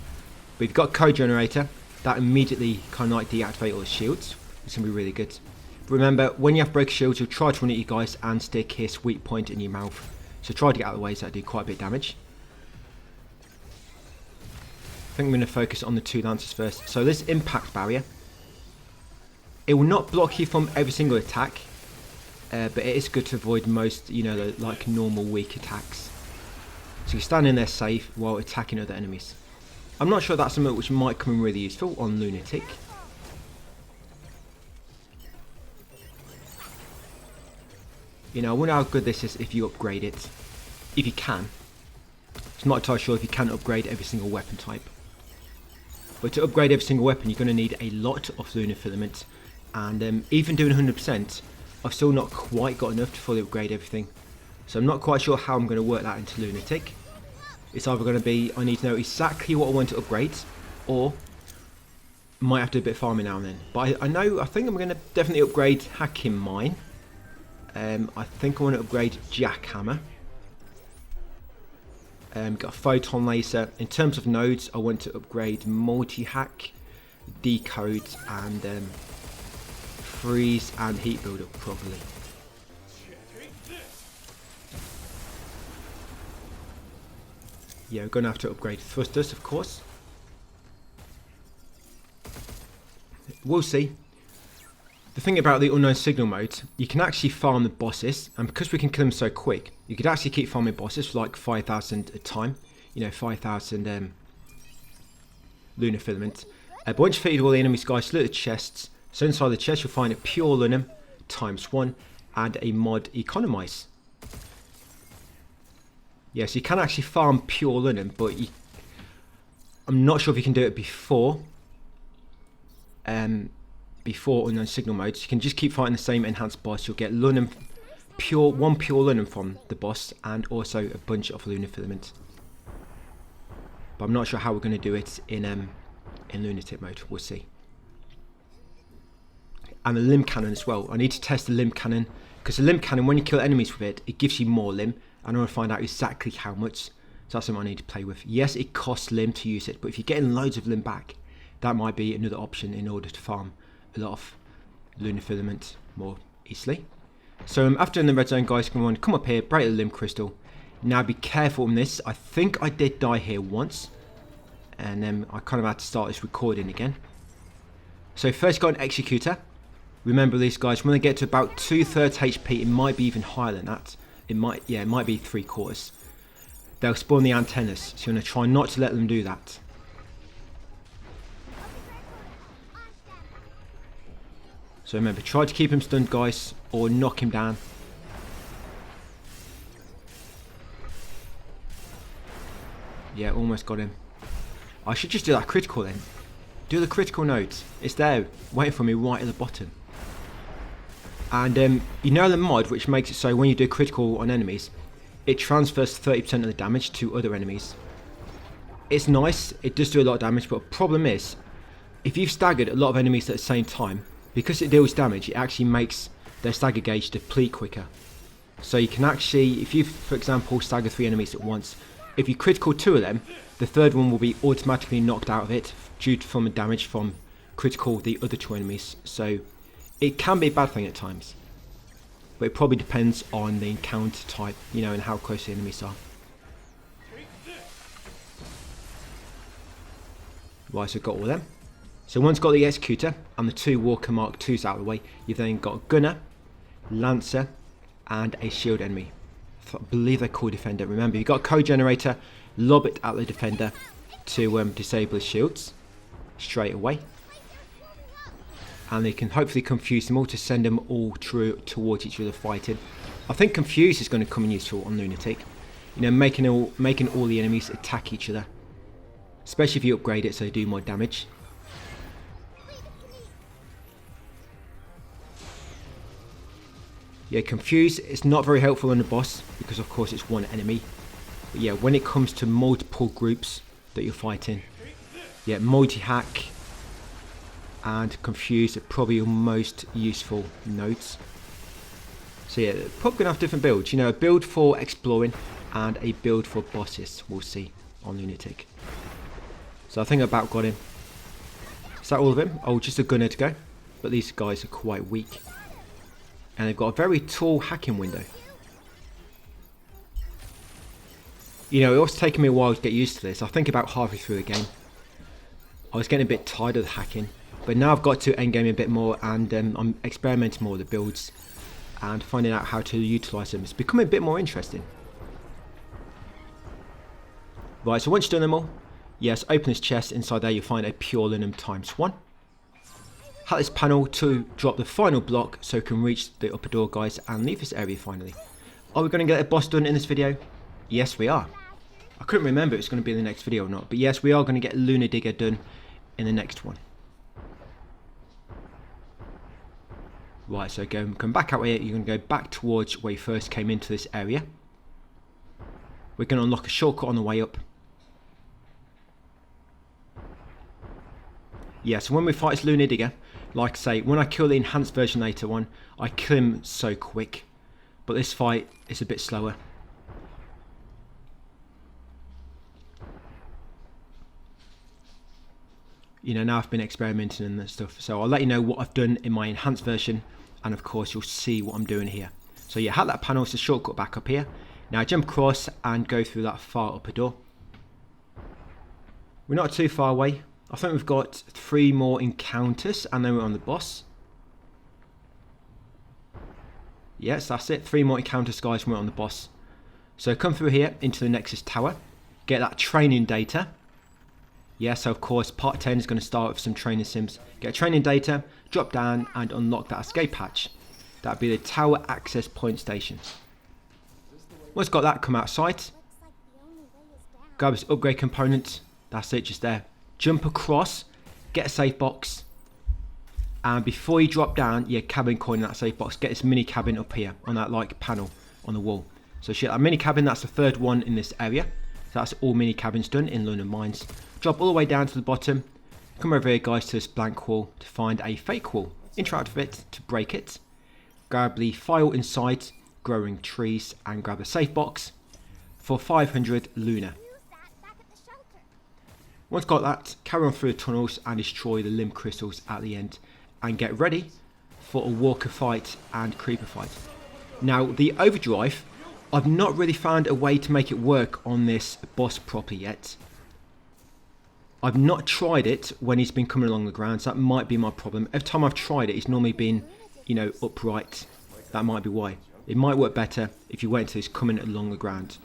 But if you've got a code generator, that immediately kind of like deactivate all the shields. It's going to be really good. But remember, when you have break shields, you'll try to run at you guys and stick his sweet point in your mouth. So try to get out of the way, so that do quite a bit of damage. I think I'm going to focus on the 2 lancers first. So this impact barrier, it will not block you from every single attack, but it is good to avoid most, you know, the, like normal weak attacks. So you stand in there safe while attacking other enemies. I'm not sure that's something which might come in really useful on Lunatic. You know, I wonder how good this is if you upgrade it. If you can. I'm not entirely sure if you can upgrade every single weapon type. But to upgrade every single weapon, you're going to need a lot of lunar filament. And even doing 100%, I've still not quite got enough to fully upgrade everything. So I'm not quite sure how I'm going to work that into Lunatic. It's either going to be, I need to know exactly what I want to upgrade, or might have to do a bit of farming now and then. But I think I'm going to definitely upgrade Hacking Mine. I think I want to upgrade Jackhammer. Got a Photon Laser. In terms of nodes, I want to upgrade Multi-Hack, Decode, and Freeze and Heat Build-Up probably. Yeah, we're going to have to upgrade Thrusters, of course. We'll see. The thing about the unknown signal mode, you can actually farm the bosses, and because we can kill them so quick, you could actually keep farming bosses for like 5,000 a time. You know, 5,000 lunar filament. But once you feed all the enemies, guys, loot the chests. So inside the chest, you'll find a pure lunum ×1 and a mod economize. Yes, you can actually farm pure lunum, but I'm not sure if you can do it before unknown signal modes. You can just keep fighting the same enhanced boss. You'll get lunum, one pure lunum from the boss, and also a bunch of lunar filament. But I'm not sure how we're going to do it in lunatic mode. We'll see. And the limb cannon as well. I need to test the limb cannon, because the limb cannon, when you kill enemies with it, it gives you more limb. And I want to find out exactly how much. So that's something I need to play with. Yes, it costs limb to use it, but if you're getting loads of limb back, that might be another option in order to farm a lot of lunar filament more easily. So after in the red zone, guys, come on, come up here, break the limb crystal. Now be careful on this. I think I did die here once, and then I kind of had to start this recording again. So first got an executor. Remember these guys, when they get to about 2/3 HP, it might be even higher than that. It might be 3/4. They'll spawn the antennas, so you're going to try not to let them do that. So remember, try to keep him stunned, guys, or knock him down. Yeah, almost got him. I should just do that critical then. Do the critical nodes. It's there, waiting for me right at the bottom. And you know the mod which makes it so when you do critical on enemies, it transfers 30% of the damage to other enemies. It's nice, it does do a lot of damage, but the problem is, if you've staggered a lot of enemies at the same time, because it deals damage, it actually makes their stagger gauge deplete quicker. So you can actually, if you, for example, stagger 3 enemies at once, if you critical 2 of them, the third one will be automatically knocked out of it due to from the damage from critical the other 2 enemies. So it can be a bad thing at times, but it probably depends on the encounter type, you know, and how close the enemies are. Right, so I've got all of them. So once got the executor and the 2 Walker Mark 2s out of the way, you've then got a gunner, lancer, and a shield enemy. I believe they're called defender. Remember, you've got a code generator, lob it at the defender to disable his shields straight away. And they can hopefully confuse them all to send them all towards each other fighting. I think confuse is going to come in useful on Lunatic. You know, making all the enemies attack each other. Especially if you upgrade it so they do more damage. Yeah, confuse is not very helpful on the boss because of course it's one enemy. But yeah, when it comes to multiple groups that you're fighting, yeah, multi-hack and confuse are probably your most useful nodes. So yeah, probably gonna have different builds. You know, a build for exploring and a build for bosses. We'll see on Lunatic. So I think I about got him. Is that all of him? Oh, just a gunner to go. But these guys are quite weak. And they've got a very tall hacking window. You know, it was taking me a while to get used to this. I think about halfway through the game, I was getting a bit tired of the hacking. But now I've got to endgame a bit more, and I'm experimenting more with the builds and finding out how to utilise them. It's becoming a bit more interesting. Right, so once you've done them all, yes, open this chest. Inside there you'll find a pure linum ×1. Hack this panel to drop the final block so we can reach the upper door, guys, and leave this area finally. Are we going to get a boss done in this video? Yes, we are. I couldn't remember if it's going to be in the next video or not, but yes, we are going to get Lunar Digger done in the next one. Right, so come back out here. You're going to go back towards where you first came into this area. We're going to unlock a shortcut on the way up. Yeah, so when we fight this Lunar Digger, like I say, when I kill the enhanced version later on, I kill him so quick. But this fight is a bit slower. You know, now I've been experimenting and that stuff, so I'll let you know what I've done in my enhanced version, and of course you'll see what I'm doing here. So yeah, hack that panel, it's a shortcut back up here. Now jump across and go through that far upper door. We're not too far away. I think we've got 3 more encounters and then we're on the boss. Yes, that's it, 3 more encounters, guys, and we're on the boss. So come through here into the Nexus Tower, get that training data. Yeah, so of course part 10 is going to start with some training sims. Get training data, drop down and unlock that escape hatch. That'd be the tower access point station. Once got that, come outside. Grab this upgrade component. That's it, just there. Jump across, get a safe box. And before you drop down, yeah, cabin coin in that safe box. Get this mini cabin up here on that like panel on the wall. So shit, that mini cabin, that's the 3rd one in this area. So that's all mini cabins done in Lunar Mines. Drop all the way down to the bottom. Come over here, guys, to this blank wall to find a fake wall. Interact with it to break it. Grab the file inside, growing trees, and grab a safe box for 500 Luna. Once got that, carry on through the tunnels and destroy the limb crystals at the end. And get ready for a walker fight and creeper fight. Now, the overdrive, I've not really found a way to make it work on this boss properly yet. I've not tried it when he's been coming along the ground, so that might be my problem. Every time I've tried it, it's normally been, you know, upright. That might be why. It might work better if you wait until he's coming along the ground.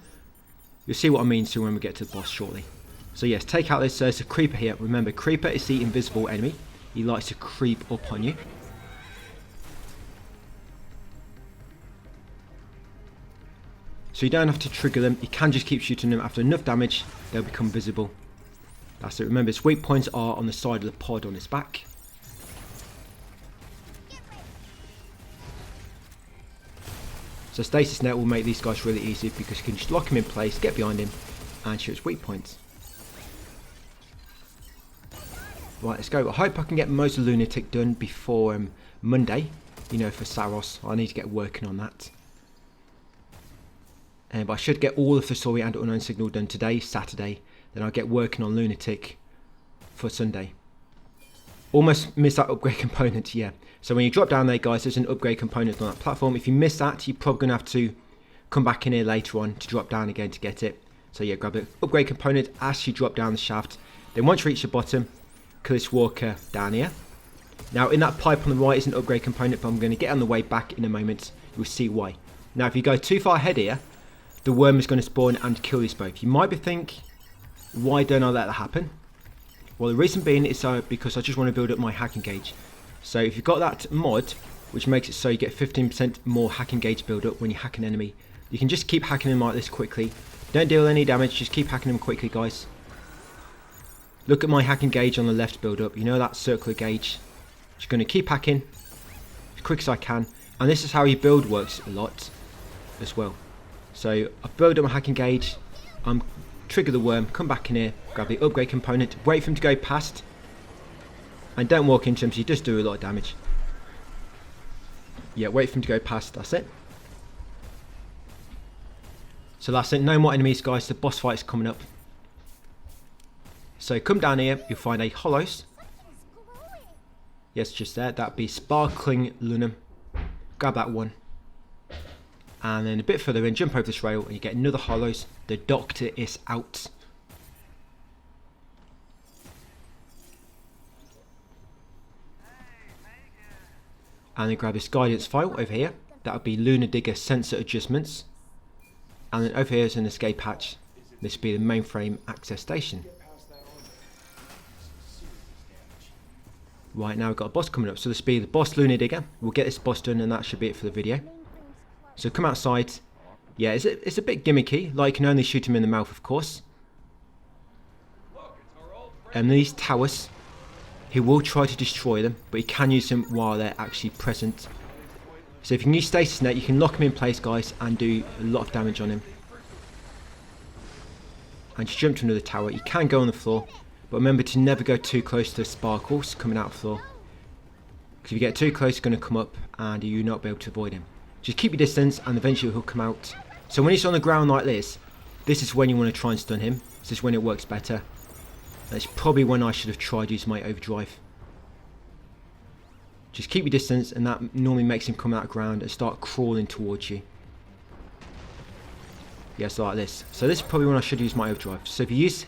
You'll see what I mean soon when we get to the boss shortly. So yes, take out this, there's a creeper here. Remember, creeper is the invisible enemy. He likes to creep up on you. So you don't have to trigger them. You can just keep shooting them. After enough damage, they'll become visible. That's it. Remember, its weak points are on the side of the pod on its back. So stasis net will make these guys really easy because you can just lock him in place, get behind him, and shoot its weak points. Right, let's go. I hope I can get most of Lunatic done before Monday. You know, for Saros. I need to get working on that. But I should get all of the story and Unknown Signal done today, Saturday. Then I'll get working on Lunatic for Sunday. Almost missed that upgrade component, yeah. So when you drop down there, guys, there's an upgrade component on that platform. If you miss that, you're probably going to have to come back in here later on to drop down again to get it. So yeah, grab the upgrade component as you drop down the shaft. Then once you reach the bottom, kill this walker down here. Now in that pipe on the right is an upgrade component, but I'm going to get on the way back in a moment. You'll see why. Now if you go too far ahead here, the worm is going to spawn and kill these both. You might be thinking, why don't I let that happen? Well, the reason being is because I just want to build up my hacking gauge. So if you've got that mod, which makes it so you get 15% more hacking gauge build up when you hack an enemy, you can just keep hacking them like this quickly. Don't deal any damage, just keep hacking them quickly, guys. Look at my hacking gauge on the left build up. You know that circular gauge. Just going to keep hacking as quick as I can. And this is how your build works a lot as well. So I build up my hacking gauge, trigger the worm, come back in here, grab the upgrade component, wait for him to go past, and don't walk into him so you just do a lot of damage. Yeah, wait for him to go past, that's it. So that's it, no more enemies guys, the boss fight is coming up. So come down here, you'll find a hollows. Yes, just there, that'd be sparkling lunum. Grab that one. And then a bit further in, jump over this rail and you get another hollows. The doctor is out. And then grab this guidance file over here. That would be Lunar Digger sensor adjustments. And then over here is an escape hatch. This would be the mainframe access station. Right, now we've got a boss coming up. So this will be the boss Lunar Digger. We'll get this boss done and that should be it for the video. So come outside. Yeah, it's a bit gimmicky. Like, you can only shoot him in the mouth, of course. And these towers, he will try to destroy them, but he can use them while they're actually present. So if you can use stasis net, you can lock him in place, guys, and do a lot of damage on him. And just jump to another tower. You can go on the floor, but remember to never go too close to the sparkles coming out of the floor. Because if you get too close, it's going to come up, and you'll not be able to avoid him. Just keep your distance and eventually he'll come out. So when he's on the ground like this is when you want to try and stun him. This is when it works better. That's probably when I should have tried using my overdrive. Just keep your distance and that normally makes him come out of the ground and start crawling towards you. Yes, like this. So this is probably when I should use my overdrive. So if you use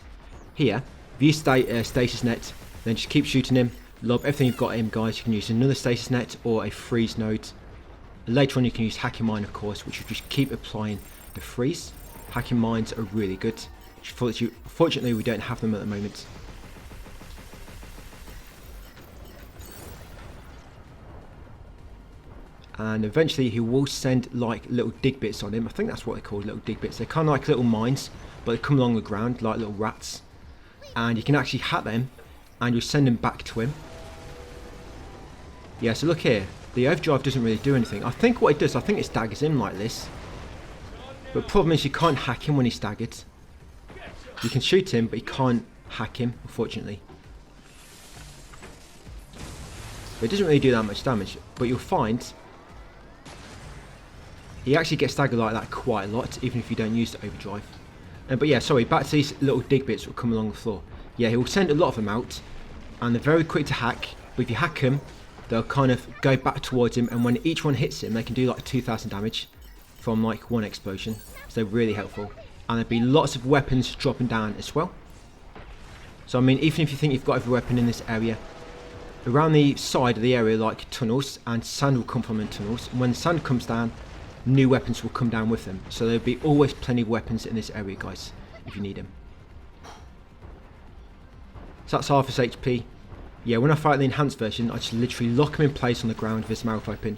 here, if you use stasis net, then just keep shooting him. Lob everything you've got in, guys. You can use another stasis net or a freeze node. Later on you can use hacking mine, of course, which will just keep applying the freeze. Hacking mines are really good. Fortunately we don't have them at the moment. And eventually he will send like little dig bits on him. I think that's what they're called, little dig bits. They're kind of like little mines, but they come along the ground like little rats. And you can actually hack them and you'll send them back to him. Yeah, so look here. The overdrive doesn't really do anything. I think what it does, I think it staggers him like this. But the problem is you can't hack him when he's staggered. You can shoot him, but you can't hack him, unfortunately. It doesn't really do that much damage, but you'll find he actually gets staggered like that quite a lot, even if you don't use the overdrive. But yeah, sorry, back to these little dig bits that will come along the floor. Yeah, he will send a lot of them out, and they're very quick to hack, but if you hack them, they'll kind of go back towards him, and when each one hits him, they can do like 2,000 damage from like one explosion. So they're really helpful. And there'll be lots of weapons dropping down as well. So I mean, even if you think you've got every weapon in this area, around the side of the area like tunnels, and sand will come from the tunnels. And when the sand comes down, new weapons will come down with them. So there'll be always plenty of weapons in this area, guys, if you need them. So that's half his HP. Yeah, when I fight the enhanced version, I just literally lock him in place on the ground with his mouth open,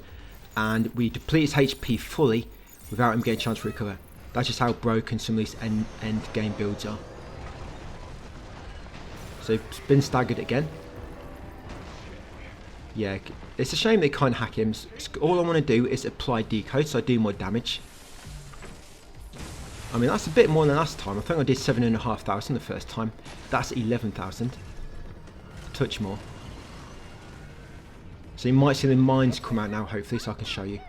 and we deplete his HP fully without him getting a chance to recover. That's just how broken some of these end game builds are. So he's been staggered again. Yeah, it's a shame they can't hack him. All I want to do is apply decode so I do more damage. I mean, that's a bit more than last time. I think I did 7,500 the first time. That's 11,000. Touch more. So you might see the mines come out now, hopefully, so I can show you.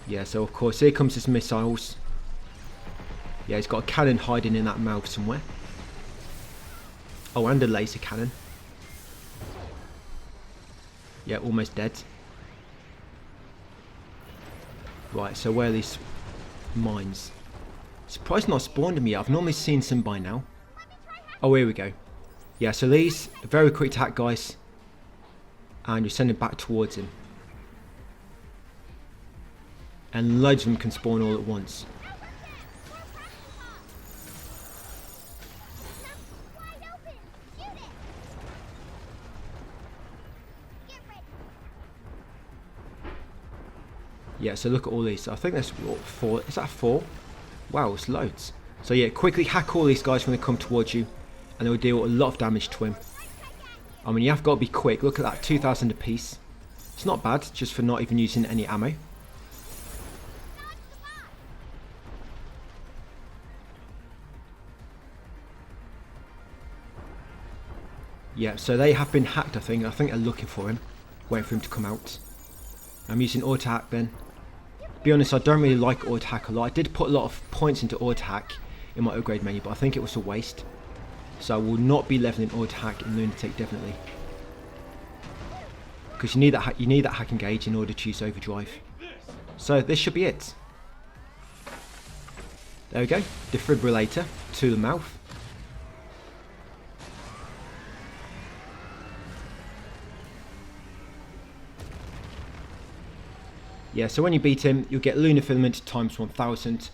Yeah, so of course here comes his missiles. Yeah, he's got a cannon hiding in that mouth somewhere. Oh, and a laser cannon. Yeah, almost dead. Right, so where are these mines? Surprised not spawned them yet. I've normally seen some by now. Oh, here we go. Yeah, so these are very quick to hack, guys. And you send it back towards him. And loads of them can spawn all at once. Yeah, so look at all these. I think there's what, 4. Is that 4? Wow, it's loads. So yeah, quickly hack all these guys when they come towards you, and they'll deal a lot of damage to him. I mean, you have got to be quick. Look at that, 2,000 apiece. It's not bad, just for not even using any ammo. Yeah, so they have been hacked, I think. I think they're looking for him, waiting for him to come out. I'm using auto hack then. Be honest, I don't really like auto hack a lot. I did put a lot of points into auto hack in my upgrade menu, but I think it was a waste. So I will not be leveling auto hack in Lunatic, definitely. Because you need that hacking gauge in order to use overdrive. So this should be it. There we go. Defibrillator to the mouth. Yeah, so when you beat him, you'll get Lunar Filament times 1000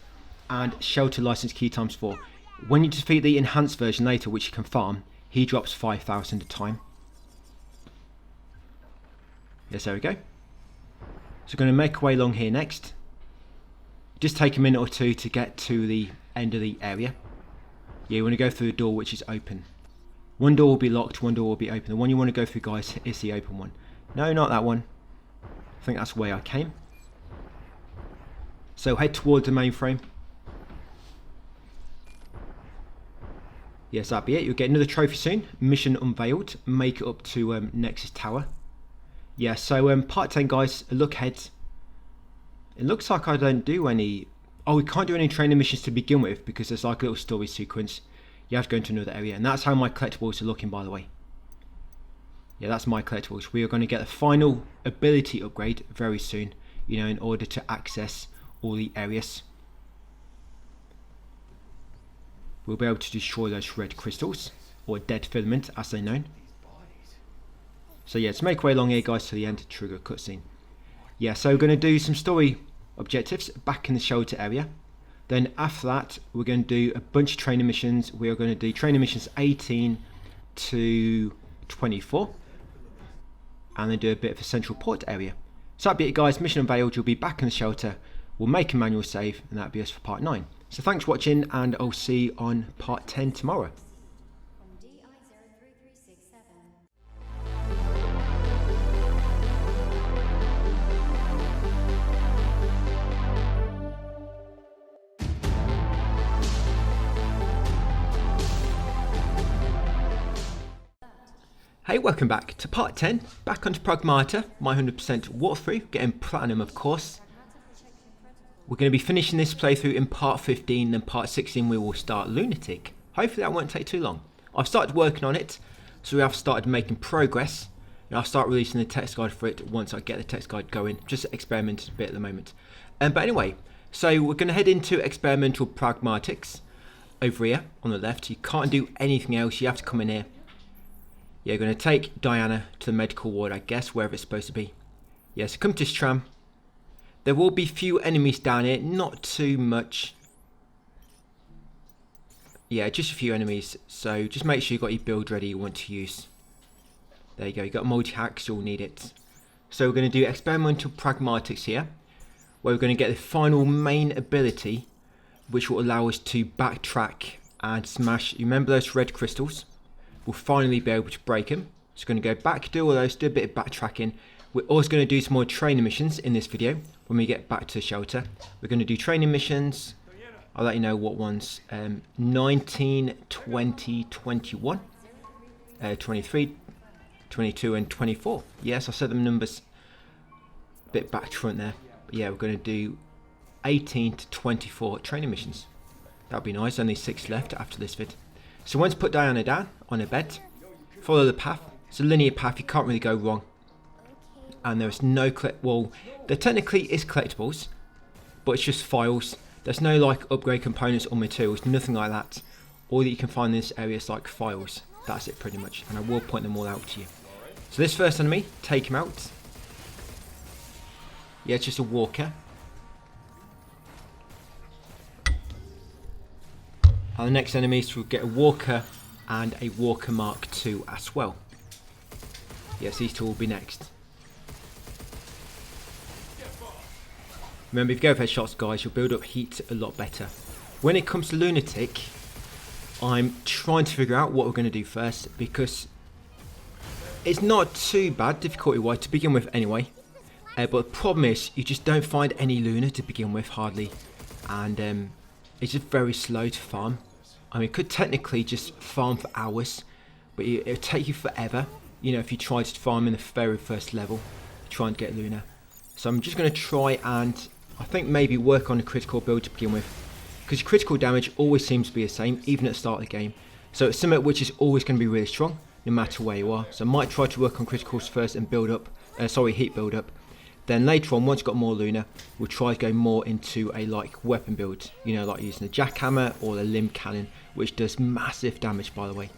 and Shelter License Key times 4. When you defeat the enhanced version later, which you can farm, he drops 5000 a time. Yes, there we go. So we're going to make our way along here next. Just take a minute or two to get to the end of the area. Yeah, you want to go through the door which is open. One door will be locked, one door will be open. The one you want to go through, guys, is the open one. No, not that one. I think that's the way I came. So head towards the mainframe. Yes, that'll be it. You'll get another trophy soon. Mission unveiled. Make it up to Nexus Tower. Yeah, so part 10, guys. A look ahead. It looks like I don't do any... Oh, we can't do any training missions to begin with because there's like a little story sequence. You have to go into another area. And that's how my collectibles are looking, by the way. Yeah, that's my collectibles. We are going to get the final ability upgrade very soon, you know, in order to access all the areas. We'll be able to destroy those red crystals, or dead filament as they're known. So yeah, let's make our way along here, guys, to the end. Trigger cutscene. Yeah, so we're going to do some story objectives back in the shelter area. Then after that, we're going to do a bunch of training missions. We are going to do training missions 18 to 24. And then do a bit of a central port area. So that'll be it, guys. Mission unveiled. You'll be back in the shelter. We'll make a manual save, and that'll be us for part 9. So thanks for watching, and I'll see you on part 10 tomorrow. Hey, welcome back to part 10, back onto Pragmata, my 100% walkthrough, getting platinum of course. We're going to be finishing this playthrough in part 15, then part 16 we will start Lunatic. Hopefully that won't take too long. I've started working on it, so we have started making progress, and I'll start releasing the text guide for it once I get the text guide going, just experimenting a bit at the moment. But anyway, so we're going to head into experimental pragmatics, over here on the left. You can't do anything else, you have to come in here. Yeah, you're going to take Diana to the medical ward, I guess, wherever it's supposed to be. Yeah, so come to this tram. There will be few enemies down here, not too much. Yeah, just a few enemies, so just make sure you've got your build ready you want to use. There you go, you've got multi-hacks, you'll need it. So we're going to do experimental pragmatics here, where we're going to get the final main ability, which will allow us to backtrack and smash, you remember those red crystals? We'll finally be able to break them. So we're going to go back, do all those, do a bit of backtracking. We're also going to do some more training missions in this video when we get back to the shelter. We're going to do training missions. I'll let you know what ones. 19, 20, 21, 23, 22 and 24. Yes, I said them numbers a bit back to front there. But yeah, we're going to do 18 to 24 training missions. That'll be nice. Only 6 left after this vid. So once put Diana down on her bed, follow the path. It's a linear path, you can't really go wrong. And there's no well, there technically is collectibles, but it's just files. There's no like upgrade components or materials, nothing like that. All that you can find in this area is like files. That's it pretty much, and I will point them all out to you. So this first enemy, take him out. Yeah, it's just a walker. And the next enemies will get a walker and a walker Mark II as well. Yes, these two will be next. Remember, if you go for headshots, guys, you'll build up heat a lot better. When it comes to Lunatic, I'm trying to figure out what we're going to do first, because It's not too bad difficulty-wise to begin with anyway. But the problem is you just don't find any Luna to begin with, hardly. And it's just very slow to farm. I mean, it could technically just farm for hours, but it'll take you forever. You know, if you try to farm in the very first level, trying to get Luna. So I'm just going to try and, I think, maybe work on a critical build to begin with. Because critical damage always seems to be the same, even at the start of the game. So it's something which is always going to be really strong, no matter where you are. So I might try to work on criticals first and build up, heat build up. Then later on, once you've got more Luna, we'll try to go more into a like weapon build. You know, like using the jackhammer or the limb cannon, which does massive damage, by the way.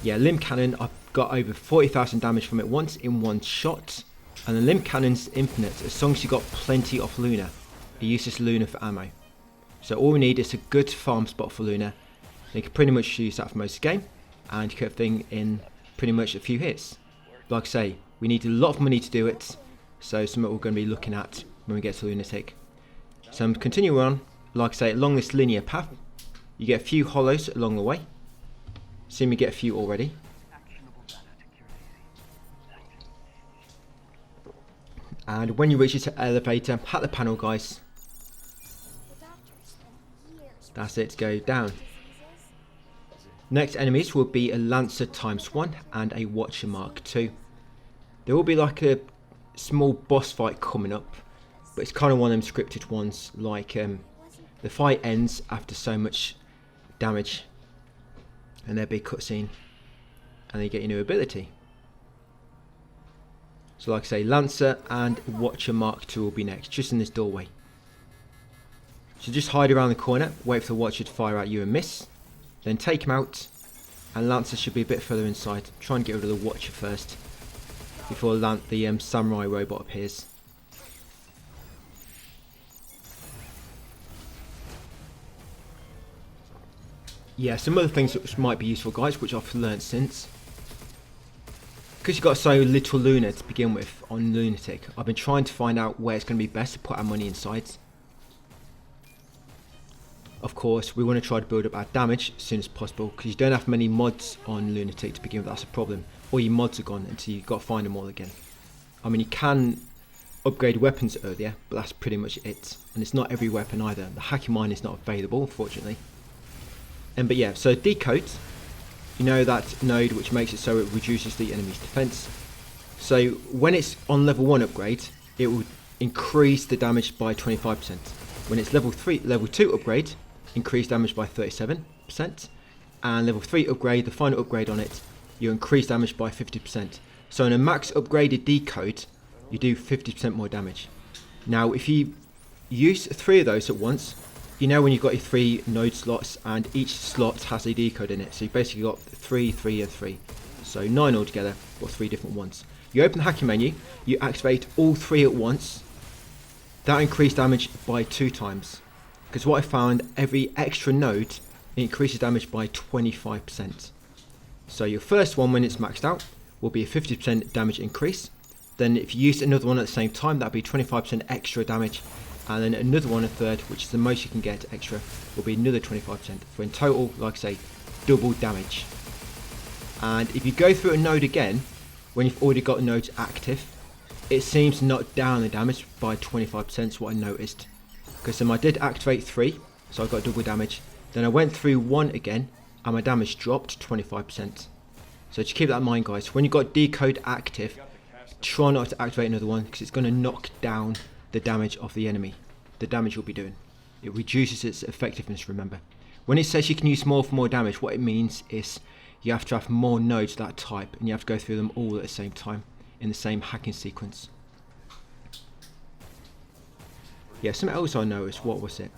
Yeah, limb cannon, I've got over 40,000 damage from it once in one shot. And the limb cannon's infinite, as long as you've got plenty of Luna. It uses Luna for ammo. So all we need is a good farm spot for Luna. You can pretty much use that for most of the game. And you get everything in pretty much a few hits. Like I say, we need a lot of money to do it, so something we're going to be looking at when we get to Lunatic. So I'm continuing on, like I say, along this linear path. You get a few hollows along the way. See me get a few already. And when you reach this elevator, hit the panel, guys. That's it, go down. Next enemies will be a Lancer ×1 and a Watcher Mark II. There will be like a small boss fight coming up, but it's kind of one of them scripted ones, like the fight ends after so much damage and there'll be a cutscene and they get your new ability. So like I say, Lancer and Watcher Mark II will be next, just in this doorway. So just hide around the corner, wait for the Watcher to fire at you and miss, then take him out, and Lancer should be a bit further inside. Try and get rid of the Watcher first, before the samurai robot appears. Yeah, some other things which might be useful, guys, which I've learned since. Because you've got so little Luna to begin with on Lunatic, I've been trying to find out where it's going to be best to put our money inside. Of course, we want to try to build up our damage as soon as possible, because you don't have many mods on Lunatic to begin with. That's a problem. All your mods are gone until you've got to find them all again. I mean, you can upgrade weapons earlier, but that's pretty much it. And it's not every weapon either. The hacking mine is not available, unfortunately. But yeah, so decode, you know that node which makes it so it reduces the enemy's defense. So when it's on level 1 upgrade, it will increase the damage by 25%. When it's level 2 upgrade, increase damage by 37%. And level 3 upgrade, the final upgrade on it, you increase damage by 50%. So in a max upgraded decode, you do 50% more damage. Now if you use 3 of those at once, you know when you've got your 3 node slots and each slot has a decode in it. So you've basically got 3, 3 and 3. So 9 altogether, or 3 different ones. You open the hacking menu, you activate all 3 at once. That increased damage by 2 times. Because what I found, every extra node increases damage by 25%. So your first one, when it's maxed out, will be a 50% damage increase. Then if you use another one at the same time, that'll be 25% extra damage. And then another one, a third, which is the most you can get extra, will be another 25%. For in total, like I say, double damage. And if you go through a node again, when you've already got nodes active, it seems to knock down the damage by 25%, is what I noticed. Because I did activate 3, so I got double damage. Then I went through 1 again, and my damage dropped 25%. So just keep that in mind, guys. When you've got decode active, try not to activate another one, because it's going to knock down the damage of the enemy. The damage you'll be doing. It reduces its effectiveness, remember. When it says you can use more for more damage, what it means is you have to have more nodes of that type, and you have to go through them all at the same time, in the same hacking sequence. Yeah, something else I noticed, what was it?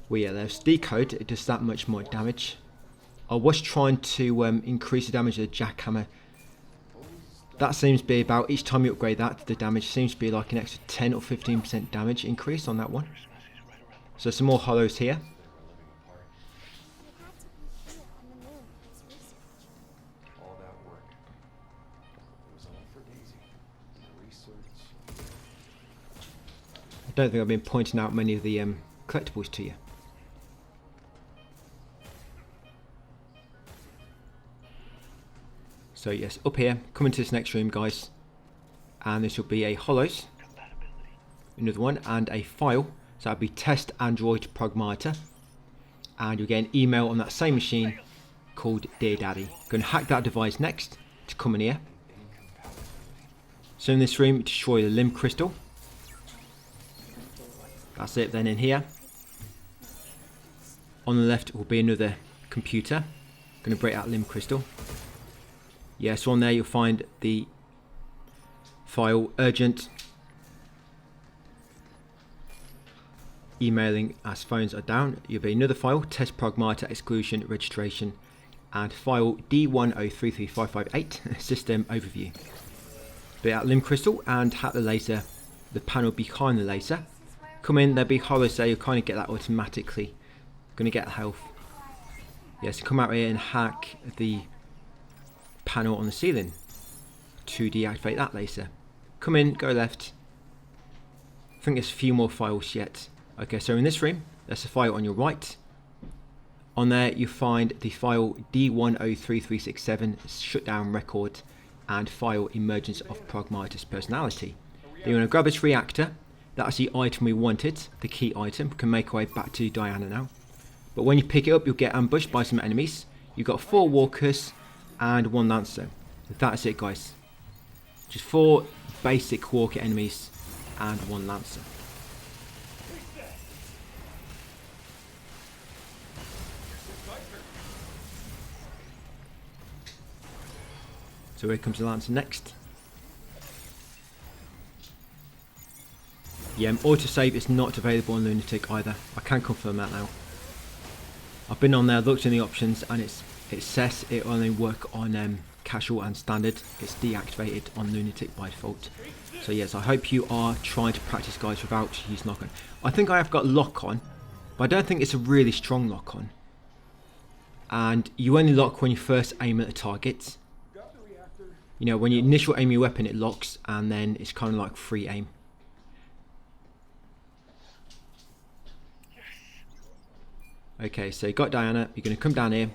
Well yeah, there's decode, it does that much more damage. I was trying to increase the damage of the jackhammer. That seems to be about, each time you upgrade that, the damage seems to be like an extra 10 or 15% damage increase on that one. So some more hollows here. All that work. It was all for Daisy. Research. I don't think I've been pointing out many of the collectibles to you. So yes, up here, come into this next room, guys, and this will be a hollows, another one, and a file. So that'll be test Android Pragmata, and you'll get an email on that same machine called Dear Daddy. Going to hack that device next to come in here. So in this room, destroy the limb crystal. That's it. Then in here, on the left will be another computer. Going to break out limb crystal. Yeah, so on there you'll find the file urgent. Emailing as phones are down. You'll be another file, test Pragmata exclusion registration, and file D1033558 system overview. Be out limb crystal and hack the laser, the panel behind the laser. Come in, there'll be hollows there, you'll kind of get that automatically. Gonna get health. Yes, yeah, so come out here and hack the panel on the ceiling to deactivate that laser. Come in, go left. I think there's a few more files yet. Okay, so in this room, there's a file on your right. On there, you find the file D103367 shutdown record and file emergence of Pragmata's personality. Then you want to grab this reactor. That's the item we wanted, the key item. We can make our way back to Diana now. But when you pick it up, you'll get ambushed by some enemies. You've got 4 walkers and 1 lancer. That's it, guys. Just 4 basic walker enemies and 1 lancer. So here comes the lancer next. Yeah, autosave is not available on Lunatic either. I can confirm that now. I've been on there, looked in the options, and it says it only work on casual and standard. It's deactivated on Lunatic by default. So yes, I hope you are trying to practice, guys, without using lock-on. I think I have got lock-on, but I don't think it's a really strong lock-on. And you only lock when you first aim at a target. You know, when you initial aim your weapon, it locks, and then it's kind of like free aim. Okay, so you got Diana. You're going to come down here.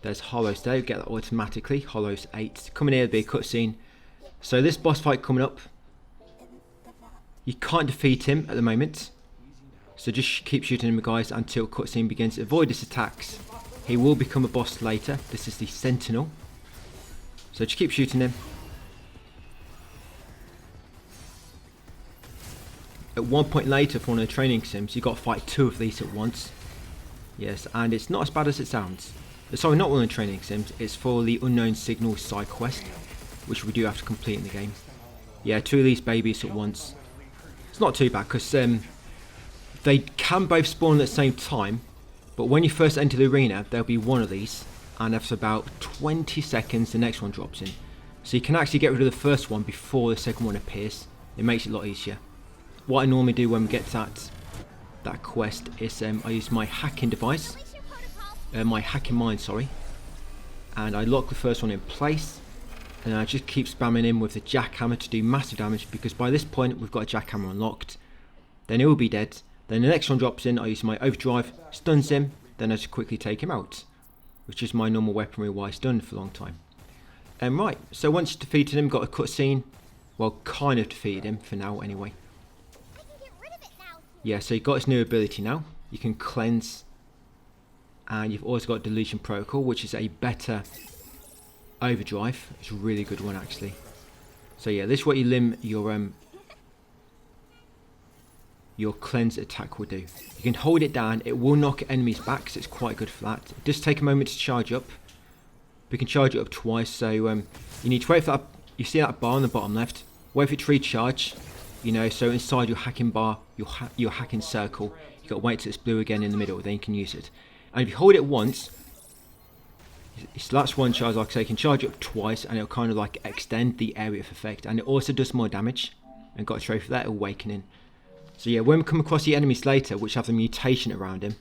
There's Hollows there. You get that automatically. Hollows 8. Coming here, there'll be a cutscene. So this boss fight coming up. You can't defeat him at the moment. So just keep shooting him, guys, until cutscene begins. Avoid his attacks. He will become a boss later. This is the Sentinel. So just keep shooting him. At one point later, for one of the training sims, you've got to fight 2 of these at once. Yes, and it's not as bad as it sounds. Sorry, not one of the training sims. It's for the Unknown Signal side quest, which we do have to complete in the game. Yeah, 2 of these babies at once. It's not too bad, because they can both spawn at the same time. But when you first enter the arena, there'll be 1 of these. And after about 20 seconds, the next one drops in. So you can actually get rid of the first one before the second one appears. It makes it a lot easier. What I normally do when we get to that quest is I use my hacking device. My hacking mine, sorry. And I lock the first one in place. And I just keep spamming in with the jackhammer to do massive damage. Because by this point, we've got a jackhammer unlocked. Then he will be dead. Then the next one drops in. I use my overdrive, stuns him. Then I just quickly take him out. Which is my normal weaponry why it's done for a long time. Right, so once you defeated him, got a cutscene. Well, kind of defeated him for now anyway. I can get rid of it now. Yeah, so you've got his new ability now. You can cleanse. And you've also got Delusion Protocol, which is a better overdrive. It's a really good one actually. So yeah, this is what your cleanse attack will do. You can hold it down. It will knock enemies back, so it's quite good for that. Just take a moment to charge up. We can charge it up twice, so you need to wait for that. You see that bar on the bottom left? Wait for it to recharge. You know, so inside your hacking bar, your hacking circle, you got to wait till it's blue again in the middle, then you can use it. And if you hold it once, so that's one charge. Like I say, you can charge it up twice, and it'll kind of like extend the area of effect, and it also does more damage. And got a trophy for that, Awakening. So yeah, when we come across the enemies later, which have the mutation around him,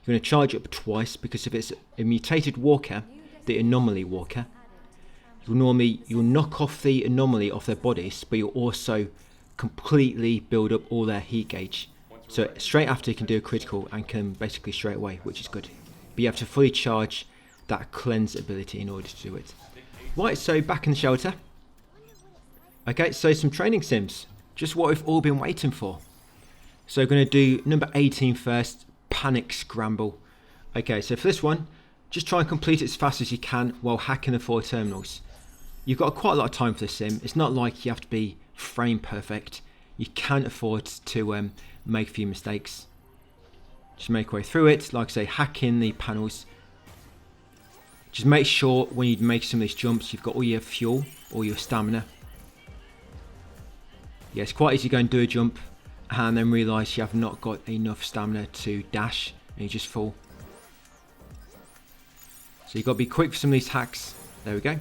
you're going to charge up twice, because if it's a mutated walker, the anomaly walker, you'll knock off the anomaly off their bodies, but you'll also completely build up all their heat gauge. So straight after you can do a critical and can basically straight away, which is good. But you have to fully charge that cleanse ability in order to do it. Right, so back in the shelter. Okay, so some training sims. Just what we've all been waiting for. So we're going to do number 18 first, Panic Scramble. Okay, so for this one, just try and complete it as fast as you can while hacking the 4 terminals. You've got quite a lot of time for this sim. It's not like you have to be frame perfect. You can afford to make a few mistakes. Just make your way through it. Like I say, hack in the panels. Just make sure when you make some of these jumps, you've got all your fuel, all your stamina. Yeah, it's quite easy to go and do a jump and then realise you have not got enough stamina to dash and you just fall. So you've got to be quick for some of these hacks. There we go.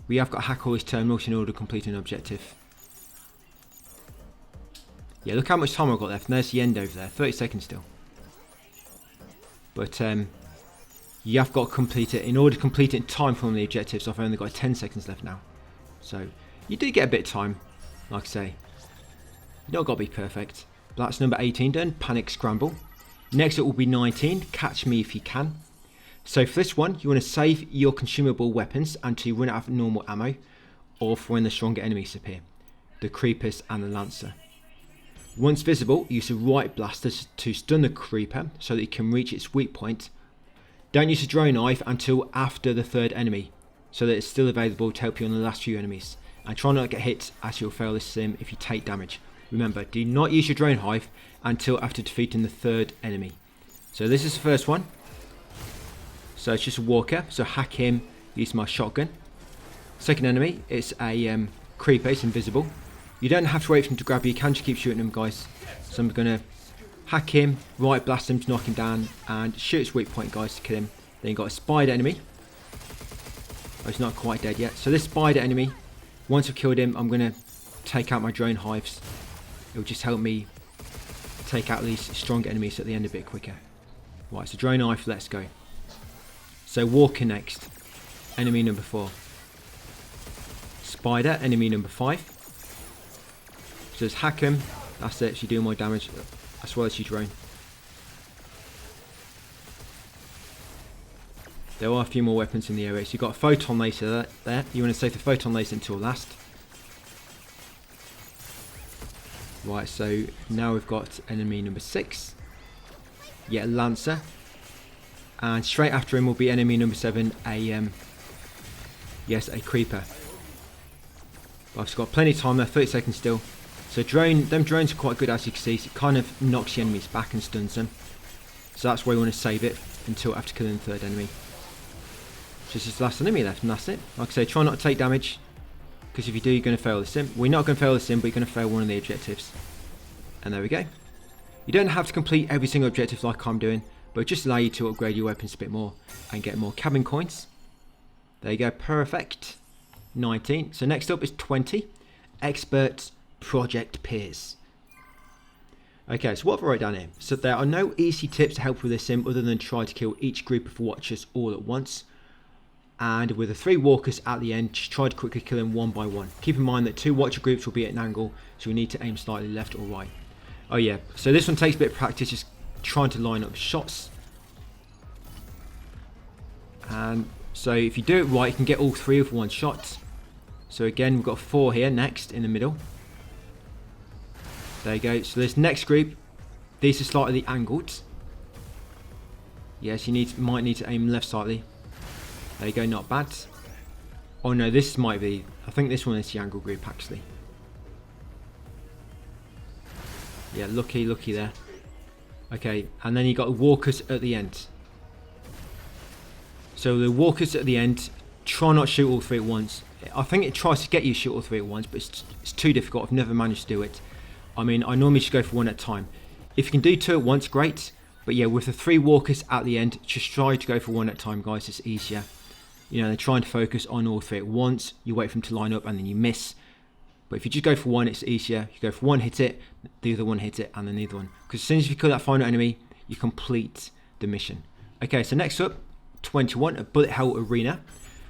We have got to hack all these terminals in order to complete an objective. Yeah, look how much time I've got left. And there's the end over there. 30 seconds still. But you have got to complete it. In order to complete it in time for one of the objectives, I've only got 10 seconds left now. So you do get a bit of time, like I say. You don't got to be perfect. But that's number 18 done, Panic Scramble. Next it will be 19, Catch Me If You Can. So for this one, you want to save your consumable weapons until you run out of normal ammo, or for when the stronger enemies appear, the creepers and the lancer. Once visible, use the right blaster to stun the creeper so that it can reach its weak point. Don't use a drone knife until after the 3rd enemy, so that it's still available to help you on the last few enemies. And try not to get hit, as you'll fail this sim if you take damage. Remember, do not use your drone knife until after defeating the 3rd enemy. So this is the first one. So it's just a walker, so hack him, use my shotgun. Second enemy, it's a creeper, it's invisible. You don't have to wait for him to grab you, you can just keep shooting him, guys. So I'm going to hack him, right blast him to knock him down, and shoot his weak point, guys, to kill him. Then you've got a spider enemy. Oh, he's not quite dead yet. So this spider enemy, once I've killed him, I'm going to take out my drone hives. It will just help me take out these strong enemies at the end a bit quicker. Right, so drone knife, let's go. So walker next, enemy number 4. Spider, enemy number 5. So just hack him, that's it, she's doing more damage, as well as your drone. There are a few more weapons in the area, so you've got a photon laser there, you want to save the photon laser until last. Right, so now we've got enemy number 6. Yeah, lancer. And straight after him will be enemy number 7, a creeper. But I've got plenty of time there, 30 seconds still. So them drones are quite good, as you can see. So it kind of knocks the enemies back and stuns them. So that's why you want to save it until after killing the 3rd enemy. Just this last enemy left, and that's it. Like I say, try not to take damage, because if you do, you're going to fail the sim. We're not going to fail the sim, but you're going to fail one of the objectives. And there we go. You don't have to complete every single objective like I'm doing, but it just allow you to upgrade your weapons a bit more and get more cabin coins. There you go, perfect. 19. So next up is 20. Expert Project Peers. Okay, so what have I wrote down here? So there are no easy tips to help with this sim other than try to kill each group of watchers all at once. And with the 3 walkers at the end, just try to quickly kill them one by one. Keep in mind that 2 watcher groups will be at an angle, so we need to aim slightly left or right. Oh yeah, so this one takes a bit of practice, just trying to line up shots. And so if you do it right, you can get all 3 with one shot. So again, we've got 4 here next in the middle. There you go. So this next group, these are slightly angled. Yes, might need to aim left slightly. There you go, not bad. Oh no, this might be, I think this one is the angle group actually. Yeah, lucky there. Okay, and then you got the walkers at the end. So the walkers at the end, try not to shoot all 3 at once. I think it tries to get you to shoot all 3 at once, but it's too difficult. I've never managed to do it. I mean, I normally just go for 1 at a time. If you can do 2 at once, great. But yeah, with the 3 walkers at the end, just try to go for 1 at a time, guys. It's easier. You know, they're trying to focus on all 3 at once. You wait for them to line up and then you miss. But if you just go for 1, it's easier. You go for 1, hit it, the other one hit it, and then the other one. Because as soon as you kill that final enemy, you complete the mission. Okay, so next up, 21, a bullet hell arena.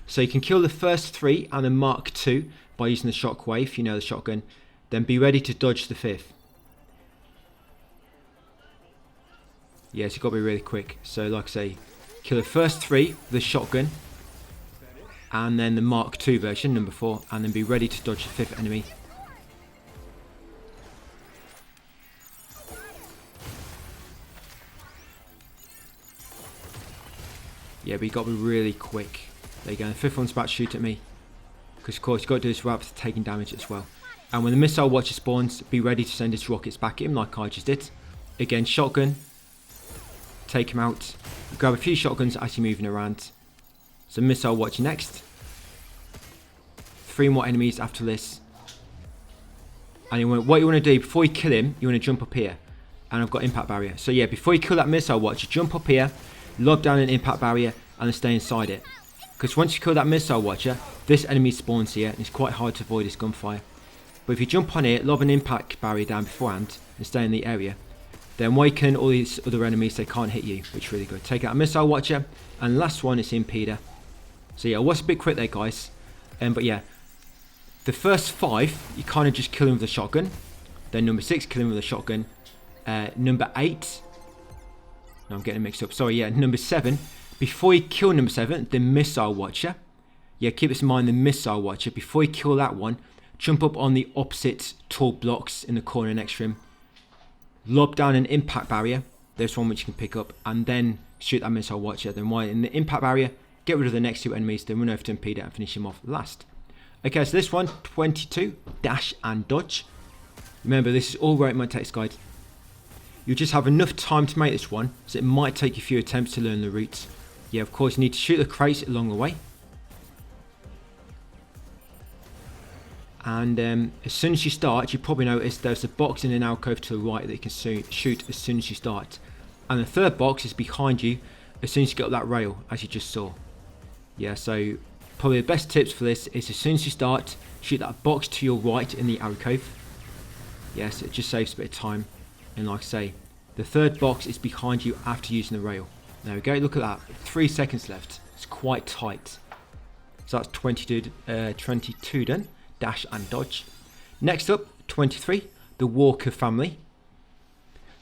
So you can kill the first 3 and then mark 2 by using the shockwave, you know, the shotgun. Then be ready to dodge the 5th. Yes, you've got to be really quick. So like I say, Kill the first 3 with the shotgun. And then the Mark II version, number 4. And then be ready to dodge the 5th enemy. Yeah, but you got to be really quick. There you go. The 5th one's about to shoot at me. Because of course you've got to do this without taking damage as well. And when the missile watcher spawns, be ready to send its rockets back at him like I just did. Again, shotgun. Take him out. Grab a few shotguns as you're moving around. So missile watcher next. 3 more enemies after this. And what you want to do before you kill him, you want to jump up here. And I've got impact barrier. So yeah, before you kill that missile watcher, jump up here. Lob down an impact barrier and then stay inside it. Because once you kill that missile watcher, this enemy spawns here and it's quite hard to avoid this gunfire. But if you jump on it, lob an impact barrier down beforehand and stay in the area, then awaken all these other enemies, they can't hit you, which is really good. Take out a missile watcher, and last one is the impeder. So yeah, I was a bit quick there guys. But yeah, the first 5, you kind of just kill him with a shotgun. Then number 6, kill him with a shotgun. Number 8, no, I'm getting mixed up. Sorry, yeah, number 7. Before you kill number 7, the missile watcher. Yeah, keep this in mind, the missile watcher. Before you kill that one, jump up on the opposite tall blocks in the corner next to him. Lob down an impact barrier. There's one which you can pick up. And then shoot that missile watcher. Then while in the impact barrier, get rid of the next 2 enemies. Then run over to impede it and finish him off last. Okay, so this one, 22, dash and dodge. Remember, this is all right in my text guide. You just have enough time to make this one, so it might take a few attempts to learn the routes. Yeah, of course, you need to shoot the crates along the way. And as soon as you start, you probably notice there's a box in an alcove to the right that you can shoot as soon as you start. And the 3rd box is behind you as soon as you get up that rail, as you just saw. Yeah, so probably the best tips for this is as soon as you start, shoot that box to your right in the alcove. Yes, it just saves a bit of time. And like I say, the 3rd box is behind you after using the rail. There we go, look at that, 3 seconds left. It's quite tight. So that's 22 done, dash and dodge. Next up, 23, the Walker family.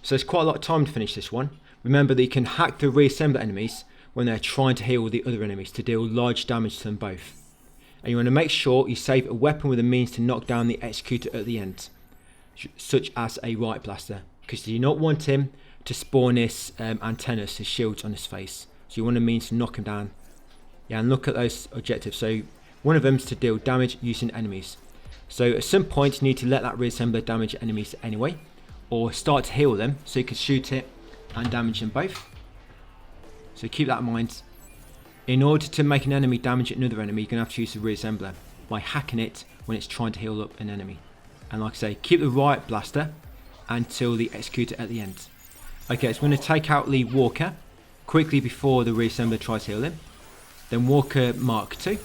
So there's quite a lot of time to finish this one. Remember that you can hack the reassembler enemies when they're trying to heal the other enemies to deal large damage to them both. And you want to make sure you save a weapon with a means to knock down the executor at the end, such as a riot blaster. Because you do not want him to spawn his antennas, his shields on his face. So you want a means to knock him down. Yeah, and look at those objectives. So one of them is to deal damage using enemies. So at some point you need to let that reassembler damage enemies anyway. Or start to heal them so you can shoot it and damage them both. So keep that in mind. In order to make an enemy damage another enemy, you're going to have to use the reassembler by hacking it when it's trying to heal up an enemy. And like I say, keep the riot blaster until the executor at the end. Okay, so we're going to take out the Walker quickly before the reassembler tries to heal him. Then Walker Mark II.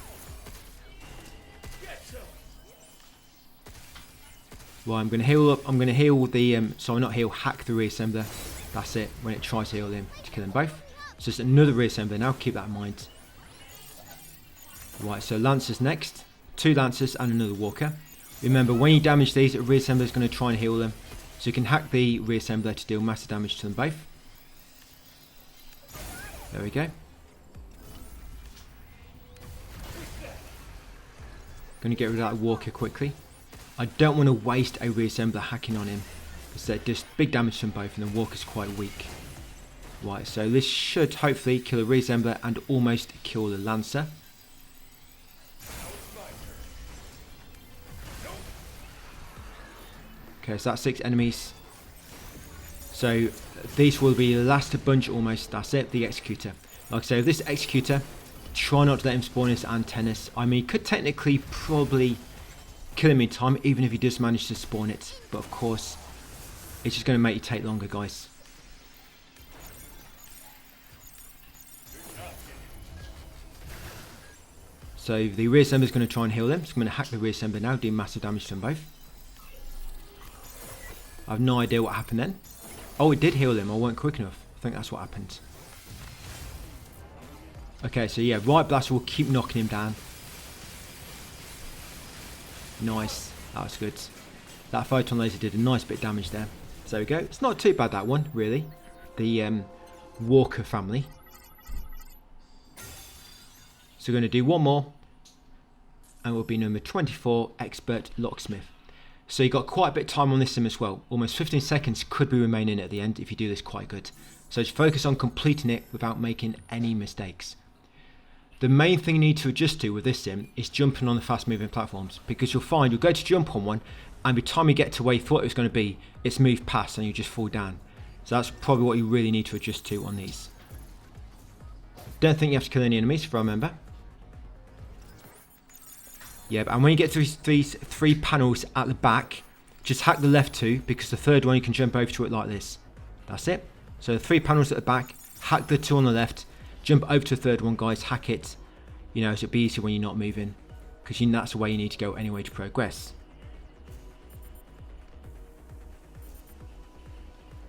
Well, I'm going to heal up. I'm going to heal the hack the reassembler. That's it. When it tries to heal him to kill them both. So it's another reassembler now. Keep that in mind. Right. So Lancers next. 2 Lancers and another Walker. Remember, when you damage these, a reassembler is going to try and heal them. So you can hack the reassembler to deal massive damage to them both. There we go. Going to get rid of that Walker quickly. I don't want to waste a reassembler hacking on him, because they're just big damage to them both, and the Walker's quite weak. Right, so this should hopefully kill a reassembler and almost kill the Lancer. Okay, so that's 6 enemies. So these will be the last bunch almost. That's it, the Executor. Like I say, with this Executor, try not to let him spawn his antennas. I mean, you could technically probably kill him in time, even if he does manage to spawn it. But of course, it's just going to make you take longer, guys. So the reassembler is going to try and heal them. So I'm going to hack the reassembler now, do massive damage to them both. I have no idea what happened then. Oh, it did heal them. I weren't quick enough. I think that's what happened. Okay, so yeah, Riot Blaster will keep knocking him down. Nice. That was good. That photon laser did a nice bit of damage there. So there we go. It's not too bad, that one, really. The Walker family. So we're going to do one more, and we'll be number 24, Expert Locksmith. So you got quite a bit of time on this sim as well. Almost 15 seconds could be remaining at the end if you do this quite good. So just focus on completing it without making any mistakes. The main thing you need to adjust to with this sim is jumping on the fast moving platforms, because you'll find you'll go to jump on one, and by the time you get to where you thought it was going to be, it's moved past and you just fall down. So that's probably what you really need to adjust to on these. Don't think you have to kill any enemies, if I remember. Yeah, and when you get to these 3 panels at the back, just hack the left 2, because the third one you can jump over to it like this. That's it. So the 3 panels at the back, hack the 2 on the left, jump over to the third one, guys, hack it. You know, so it'll be easier when you're not moving, because that's the way you need to go anyway to progress.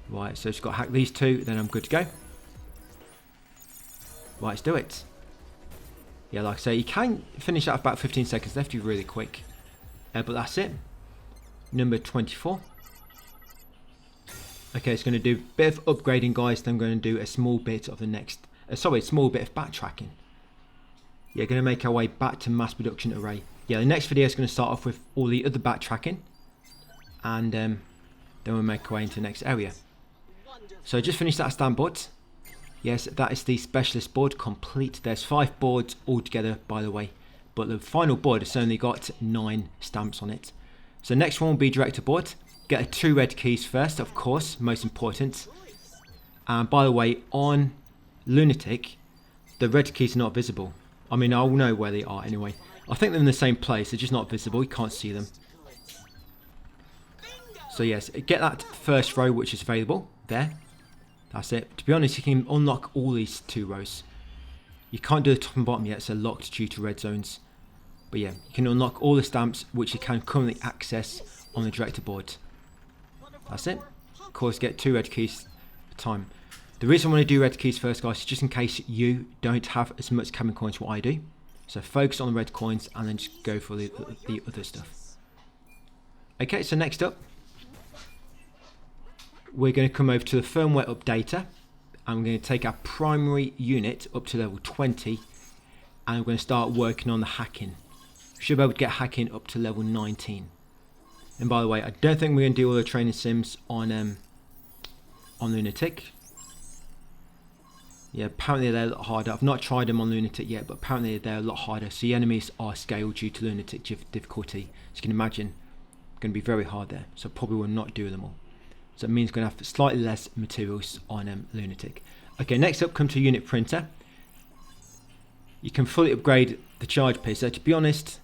Right, so just got to hack these 2, then I'm good to go. Right, let's do it. Yeah, like I say, you can finish that with about 15 seconds left, you're really quick. But that's it. Number 24. Okay, it's going to do a bit of upgrading, guys, then I'm going to do a small bit of the next... a small bit of backtracking. Yeah, going to make our way back to mass production array. Yeah, the next video is going to start off with all the other backtracking. And then we'll make our way into the next area. So just finished that stamp board. Yes, that is the specialist board complete. There's 5 boards altogether, by the way. But the final board has only got 9 stamps on it. So next one will be director board. Get the 2 red keys first, of course, most important. And by the way, on Lunatic, the red keys are not visible. I mean, I'll know where they are anyway. I think they're in the same place, they're just not visible, you can't see them. So yes, get that first row which is available, there. That's it. To be honest, you can unlock all these 2 rows. You can't do the top and bottom yet, so locked due to red zones. But yeah, you can unlock all the stamps which you can currently access on the director board. That's it. Of course, get 2 red keys at a time. The reason I want to do red keys first, guys, is just in case you don't have as much cabin coins as what I do. So focus on the red coins and then just go for the other stuff. Okay, so next up, we're going to come over to the firmware updater, and we're going to take our primary unit up to level 20, and we're going to start working on the hacking. We should be able to get hacking up to level 19. And by the way, I don't think we're going to do all the training sims on Lunatic. Yeah, apparently they're a lot harder. I've not tried them on Lunatic yet, but apparently they're a lot harder. So the enemies are scaled due to Lunatic difficulty. As you can imagine, it's going to be very hard there. So probably will not do them all. So it means we're going to have slightly less materials on Lunatic. Okay, next up, come to unit printer. You can fully upgrade the charge piercer. To be honest,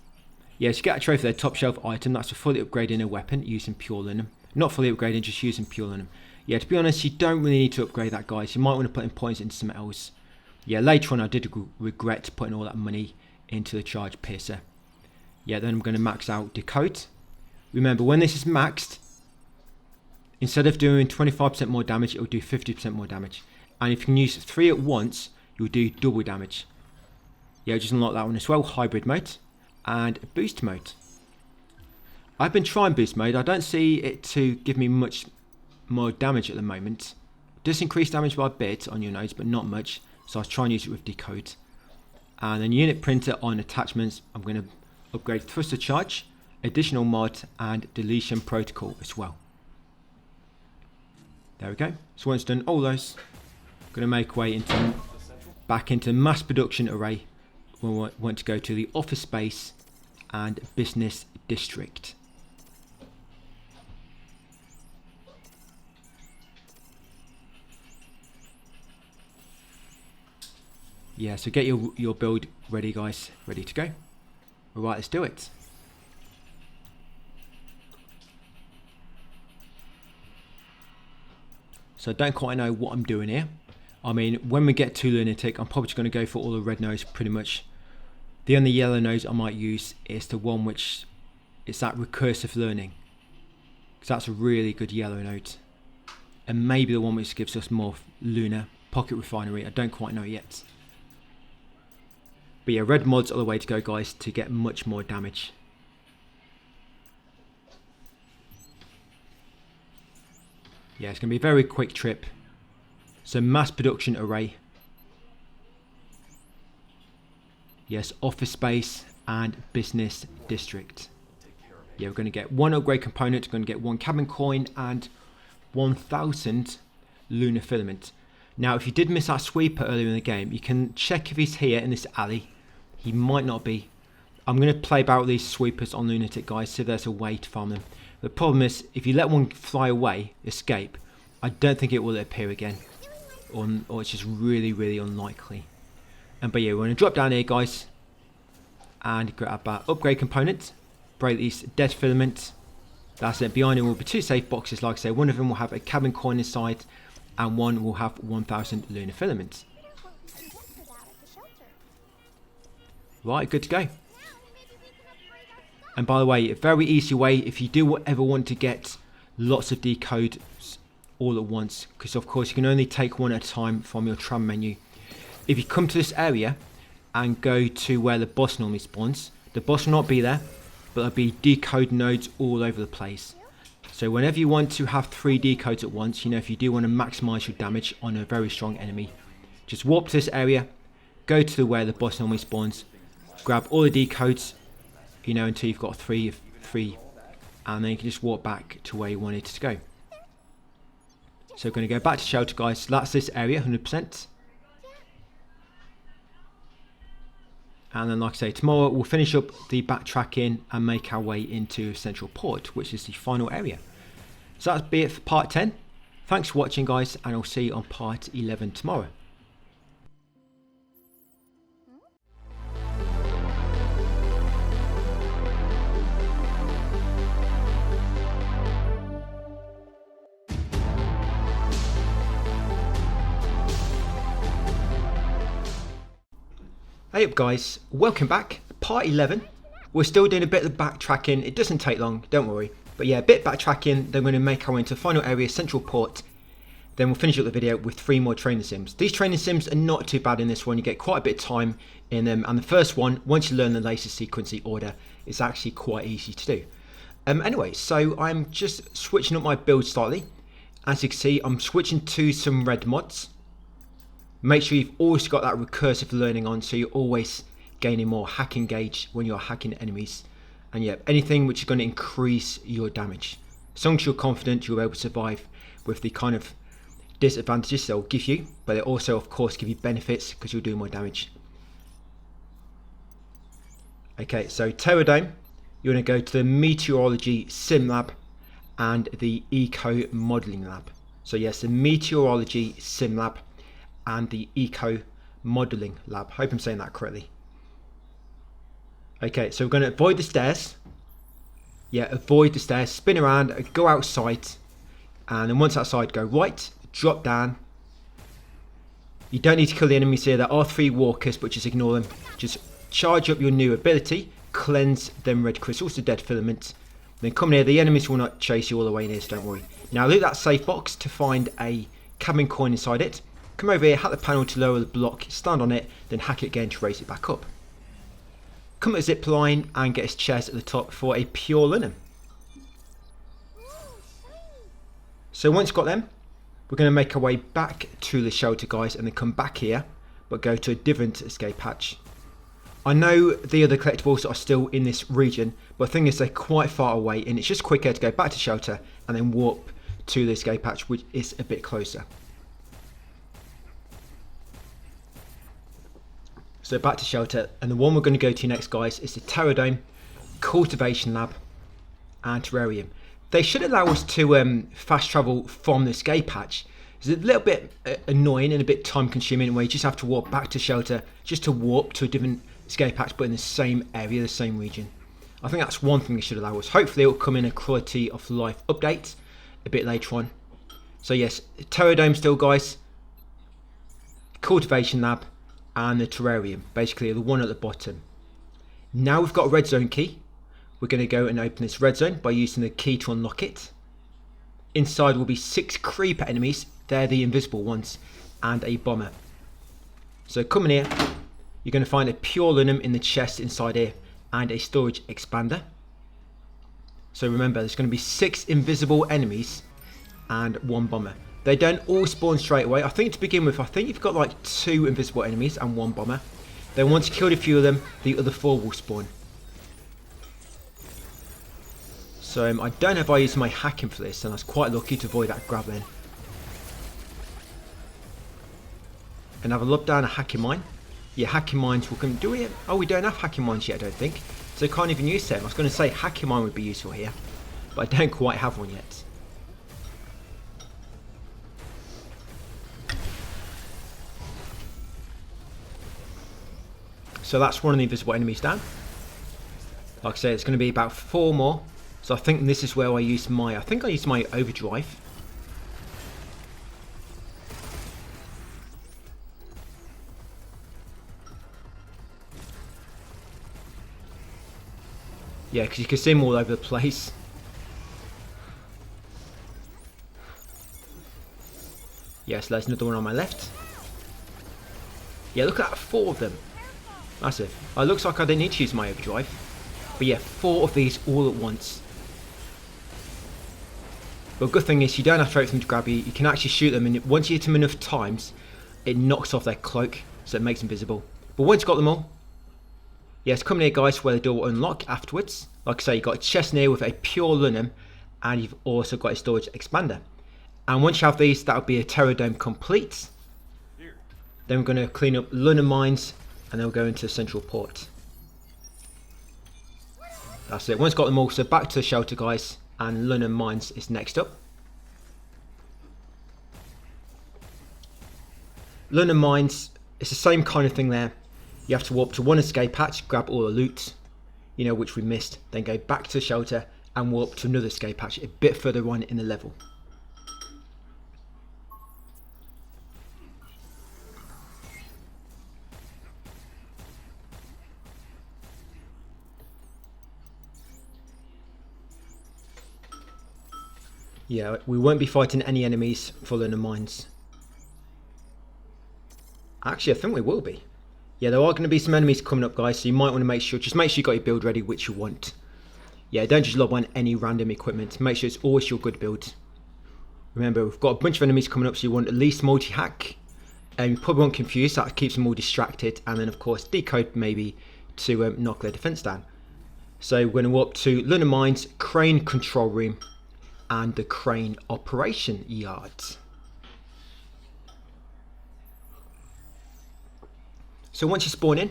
yes, you get a trophy there, top shelf item. That's for fully upgrading a weapon using pure linen. Not fully upgrading, just using pure linen. Yeah, to be honest, you don't really need to upgrade that, guys. You might want to put in points into something else. Yeah, later on I did regret putting all that money into the charge piercer. Yeah, then I'm going to max out decode. Remember, when this is maxed, instead of doing 25% more damage, it will do 50% more damage. And if you can use 3 at once, you'll do double damage. Yeah, just unlock that one as well. Hybrid mode and boost mode. I've been trying boost mode. I don't see it to give me much more damage at the moment. It does increase damage by a bit on your nose, but not much. So I was trying to use it with decode. And then unit printer on attachments, I'm going to upgrade thruster charge, additional mod, and deletion protocol as well. There we go. So once done all those, I'm going to make way back into mass production array. We want to go to the office space and business district. Yeah, so get your build ready, guys. Ready to go. Alright, let's do it. So I don't quite know what I'm doing here. I mean, when we get to Lunatic, I'm probably just going to go for all the red nose pretty much. The only yellow nose I might use is the one which is that recursive learning. Because that's a really good yellow note. And maybe the one which gives us more lunar pocket refinery. I don't quite know yet. But yeah, red mods are the way to go, guys, to get much more damage. Yeah, it's going to be a very quick trip. So mass production array. Yes, office space and business district. Yeah, we're going to get 1 upgrade component, we're going to get 1 cabin coin and 1,000 lunar filament. Now, if you did miss that sweeper earlier in the game, you can check if he's here in this alley. He might not be. I'm going to play about with these sweepers on Lunatic, guys, so there's a way to farm them. The problem is, if you let one fly away, escape, I don't think it will appear again. Or it's just really, really unlikely. But yeah, we're going to drop down here, guys, and grab that upgrade component. Break these dead filament. That's it. Behind it will be 2 safe boxes, like I say. One of them will have a cabin coin inside, and one will have 1,000 lunar filaments. Right, good to go. And by the way, a very easy way if you do ever want to get lots of decodes all at once, because of course you can only take one at a time from your tram menu. If you come to this area and go to where the boss normally spawns, the boss will not be there, but there'll be decode nodes all over the place. So whenever you want to have 3 decodes at once, you know, if you do want to maximize your damage on a very strong enemy, just warp to this area, go to where the boss normally spawns, grab all the decodes, you know, until you've got 3, and then you can just walk back to where you wanted to go. So we're going to go back to shelter, guys. So that's this area, 100%. And then, like I say, tomorrow we'll finish up the backtracking and make our way into Central Port, which is the final area. So that's be it for part 10. Thanks for watching, guys, and I'll see you on part 11 tomorrow. Hey up, guys, welcome back. Part 11. We're still doing a bit of backtracking. It doesn't take long, don't worry. But yeah, a bit backtracking. Then we're going to make our way into the final area, Central Port. Then we'll finish up the video with 3 more training sims. These training sims are not too bad in this one. You get quite a bit of time in them. And the first one, once you learn the laser sequencing order, is actually quite easy to do. Anyway, so I'm just switching up my build slightly. As you can see, I'm switching to some red mods. Make sure you've always got that recursive learning on, so you're always gaining more hacking gauge when you're hacking enemies. And yeah, anything which is going to increase your damage. As long as you're confident you'll be able to survive with the kind of disadvantages they'll give you, but they also of course give you benefits because you'll do more damage. Okay, so Terradome, you're going to go to the Meteorology Sim Lab and the Eco Modelling Lab. So yes, the Meteorology Sim Lab and the Eco Modelling Lab. Hope I'm saying that correctly. Okay, so we're going to avoid the stairs. Yeah, avoid the stairs. Spin around, go outside. And then once outside, go right, drop down. You don't need to kill the enemies here. There are 3 walkers, but just ignore them. Just charge up your new ability. Cleanse them red crystals to dead filaments. Then come here. The enemies will not chase you all the way in here, so don't worry. Now loot that safe box to find a cabin coin inside it. Come over here, hack the panel to lower the block, stand on it, then hack it again to raise it back up. Come at the zip line and get his chest at the top for a pure linen. So once you've got them, we're going to make our way back to the shelter, guys, and then come back here, but go to a different escape hatch. I know the other collectibles are still in this region, but the thing is they're quite far away, and it's just quicker to go back to shelter and then warp to the escape hatch, which is a bit closer. So back to shelter, and the one we're going to go to next, guys, is the Terradome, Cultivation Lab, and Terrarium. They should allow us to fast travel from the escape hatch. It's a little bit annoying and a bit time consuming where you just have to walk back to shelter just to warp to a different escape hatch, but in the same area, the same region. I think that's one thing they should allow us. Hopefully it will come in a quality of life update a bit later on. So yes, Terradome still, guys, Cultivation Lab, and the Terrarium, basically the one at the bottom. Now we've got a red zone key. We're going to go and open this red zone by using the key to unlock it. Inside will be 6 creeper enemies, they're the invisible ones, and a bomber. So come in here, you're going to find a pure linum in the chest inside here, and a storage expander. So remember, there's going to be 6 invisible enemies and 1 bomber. They don't all spawn straight away. I think to begin with, I think you've got like 2 invisible enemies and 1 bomber. Then once you kill a few of them, the other 4 will spawn. So I don't know if I used my hacking for this, and I was quite lucky to avoid that grab then. And have a look down a hacking mine. Yeah, hacking mines will come. Do we? Oh, we don't have hacking mines yet, I don't think. So I can't even use them. I was going to say hacking mine would be useful here, but I don't quite have one yet. So that's one of the invisible enemies down. Like I say, it's going to be about 4 more. So I think this is where I used my, I think I used my overdrive. Yeah, because you can see them all over the place. Yes, there's another one on my left. Yeah, look at that, 4 of them. Massive. It looks like I didn't need to use my overdrive. But yeah, 4 of these all at once. But good thing is you don't have to wait for them to grab you. You can actually shoot them, and once you hit them enough times, it knocks off their cloak, so it makes them visible. But once you've got them all, yes, come here guys, where the door will unlock afterwards. Like I say, you've got a chest in here with a pure lunum, and you've also got a storage expander. And once you have these, that'll be a Terror Dome complete. Then we're going to clean up lunum mines, and then we'll go into the central port. That's it. Once got them all, so back to the shelter guys, and lunum mines is next up. Lunum mines, it's the same kind of thing there. You have to warp to one escape hatch, grab all the loot, you know, which we missed, then go back to the shelter and warp to another escape hatch a bit further on in the level. Yeah, we won't be fighting any enemies for lunum mines. Actually, I think we will be. Yeah, there are going to be some enemies coming up, guys, so you might want to make sure you got your build ready, which you want. Yeah, don't just lob on any random equipment. Make sure it's always your good build. Remember, we've got a bunch of enemies coming up, so you want at least multi-hack. And you probably won't confuse, that keeps them all distracted. And then, of course, decode maybe to knock their defense down. So we're going to warp to lunum mines, crane control room, and the crane operation yard. So once you spawn in,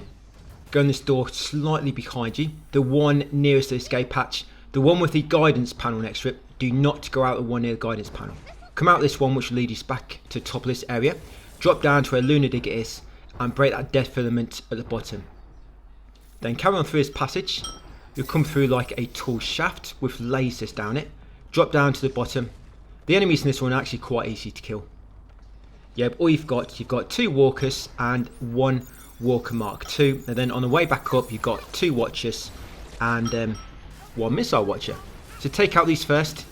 go in this door slightly behind you, the one nearest the escape hatch, the one with the guidance panel next to it. Do not go out the one near the guidance panel. Come out this one, which will lead you back to the top of this area, drop down to where Lunar Digger is, and break that death filament at the bottom. Then carry on through this passage. You'll come through like a tall shaft with lasers down it. Drop down to the bottom. The enemies in this one are actually quite easy to kill. Yeah, but all you've got 2 walkers and 1 walker mark 2. And then on the way back up, you've got 2 watchers and 1 missile watcher. So take out these first.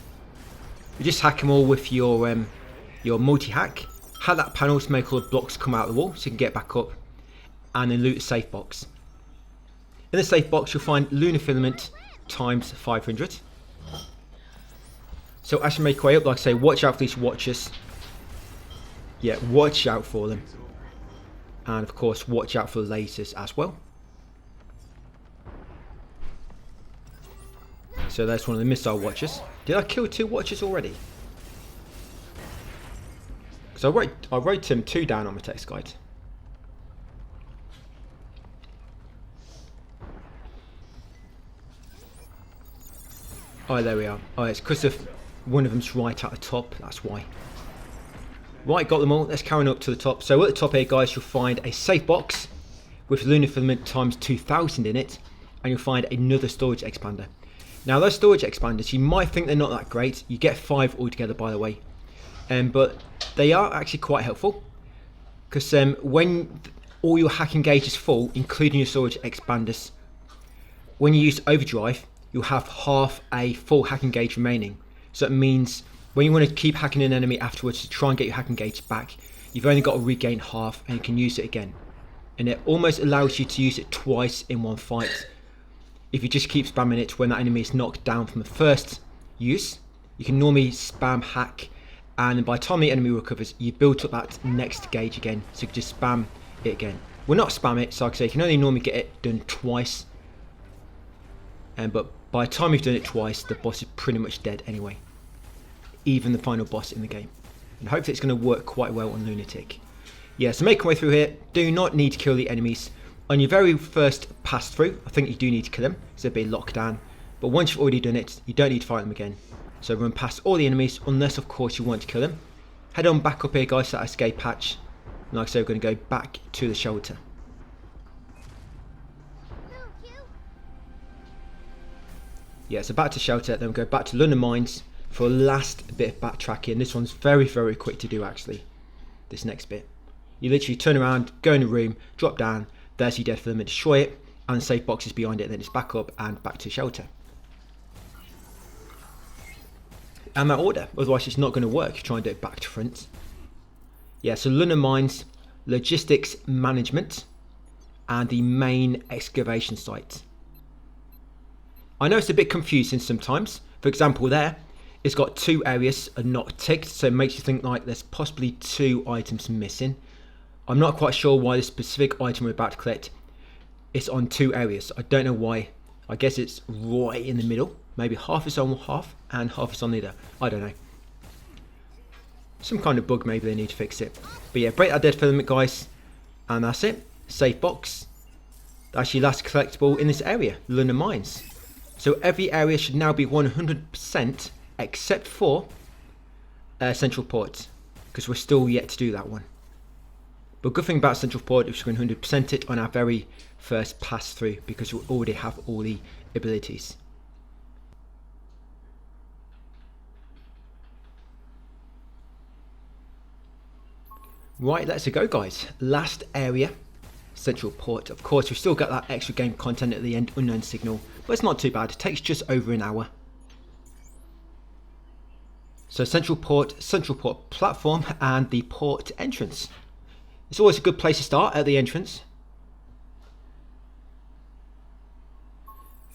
You just hack them all with your multi-hack. Hack that panel to make all the blocks come out of the wall so you can get back up. And then loot the safe box. In the safe box, you'll find lunar filament times 500. So as you make your way up, like I say, watch out for these watchers. Yeah, watch out for them. And of course, watch out for the lasers as well. So there's one of the missile watchers. Did I kill 2 watchers already? Because I wrote 2 down on my text guide. Oh, there we are. Oh, it's because of one of them's right at the top. That's why. Right, got them all. Let's carry on up to the top. So at the top here, guys, you'll find a safe box with lunar filament times 2000 in it, and you'll find another storage expander. Now, those storage expanders, you might think they're not that great. You get 5 altogether, by the way, but they are actually quite helpful because when all your hacking gauge is full, including your storage expanders, when you use overdrive, you'll have half a full hacking gauge remaining. So it means when you want to keep hacking an enemy afterwards to try and get your hacking gauge back, you've only got to regain half and you can use it again. And it almost allows you to use it twice in one fight. If you just keep spamming it when that enemy is knocked down from the first use, you can normally spam hack, and by the time the enemy recovers, you build up that next gauge again, so you can just spam it again. Will not spam it, so like I say, you can only normally get it done twice. But by the time you've done it twice, the boss is pretty much dead anyway. Even the final boss in the game. And hopefully it's going to work quite well on Lunatic. Yeah, so make your way through here. Do not need to kill the enemies. On your very first pass through, I think you do need to kill them. It's a bit locked down. But once you've already done it, you don't need to fight them again. So run past all the enemies, unless of course you want to kill them. Head on back up here guys to that escape hatch. And like I say, we're going to go back to the shelter. Yeah, so back to shelter, then we'll go back to London Mines for a last bit of backtracking. This one's very, very quick to do actually, this next bit. You literally turn around, go in the room, drop down, there's your dead filament, destroy it, and the safe box is behind it, then it's back up and back to shelter. And that order, otherwise it's not going to work if you try and do it back to front. Yeah, so London Mines, logistics management, and the main excavation site. I know it's a bit confusing sometimes. For example there, it's got 2 areas are not ticked, so it makes you think like there's possibly 2 items missing. I'm not quite sure why this specific item we're about to collect is on 2 areas. I don't know why. I guess it's right in the middle. Maybe half is on half and half is on the other. I don't know. Some kind of bug, maybe they need to fix it. But yeah, break that dead filament guys. And that's it. Safe box. That's your last collectible in this area, London Mines. So every area should now be 100% except for Central Port, because we're still yet to do that one. But good thing about Central Port is we can 100% it on our very first pass through, because we already have all the abilities. Right, let's go guys. Last area, Central Port. Of course, we've still got that extra game content at the end, Unknown Signal, but it's not too bad. It takes just over an hour. So Central Port platform, and the port entrance. It's always a good place to start at the entrance.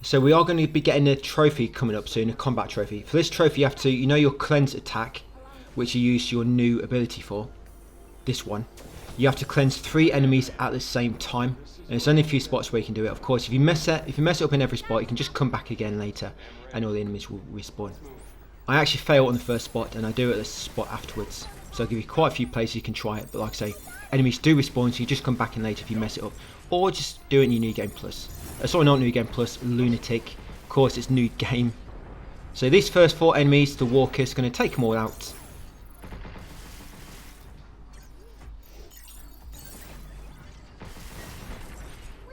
So we are going to be getting a trophy coming up soon, a combat trophy. For this trophy you have to, you know your cleanse attack, which you use your new ability for. This one. You have to cleanse 3 enemies at the same time. And it's only a few spots where you can do it. Of course, if you mess it up in every spot, you can just come back again later and all the enemies will respawn. I actually fail on the first spot and I do it at the spot afterwards. So I'll give you quite a few places you can try it. But like I say, enemies do respawn, so you just come back in later if you mess it up. Or just do it in your New Game Plus. Sorry, not New Game Plus, Lunatic. Of course, it's New Game. So these first 4 enemies, the walkers, going to take them all out.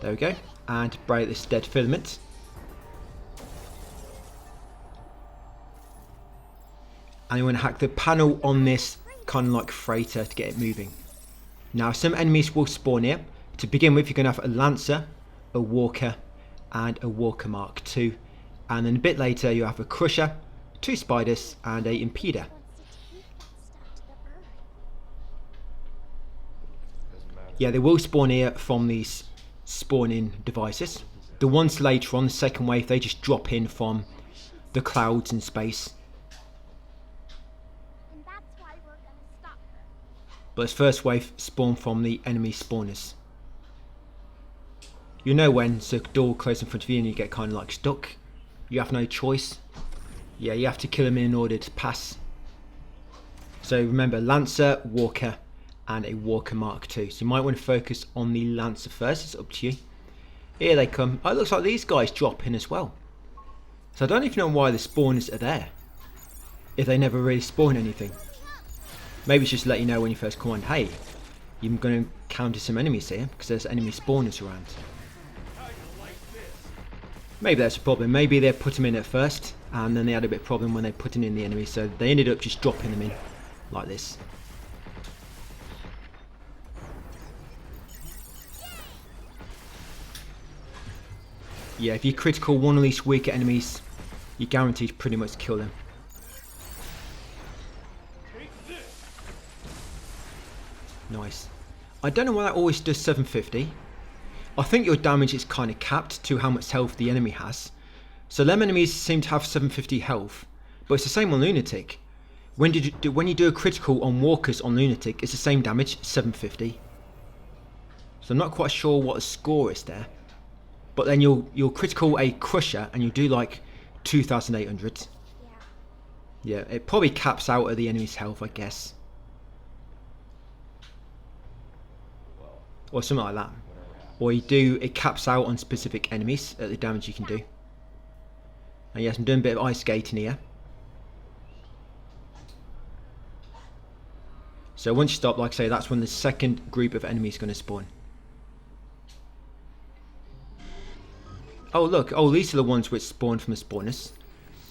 There we go. And break this dead filament. And you want to hack the panel on this kind of like freighter to get it moving. Now some enemies will spawn here. To begin with, you're going to have a Lancer, a Walker, and a Walker Mark II. And then a bit later you have a Crusher, 2 Spiders, and a Impeder. Yeah, they will spawn here from these spawning devices. The ones later on, the second wave, they just drop in from the clouds in space. But this first wave spawn from the enemy spawners. You know when the door closes in front of you and you get kind of like stuck. You have no choice. Yeah, you have to kill them in order to pass. So remember, Lancer, Walker, and a Walker Mark II. So you might want to focus on the Lancer first. It's up to you. Here they come. Oh, it looks like these guys drop in as well. So I don't even know why the spawners are there, if they never really spawn anything. Maybe it's just to let you know when you first come on, hey, you're going to encounter some enemies here, because there's enemy spawners around. Maybe that's a problem. Maybe they put them in at first, and then they had a bit of problem when they put in the enemies, so they ended up just dropping them in, like this. Yeah, if you critical one of these weaker enemies, you're guaranteed to pretty much kill them. Nice. I don't know why that always does 750. I think your damage is kind of capped to how much health the enemy has. So them enemies seem to have 750 health, but it's the same on Lunatic. When you do a critical on walkers on Lunatic, it's the same damage, 750. So I'm not quite sure what the score is there. But then you'll critical a crusher and you'll do like 2,800. Yeah. Yeah, it probably caps out at the enemy's health, I guess. Or something like that. Or it caps out on specific enemies at the damage you can do. And yes, I'm doing a bit of ice skating here. So once you stop, like I say, that's when the second group of enemies is going to spawn. Oh look, oh these are the ones which spawn from the spawners.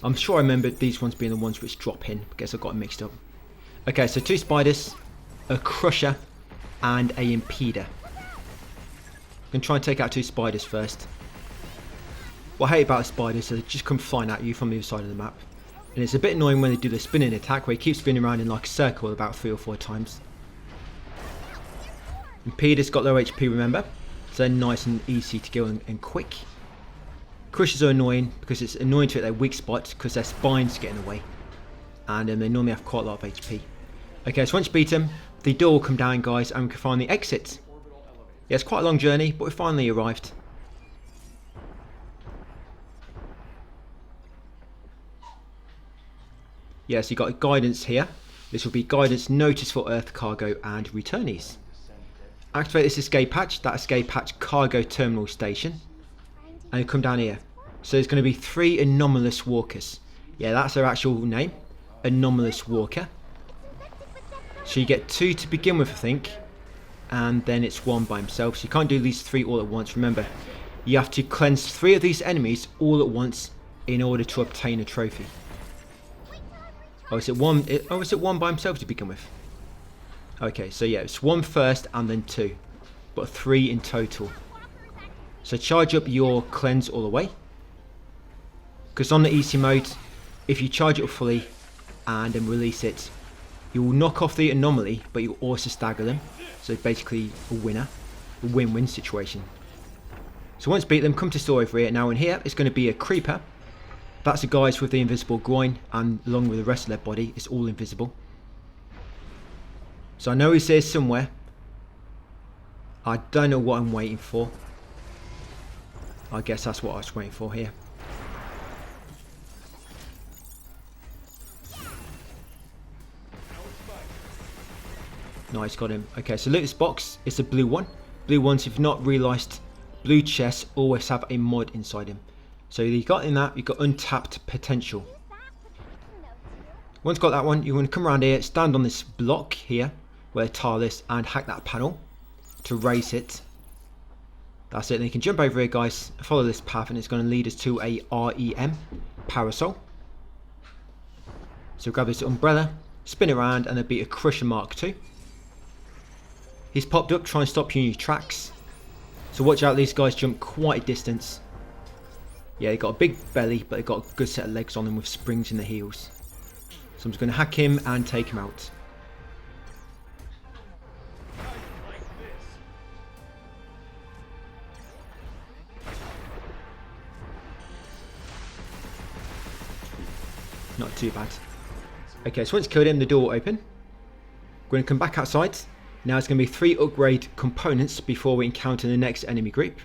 I'm sure I remember these ones being the ones which drop in. I guess I got them mixed up. Okay, so 2 spiders, a crusher, and a impeder. I'm going to try and take out 2 spiders first. What I hate about the spiders is they just come flying at you from the other side of the map. And it's a bit annoying when they do the spinning attack where you keep spinning around in like a circle about 3 or 4 times. Impeder's got low HP, remember, so they're nice and easy to kill and quick. Crushers are annoying because it's annoying to hit their weak spots because their spines get in the way. And they normally have quite a lot of HP. Okay, so once you beat them, the door will come down, guys, and we can find the exit. Yeah, it's quite a long journey, but we finally arrived. Yeah, so you got a guidance here. This will be guidance notice for Earth cargo and returnees. Activate this escape hatch, that escape hatch cargo terminal station. And you come down here. So there's going to be 3 anomalous walkers. Yeah, that's their actual name. Anomalous walker. So you get 2 to begin with, I think. And then it's 1 by himself. So you can't do these 3 all at once. Remember, you have to cleanse 3 of these enemies all at once in order to obtain a trophy. Oh, is it 1? Oh, is it 1 by himself to begin with? Okay, so yeah, it's 1 first and then 2. But 3 in total. So charge up your cleanse all the way. Because on the easy mode, if you charge it up fully and then release it, you will knock off the anomaly, but you'll also stagger them. So basically a winner. A win-win situation. So once beat them, come to store over here. Now in here, it's going to be a creeper. That's the guys with the invisible groin, and along with the rest of their body, it's all invisible. So I know he's here somewhere. I don't know what I'm waiting for. I guess that's what I was waiting for here. Nice, got him. Okay, so loot this box. It's a blue one. Blue ones, if you've not realised, blue chests always have a mod inside them. So you got in that, you've got untapped potential. Once got that one, you're going to come around here, stand on this block here, where the tile is, and hack that panel to raise it. That's it. Then you can jump over here, guys, follow this path, and it's going to lead us to a REM parasol. So grab this umbrella, spin around, and there'll be a crusher mark II. He's popped up, trying to stop you in your tracks. So watch out, these guys jump quite a distance. Yeah, they got a big belly, but they got a good set of legs on them with springs in the heels. So I'm just going to hack him and take him out. Not too bad. Okay, so once you killed him, the door will open. We're going to come back outside. Now it's going to be 3 upgrade components before we encounter the next enemy group.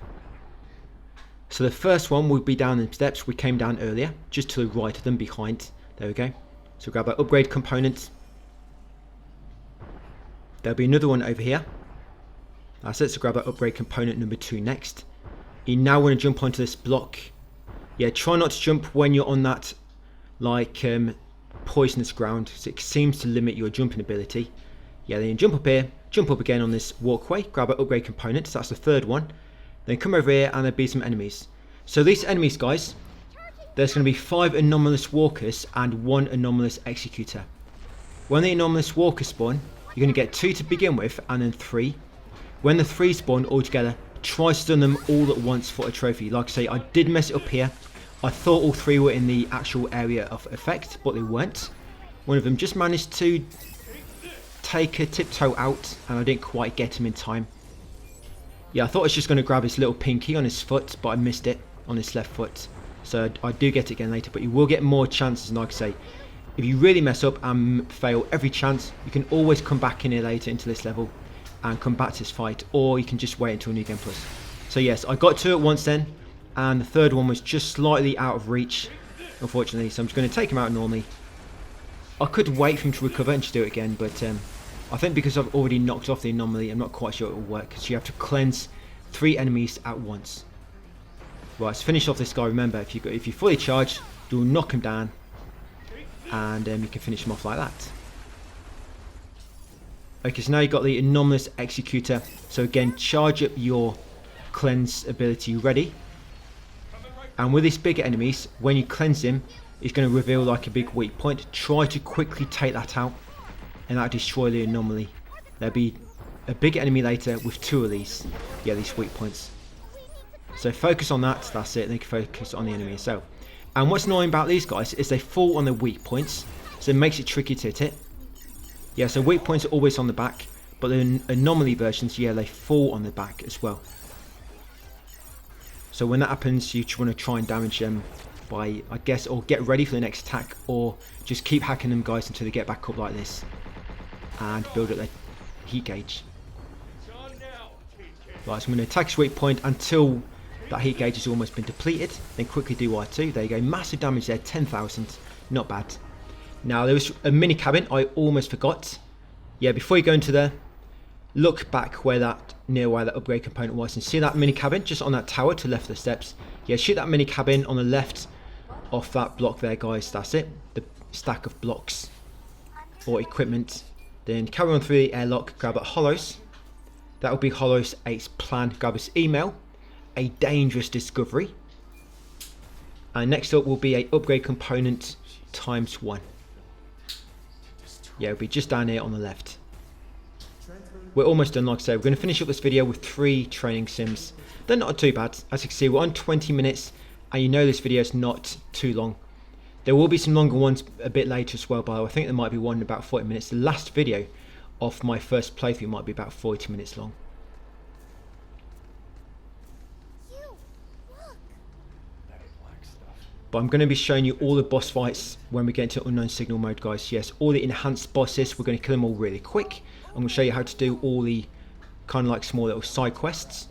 So the first one will be down the steps we came down earlier, just to the right of them, behind. There we go. So grab that upgrade component. There'll be another one over here. That's it, so grab that upgrade component number 2 next. You now want to jump onto this block. Yeah, try not to jump when you're on that, like, poisonous ground, because it seems to limit your jumping ability. Yeah, then you jump up here, jump up again on this walkway, grab an upgrade component, so that's the 3rd one. Then come over here and there'll be some enemies. So these enemies, guys, there's going to be 5 anomalous walkers and 1 anomalous executor. When the anomalous walkers spawn, you're going to get 2 to begin with and then 3. When the 3 spawn all together, try to stun them all at once for a trophy. Like I say, I did mess it up here. I thought all 3 were in the actual area of effect, but they weren't. One of them just managed to take a tiptoe out, and I didn't quite get him in time. Yeah, I thought I was just going to grab his little pinky on his foot, but I missed it on his left foot. So I do get it again later, but you will get more chances. And like I say, if you really mess up and fail every chance, you can always come back in here later into this level and come back to this fight, or you can just wait until New Game Plus. So yes, I got 2 at once then, and the third one was just slightly out of reach, unfortunately, so I'm just going to take him out normally. I could wait for him to recover and just do it again, but I think because I've already knocked off the anomaly, I'm not quite sure it will work, because you have to cleanse 3 enemies at once. Right, let's finish off this guy. Remember, if you fully charge, you'll knock him down, and you can finish him off like that. Okay, so now you've got the anomalous executor. So again, charge up your cleanse ability ready. And with these bigger enemies, when you cleanse him, it's going to reveal like a big weak point. Try to quickly take that out, and that'll destroy the anomaly. There'll be a big enemy later with 2 of these. Yeah, these weak points. So focus on that, that's it. Then you can focus on the enemy itself. And what's annoying about these guys is they fall on the weak points, so it makes it tricky to hit it. Yeah, so weak points are always on the back, but the anomaly versions, yeah, they fall on the back as well. So when that happens, you just want to try and damage them by, I guess, or get ready for the next attack, or just keep hacking them guys until they get back up like this, and build up their heat gauge. Right, so I'm going to attack his weak point until that heat gauge has almost been depleted, then quickly do Y2. There you go, massive damage there, 10,000, not bad. Now there was a mini cabin I almost forgot. Yeah, before you go into there, look back where that upgrade component was, and see that mini cabin just on that tower to the left of the steps. Yeah, shoot that mini cabin on the left off that block there, guys. That's it, the stack of blocks or equipment. Then carry on through the airlock, grab that Hollows. That will be Hollows 8's plan. Grab his email, a dangerous discovery, and next up will be a upgrade component ×1. Yeah, it'll be just down here on the left. We're almost done. Like I said, we're going to finish up this video with 3 training sims. They're not too bad. As you can see, we're on 20 minutes, and you know this video is not too long. There will be some longer ones a bit later as well, but I think there might be one in about 40 minutes. The last video of my first playthrough might be about 40 minutes long. But I'm going to be showing you all the boss fights when we get into Unknown Signal mode, guys. Yes, all the enhanced bosses, we're going to kill them all really quick. I'm going to show you how to do all the kind of like small little side quests.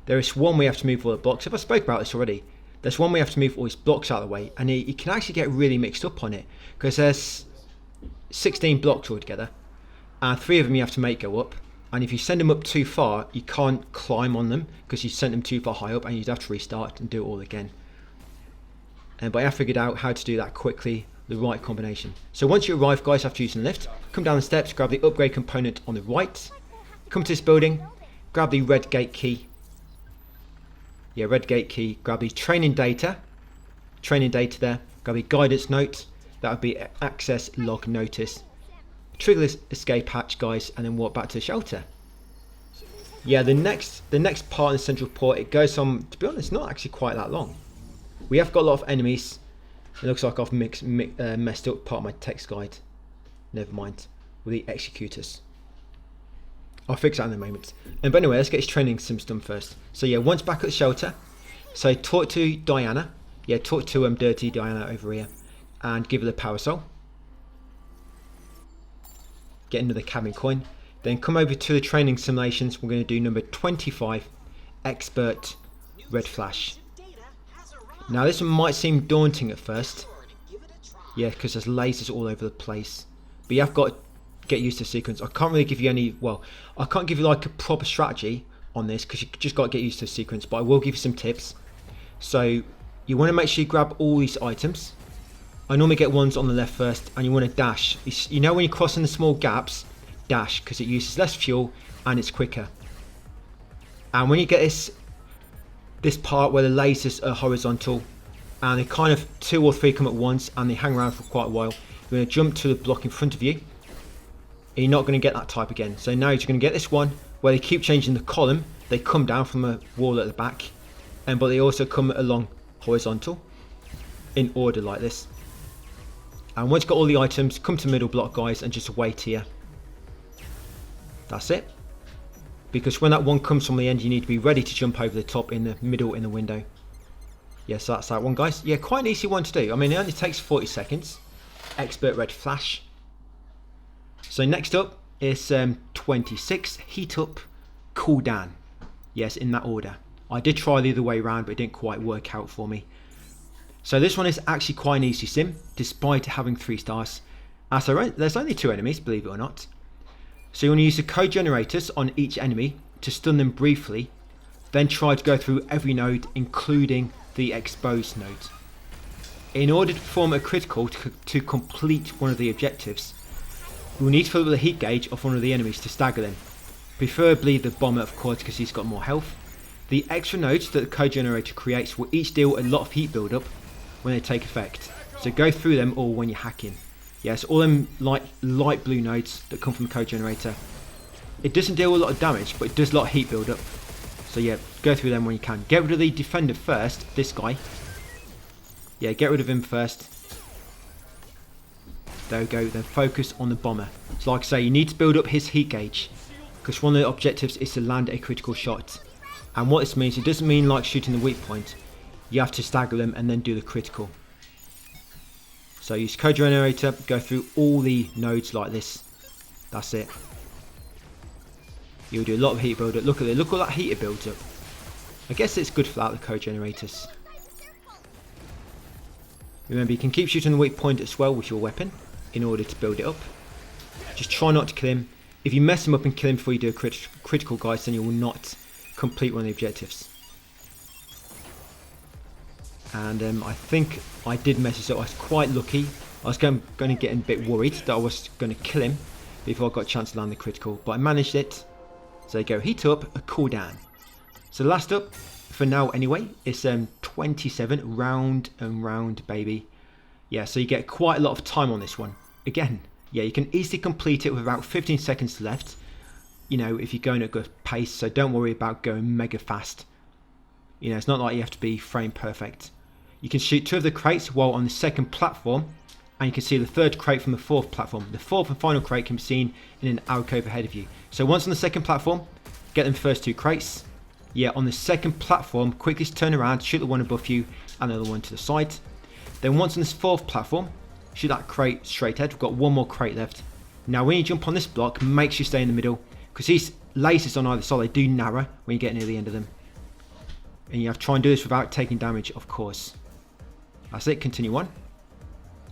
There is one we have to move all the blocks. If I spoke about this already, there's one we have to move all these blocks out of the way, and you can actually get really mixed up on it, because there's 16 blocks altogether, and 3 of them you have to make go up. And if you send them up too far, you can't climb on them because you sent them too far high up, and you'd have to restart and do it all again. But I have figured out how to do that quickly, the right combination. So once you arrive, guys, after using the lift, come down the steps, grab the upgrade component on the right, come to this building, grab the red gate key. Yeah, red gate key, grab the training data there, grab the guidance note, that would be access log notice. Trigger this escape hatch, guys, and then walk back to the shelter. Yeah, the next part in the central port, it goes on, to be honest, not actually quite that long. We have got a lot of enemies. It looks like I've messed up part of my text guide. Never mind. With the executors. I'll fix that in a moment. But anyway, let's get his training sims done first. So yeah, once back at the shelter, so talk to Diana. Yeah, talk to Dirty Diana over here, and give her the power soul. Get another cabin coin. Then come over to the training simulations. We're going to do number 25, Expert Red Flash. Now this one might seem daunting at first. Yeah, because there's lasers all over the place. But you have got to get used to the sequence. I can't really give you any, well, I can't give you like a proper strategy on this because you just got to get used to the sequence. But I will give you some tips. So you want to make sure you grab all these items. I normally get ones on the left first, and you want to dash. You know when you're crossing the small gaps, dash, because it uses less fuel and it's quicker. And when you get this part where the lasers are horizontal, and they kind of 2 or 3 come at once, and they hang around for quite a while, you're going to jump to the block in front of you, and you're not going to get that type again. So now you're going to get this one where they keep changing the column. They come down from a wall at the back, but they also come along horizontal in order like this. And once you've got all the items, come to the middle block, guys, and just wait here. That's it. Because when that one comes from the end, you need to be ready to jump over the top in the middle in the window. Yes, so that's that one, guys. Yeah, quite an easy one to do. I mean, it only takes 40 seconds. Expert Red Flash. So next up, It's 26, heat up, cool down. Yes, in that order. I did try the other way around, but it didn't quite work out for me. So this one is actually quite an easy sim, despite having 3 stars. As there's only 2 enemies, believe it or not. So you want to use the code generators on each enemy to stun them briefly, then try to go through every node, including the exposed node. In order to perform a critical to complete one of the objectives, you will need to fill up the heat gauge of one of the enemies to stagger them. Preferably the bomber, of course, because he's got more health. The extra nodes that the code generator creates will each deal a lot of heat buildup when they take effect. So go through them all when you're hacking. Yes, all them light blue nodes that come from the code generator. It doesn't deal a lot of damage, but it does a lot of heat buildup. So yeah, go through them when you can. Get rid of the defender first, this guy. Yeah, get rid of him first. There we go, then focus on the bomber. So like I say, you need to build up his heat gauge, because one of the objectives is to land a critical shot. And what this means, it doesn't mean like shooting the weak point. You have to stagger them and then do the critical. So use code generator, go through all the nodes like this. That's it. You'll do a lot of heat build up. Look at it, look at all that heat it builds up. I guess it's good for that, the code generators. Remember, you can keep shooting the weak point as well with your weapon in order to build it up. Just try not to kill him. If you mess him up and kill him before you do a critical, guys, then you will not complete one of the objectives. And I think I did mess this up. I was quite lucky. I was going to get a bit worried that I was going to kill him before I got a chance to land the critical, but I managed it. So there you go, heat up, a cool down. So last up, for now anyway, it's 27, round and round, baby. Yeah, so you get quite a lot of time on this one. Again, yeah, you can easily complete it with about 15 seconds left, you know, if you're going at a good pace, so don't worry about going mega fast. You know, it's not like you have to be frame perfect. You can shoot 2 of the crates while on the second platform, and you can see the 3rd crate from the 4th platform. The 4th and final crate can be seen in an alcove ahead of you. So once on the second platform, get them first 2 crates. Yeah, on the second platform, quickly turn around, shoot the one above you, and the other one to the side. Then once on this 4th platform, shoot that crate straight ahead. We've got 1 more crate left. Now when you jump on this block, make sure you stay in the middle, because these lasers on either side, they do narrow when you get near the end of them. And you have to try and do this without taking damage, of course. That's it, continue on.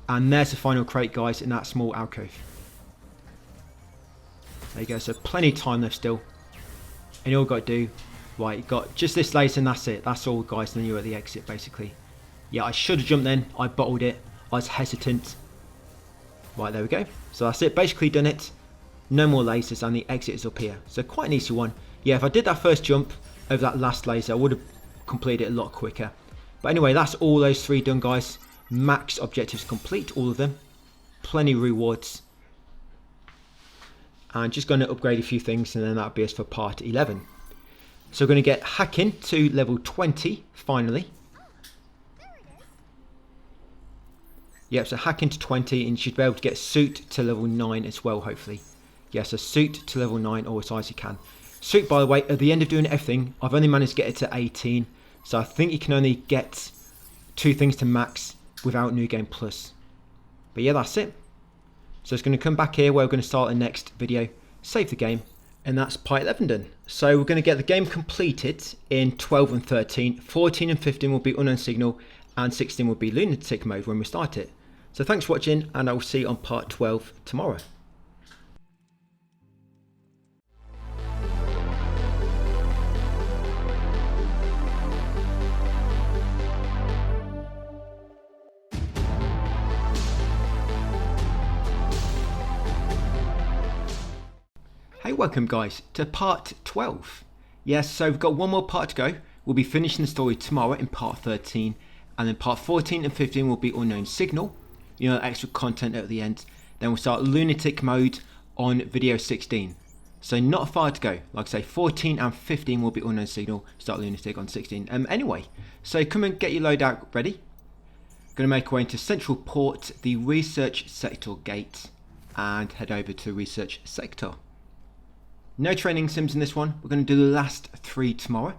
And there's the final crate, guys, in that small alcove. There you go, so plenty of time left still. And all you've got to do, right, you've got just this laser and that's it. That's all, guys, then you're at the exit, basically. Yeah, I should have jumped then. I bottled it. I was hesitant. Right, there we go. So that's it, basically done it. No more lasers, and the exit is up here. So quite an easy one. Yeah, if I did that first jump over that last laser, I would have completed it a lot quicker. But anyway, that's all those 3 done, guys. Max objectives complete, all of them. Plenty of rewards. And just going to upgrade a few things, and then that'll be us for part 11. So we're going to get hacking to level 20, finally. Yep, so hacking to 20, and you should be able to get suit to level 9 as well, hopefully. Yes, a suit to level 9, or as high as you can. Suit, by the way, at the end of doing everything, I've only managed to get it to 18. So I think you can only get 2 things to max without New Game Plus. But yeah, that's it. So it's going to come back here where we're going to start the next video. Save the game. And that's part 11 done. So we're going to get the game completed in 12 and 13. 14 and 15 will be Unknown Signal. And 16 will be Lunatic Mode when we start it. So thanks for watching, and I will see you on part 12 tomorrow. Hey, welcome guys to part 12. Yes, so we've got 1 more part to go. We'll be finishing the story tomorrow in part 13, and then part 14 and 15 will be Unknown Signal, you know, extra content at the end. Then we'll start Lunatic Mode on video 16. So not far to go. Like I say, 14 and 15 will be Unknown Signal, start Lunatic on 16. Anyway, so come and get your loadout ready. Going to make our way into Central Port, the Research Sector gate, and head over to Research Sector. No training sims in this one. We're going to do the last 3 tomorrow.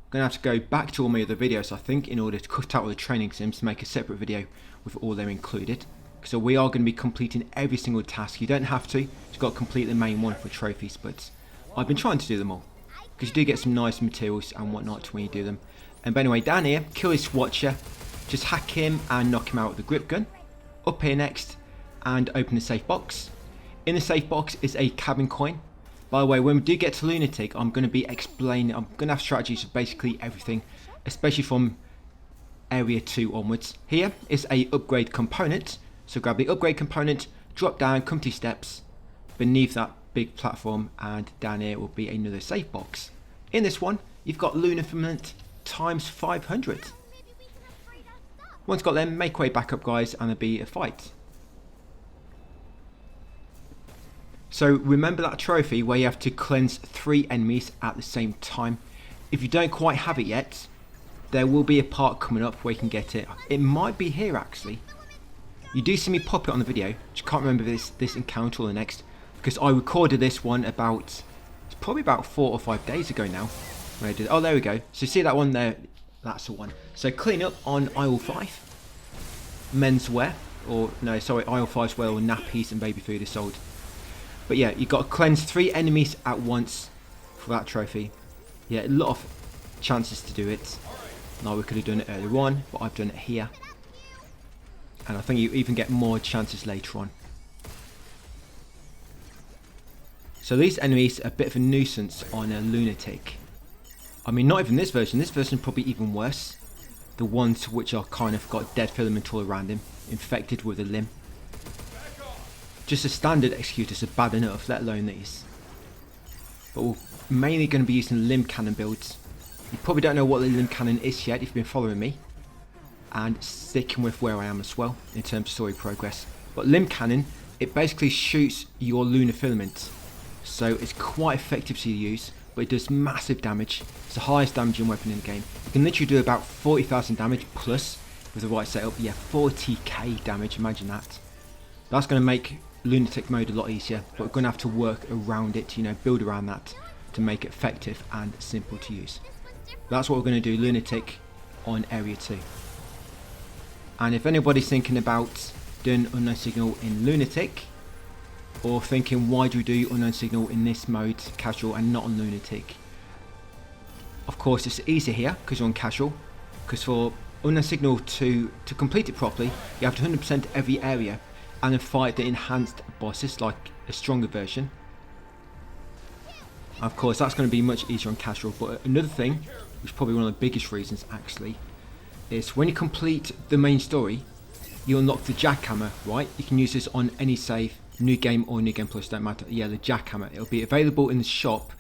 I'm going to have to go back to all my other videos, I think, in order to cut out all the training sims to make a separate video with all them included. So we are going to be completing every single task. You don't have to. You've got to complete the main one for trophies, but I've been trying to do them all. Because you do get some nice materials and whatnot when you do them. But anyway, down here, kill this watcher. Just hack him and knock him out with the grip gun. Up here next, and open the safe box. In the safe box is a cabin coin. By the way, when we do get to Lunatic, I'm going to be explaining, I'm going to have strategies for basically everything, especially from area 2 onwards. Here is a upgrade component. So grab the upgrade component, drop down, come 2 steps beneath that big platform, and down here will be another safe box. In this one, you've got lunar filament times 500. Maybe we can upgrade our stuff. Once got them, make way back up, guys, and there'll be a fight. So remember that trophy where you have to cleanse 3 enemies at the same time. If you don't quite have it yet, there will be a part coming up where you can get it. It might be here actually. You do see me pop it on the video. Just can't remember this encounter or the next, because I recorded this one it's probably about 4 or 5 days ago now. When I did. Oh, there we go. So see that one there? That's the one. So clean up on aisle 5. Menswear, or no, sorry, aisle 5's where all nappies and baby food is sold. But yeah, you've got to cleanse 3 enemies at once for that trophy. Yeah, a lot of chances to do it. Now we could have done it earlier on, but I've done it here. And I think you even get more chances later on. So these enemies are a bit of a nuisance on a Lunatic. I mean, not even this version. This version is probably even worse. The ones which are kind of got dead filament all around him, infected with a limb. Just a standard executors are bad enough, let alone these. But we're mainly going to be using limb cannon builds. You probably don't know what the limb cannon is yet if you've been following me. And sticking with where I am as well in terms of story progress. But limb cannon, it basically shoots your lunar filament. So it's quite effective to use, but it does massive damage. It's the highest damaging weapon in the game. You can literally do about 40,000 damage plus with the right setup. Yeah, 40k damage, imagine that. That's going to make Lunatic mode a lot easier, but we're going to have to work around it, you know, build around that to make it effective and simple to use. That's what we're going to do, Lunatic on area 2. And if anybody's thinking about doing Unknown Signal in Lunatic, or thinking why do we do Unknown Signal in this mode, casual, and not on Lunatic, of course it's easier here because you're on casual, because for Unknown Signal to complete it properly, you have to 100% every area and then fight the enhanced bosses like a stronger version. Of course that's going to be much easier on casual. But another thing, which is probably one of the biggest reasons actually, is when you complete the main story, you unlock the jackhammer, right? You can use this on any save, new game or new game plus, don't matter. Yeah, the jackhammer, it'll be available in the shop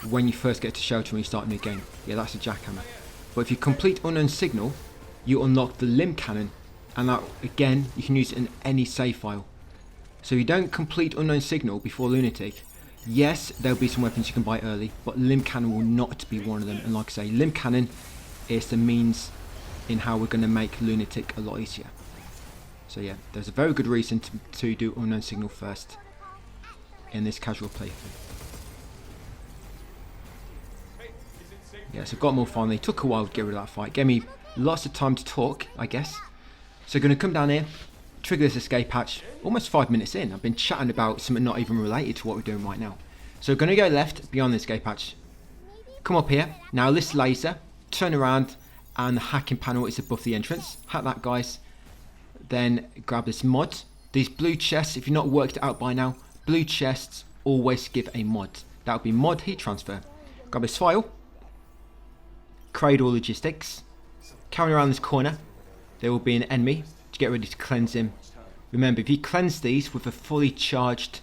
when you first get to shelter when you start a new game. Yeah, that's a jackhammer. But if you complete Unknown Signal, you unlock the limb cannon, and that again you can use it in any save file. So you don't complete Unknown Signal before Lunatic, yes, there'll be some weapons you can buy early, but limb cannon will not be one of them. And like I say, limb cannon is the means in how we're going to make Lunatic a lot easier. So yeah, there's a very good reason to do Unknown Signal first in this casual playthrough. Yeah, so got more finally. Took a while to get rid of that fight. Gave me lots of time to talk, I guess. So going to come down here, trigger this escape hatch. Almost 5 minutes in. I've been chatting about something not even related to what we're doing right now. So we're going to go left beyond the escape hatch. Come up here. Now this laser, turn around, and the hacking panel is above the entrance. Hack that, guys. Then grab this mod. These blue chests, if you've not worked it out by now, blue chests always give a mod. That would be mod heat transfer. Grab this file. Cradle logistics. Carrying around this corner, there will be an enemy. To get ready to cleanse him. Remember, if you cleanse these with a fully charged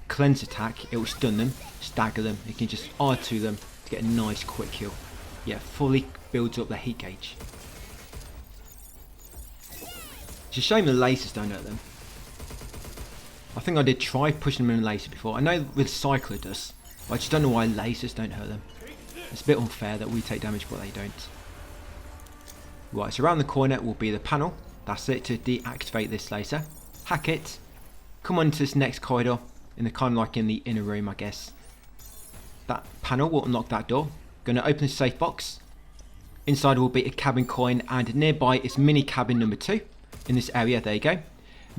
cleanse attack, it will stun them, stagger them. You can just R2 them to get a nice quick kill. Yeah, fully builds up the heat gauge. It's a shame the lasers don't hurt them. I think I did try pushing them in a laser before. I know with Cycler it does, but I just don't know why lasers don't hurt them. It's a bit unfair that we take damage but they don't. Right, so around the corner will be the panel. That's it to deactivate this laser. Hack it. Come on to this next corridor, in the kind of like in the inner room, I guess. That panel will unlock that door. Going to open the safe box. Inside will be a cabin coin, and nearby is mini cabin number 2 in this area. There you go.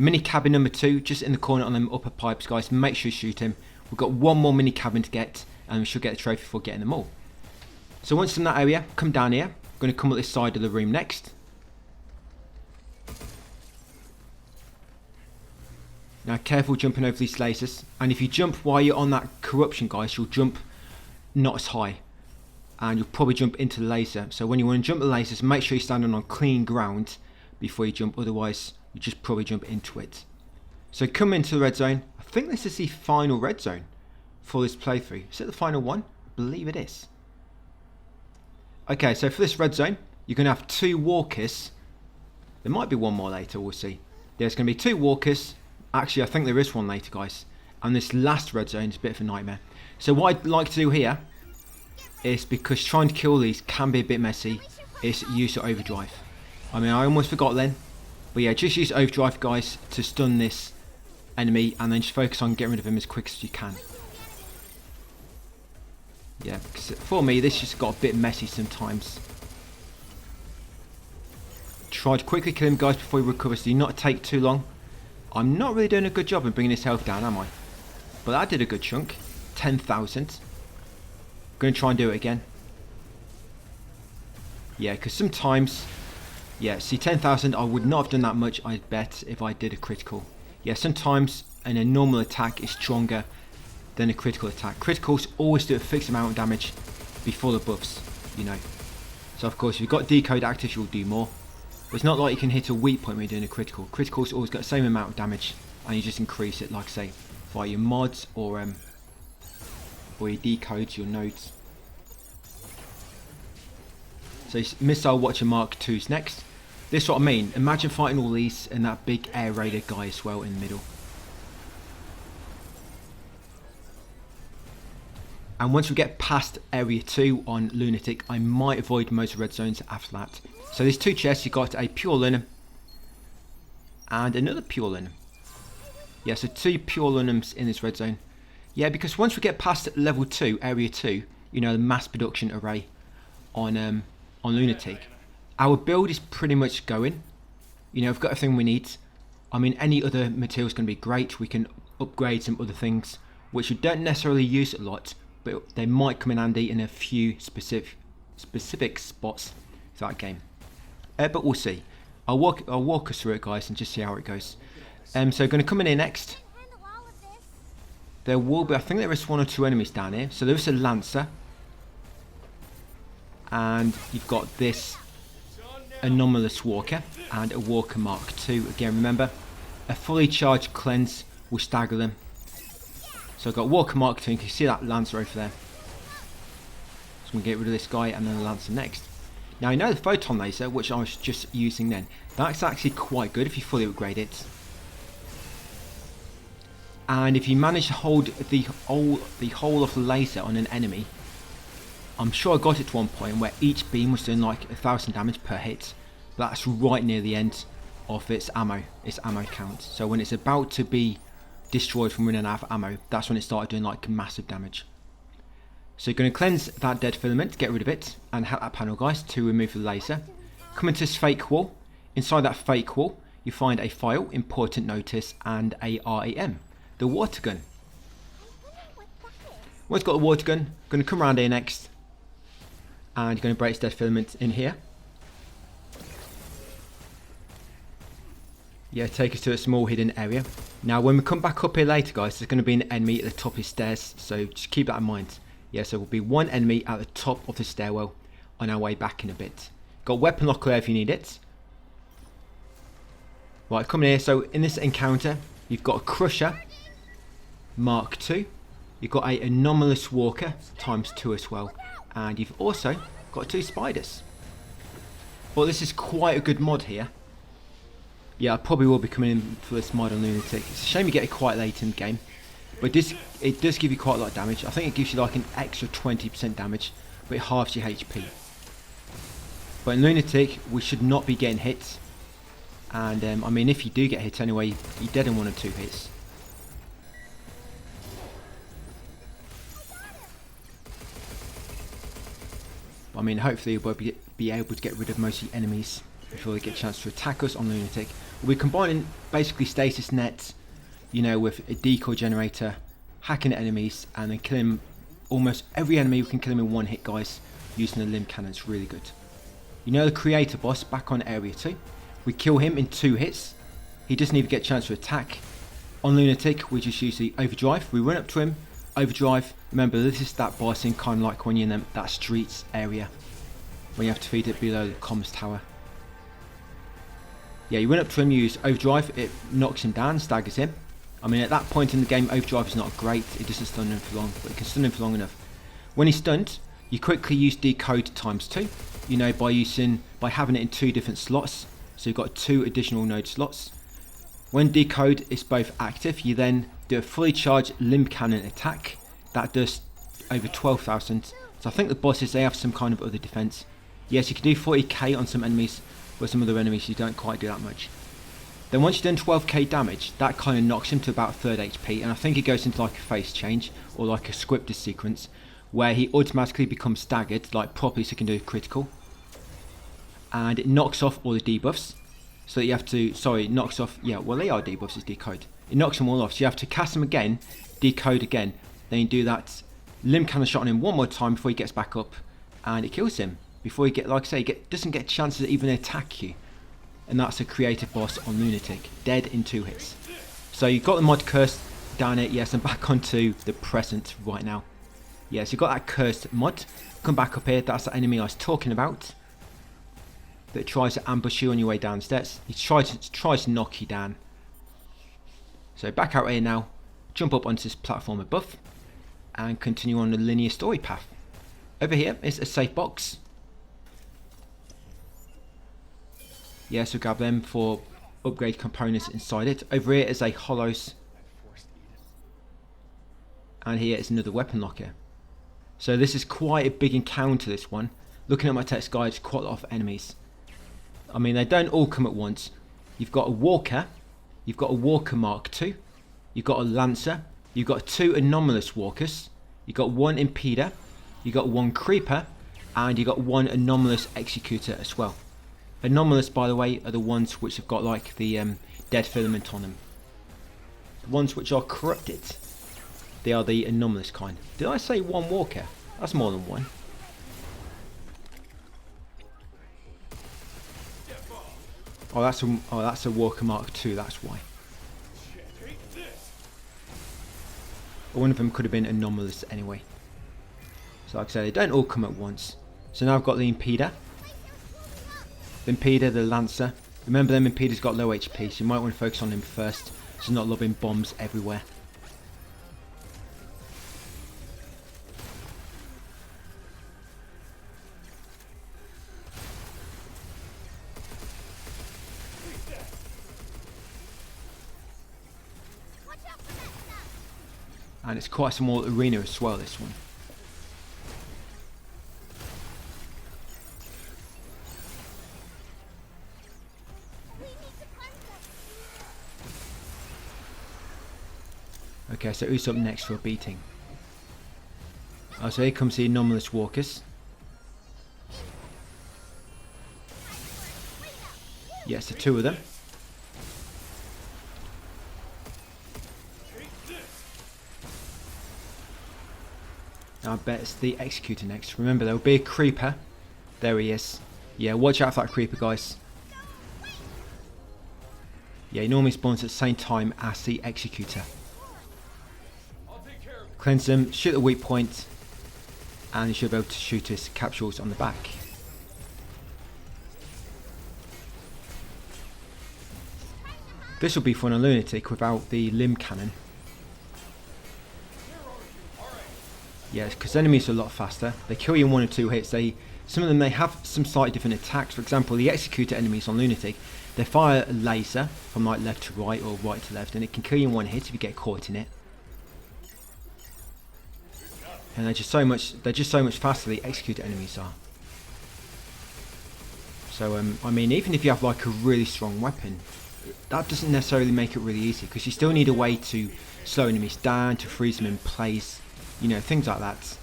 Mini cabin number 2, just in the corner on them upper pipes, guys. Make sure you shoot him. We've got one more mini cabin to get, and we should get the trophy for getting them all. So once in that area, come down here. I'm going to come up this side of the room next. Now careful jumping over these lasers, and if you jump while you're on that corruption, guys, you'll jump not as high, and you'll probably jump into the laser. So when you want to jump the lasers, make sure you're standing on clean ground before you jump, otherwise you just probably jump into it. So come into the red zone. I think this is the final red zone for this playthrough. Is it the final one? I believe it is. Okay, so for this red zone, you're going to have 2 walkers. There might be one more later, we'll see. There's going to be 2 walkers. Actually, I think there is one later, guys. And this last red zone is a bit of a nightmare. So what I'd like to do here is, because trying to kill these can be a bit messy, is use your overdrive. I mean, I almost forgot then. But yeah, just use overdrive, guys, to stun this enemy, and then just focus on getting rid of him as quick as you can. Yeah, because for me, this just got a bit messy sometimes. Try to quickly kill him, guys, before he recovers. Do not take too long. I'm not really doing a good job in bringing his health down, am I? But that did a good chunk. 10,000. Going to try and do it again. Yeah, because sometimes... Yeah, see, 10,000, I would not have done that much, I bet, if I did a critical. Yeah, sometimes a normal attack is stronger than a critical attack. Criticals always do a fixed amount of damage before the buffs, you know. So, of course, if you've got decode active, you'll do more. But it's not like you can hit a weak point when you're doing a critical. Criticals always got the same amount of damage, and you just increase it, like I say, via your mods or your decodes, your nodes. So Missile Watcher Mark 2's next. This is what I mean. Imagine fighting all these and that big air raider guy as well in the middle. And once we get past area 2 on Lunatic, I might avoid most red zones after that. So there's 2 chests. You got a pure linum and another pure linum. Yeah, so 2 pure linums in this red zone. Yeah, because once we get past level 2, area 2, you know, the mass production array on Lunatic, our build is pretty much going. You know, we've got everything we need. I mean, any other material is going to be great. We can upgrade some other things, which we don't necessarily use a lot, but they might come in handy in a few specific spots for that game. But we'll see. I'll walk us through it, guys, and just see how it goes. So going to come in here next. There will be, I think there is 1 or 2 enemies down here. So there is a Lancer. And you've got this Anomalous Walker and a Walker Mark II. Again, remember, a fully charged cleanse will stagger them. So I've got Walker Mark II, and you can see that Lancer over there. So I'm going to get rid of this guy and then the Lancer next. Now, you know the Photon Laser, which I was just using then. That's actually quite good if you fully upgrade it. And if you manage to hold the whole of the laser on an enemy, I'm sure I got it to one point where each beam was doing like 1,000 damage per hit. That's right near the end of its ammo count. So when it's about to be destroyed from running out of ammo, that's when it started doing like massive damage. So you're going to cleanse that dead filament, get rid of it, and hack that panel, guys, to remove the laser. Come into this fake wall. Inside that fake wall, you find a file, important notice, and a RAM, the water gun. Once you've got the water gun, going to come around here next, and you're going to break its dead filament in here. Yeah, take us to a small hidden area. Now, when we come back up here later, guys, there's going to be an enemy at the top of the stairs, so just keep that in mind. Yeah, so there will be 1 enemy at the top of the stairwell on our way back in a bit. Got weapon locker there if you need it. Right, come in here. So in this encounter, you've got a Crusher Mark II. You've got a Anomalous Walker ×2 as well. And you've also got 2 spiders. Well, this is quite a good mod here. Yeah, I probably will be coming in for this mod on Lunatic. It's a shame you get it quite late in the game. But it does give you quite a lot of damage. I think it gives you like an extra 20% damage, but it halves your HP. But in Lunatic, we should not be getting hit. And I mean, if you do get hit anyway, you're dead in 1 or 2 hits. I mean, hopefully we'll be able to get rid of most of the enemies before they get a chance to attack us on Lunatic. We're combining basically stasis nets, you know, with a decoy generator, hacking enemies, and then killing almost every enemy. We can kill him in one hit, guys, using the limb cannon. It's really good. You know the creator boss back on area 2? We kill him in 2 hits. He doesn't even get a chance to attack. On Lunatic, we just use the overdrive. We run up to him, overdrive. Remember, this is that bossing, kind of like when you're in that streets area, when you have to feed it below the comms tower. Yeah, you run up to him, you use overdrive, it knocks him down, staggers him. I mean, at that point in the game, overdrive is not great. It doesn't stun him for long, but it can stun him for long enough. When he's stunned, you quickly use decode ×2. You know, by having it in 2 different slots. So you've got 2 additional node slots. When decode is both active, you then do a fully charged limb cannon attack. That does over 12,000. So I think the bosses, they have some kind of other defense. Yes, you can do 40k on some enemies, but some other enemies you don't quite do that much. Then once you've done 12k damage, that kind of knocks him to about 3rd HP, and I think it goes into like a phase change, or like a scripted sequence, where he automatically becomes staggered, like properly, so he can do a critical. And it knocks off all the debuffs. So that you have to, knocks off, yeah, well they are debuffs, it's decode. It knocks them all off, so you have to cast them again, decode again. Then you do that limb cannon shot on him one more time before he gets back up, and it kills him. Before he like I say, doesn't get a chance to even attack you. And that's a creative boss on Lunatic, dead in 2 hits. So you've got the mod curse down it, yes, and back onto the present right now. Yes, you've got that cursed mod. Come back up here, that's the enemy I was talking about, that tries to ambush you on your way downstairs. He tries to knock you down. So back out here now, jump up onto this platform above, and continue on the linear story path. Over here is a safe box. Yeah, so grab them for upgrade components inside it. Over here is a hollows, and here is another weapon locker. So this is quite a big encounter, this one. Looking at my text guide, it's quite a lot of enemies. I mean, they don't all come at once. You've got a walker, you've got a walker Mark II, you've got a lancer, you've got 2 anomalous walkers, you've got 1 impeder, you've got 1 creeper, and you've got 1 anomalous executor as well. Anomalous, by the way, are the ones which have got like the dead filament on them. The ones which are corrupted, they are the anomalous kind. Did I say 1 walker? That's more than 1. Oh, that's a walker Mark II, that's why. One of them could have been anomalous anyway. So like I said, they don't all come at once. So now I've got the impeder. The impeder, the lancer. Remember, them impeders got low HP, so you might want to focus on him first, so not lobbing bombs everywhere. And it's quite a small arena as well, this one. Okay, so who's up next for a beating? Oh, so here comes the anomalous walkers. Yes, the 2 of them. I bet it's the executor next. Remember, there will be a creeper. There he is. Yeah, watch out for that creeper, guys. Yeah, he normally spawns at the same time as the executor. Cleanse them, shoot the weak point, and you should be able to shoot his capsules on the back. This will be fun on Lunatic without the limb cannon. Yes, because enemies are a lot faster. They kill you in 1 or 2 hits. Some of them, they have some slightly different attacks. For example, the executor enemies on Lunatic, they fire a laser from like left to right or right to left, and it can kill you in 1 hit if you get caught in it. And they're just so much faster, the executor enemies are. So I mean, even if you have like a really strong weapon, that doesn't necessarily make it really easy, because you still need a way to slow enemies down, to freeze them in place, you know, things like that.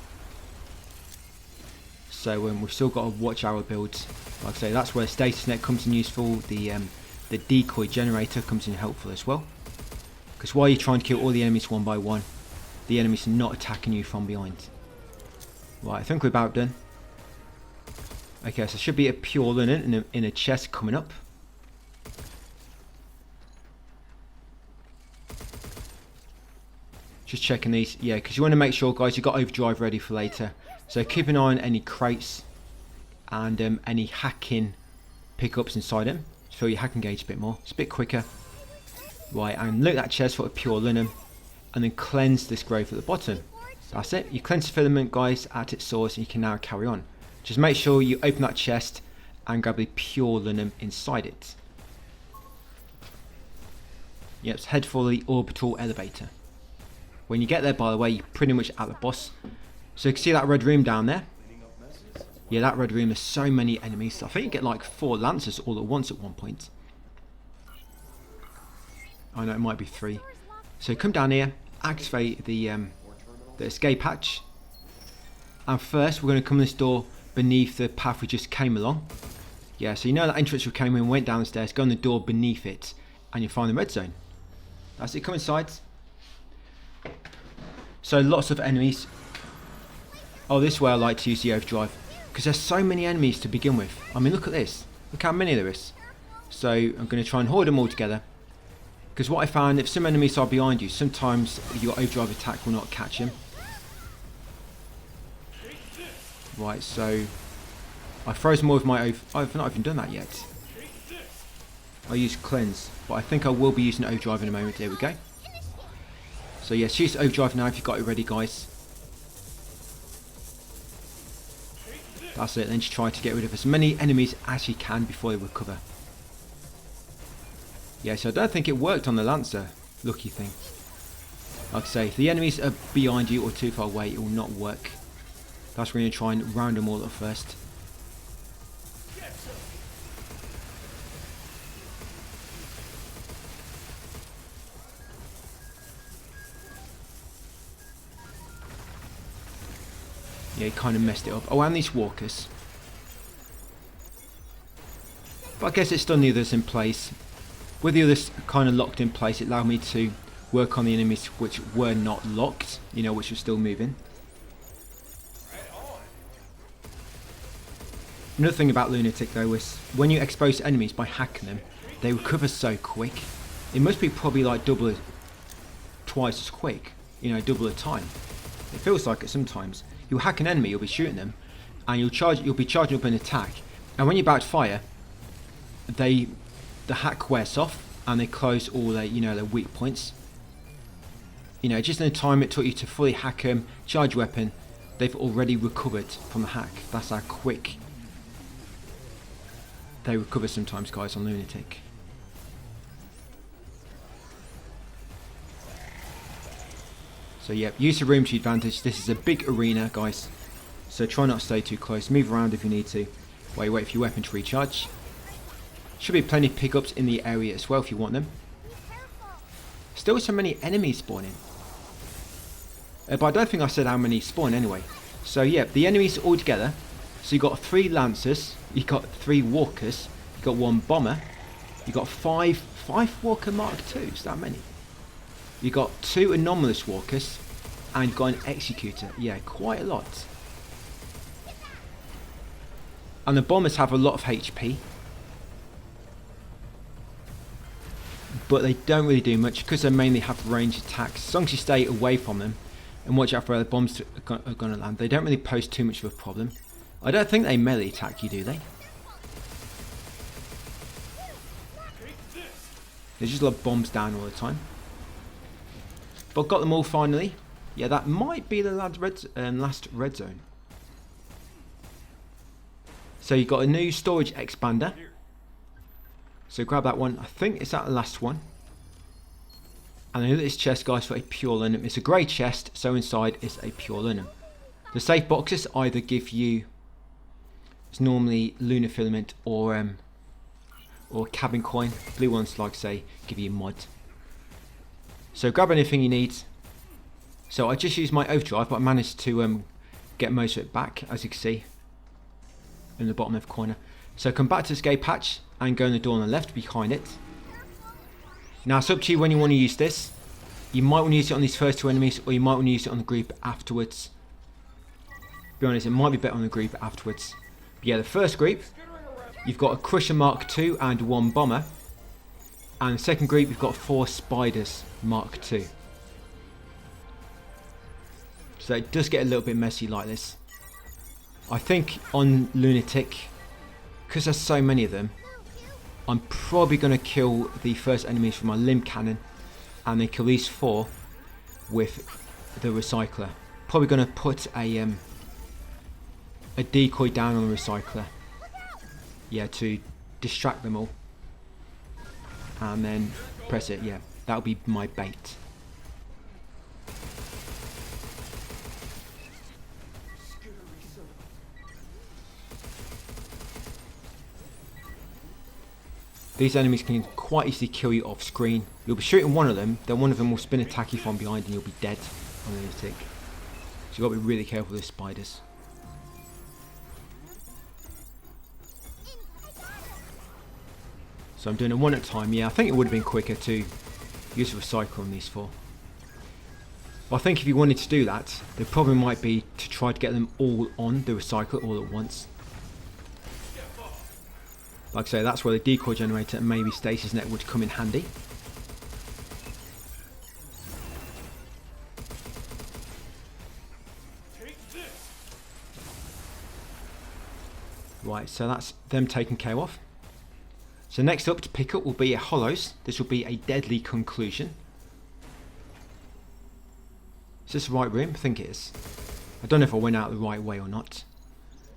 So we've still got to watch our builds. Like I say, that's where status net comes in useful. The the decoy generator comes in helpful as well. Because while you're trying to kill all the enemies one by one, the enemies are not attacking you from behind. Right, I think we're about done. Okay, so there should be a pure linen in a chest coming up. Just checking these. Yeah, because you want to make sure, guys, you've got overdrive ready for later. So keep an eye on any crates and any hacking pickups inside them. Just fill your hacking gauge a bit more. It's a bit quicker. Right, and look at that chest for a pure linen. And then cleanse this grove at the bottom. That's it. You cleanse the filament, guys, at its source, and you can now carry on. Just make sure you open that chest and grab the pure linen inside it. Yep, let's head for the orbital elevator. When you get there, by the way, you're pretty much at the boss. So you can see that red room down there. Yeah, that red room, there's so many enemies. I think you get like 4 lancers all at once at one point. I know, it might be 3. So come down here, activate the escape hatch. And first, we're going to come this door beneath the path we just came along. Yeah, so you know that entrance we came in, went down the stairs, go in the door beneath it, and you'll find the red zone. That's it, come inside. So lots of enemies. Oh, this is where I like to use the overdrive, because there's so many enemies to begin with. I mean, look at this. Look how many there is. So I'm going to try and hoard them all together. Because what I found, if some enemies are behind you, sometimes your overdrive attack will not catch them. Right, so I froze more with my I've not even done that yet. I use cleanse, but I think I will be using overdrive in a moment. There we go. So yes, use overdrive now if you've got it ready, guys. That's it. Then just try to get rid of as many enemies as you can before they recover. Yeah, so I don't think it worked on the Lancer. Lucky thing. Like I say, if the enemies are behind you or too far away, it will not work. That's where we're going to try and round them all up first. Yeah, he kind of messed it up. Oh, and these walkers. But I guess it's still the others in place. With the others kind of locked in place, it allowed me to work on the enemies which were not locked, you know, which were still moving. Another thing about Lunatic though is when you expose enemies by hacking them, they recover so quick. It must be probably like twice as quick, you know, double the time. It feels like it sometimes. You'll hack an enemy, you'll be shooting them, and you'll be charging up an attack, and when you're about to fire, the hack wears off and they close all their, you know, their weak points. You know, just in the time it took you to fully hack them, charge your weapon, they've already recovered from the hack. That's how quick they recover sometimes, guys, on Lunatic. So yeah, use the room to your advantage. This is a big arena, guys, so try not to stay too close. Move around if you need to while you wait for your weapon to recharge. Should be plenty of pickups in the area as well if you want them. Still so many enemies spawning. But I don't think I said how many spawn anyway. So yeah, the enemies all together. So you got 3 lancers, you got 3 walkers, you got 1 bomber, you got 5 walker Mark IIs. That many. You got 2 anomalous walkers, and you've got an executor. Yeah, quite a lot. And the bombers have a lot of HP, but they don't really do much because they mainly have range attacks. As long as you stay away from them and watch out for where the bombs are going to land, they don't really pose too much of a problem. I don't think they melee attack you, do they? They just love bombs down all the time. But got them all finally. Yeah, that might be the last red zone. So you got a new storage expander. So grab that one. I think it's that the last one. And I know this chest, guys, for a pure linen. It's a grey chest, so inside is a pure linen. The safe boxes either give you, it's normally lunar filament or cabin coin. Blue ones, like say, give you mud. So grab anything you need. So I just used my overdrive, but I managed to get most of it back, as you can see in the bottom left corner. So come back to this escape hatch and go in the door on the left behind it. Now it's up to you when you want to use this. You might want to use it on these first two enemies, or you might want to use it on the group afterwards. To be honest, it might be better on the group afterwards. But yeah, the first group, you've got a Crusher Mark II and 1 Bomber. And the second group, you've got 4 Spiders Mark II. So it does get a little bit messy like this. I think on Lunatic, because there's so many of them, I'm probably going to kill the first enemies with my limb cannon, and then kill these 4 with the recycler. Probably going to put a decoy down on the recycler. Yeah, to distract them all. And then press it, yeah. That'll be my bait. These enemies can quite easily kill you off screen. You'll be shooting one of them, then one of them will spin a tacky from behind and you'll be dead on the tick. So you've got to be really careful with spiders. So I'm doing it one at a time. Yeah, I think it would have been quicker to use a recycle on these 4. But I think if you wanted to do that, the problem might be to try to get them all on the recycle all at once. Like I say, that's where the decoy generator and maybe stasis net would come in handy. Right, so that's them taken care of. So next up to pick up will be a Hollows. This will be a Deadly Conclusion. Is this the right room? I think it is. I don't know if I went out the right way or not.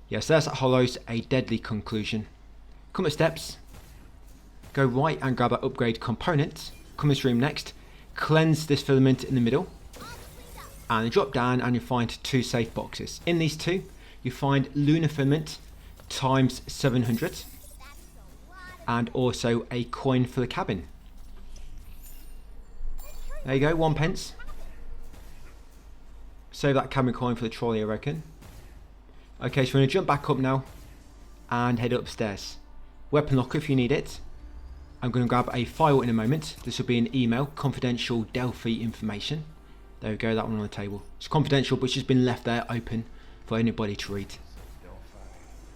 Yes, there's that Hollows, a Deadly Conclusion. Come up steps, go right and grab that upgrade component, come this room next, cleanse this filament in the middle, and then drop down and you'll find 2 safe boxes. In these 2, you find lunar filament times 700, and also a coin for the cabin. There you go, 1 pence. Save that cabin coin for the trolley, I reckon. Okay, so we're going to jump back up now and head upstairs. Weapon locker if you need it. I'm going to grab a file in a moment. This will be an email, confidential Delphi information. There we go, that one on the table. It's confidential, but it's just been left there open for anybody to read.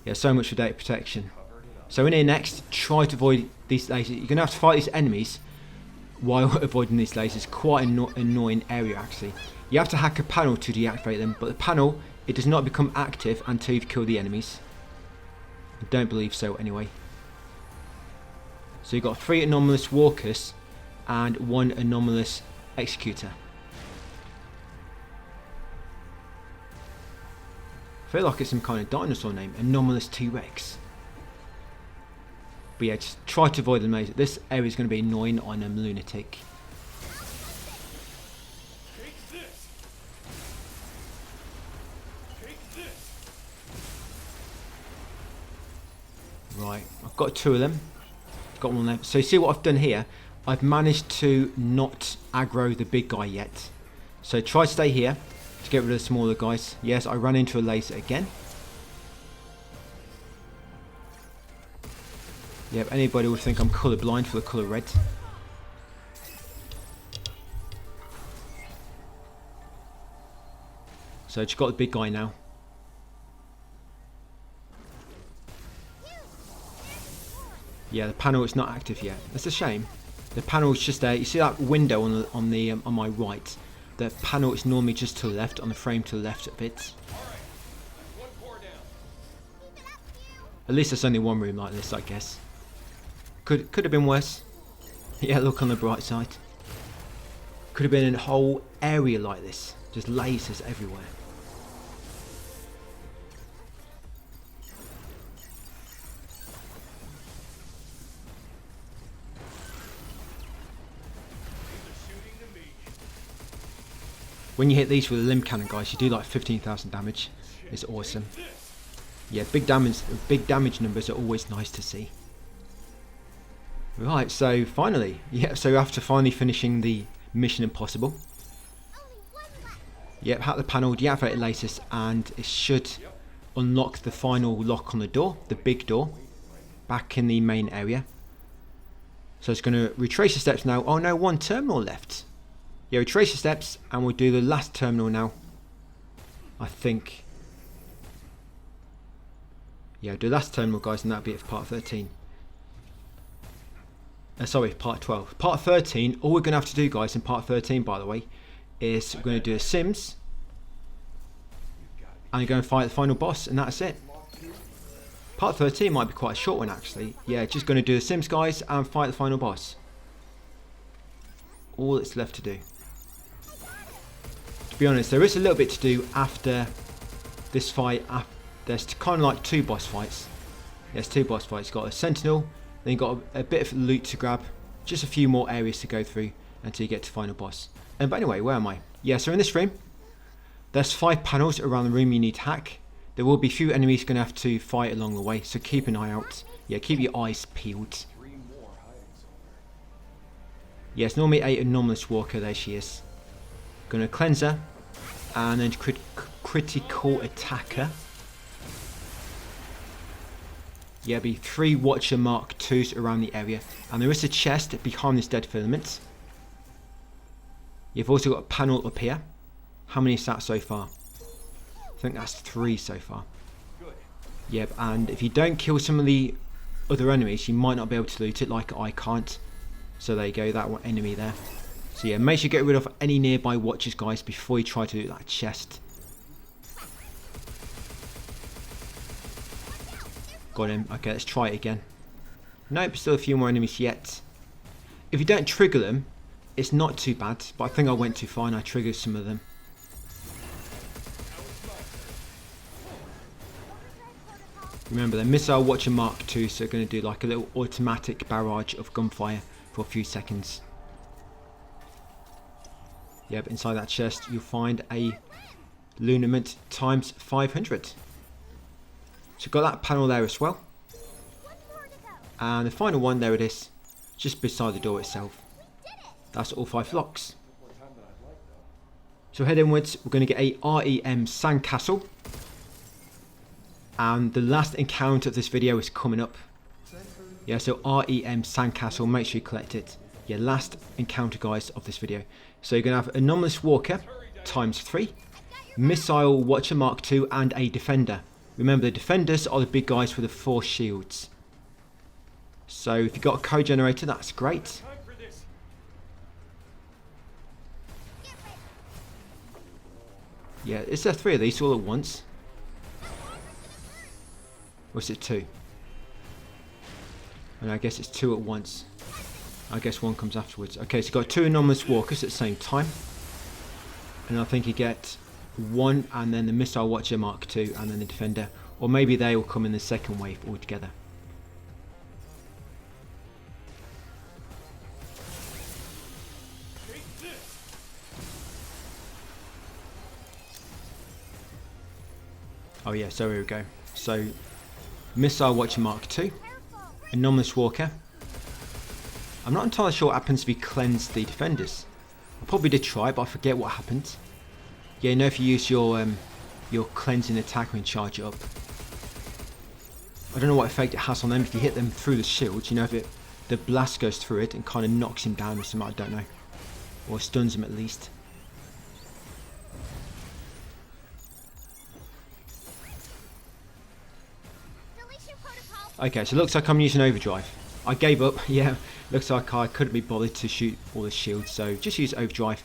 Yeah, so much for data protection. So in here next, try to avoid these lasers. You're going to have to fight these enemies while avoiding these lasers. Quite an annoying area actually. You have to hack a panel to deactivate them, but the panel, it does not become active until you've killed the enemies. I don't believe so anyway. So you've got 3 anomalous walkers and 1 anomalous executor. I feel like it's some kind of dinosaur name, anomalous T-Rex. But yeah, just try to avoid them. This area is going to be annoying on a Lunatic. Right, I've got 2 of them. Got one left. So you see what I've done here? I've managed to not aggro the big guy yet. So try to stay here to get rid of the smaller guys. Yes, I ran into a laser again. Yep, anybody would think I'm colourblind for the colour red. So just got the big guy now. Yeah, the panel is not active yet. That's a shame. The panel is just there. You see that window on my right? The panel is normally just to the left, on the frame to the left of it. At least there's only 1 room like this, I guess. Could have been worse. Yeah, look on the bright side. Could have been a whole area like this. Just lasers everywhere. When you hit these with a limb cannon, guys, you do like 15,000 damage. It's awesome. Yeah, big damage numbers are always nice to see. Right, so finally, yeah, so after finally finishing the Mission Impossible, yep, hack the panel, deactivate lasers, and it should unlock the final lock on the door, the big door. back in the main area. So it's going to retrace the steps now. Oh no, one terminal left. Yeah, retrace the steps and we'll do the last terminal now. I think. Yeah, do the last terminal, guys, and that'll be it for part 13. Sorry, part 12. Part 13, all we're going to have to do, guys, in part 13, by the way, is we're going to do the Sims. And you're going to fight the final boss, and that's it. Part 13 might be quite a short one, actually. Yeah, just going to do the Sims, guys, and fight the final boss. All that's left to do. To be honest, there is a little bit to do after this fight. There's kind of like 2 boss fights. There's 2 boss fights. You've got a Sentinel, then you've got a bit of loot to grab. Just a few more areas to go through until you get to final boss. But anyway, where am I? Yeah, so in this room, there's 5 panels around the room you need to hack. There will be a few enemies you're going to have to fight along the way, so keep an eye out. Yeah, keep your eyes peeled. Yes, normally a anomalous walker. There she is. Going to cleanse her, and then critical attacker. Yeah, be 3 Watcher Mark IIs around the area, and there is a chest behind this dead filament. You've also got a panel up here. How many is that so far? I think that's 3 so far. Yep, and if you don't kill some of the other enemies, you might not be able to loot it, like I can't. So there you go, that one enemy there. So yeah, make sure you get rid of any nearby watchers, guys, before you try to loot that chest. Got him. Okay, let's try it again. Nope, still a few more enemies yet. If you don't trigger them, it's not too bad, but I think I went too far and I triggered some of them. Remember, they're Missile Watcher Mark II, so they're going to do like a little automatic barrage of gunfire for a few seconds. Yep, inside that chest you'll find a Lunament times 500. So got that panel there as well. And the final one, there it is, just beside the door itself. That's all 5 locks. So head inwards, we're going to get a REM sandcastle. And the last encounter of this video is coming up. Yeah, so REM sandcastle, make sure you collect it. Yeah, last encounter, guys, of this video. So you're going to have Anomalous Walker times 3, Missile Watcher Mark II, and a Defender. Remember, the Defenders are the big guys with the 4 shields. So if you've got a code generator, that's great. Yeah, is there 3 of these all at once? Or is it 2? And I guess it's 2 at once. I guess one comes afterwards. Okay, so you've got 2 Anomalous Walkers at the same time. And I think you get 1 and then the Missile Watcher Mark II and then the Defender. Or maybe they will come in the second wave altogether. Oh yeah, so here we go. So, Missile Watcher Mark II, Anomalous Walker. I'm not entirely sure what happens if you cleanse the Defenders. I probably did try, but I forget what happened. Yeah, you know, if you use your cleansing attack and charge it up. I don't know what effect it has on them if you hit them through the shield. You know, if the blast goes through it and kind of knocks him down or something, I don't know. Or stuns him at least. Okay, so it looks like I'm using overdrive. I gave up, yeah. Looks like I couldn't be bothered to shoot all the shields, so just use overdrive.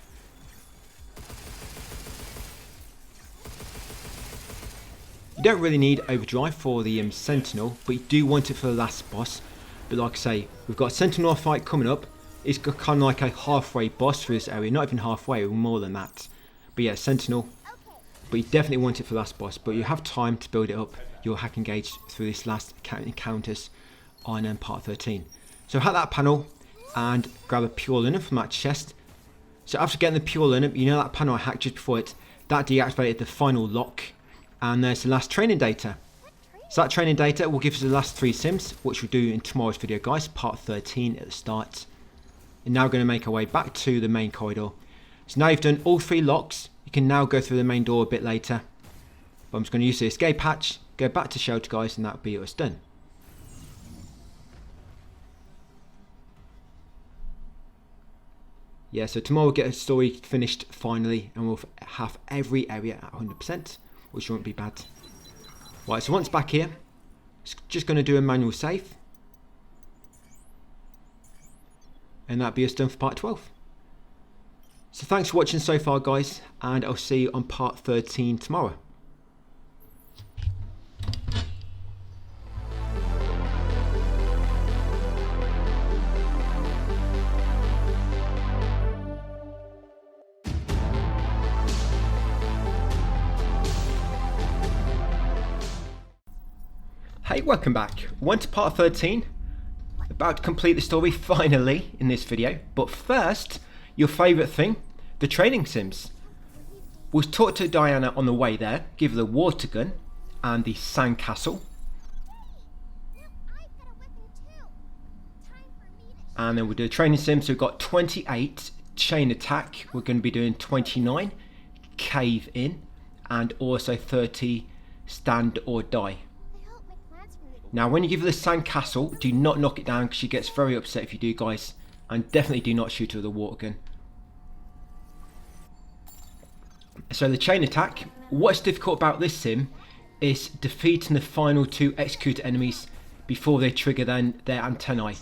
You don't really need overdrive for the Sentinel, but you do want it for the last boss. But like I say, we've got a Sentinel fight coming up. It's got kind of like a halfway boss for this area, not even halfway, more than that. But yeah, Sentinel. But you definitely want it for the last boss, but you have time to build it up, your hack engage through this last encounters on part 13. So hack that panel and grab a pure linen from that chest. So after getting the pure linen, you know that panel I hacked just before it, that deactivated the final lock. And there's the last training data. So that training data will give us the last 3 sims, which we'll do in tomorrow's video, guys, part 13 at the start. And now we're going to make our way back to the main corridor. So now you've done all 3 locks, you can now go through the main door a bit later. But I'm just going to use the escape hatch, go back to shelter, guys, and that'll be us done. Yeah, so tomorrow we'll get a story finished finally, and we'll have every area at 100%, which won't be bad. Right, so once back here, it's just going to do a manual save. And that'll be us done for part 12. So thanks for watching so far, guys, and I'll see you on part 13 tomorrow. Hey, welcome back. We're on to part 13. About to complete the story finally in this video. But first, your favourite thing, the training sims. We'll talk to Diana on the way there, give her the water gun and the sandcastle. And then we'll do a training sim. So we've got 28 chain attack. We're going to be doing 29 cave in and also 30 stand or die. Now, when you give her the sandcastle, do not knock it down because she gets very upset if you do, guys. And definitely do not shoot her with a water gun. So the chain attack, what's difficult about this sim is defeating the final 2 executor enemies before they trigger their antennae.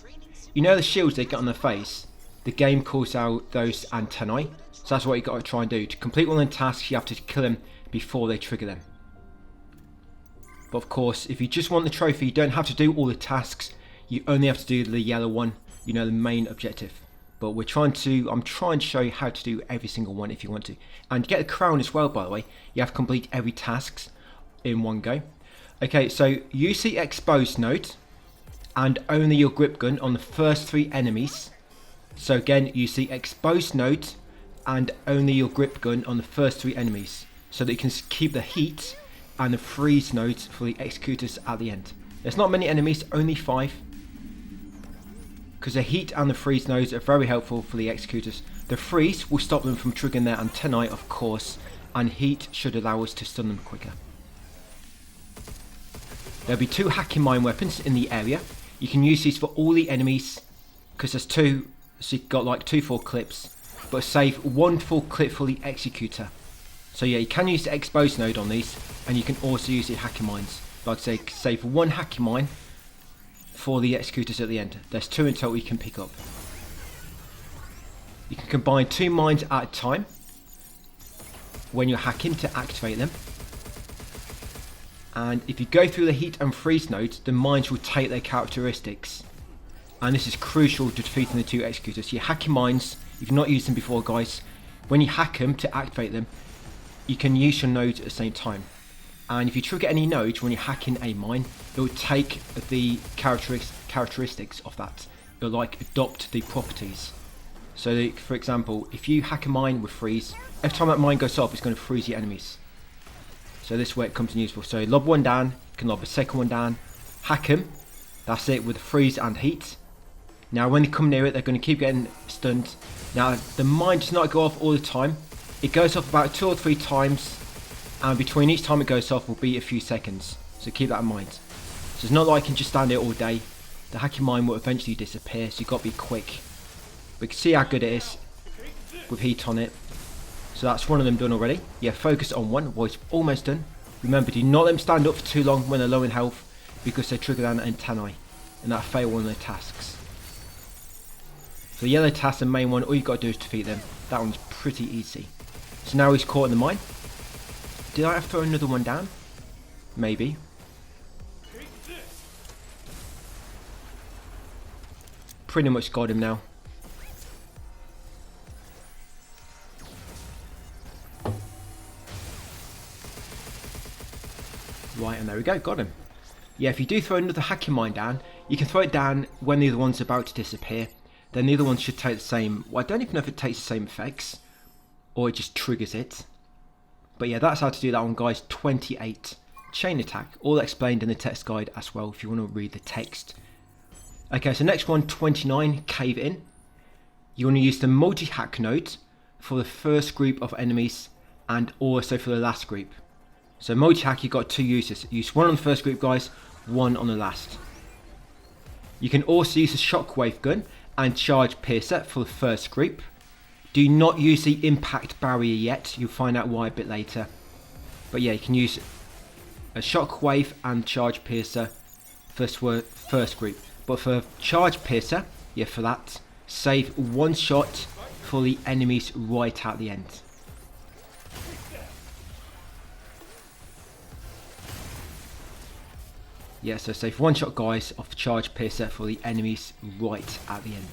You know the shields they get on their face? The game calls out those antennae. So that's what you got to try and do. To complete one of the tasks, you have to kill them before they trigger them. But of course, if you just want the trophy, you don't have to do all the tasks. You only have to do the yellow one, you know, the main objective. But I'm trying to show you how to do every single one if you want to. And to get the crown as well, by the way, you have to complete every task in one go. Okay, so use the exposed node and only your grip gun on the first 3 enemies. So again, use the exposed node and only your grip gun on the first 3 enemies, so that you can keep the heat and the freeze nodes for the executors at the end. There's not many enemies, only 5. Because the heat and the freeze nodes are very helpful for the executors. The freeze will stop them from triggering their antennae, of course, and heat should allow us to stun them quicker. There'll be 2 hacking mine weapons in the area. You can use these for all the enemies, because there's 2, so you've got like 2 full clips, but save 1 full clip for the executor. So yeah, you can use the exposed node on these, and you can also use the hacking mines. Like I say, save 1 hacking mine for the executors at the end. There's 2 in total you can pick up. You can combine 2 mines at a time when you're hacking to activate them. And if you go through the heat and freeze nodes, the mines will take their characteristics. And this is crucial to defeating the 2 executors. Your hacking mines, if you've not used them before, guys, when you hack them to activate them, you can use your nodes at the same time. And if you trigger any nodes when you're hacking a mine, it will take the characteristics of that. It will like adopt the properties. So that, for example, if you hack a mine with freeze, every time that mine goes off, it's going to freeze your enemies. So this is where it comes in useful. So lob 1 down, you can lob a second one down, hack them, that's it, with freeze and heat. Now when they come near it, they're going to keep getting stunned. Now the mine does not go off all the time. It goes off about 2 or 3 times, and between each time it goes off will be a few seconds, so keep that in mind. So it's not like you can just stand there all day. The hacking mine will eventually disappear, so you've got to be quick. But you can see how good it is with heat on it. So that's one of them done already. Yeah, focus on one. Well, it's almost done. Remember, do not let them stand up for too long when they're low in health, because they trigger down antennae, and that fail one of their tasks. So the yellow task, the main one, all you've got to do is defeat them. That one's pretty easy. So now he's caught in the mine. Did I have to throw another one down? Maybe. Pretty much got him now. Right, and there we go, got him. Yeah, if you do throw another hacking mine down, you can throw it down when the other one's about to disappear. Then the other one should take the same, well, I don't even know if it takes the same effects, or it just triggers it. But yeah, that's how to do that one, guys. 28 chain attack, all explained in the text guide as well if you want to read the text. Okay, so next one, 29 cave in. You want to use the multi-hack node for the first group of enemies and also for the last group. So multi-hack, you've got 2 uses. Use one on the first group, guys, one on the last. You can also use a shockwave gun and charge piercer for the first group. Do not use the impact barrier yet. You'll find out why a bit later. But yeah, you can use a shockwave and charge piercer first group. But for charge piercer, yeah, for that, save one shot for the enemies right at the end. Yeah, so save one shot, guys, of charge piercer for the enemies right at the end.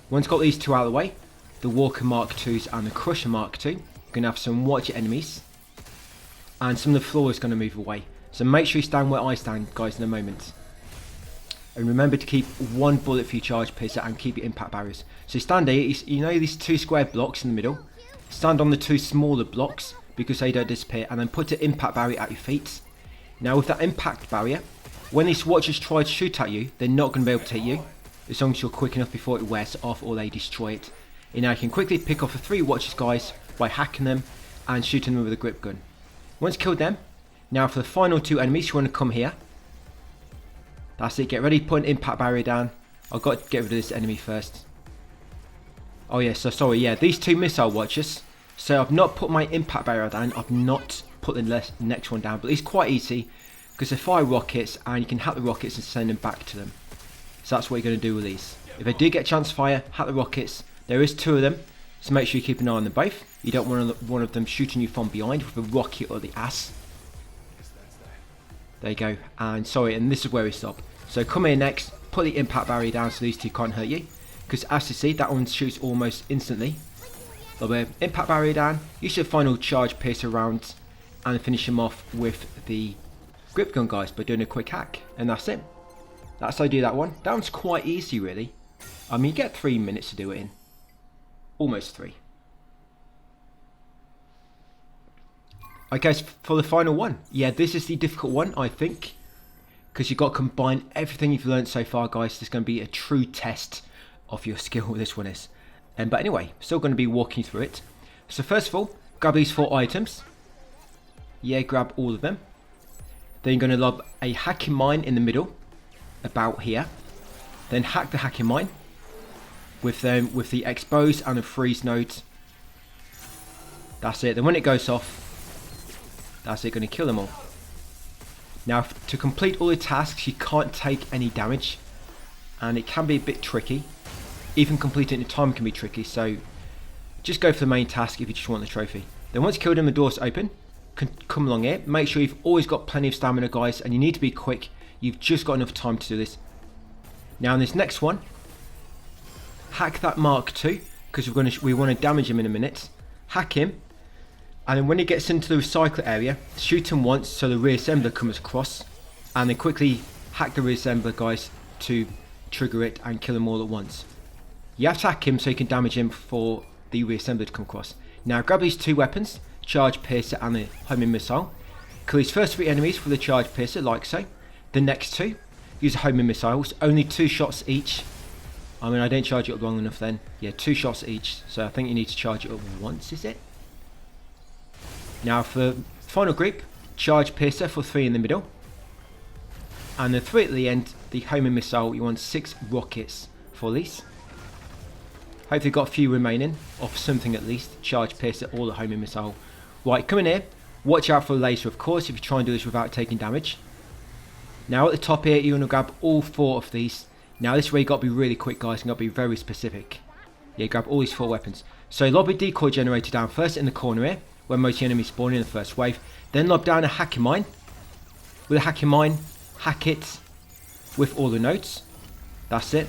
Once got these two out of the way, the Walker Mark IIs and the Crusher Mark II, you're going to have some watch enemies. And some of the floor is going to move away. So make sure you stand where I stand, guys, in a moment. And remember to keep one bullet for your charge piercer and keep your impact barriers. So stand here, you know these two square blocks in the middle? Stand on the two smaller blocks because they don't disappear, and then put an impact barrier at your feet. Now with that impact barrier, when these watchers try to shoot at you, they're not going to be able to hit you, as long as you're quick enough before it wears off or they destroy it. And now you can quickly pick off the 3 watchers, guys, by hacking them and shooting them with a grip gun. Once killed them, now for the final 2 enemies, you want to come here. That's it, get ready, put an impact barrier down. I've got to get rid of this enemy first. Oh yeah, so sorry, yeah, these 2 missile watchers. So I've not put my impact barrier down, I've not put the next one down, but it's quite easy because they fire rockets and you can hack the rockets and send them back to them. So that's what you're going to do with these. If they do get a chance to fire, hack the rockets. There is 2 of them, so make sure you keep an eye on them both. You don't want one of them shooting you from behind with a rocket or the ass. There you go, and sorry, and this is where we stop. So come here next, put the impact barrier down so these 2 can't hurt you. Because as you see, that one shoots almost instantly. Impact barrier down, use your final charge piercer round and finish him off with the grip gun, guys, by doing a quick hack. And that's it. That's how I do that one. That one's quite easy, really. I mean, you get 3 minutes to do it in. Almost 3. Okay, so for the final one. Yeah, this is the difficult one, I think. Because you've got to combine everything you've learned so far, guys. There's going to be a true test of your skill, this one is. But anyway, still going to be walking through it. So first of all, grab these 4 items. Yeah, grab all of them. Then you're going to lob a hacking mine in the middle, about here. Then hack the hacking mine with the expose and the freeze nodes. That's it. Then when it goes off, that's it, going to kill them all. Now to complete all the tasks, you can't take any damage, and it can be a bit tricky. Even completing it in time can be tricky, so just go for the main task if you just want the trophy. Then once you killed him, the door's open. Come along here. Make sure you've always got plenty of stamina, guys, and you need to be quick. You've just got enough time to do this. Now in this next one, hack that Mark II, because we want to damage him in a minute. Hack him, and then when he gets into the recycler area, shoot him once so the reassembler comes across, and then quickly hack the reassembler, guys, to trigger it and kill them all at once. You have to hack him so you can damage him for the reassembler to come across. Now grab these 2 weapons, charge piercer and the homing missile. Kill these first 3 enemies with the charge piercer, like so. The next 2, use the homing missiles, only 2 shots each. I mean, I didn't charge it up long enough then. Yeah, 2 shots each, so I think you need to charge it up once, is it? Now for the final group, charge piercer for 3 in the middle. And the 3 at the end, the homing missile, you want 6 rockets for these. Hopefully you've got a few remaining, of something at least. Charge piercer or the homing missile. Right, come in here. Watch out for the laser, of course, if you try and do this without taking damage. Now at the top here, you're going to grab all 4 of these. Now this way you've got to be really quick, guys. You've got to be very specific. Yeah, grab all these 4 weapons. So lob a decoy generator down first in the corner here, where most enemies spawn in the first wave. Then lob down a hacking mine. With a hacking mine, hack it with all the nodes. That's it.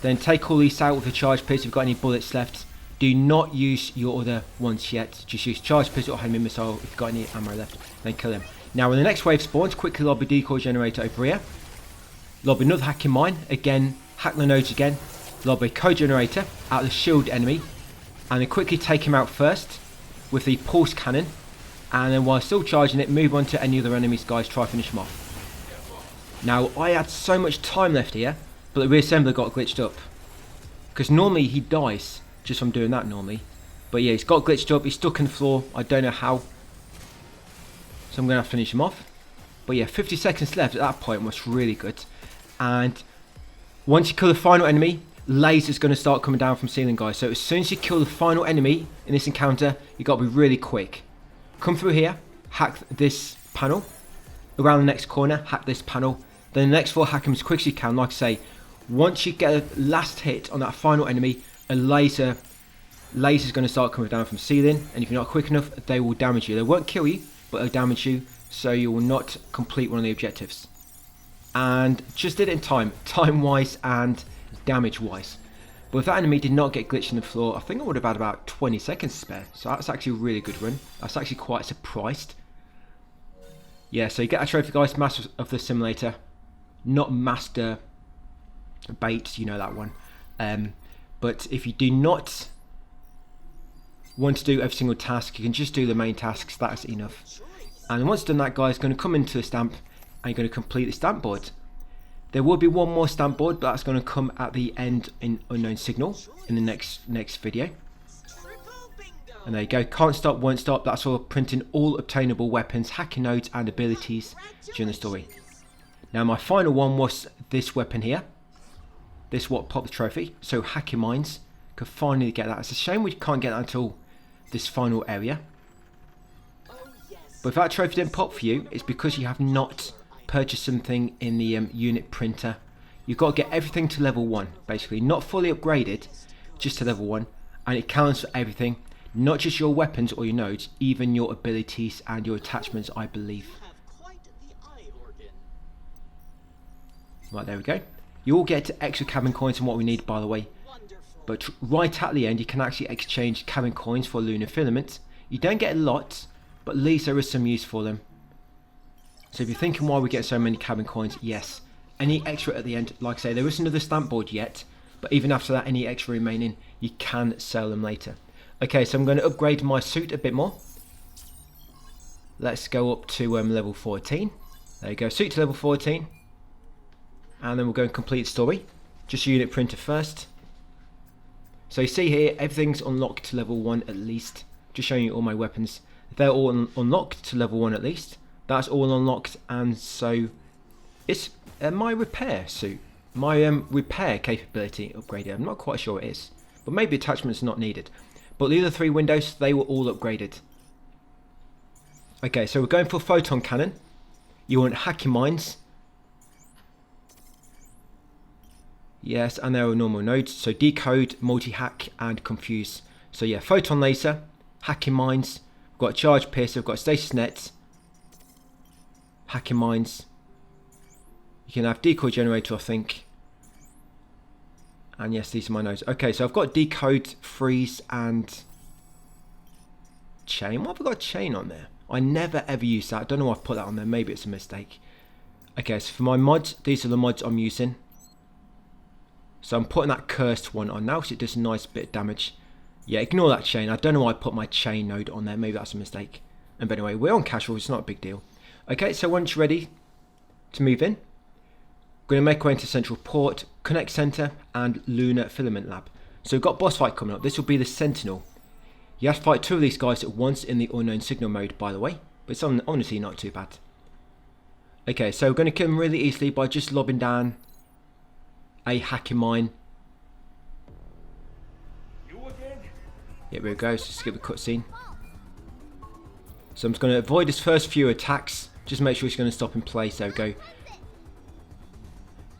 Then take all these out with a charge piercer if you've got any bullets left. Do not use your other ones yet. Just use charge piercer or homing missile if you've got any ammo left. Then kill him. Now when the next wave spawns, quickly lob a decoy generator over here. Lob another hacking mine. Again, hack the nodes again. Lob a co-generator out the shield enemy. And then quickly take him out first with the pulse cannon. And then while still charging it, move on to any other enemies, guys. Try to finish them off. Now I had so much time left here, but the reassembler got glitched up. Because normally he dies just from doing that normally. But yeah, he's got glitched up. He's stuck in the floor. I don't know how. So I'm going to have to finish him off. But yeah, 50 seconds left at that point was really good. And once you kill the final enemy, lasers going to start coming down from ceiling, guys. So as soon as you kill the final enemy in this encounter, you got to be really quick. Come through here, hack this panel. Around the next corner, hack this panel. Then the next 4, hack them as quick as you can. Like I say, once you get a last hit on that final enemy, a laser's going to start coming down from ceiling, and if you're not quick enough, they will damage you. They won't kill you, but they'll damage you, so you will not complete one of the objectives. And just did it in time wise and damage wise. But if that enemy did not get glitched in the floor, I think I would have had about 20 seconds to spare. So that's actually a really good run. I was actually quite surprised. Yeah, so you get a trophy, guys, Master of the Simulator. Not Master Bait, you know that one. But if you do not want to do every single task, you can just do the main tasks. That's enough. And once done that, guys, going to come into the stamp and you're going to complete the stamp board. There will be one more stamp board, but that's going to come at the end in Unknown Signal in the next video. And there you go, can't stop, won't stop. That's for printing all obtainable weapons, hacking nodes and abilities during the story. Now my final one was this weapon here. This what popped the trophy. So hacking mines, could finally get that. It's a shame we can't get that until this final area. But if that trophy didn't pop for you, it's because you have not purchased something in the unit printer. You've got to get everything to level 1, basically. Not fully upgraded, just to level 1. And it counts for everything. Not just your weapons or your nodes, even your abilities and your attachments, I believe. Right, there we go. You all get extra cabin coins and what we need, by the way. But right at the end, you can actually exchange cabin coins for lunar filament. You don't get a lot, but at least there is some use for them. So if you're thinking why we get so many cabin coins, yes. Any extra at the end, like I say, there isn't another stamp board yet. But even after that, any extra remaining, you can sell them later. Okay, so I'm going to upgrade my suit a bit more. Let's go up to level 14. There you go, suit to level 14. And then we'll go and complete the story. Just unit printer first. So you see here, everything's unlocked to level 1 at least. Just showing you all my weapons. They're all unlocked to level 1 at least. That's all unlocked, and so it's my repair suit. My repair capability upgraded. I'm not quite sure it is. But maybe attachments are not needed. But the other 3 windows, they were all upgraded. Okay, so we're going for photon cannon. You want hacking mines. Yes, and there are normal nodes. So decode, multi-hack, and confuse. So yeah, photon laser, hacking mines. We've got a charge piercer, we've got a stasis net, hacking mines. You can have decoy generator, I think. And yes, these are my nodes. Okay, so I've got decode, freeze, and chain. What have I got chain on there? I never ever use that. I don't know why I've put that on there. Maybe it's a mistake. Okay, so for my mods, these are the mods I'm using. So I'm putting that cursed one on now, so it does a nice bit of damage. Yeah, ignore that chain. I don't know why I put my chain node on there. Maybe that's a mistake. But anyway, we're on casual. It's not a big deal. Okay, so once you're ready to move in, we're going to make our way into Central Port, Connect Center, and Lunar Filament Lab. So we've got boss fight coming up. This will be the Sentinel. You have to fight 2 of these guys at once in the Unknown Signal mode, by the way. But it's honestly not too bad. Okay, so we're going to kill them really easily by just lobbing down a hacking mine. Here we go, so skip the cutscene. So I'm just going to avoid his first few attacks. Just make sure he's going to stop in place. There we go.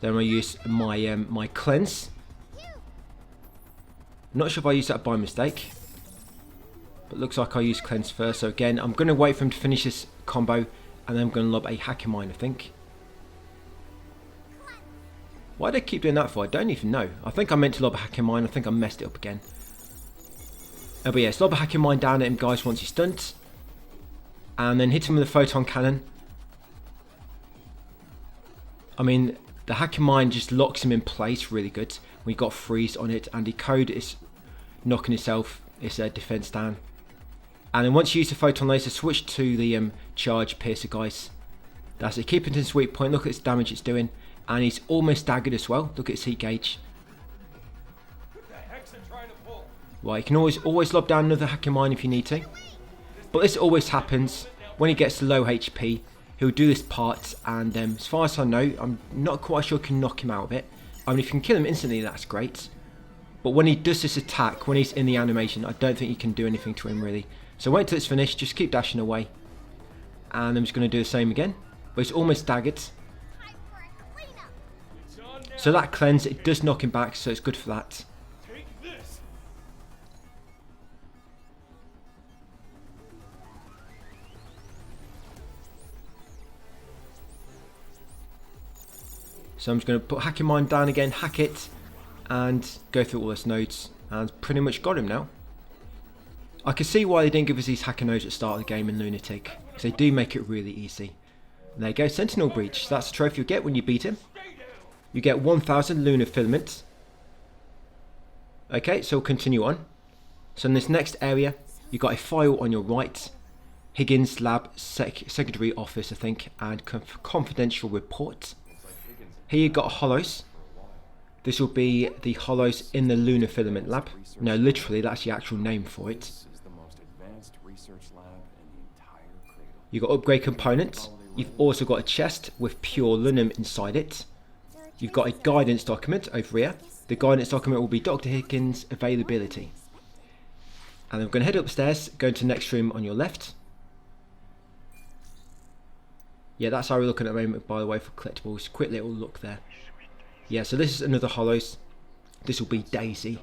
Then I'm going to use my my cleanse. Not sure if I used that by mistake, but looks like I used cleanse first. So again, I'm going to wait for him to finish this combo, and then I'm going to lob a hacking mine, I think. Why do I keep doing that for? I don't even know. I think I meant to lob a hacking mine. I think I messed it up again. Oh, but yes, lob a hacking mine down at him, guys, once he's stunned. And then hit him with a photon cannon. I mean, the hacking mine just locks him in place really good. We got freeze on it, and decode is knocking itself, its defense down. And then once you use the photon laser, switch to the charge piercer, guys. That's it. Keep it in sweet point. Look at its damage it's doing. And he's almost staggered as well. Look at his heat gauge. Right, you can always lob down another hacking mine if you need to. But this always happens when he gets to low HP. He'll do this part, and as far as I know, I'm not quite sure you can knock him out of it. I mean, if you can kill him instantly, that's great. But when he does this attack, when he's in the animation, I don't think you can do anything to him really. So wait till it's finished, just keep dashing away. And I'm just going to do the same again. But it's almost staggered. Time for a cleanup. It's on now. So that cleanse, it does knock him back, so it's good for that. Take this. So I'm just going to put hacking mine down again, hack it, and go through all those nodes. And pretty much got him now. I can see why they didn't give us these hacker nodes at the start of the game in Lunatic, because they do make it really easy. And there you go, Sentinel Breach. That's the trophy you get when you beat him. You get 1000 lunar filaments. Okay, so we'll continue on. So in this next area, you've got a file on your right. Higgins Lab Secretary Office, I think, and confidential report. Here you've got hollows. This will be the hollows in the lunar filament lab. No, literally, that's the actual name for it. This is the most advanced research lab in the entire cradle. You've got upgrade components. You've also got a chest with pure lunum inside it. You've got a guidance document over here. The guidance document will be Dr. Higgins' availability. And I'm going to head upstairs, go into the next room on your left. Yeah, that's how we're looking at the moment, by the way, for collectibles. Quick little look there. Yeah, so this is another hollows. This will be Daisy.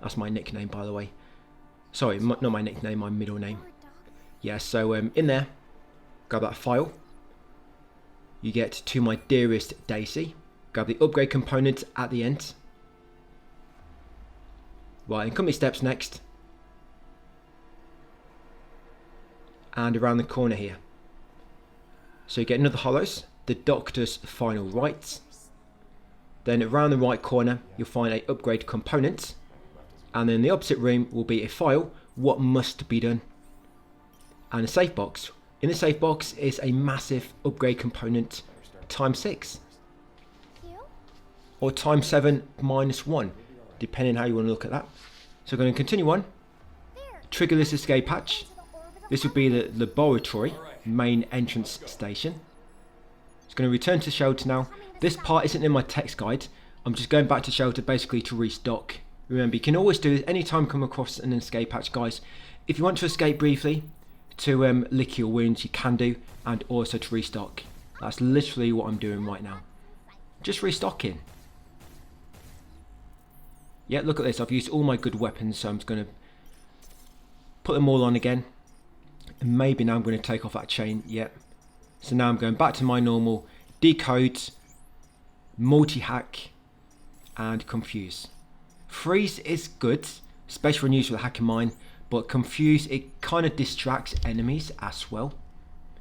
That's my nickname, by the way. Sorry, not my nickname, my middle name. Yeah, so in there, grab that file. You get to my dearest Daisy. Grab the upgrade component at the end. Right, and company steps next. And around the corner here. So you get another hollows, the Doctor's final rites. Then around the right corner, you'll find a upgrade component. And then in the opposite room will be a file, what must be done. And a safe box. In the safe box is a massive upgrade component times 6. Or times 7 minus 1, depending how you want to look at that. So we're going to continue on. Triggerless escape hatch. This will be the laboratory main entrance station. It's going to return to shelter now. This part isn't in my text guide. I'm just going back to shelter basically to restock. Remember, you can always do this anytime you come across an escape hatch, guys. If you want to escape briefly to lick your wounds, you can do, and also to restock. That's literally what I'm doing right now. Just restocking. Yeah, look at this. I've used all my good weapons, so I'm just going to put them all on again. And maybe now I'm going to take off that chain. Yep. So now I'm going back to my normal decode, multi-hack, and confuse. Freeze is good, especially when used with a hacker mine, but confuse, it kind of distracts enemies as well.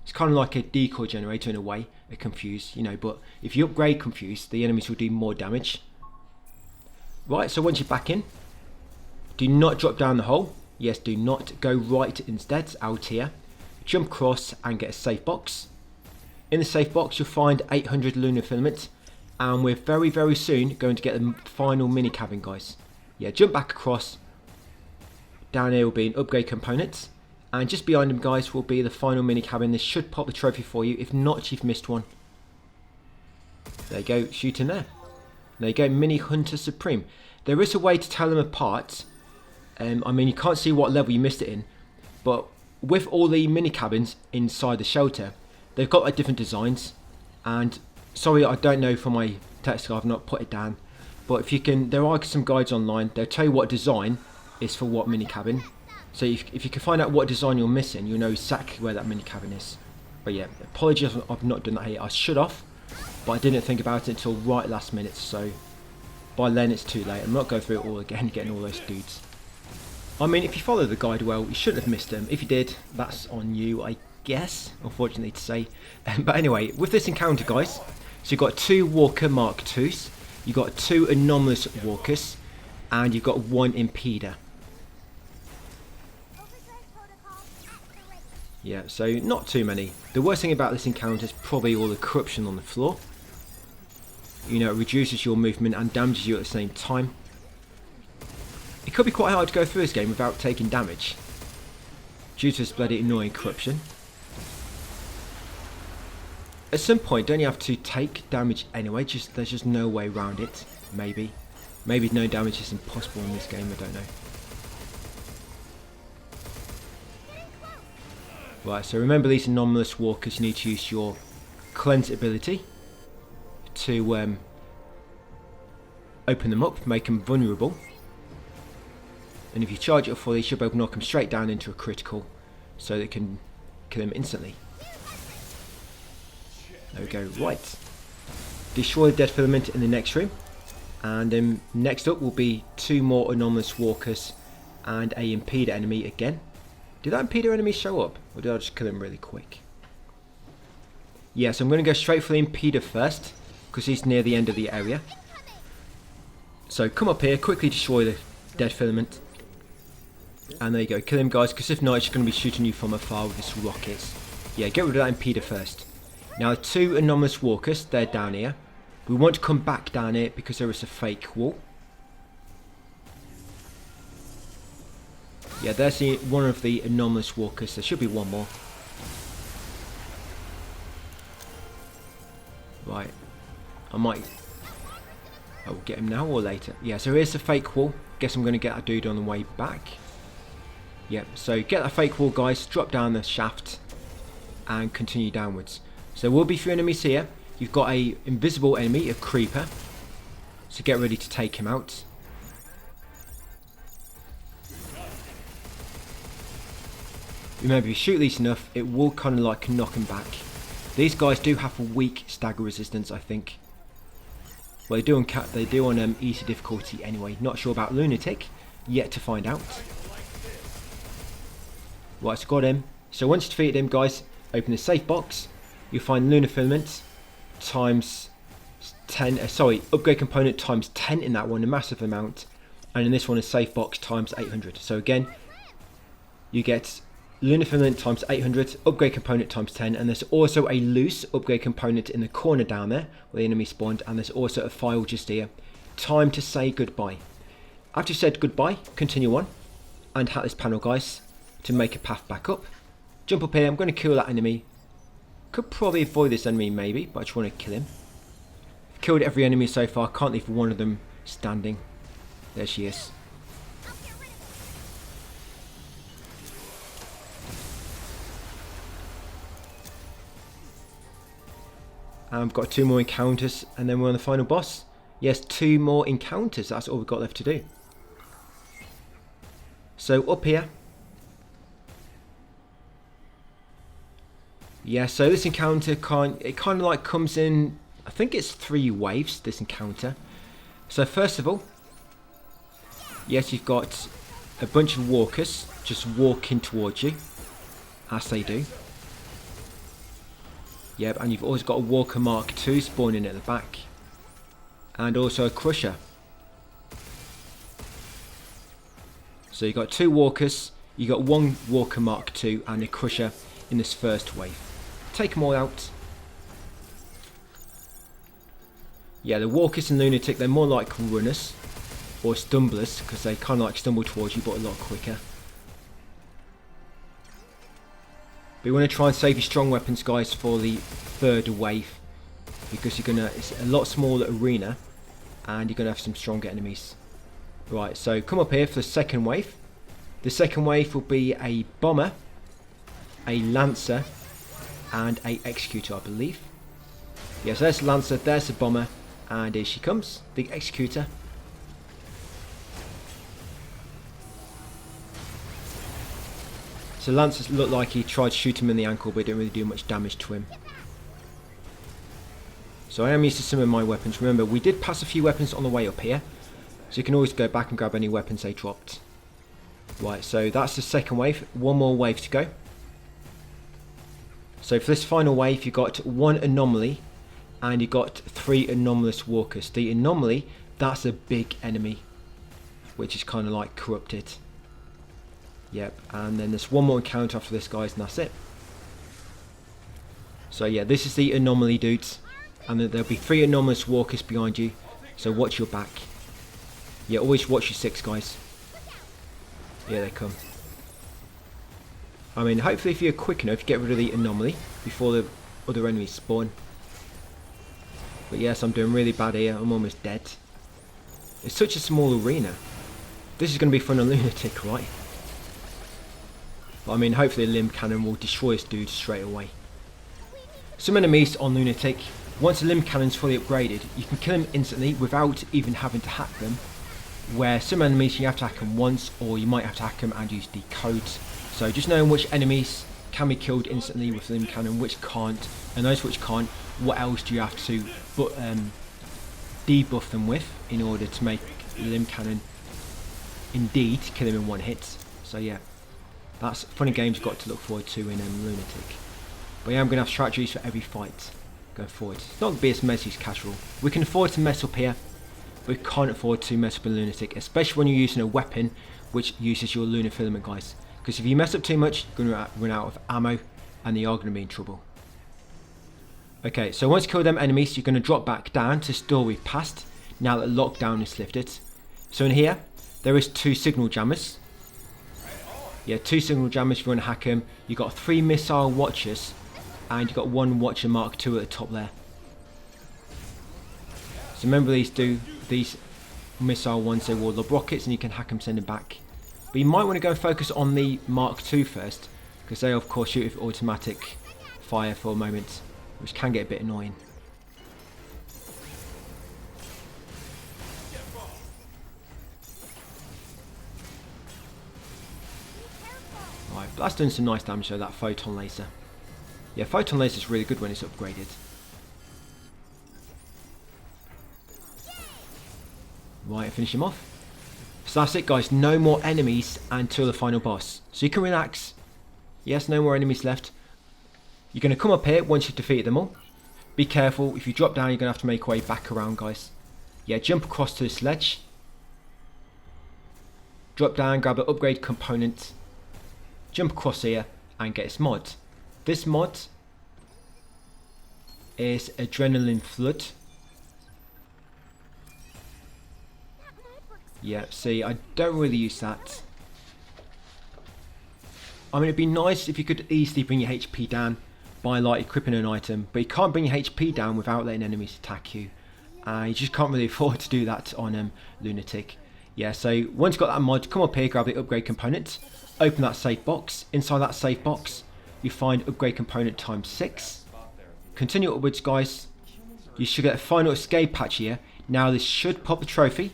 It's kind of like a decoy generator in a way, a confuse, you know, but if you upgrade confuse, the enemies will do more damage. Right, so once you're back in, do not drop down the hole. Yes, do not. Go right instead, out here. Jump across and get a safe box. In the safe box, you'll find 800 lunar filaments. And we're very, very soon going to get the final mini cabin, guys. Yeah, jump back across. Down here will be an upgrade component. And just behind them, guys, will be the final mini cabin. This should pop the trophy for you. If not, you've missed one. There you go, shoot in there. There you go, Mini Hunter Supreme. There is a way to tell them apart. I mean, you can't see what level you missed it in, but with all the mini cabins inside the shelter, they've got like different designs. And sorry, I don't know for my text, I've not put it down, but if you can, there are some guides online. They'll tell you what design is for what mini cabin. So if you can find out what design you're missing, you'll know exactly where that mini cabin is. But yeah, apologies, I've not done that here. I should have, but I didn't think about it until right last minute. So by then it's too late. I'm not going through it all again, getting all those dudes. I mean, if you follow the guide well, you shouldn't have missed them. If you did, that's on you, I guess, unfortunately to say. But anyway, with this encounter, guys, so you've got 2 Walker Mark IIs, you've got 2 Anomalous Walkers, and you've got 1 Impeder. Yeah, so not too many. The worst thing about this encounter is probably all the corruption on the floor. You know, it reduces your movement and damages you at the same time. It could be quite hard to go through this game without taking damage, due to this bloody annoying corruption. At some point, don't you have to take damage anyway? There's just no way around it. Maybe Maybe no damage is impossible in this game, I don't know. Right, so remember these anomalous walkers, you need to use your cleanse ability to open them up, make them vulnerable. And if you charge it fully, you should be able to knock them straight down into a critical, so that you can kill them instantly. There we go, right. Destroy the dead filament in the next room. And next up will be 2 more anomalous walkers and a impeder enemy again. Did that impeder enemy show up? Or did I just kill him really quick? Yeah, so I'm going to go straight for the impeder first, because he's near the end of the area. So come up here, quickly destroy the dead filament. And there you go, kill him guys, because if not, it's going to be shooting you from afar with his rockets. Yeah, get rid of that impeder first. Now 2 anomalous walkers, they're down here. We want to come back down here because there is a fake wall. Yeah, there's one of the anomalous walkers. There should be one more. Right. I will get him now or later. Yeah, so here's the fake wall. Guess I'm going to get a dude on the way back. Yep, so get that fake wall, guys. Drop down the shaft and continue downwards. So there will be 3 enemies here. You've got a invisible enemy, a creeper. So get ready to take him out. Remember, if you shoot these enough, it will kind of like knock him back. These guys do have a weak stagger resistance, I think. Well, they do on easy difficulty anyway. Not sure about lunatic, yet to find out. Right, so got him. So once you defeated him, guys, open the safe box. You'll find lunar filament times 10. Upgrade component times 10 in that one, a massive amount. And in this one, a safe box times 800. So again, you get lunar filament times 800, upgrade component times 10, and there's also a loose upgrade component in the corner down there where the enemy spawned, and there's also a file just here. Time to say goodbye. After you've said goodbye, continue on and hack this panel, guys, to make a path back up. Jump up here. I'm going to kill that enemy. Could probably avoid this enemy maybe, but I just want to kill him. I've killed every enemy so far. Can't leave one of them standing. There she is. And I've got 2 more encounters and then we're on the final boss. Yes, 2 more encounters. That's all we've got left to do. So up here. Yeah, so this encounter kind of like comes in, I think it's 3 waves, this encounter. So first of all, yes, you've got a bunch of walkers just walking towards you, as they do. Yep, and you've always got a walker Mark II spawning at the back. And also a crusher. So you've got 2 walkers, you've got 1 walker Mark II and a crusher in this first wave. Take them all out. Yeah, the walkers and lunatic, they're more like runners or stumblers because they kind of like stumble towards you but a lot quicker. But you want to try and save your strong weapons, guys, for the 3rd wave because it's a lot smaller arena and you're gonna have some stronger enemies. Right, so come up here for the 2nd wave. The 2nd wave will be a bomber, a lancer, and a executor, I believe. Yes, there's the lancer, there's the bomber, and here she comes, the executor. So Lancer looked like he tried to shoot him in the ankle, but it didn't really do much damage to him. So I am used to some of my weapons. Remember, we did pass a few weapons on the way up here, so you can always go back and grab any weapons they dropped. Right, so that's the 2nd wave. 1 more wave to go. So for this final wave, you got 1 anomaly, and you got 3 anomalous walkers. The anomaly, that's a big enemy, which is kind of like corrupted. Yep, and then there's 1 more encounter after this, guys, and that's it. So yeah, this is the anomaly dudes, and then there'll be 3 anomalous walkers behind you, so watch your back. Yeah, always watch your 6, guys. Yeah, they come. I mean, hopefully if you're quick enough, you get rid of the anomaly before the other enemies spawn. But yes, I'm doing really bad here. I'm almost dead. It's such a small arena. This is going to be fun on Lunatic, right? But I mean, hopefully a limb cannon will destroy this dude straight away. Some enemies on Lunatic, once a limb cannon's fully upgraded, you can kill them instantly without even having to hack them. Where some enemies you have to hack them once, or you might have to hack them and use decodes. So just knowing which enemies can be killed instantly with limb cannon, which can't, and those which can't, what else do you have to debuff them with in order to make limb cannon indeed kill him in one hit. So yeah, that's funny games you've got to look forward to in Lunatic. But yeah, I'm going to have strategies for every fight going forward. It's not going to be as messy as casual. We can afford to mess up here, but we can't afford to mess up in Lunatic, especially when you're using a weapon which uses your lunar filament, guys. Because if you mess up too much, you're going to run out of ammo and you are going to be in trouble. Okay, so once you kill them enemies, you're going to drop back down to store we've passed, now that lockdown is lifted. So in here, there is 2 signal jammers. Yeah, 2 signal jammers if you want to hack them. You've got 3 missile watchers, and you've got 1 watcher Mark II at the top there. So remember these missile ones, they will lob rockets and you can hack them, send them back. But you might want to go and focus on the Mark II first, because they of course shoot with automatic fire for a moment, which can get a bit annoying. Right, but that's doing some nice damage though, that photon laser. Yeah, photon laser is really good when it's upgraded. Right, finish him off. So that's it, guys, no more enemies until the final boss. So you can relax. Yes, no more enemies left. You're going to come up here once you've defeated them all. Be careful, if you drop down you're going to have to make your way back around, guys. Yeah, jump across to this ledge. Drop down, grab an upgrade component. Jump across here and get this mod. This mod is Adrenaline Flood. Yeah, see, I don't really use that. I mean, it'd be nice if you could easily bring your HP down by like equipping an item, but you can't bring your HP down without letting enemies attack you. You just can't really afford to do that on Lunatic. Yeah, so once you've got that mod, come up here, grab the upgrade component, open that safe box. Inside that safe box, you find upgrade component times 6. Continue upwards, guys. You should get a final escape patch here. Now this should pop a trophy,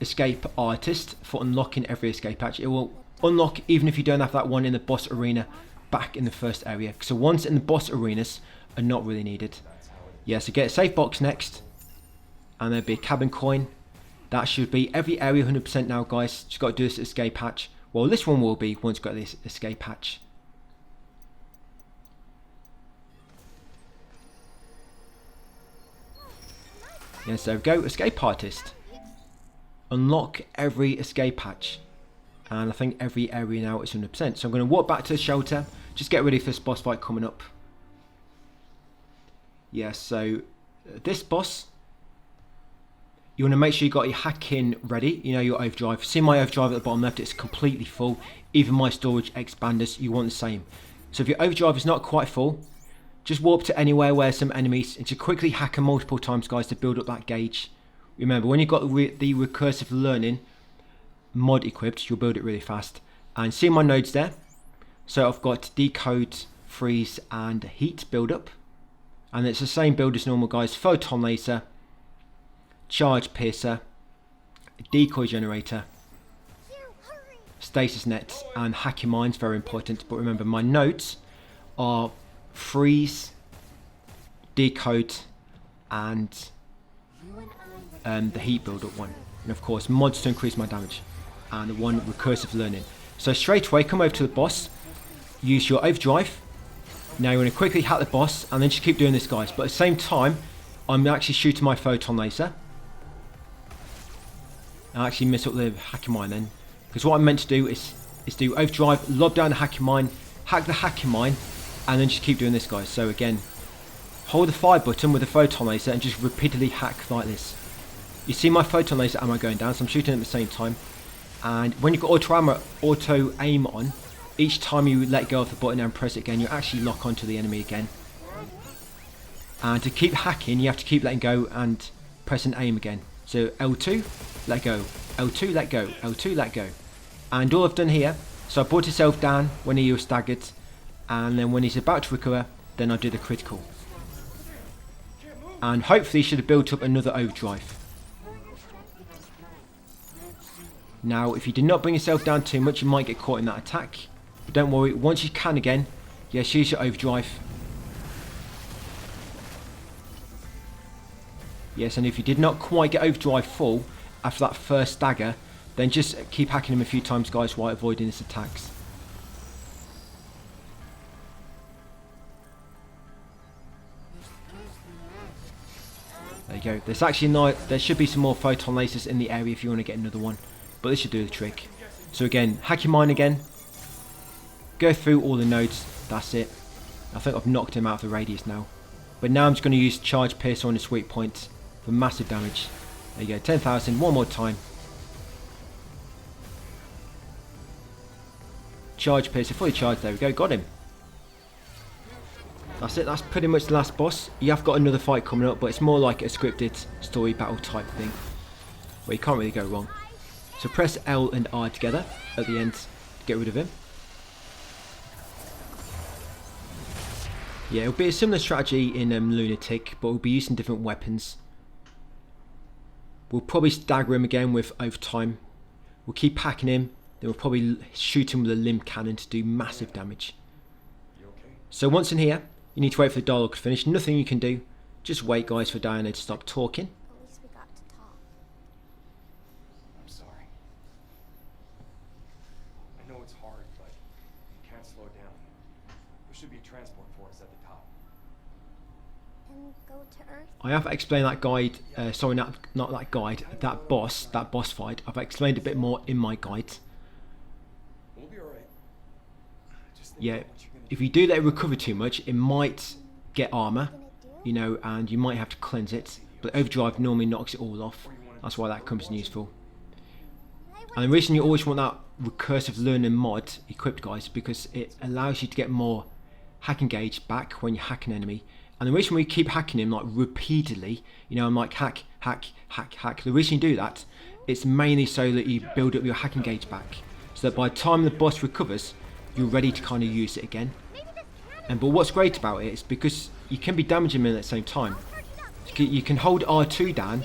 Escape Artist, for unlocking every escape patch. It will unlock even if you don't have that one in the boss arena back in the first area. So ones in the boss arenas are not really needed. Yeah, so get a safe box next, and there'll be a cabin coin. That should be every area 100% now, guys. Just got to do this escape hatch. Well, this one will be once you've got this escape hatch. Yes, there we go. Escape Artist. Unlock every escape hatch. And I think every area now is 100%. So I'm going to walk back to the shelter. Just get ready for this boss fight coming up. Yeah, so this boss, you want to make sure you got your hacking ready. You know, your overdrive. See my overdrive at the bottom left, it's completely full. Even my storage expanders, you want the same. So if your overdrive is not quite full, just warp to anywhere where some enemies, and to quickly hack them multiple times, guys, to build up that gauge. Remember, when you've got the recursive learning mod equipped, you'll build it really fast. And see my nodes there? So I've got decode, freeze and heat build up. And it's the same build as normal, guys. Photon laser, charge piercer, decoy generator, stasis nets, and hacking mines, very important. But remember, my nodes are freeze, decode, and the heat build up one. And of course, mods to increase my damage. And one recursive learning. So straight away, come over to the boss, use your overdrive. Now you want to quickly hack the boss, and then just keep doing this, guys. But at the same time, I'm actually shooting my photon laser. I actually miss up the hacking mine then, because what I'm meant to do is do overdrive, lob down the hacking mine, hack the hacking mine, and then just keep doing this, guys. So again, hold the fire button with the photon laser and just repeatedly hack like this. You see my photon laser ammo going down, so I'm shooting at the same time. And when you've got auto aim on, each time you let go of the button and press it again, you actually lock onto the enemy again. And to keep hacking, you have to keep letting go and press and aim again. So L2, let go, L2, let go, L2, let go. And all I've done here, so I brought himself down when he was staggered, and then when he's about to recover, then I do the critical. And hopefully he should have built up another overdrive. Now, if you did not bring yourself down too much, you might get caught in that attack. But don't worry, once you can again, yes, use your overdrive. Yes, and if you did not quite get overdrive full after that first stagger, then just keep hacking him a few times, guys, while avoiding his attacks. There you go. There's actually there should be some more photon lasers in the area if you want to get another one, but this should do the trick. So again, hack your mine again. Go through all the nodes. That's it. I think I've knocked him out of the radius now. But now I'm just going to use Charge Piercer on the sweet point for massive damage. There you go, 10,000. One more time. Charge Piercer, fully charged. There we go. Got him. That's it. That's pretty much the last boss. You have got another fight coming up, but it's more like a scripted story battle type thing, where you can't really go wrong. So press L and R together at the end to get rid of him. Yeah, it'll be a similar strategy in Lunatic, but we'll be using different weapons. We'll probably stagger him again with overtime. We'll keep hacking him, then we'll probably shoot him with a limb cannon to do massive damage. So once in here, you need to wait for the dialogue to finish. Nothing you can do. Just wait, guys, for Diana to stop talking. At least we got to talk. I'm sorry. I know it's hard, but you can't slow down. There should be a transport for us at the top. And go to Earth? I have explained that guide, sorry, not that guide, that boss fight. I've explained a bit more in my guide. We'll be alright. Just think Yeah, about what you're gonna if you do let it recover too much, it might get armor, you know, and you might have to cleanse it. But overdrive normally knocks it all off. That's why that comes in useful. And the reason you always want that recursive learning mod equipped, guys, because it allows you to get more hack engage back when you hack an enemy. And the reason we keep hacking him like repeatedly, you know, I'm like hack, hack, hack, hack. The reason you do that, it's mainly so that you build up your hack engage back, so that by the time the boss recovers, you're ready to kind of use it again. And but what's great about it is because you can be damaging him at the same time. You can hold R2 down,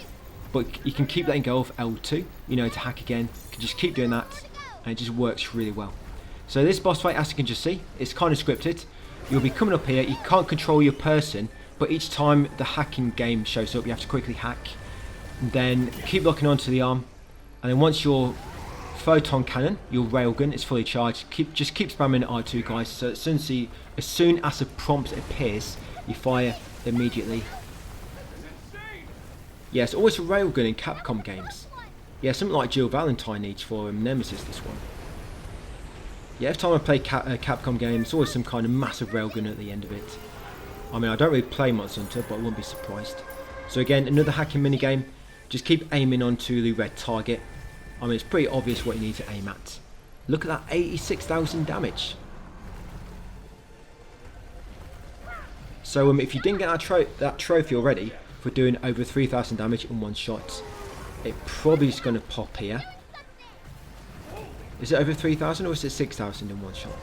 but you can keep letting go of L2, you know, to hack again. You can just keep doing that, and it just works really well. So this boss fight, as you can just see, it's kind of scripted. You'll be coming up here, you can't control your person, but each time the hacking game shows up, you have to quickly hack. And then keep locking onto the arm, and then once your photon cannon, your railgun, is fully charged, just keep spamming R2, guys, so as soon as a prompt appears, you fire immediately. Yeah, it's always a railgun in Capcom games. Yeah, something like Jill Valentine needs for Nemesis, this one. Yeah, every time I play Capcom games, it's always some kind of massive railgun at the end of it. I mean, I don't really play Monster Hunter, but I wouldn't be surprised. So again, another hacking minigame. Just keep aiming onto the red target. I mean, it's pretty obvious what you need to aim at. Look at that, 86,000 damage. So if you didn't get that trophy already for doing over 3,000 damage in one shot, it probably is going to pop here. Is it over 3,000 or is it 6,000 in one shot?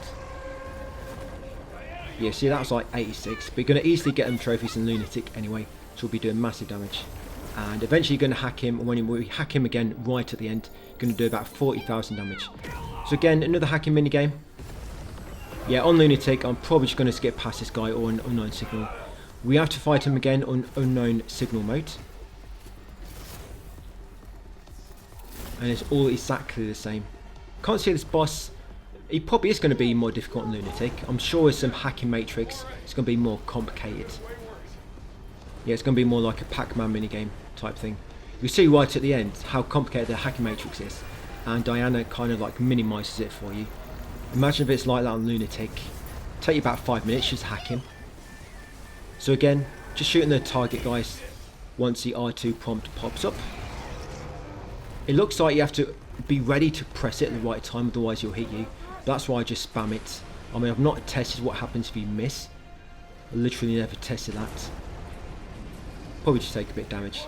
Yeah, see, that was like 86. But you're going to easily get them trophies in Lunatic anyway, so we'll be doing massive damage. And eventually you're going to hack him, and when we hack him again right at the end, you're going to do about 40,000 damage. So again, another hacking minigame. Yeah, on Lunatic, I'm probably just going to skip past this guy on Unknown Signal. We have to fight him again on Unknown Signal mode. And it's all exactly the same. Can't see this boss. He probably is going to be more difficult on Lunatic. I'm sure with some hacking matrix, it's going to be more complicated. Yeah, it's going to be more like a Pac-Man minigame type thing. You see right at the end how complicated the hacking matrix is, and Diana kind of like minimises it for you. Imagine if it's like that on Lunatic. Take you about 5 minutes just hack him. So again, just shooting the target, guys, once the R2 prompt pops up. It looks like you have to be ready to press it at the right time, otherwise you'll hit you. That's why I just spam it. I mean, I've not tested what happens if you miss. I literally never tested that. Probably just take a bit of damage.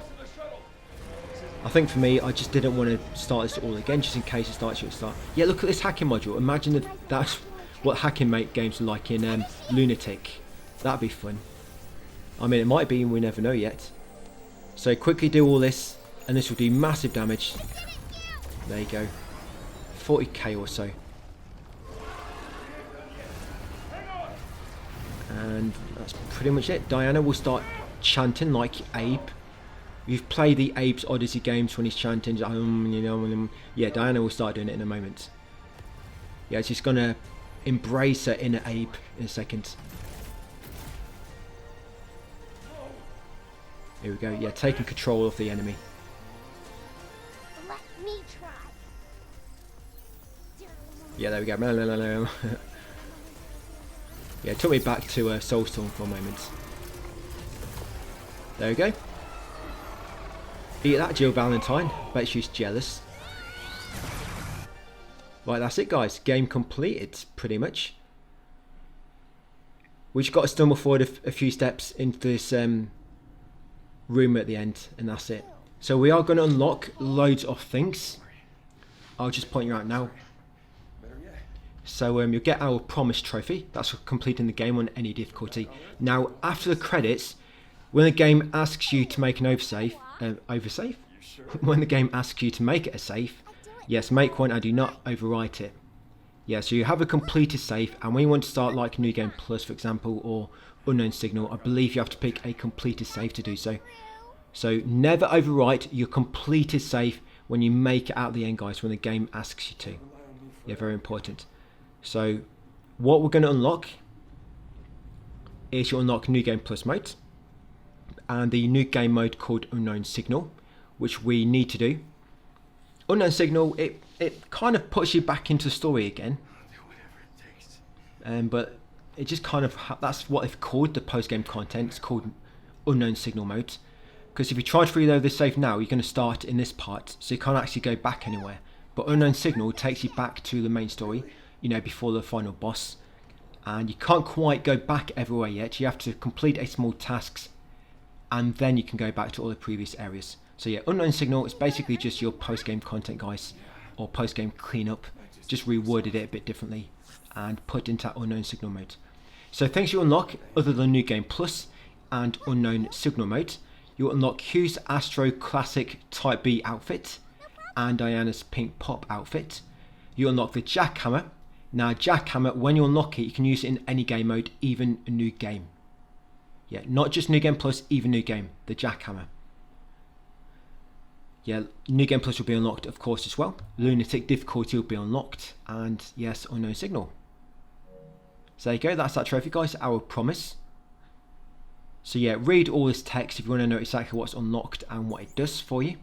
I think for me, I just didn't want to start this all again, just in case it starts at the start. Yeah, look at this hacking module. Imagine if that's what hacking make games are like in Lunatic. That'd be fun. I mean, it might be, and we never know yet. So quickly do all this, and this will do massive damage. There you go. 40k or so. And that's pretty much it. Diana will start chanting like Abe. You've played the Abe's Odyssey games when he's chanting, you know, yeah, Diana will start doing it in a moment. Yeah, she's gonna embrace her inner Abe in a second. Here we go, yeah, taking control of the enemy. Let me try. Yeah, there we go. Yeah, it took me back to Soulstorm for a moment. There we go. Eat that, Jill Valentine. Bet she's jealous. Right, that's it, guys. Game completed, pretty much. We just got to stumble forward a few steps into this room at the end, and that's it. So we are going to unlock loads of things. I'll just point you out now. So you'll get our promise trophy. That's for completing the game on any difficulty. Now, after the credits, when the game asks you to make an oversave, when the game asks you to make it a save, yes, make one and do not overwrite it. Yeah, so you have a completed save, and when you want to start like New Game Plus, for example, or Unknown Signal, I believe you have to pick a completed save to do so. So never overwrite your completed save when you make it out the end, guys, when the game asks you to. Yeah, very important. So what we're going to unlock is you unlock New Game Plus mode and the new game mode called Unknown Signal, which we need to do. Unknown Signal, it kind of puts you back into the story again, but it just kind of, that's what they've called the post-game content. It's called Unknown Signal mode, because if you try to reload this save now, you're going to start in this part, so you can't actually go back anywhere. But Unknown Signal takes you back to the main story, you know, before the final boss, and you can't quite go back everywhere yet. You have to complete a small tasks, and then you can go back to all the previous areas. So yeah, Unknown Signal is basically just your post-game content, guys, or post-game cleanup, just reworded it a bit differently and put into that Unknown Signal mode. So things you unlock other than New Game Plus and Unknown Signal mode, you'll unlock Hugh's Astro Classic Type B outfit and Diana's Pink Pop outfit. You unlock the Jackhammer. Now, Jackhammer, when you unlock it, you can use it in any game mode, even a new game. Yeah, not just New Game Plus, even new game, the Jackhammer. Yeah, New Game Plus will be unlocked, of course, as well. Lunatic difficulty will be unlocked, and yes, Unknown Signal. So there you go, that's that trophy, guys, our promise. So yeah, read all this text if you want to know exactly what's unlocked and what it does for you.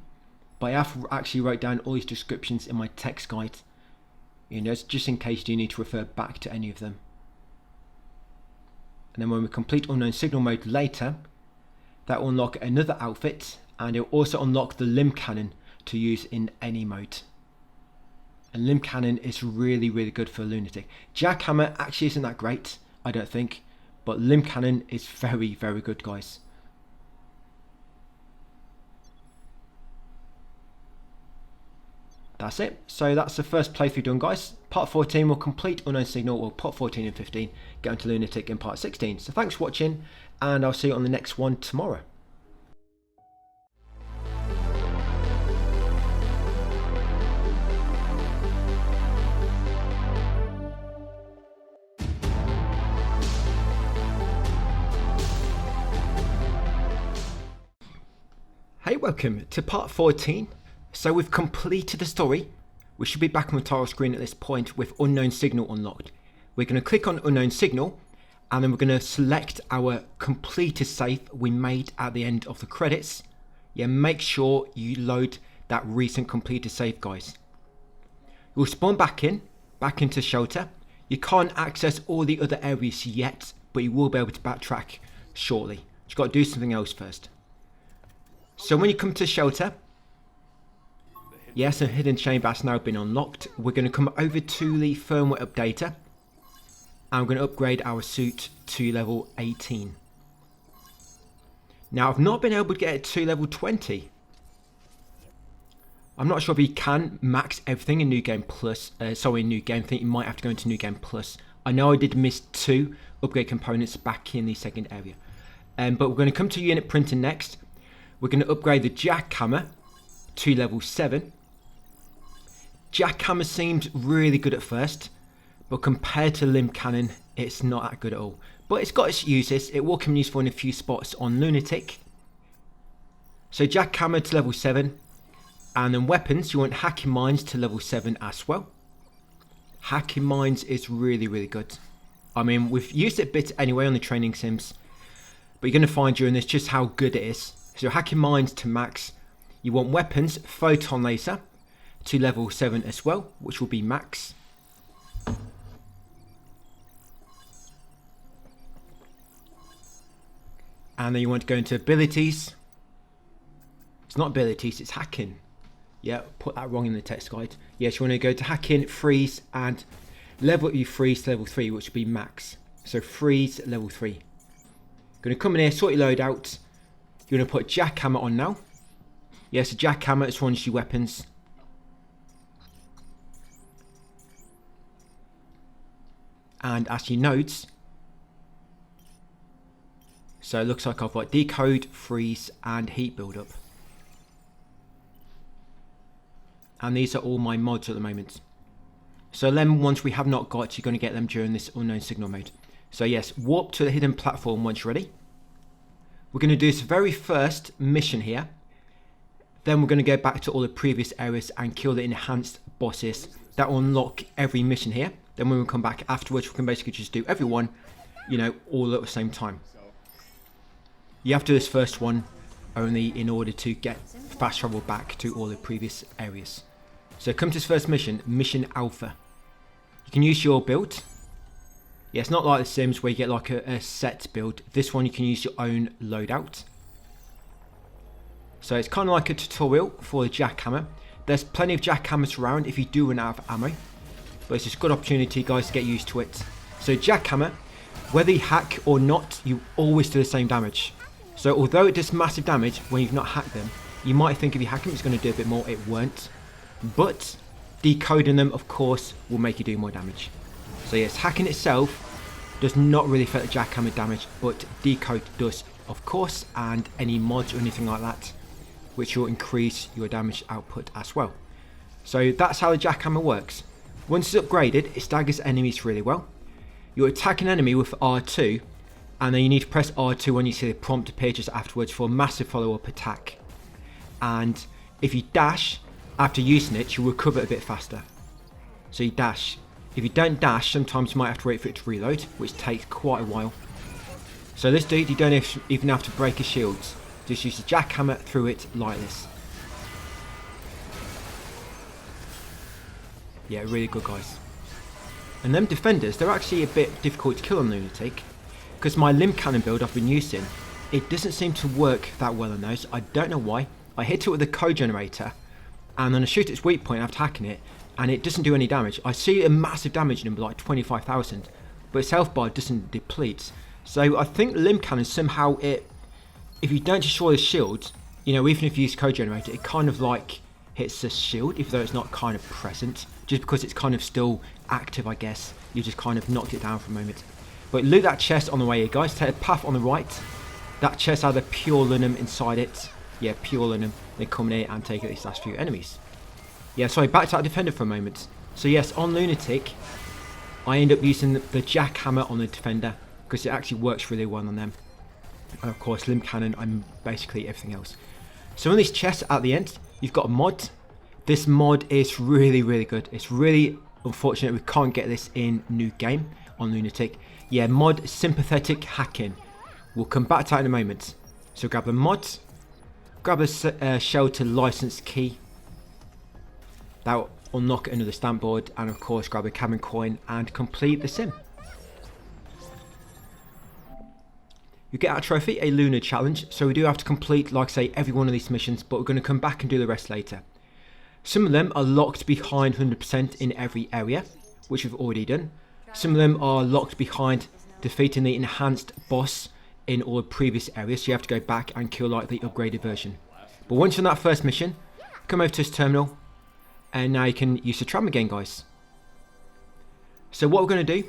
But I have actually wrote down all these descriptions in my text guide, you know, just in case you need to refer back to any of them. And then when we complete Unknown Signal mode later, that will unlock another outfit, and it will also unlock the Limb Cannon to use in any mode. And Limb Cannon is really, really good for Lunatic. Jackhammer actually isn't that great, I don't think, but Limb Cannon is very, very good, guys. That's it. So that's the first playthrough done, guys. Part 14 will complete Unknown Signal, or part 14 and 15, get into Lunatic in part 16. So thanks for watching, and I'll see you on the next one tomorrow. Hey, welcome to part 14. So we've completed the story. We should be back on the title screen at this point with Unknown Signal unlocked. We're going to click on Unknown Signal, and then we're going to select our completed save we made at the end of the credits. Yeah, make sure you load that recent completed save, guys. You'll spawn back into shelter. You can't access all the other areas yet, but you will be able to backtrack shortly. You've got to do something else first. So when you come to shelter, yes, a hidden chamber has now been unlocked. We're going to come over to the firmware updater, and we're going to upgrade our suit to level 18. Now, I've not been able to get it to level 20. I'm not sure if you can max everything in New Game Plus. Sorry, in New Game. I think you might have to go into New Game Plus. I know I did miss 2 upgrade components back in the second area. But we're going to come to unit printing next. We're going to upgrade the jackhammer to level 7. Jackhammer seemed really good at first, but compared to limb cannon, it's not that good at all. But it's got its uses. It will come useful in a few spots on Lunatic. So jackhammer to level 7. And then weapons, you want hacking mines to level 7 as well. Hacking mines is really, really good. I mean, we've used it a bit anyway on the training sims, but you're going to find during this just how good it is. So hacking mines to max. You want weapons, photon laser to level 7 as well, which will be max. And then you want to go into abilities. It's not abilities, it's hacking. Yeah, put that wrong in the text guide. Yes, you want to go to hacking, freeze, and level you freeze to level 3, which would be max. So freeze level 3. Going to come in here, sort your loadout. You're going to put jackhammer on now. Yes, a jackhammer is one of your weapons. And as your nodes, so it looks like I've got decode, freeze, and heat buildup. And these are all my mods at the moment. So them ones we have not got, you're going to get them during this unknown signal mode. So yes, warp to the hidden platform once you're ready. We're going to do this very first mission here. Then we're going to go back to all the previous areas and kill the enhanced bosses. That will unlock every mission here. Then when we come back afterwards, we can basically just do everyone, you know, all at the same time. You have to do this first one only in order to get fast travel back to all the previous areas. So come to this first mission, Mission Alpha. You can use your build. Yeah, it's not like the Sims where you get like a set build. This one you can use your own loadout. So it's kind of like a tutorial for the jackhammer. There's plenty of jackhammers around if you do run out of ammo. But it's just a good opportunity, guys, to get used to it. So jackhammer, whether you hack or not, you always do the same damage. So although it does massive damage when you've not hacked them, you might think if you hack them it's going to do a bit more, it won't. But decoding them, of course, will make you do more damage. So yes, hacking itself does not really affect the jackhammer damage, but decode does, of course, and any mods or anything like that, which will increase your damage output as well. So that's how the jackhammer works. Once it's upgraded, it staggers enemies really well. You attack an enemy with R2, and then you need to press R2 when you see the prompt appear just afterwards for a massive follow-up attack. And if you dash after using it, you'll recover it a bit faster. So you dash. If you don't dash, sometimes you might have to wait for it to reload, which takes quite a while. So this dude, you don't even have to break his shields. Just use the jackhammer through it like this. Yeah, really good, guys. And them defenders, they're actually a bit difficult to kill on Lunatic, because my limb cannon build I've been using, it doesn't seem to work that well on those. I don't know why. I hit it with a code generator, and then I shoot its weak point after hacking it, and it doesn't do any damage. I see a massive damage number, like 25,000, but its health bar doesn't deplete. So I think limb cannon somehow if you don't destroy the shield, you know, even if you use code generator, it kind of like hits the shield, even though it's not kind of present, just because it's kind of still active, I guess. You just kind of knocked it down for a moment. But loot that chest on the way here, guys. Take a path on the right. That chest had a pure linum inside it. Yeah, pure linum. Then come in here and take these last few enemies. Yeah, sorry, back to that defender for a moment. So yes, on Lunatic, I end up using the jackhammer on the defender because it actually works really well on them. And of course, limb cannon and basically everything else. So on these chests at the end, you've got a mod. This mod is really, really good. It's really unfortunate we can't get this in new game on Lunatic. Yeah, mod sympathetic hacking. We'll come back to that in a moment. So grab the mod, grab a shelter license key. That will unlock another stamp board, and of course grab a cabin coin and complete the sim. You get our trophy, a lunar challenge, so we do have to complete, like I say, every one of these missions, but we're going to come back and do the rest later. Some of them are locked behind 100% in every area, which we've already done. Some of them are locked behind defeating the enhanced boss in all the previous areas, so you have to go back and kill like the upgraded version. But once you're on that first mission, come over to this terminal, and now you can use the tram again, guys. So what we're going to do,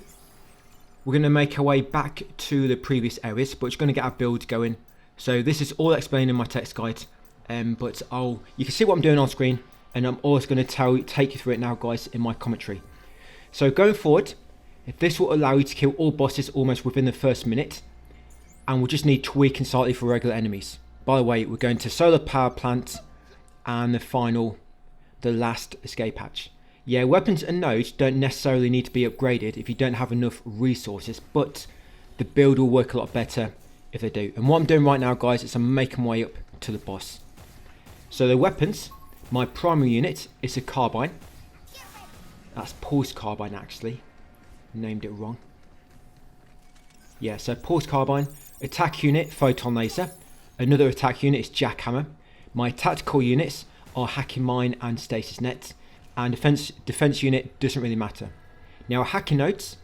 we're going to make our way back to the previous areas, but we're going to get our build going. So this is all explained in my text guide, but you can see what I'm doing on screen, and I'm also going to take you through it now, guys, in my commentary. So going forward, this will allow you to kill all bosses almost within the first minute, and we'll just need tweaking slightly for regular enemies. By the way, we're going to solar power plant and the last escape hatch. Yeah, weapons and nodes don't necessarily need to be upgraded if you don't have enough resources, but the build will work a lot better if they do. And what I'm doing right now, guys, is I'm making my way up to the boss. So the weapons, my primary unit is a carbine. That's pulse carbine, actually. Named it wrong. Yeah, so pulse carbine. Attack unit, photon laser. Another attack unit is jackhammer. My tactical units are hacking mine and stasis net. And defense unit doesn't really matter. Now hacking nodes,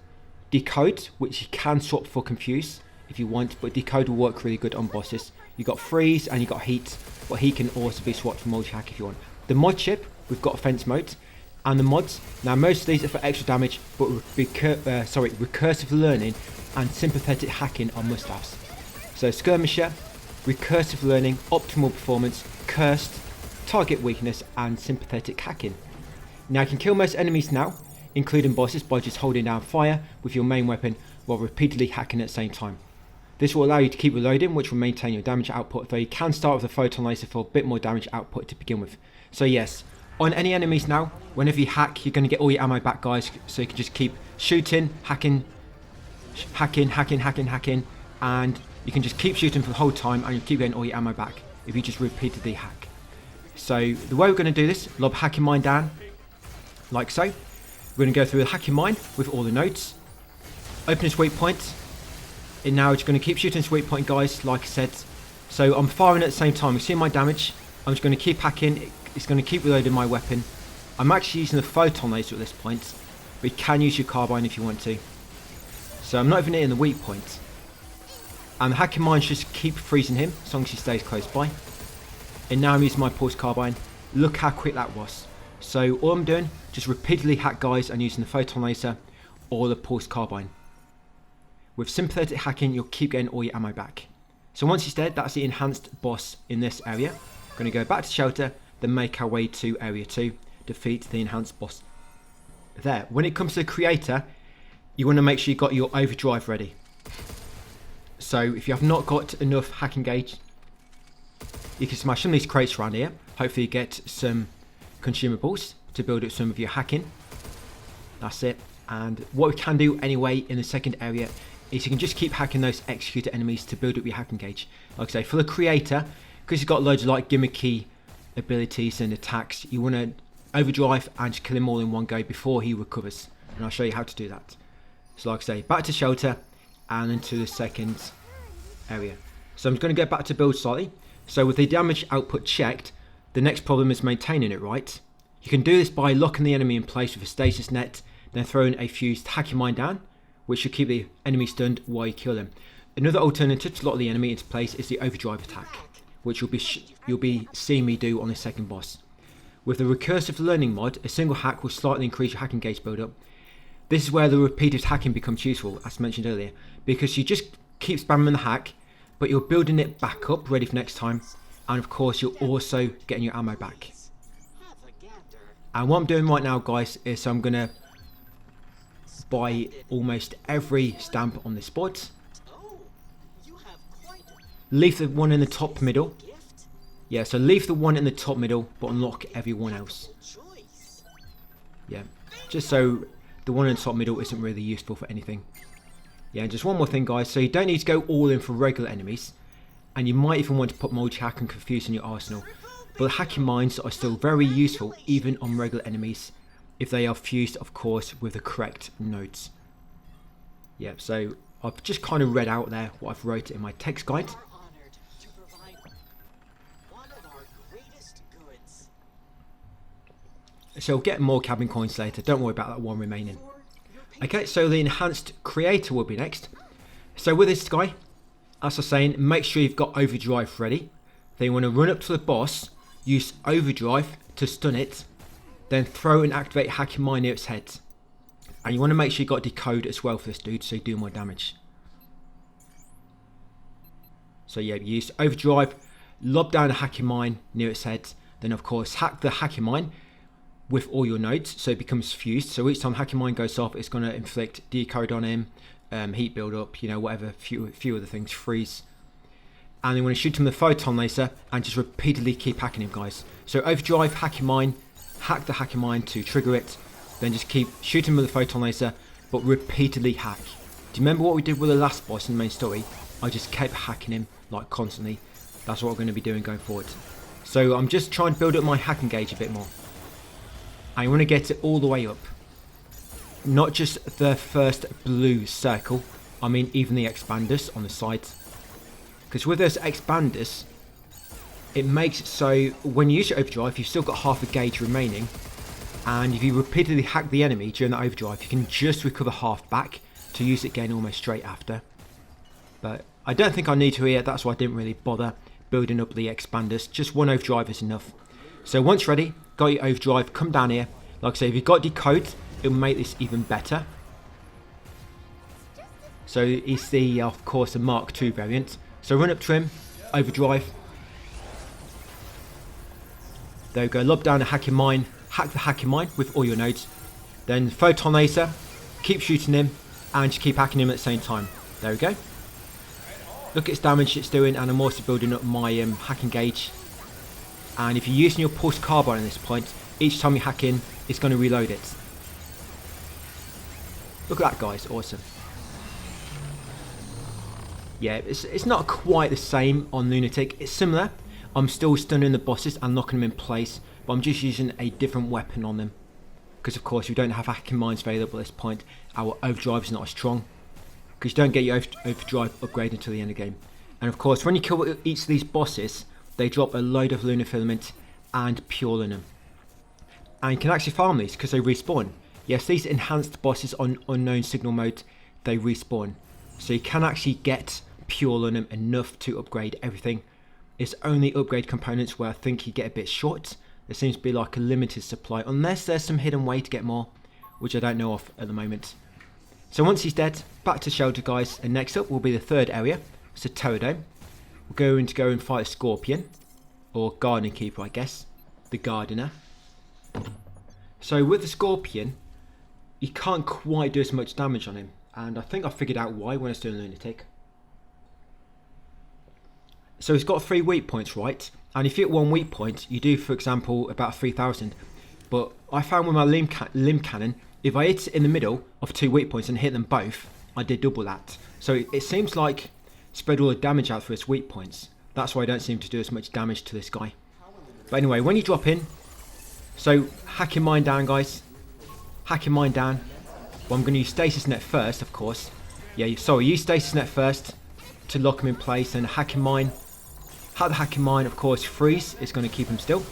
decode, which you can swap for confuse if you want, but decode will work really good on bosses. You got freeze and you got heat, but heat can also be swapped for multi-hack if you want. The mod chip, we've got offense mode, and the mods. Now most of these are for extra damage, but recursive learning and sympathetic hacking are must-haves. So skirmisher, recursive learning, optimal performance, cursed, target weakness, and sympathetic hacking. Now you can kill most enemies now, including bosses, by just holding down fire with your main weapon while repeatedly hacking at the same time. This will allow you to keep reloading, which will maintain your damage output, though you can start with a photon laser for a bit more damage output to begin with. So yes, on any enemies now, whenever you hack, you're going to get all your ammo back, guys, so you can just keep shooting, hacking, and you can just keep shooting for the whole time and you keep getting all your ammo back if you just repeatedly hack. So the way we're going to do this, lob hacking mine down, like so. We're going to go through the hacking mine with all the nodes, open a sweep point, and now it's going to keep shooting sweep point, guys, like I said. So I'm firing at the same time. You see my damage. I'm just going to keep hacking. It's going to keep reloading my weapon. I'm actually using the photon laser at this point, but you can use your carbine if you want to. So I'm not even hitting the weak point. And the hacking mine should just keep freezing him as long as he stays close by. And now I'm using my pulse carbine. Look how quick that was. So all I'm doing, just repeatedly hack, guys, and using the photon laser or the pulse carbine. With sympathetic hacking, you'll keep getting all your ammo back. So once he's dead, that's the enhanced boss in this area. We're going to go back to shelter, then make our way to area 2, defeat the enhanced boss there. When it comes to the creator, you want to make sure you've got your overdrive ready. So if you have not got enough hacking gauge, you can smash some of these crates around here. Hopefully you get some consumables to build up some of your hacking. That's it. And what we can do anyway in the second area is you can just keep hacking those executor enemies to build up your hacking gauge. Like I say, for the creator, because he's got loads of like gimmicky abilities and attacks, you want to overdrive and just kill him all in one go before he recovers. And I'll show you how to do that. So like I say, back to shelter and into the second area. So I'm going to go back to build slightly. So with the damage output checked, the next problem is maintaining it right. You can do this by locking the enemy in place with a stasis net, then throwing a fused hacking mine down, which should keep the enemy stunned while you kill them. Another alternative to lock the enemy into place is the overdrive attack, which you'll be seeing me do on the second boss. With the recursive learning mod, a single hack will slightly increase your hacking gauge build up. This is where the repeated hacking becomes useful, as mentioned earlier, because you just keep spamming the hack, but you're building it back up ready for next time, and of course you're also getting your ammo back. And what I'm doing right now, guys, is I'm going to buy almost every stamp on this board. Leave the one in the top middle. Yeah, so leave the one in the top middle, but unlock everyone else. Yeah, just so the one in the top middle isn't really useful for anything. Yeah, and just one more thing, guys. So you don't need to go all in for regular enemies, and you might even want to put multi-hack and confuse in your arsenal. But the hacking mines are still very useful even on regular enemies, if they are fused, of course, with the correct nodes. Yeah, so I've just kind of read out there what I've wrote in my text guide. So we'll get more cabin coins later, don't worry about that one remaining. Okay, so the enhanced creator will be next. So with this guy, as I was saying, make sure you've got overdrive ready. Then you want to run up to the boss, use overdrive to stun it, then throw and activate hacking mine near its head. And you want to make sure you got decode as well for this dude, so you do more damage. So yeah, use overdrive, lob down a hacking mine near its head, then of course hack the hacking mine with all your nodes so it becomes fused. So each time hacking mine goes off, it's going to inflict decode on him, heat build up, you know, whatever, few other things, freeze. And then when you shoot him with the photon laser and just repeatedly keep hacking him, guys. So overdrive, hacking mine, hack the hacking mine to trigger it, then just keep shooting with the photon laser, but repeatedly hack. Do you remember what we did with the last boss in the main story? I just kept hacking him like constantly. That's what we're going to be doing going forward. So I'm just trying to build up my hacking gauge a bit more. And you want to get it all the way up. Not just the first blue circle, I mean even the expanders on the sides. Because with those expanders, it makes it so when you use your overdrive, you've still got half a gauge remaining. And if you repeatedly hack the enemy during that overdrive, you can just recover half back to use it again almost straight after. But I don't think I need to here, that's why I didn't really bother building up the expanders. Just one overdrive is enough. So once ready, got your overdrive, come down here. Like I say, if you've got decode, it'll make this even better. So it's the, of course, the Mark II variant. So run up to him, overdrive. There we go, lob down a hacking mine, hack the hacking mine with all your nodes. Then photon laser, keep shooting him, and just keep hacking him at the same time. There we go. Look at its damage it's doing, and I'm also building up my hacking gauge. And if you're using your pulse carbine at this point, each time you hack in, it's going to reload it. Look at that, guys, awesome. Yeah, it's not quite the same on Lunatic. It's similar. I'm still stunning the bosses and knocking them in place, but I'm just using a different weapon on them. Because of course we don't have hacking mines available at this point. Our overdrive is not as strong. Because you don't get your overdrive upgrade until the end of the game. And of course when you kill each of these bosses, they drop a load of lunar filament and pure lunum. And you can actually farm these because they respawn. Yes, these enhanced bosses on unknown signal mode, they respawn. So you can actually get pure lunum enough to upgrade everything. It's only upgrade components where I think you get a bit short. There seems to be like a limited supply, unless there's some hidden way to get more, which I don't know of at the moment. So once he's dead, back to shelter, guys, and next up will be the third area. It's a Pterodome. We're going to go and fight a Scorpion, or Garden Keeper, I guess, the Gardener. So with the Scorpion, you can't quite do as much damage on him, and I think I figured out why when I was doing Lunatic. So he's got 3 weak points, right? And if you hit 1 weak point, you do, for example, about 3,000. But I found with my limb cannon, if I hit it in the middle of 2 weak points and hit them both, I did double that. So it seems like spread all the damage out through its weak points. That's why I don't seem to do as much damage to this guy. But anyway, when you drop in, so hacking mine down, guys. Hacking mine down. Well, I'm going to use stasis net first, of course. Yeah, sorry, use stasis net first to lock him in place, and hacking mine. Hack the hacking mine, of course, freeze is going to keep him still.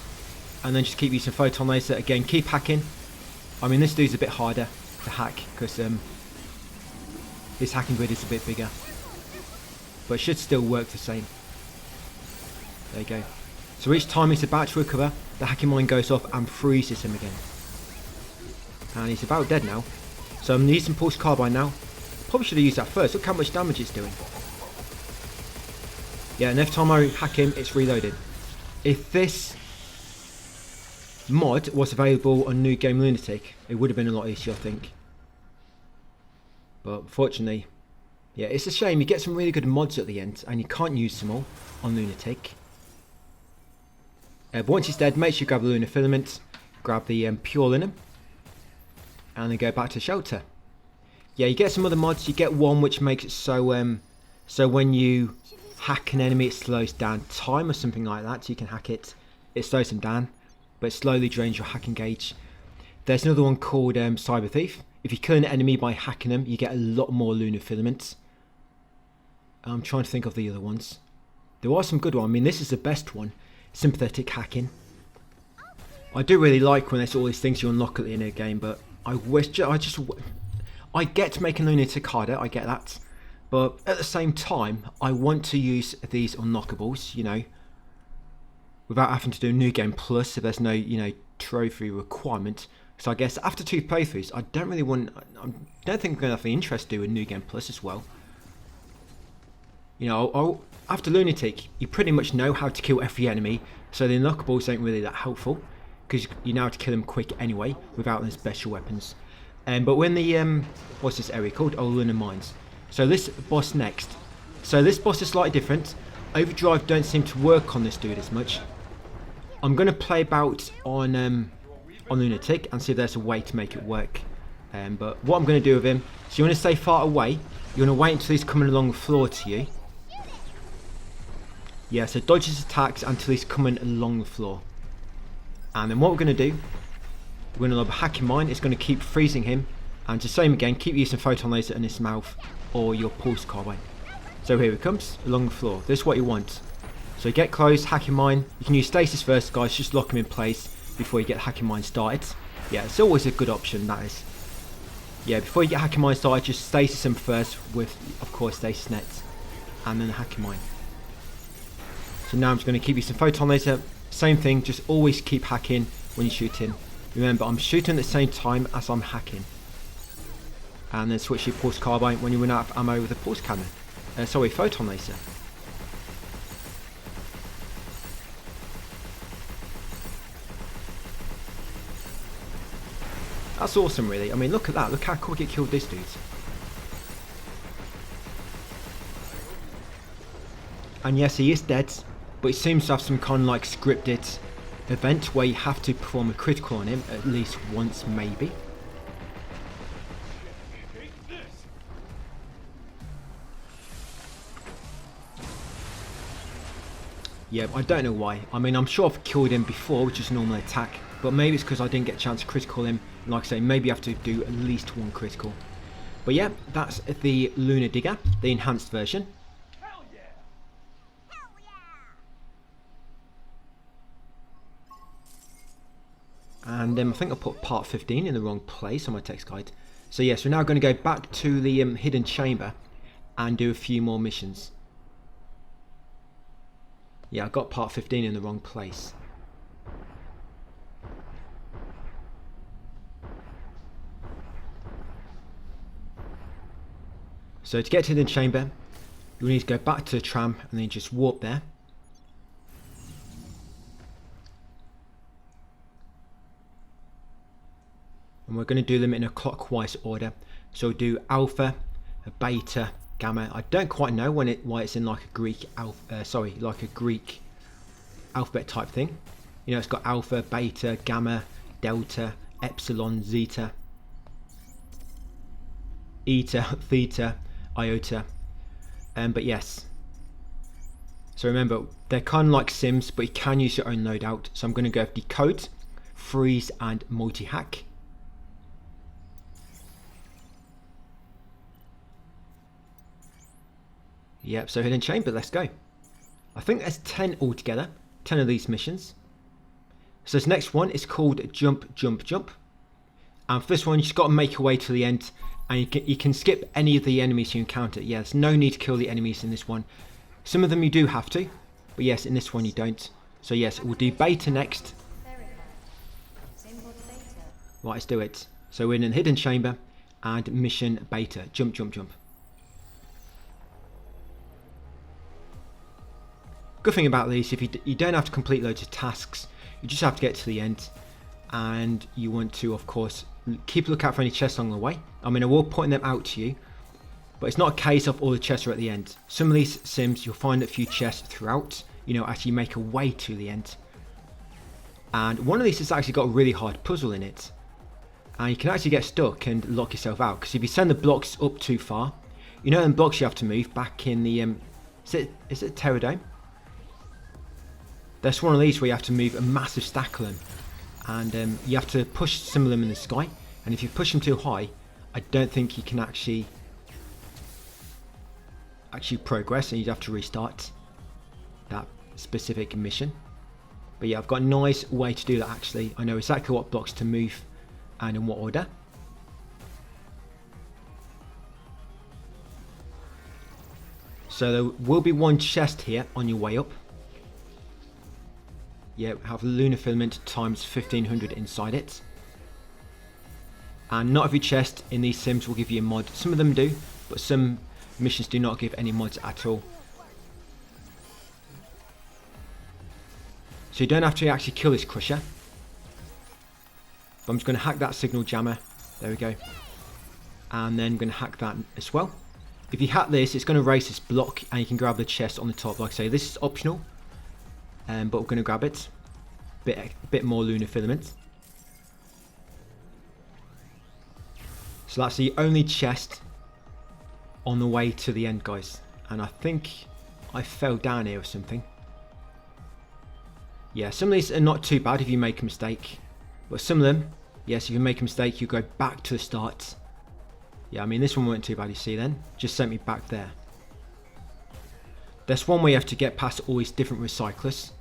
And then just keep using photon laser. Again, keep hacking. I mean, this dude's a bit harder to hack because his hacking grid is a bit bigger. But it should still work the same. There you go. So each time he's about to recover, the hacking mine goes off and freezes him again. And he's about dead now. So I'm using pulse carbine now. Probably should have used that first. Look how much damage it's doing. Yeah, and every time I hack him, it's reloaded. If this mod was available on New Game Lunatic, it would have been a lot easier, I think. But unfortunately, yeah, it's a shame. You get some really good mods at the end, and you can't use them all on Lunatic. But once he's dead, make sure you grab the lunar filament, grab the pure linum, and then go back to shelter. Yeah, you get some other mods. You get one which makes it so so when you hack an enemy, it slows down time or something like that. So you can hack it, it slows them down, but it slowly drains your hacking gauge. There's another one called Cyber Thief. If you kill an enemy by hacking them, you get a lot more lunar filaments. I'm trying to think of the other ones. There are some good ones. I mean, this is the best one. Sympathetic hacking. I do really like when there's all these things you unlock at the end of the game, but I get making Lunatic harder, I get that. But at the same time, I want to use these unlockables, you know. without having to do a new game plus, so there's no, you know, trophy requirement. So I guess after 2 playthroughs, I don't think I'm going to have the interest to do a new game plus as well. You know, after Lunatic, you pretty much know how to kill every enemy, so the unlockables ain't really that helpful, because you know how to kill them quick anyway, without the special weapons. But when the, what's this area called? Oh, Lunar Mines. So this boss next. So this boss is slightly different. Overdrive don't seem to work on this dude as much. I'm going to play about on Lunatic and see if there's a way to make it work. But what I'm going to do with him, so you want to stay far away, you want to wait until he's coming along the floor to you. Yeah, so dodge his attacks until he's coming along the floor. And then what we're going to do, we're going to lob a hacking mine. It's going to keep freezing him. And to same again, keep using photon laser in his mouth or your pulse carbine. So here it comes, along the floor. This is what you want. So get close, hacking mine. You can use stasis first, guys. Just lock him in place before you get hacking mine started. Yeah, it's always a good option, that is. Yeah, before you get hacking mine started, just stasis him first with, of course, stasis nets. And then the hacking mine. So now I'm just going to keep using photon laser. Same thing, just always keep hacking when you shoot him. Remember, I'm shooting at the same time as I'm hacking. And then switch your pulse carbine when you run out of ammo with a pulse cannon. Sorry, photon laser. That's awesome, really. I mean, look at that. Look how quick it killed this dude. And yes, he is dead, but it seems to have some kind of like scripted event where you have to perform a critical on him at least once, maybe. Yeah, I don't know why. I mean, I'm sure I've killed him before, which is a normal attack, but maybe it's because I didn't get a chance to critical him. Like I say, maybe I have to do at least 1 critical. But yeah, that's the Lunar Digger, the enhanced version. Hell yeah! Hell yeah! And I think I put part 15 in the wrong place on my text guide. So yes, we're now going to go back to the hidden chamber and do a few more missions. Yeah, I got part 15 in the wrong place. So to get to the chamber, you need to go back to the tram and then just warp there. And we're going to do them in a clockwise order. So we'll do alpha, beta, gamma. I don't quite know why it's in like a Greek Greek alphabet type thing. You know, it's got alpha, beta, gamma, delta, epsilon, zeta, eta, theta, iota. But yes. So remember, they're kind of like sims, but you can use your own loadout. So I'm going to go with decode, freeze, and multi-hack. Yep, so hidden chamber, let's go. I think there's 10 altogether, 10 of these missions. So this next one is called Jump, Jump, Jump. And for this one, you just got to make your way to the end, and you can skip any of the enemies you encounter. Yeah, there's no need to kill the enemies in this one. Some of them you do have to, but yes, in this one you don't. So yes, we'll do beta next. Right, let's do it. So we're in a hidden chamber, and mission beta, jump, jump, jump. Good thing about these, if you don't have to complete loads of tasks, you just have to get to the end, and you want to, of course, keep a lookout for any chests along the way. I mean, I will point them out to you, but it's not a case of all the chests are at the end. Some of these sims, you'll find a few chests throughout, you know, as you make a way to the end. And one of these has actually got a really hard puzzle in it, and you can actually get stuck and lock yourself out, because if you send the blocks up too far, you know them blocks you have to move back in the, is it Pterodome? There's one of these where you have to move a massive stack of them, and you have to push some of them in the sky, and if you push them too high, I don't think you can actually progress, and you'd have to restart that specific mission. But yeah, I've got a nice way to do that actually. I know exactly what blocks to move and in what order. So there will be one chest here on your way up. Yeah, have lunar filament times 1500 inside it. And not every chest in these sims will give you a mod. Some of them do, but some missions do not give any mods at all. So you don't have to actually kill this crusher. But I'm just going to hack that signal jammer. There we go. And then I'm going to hack that as well. If you hack this, it's going to raise this block and you can grab the chest on the top. Like I say, this is optional. But we're going to grab it. Bit more lunar filament. So that's the only chest on the way to the end, guys. And I think I fell down here or something. Yeah, some of these are not too bad if you make a mistake. But some of them, yes, if you make a mistake, you go back to the start. Yeah, I mean, this one weren't too bad, you see then. Just sent me back there. There's one way you have to get past all these different recyclers.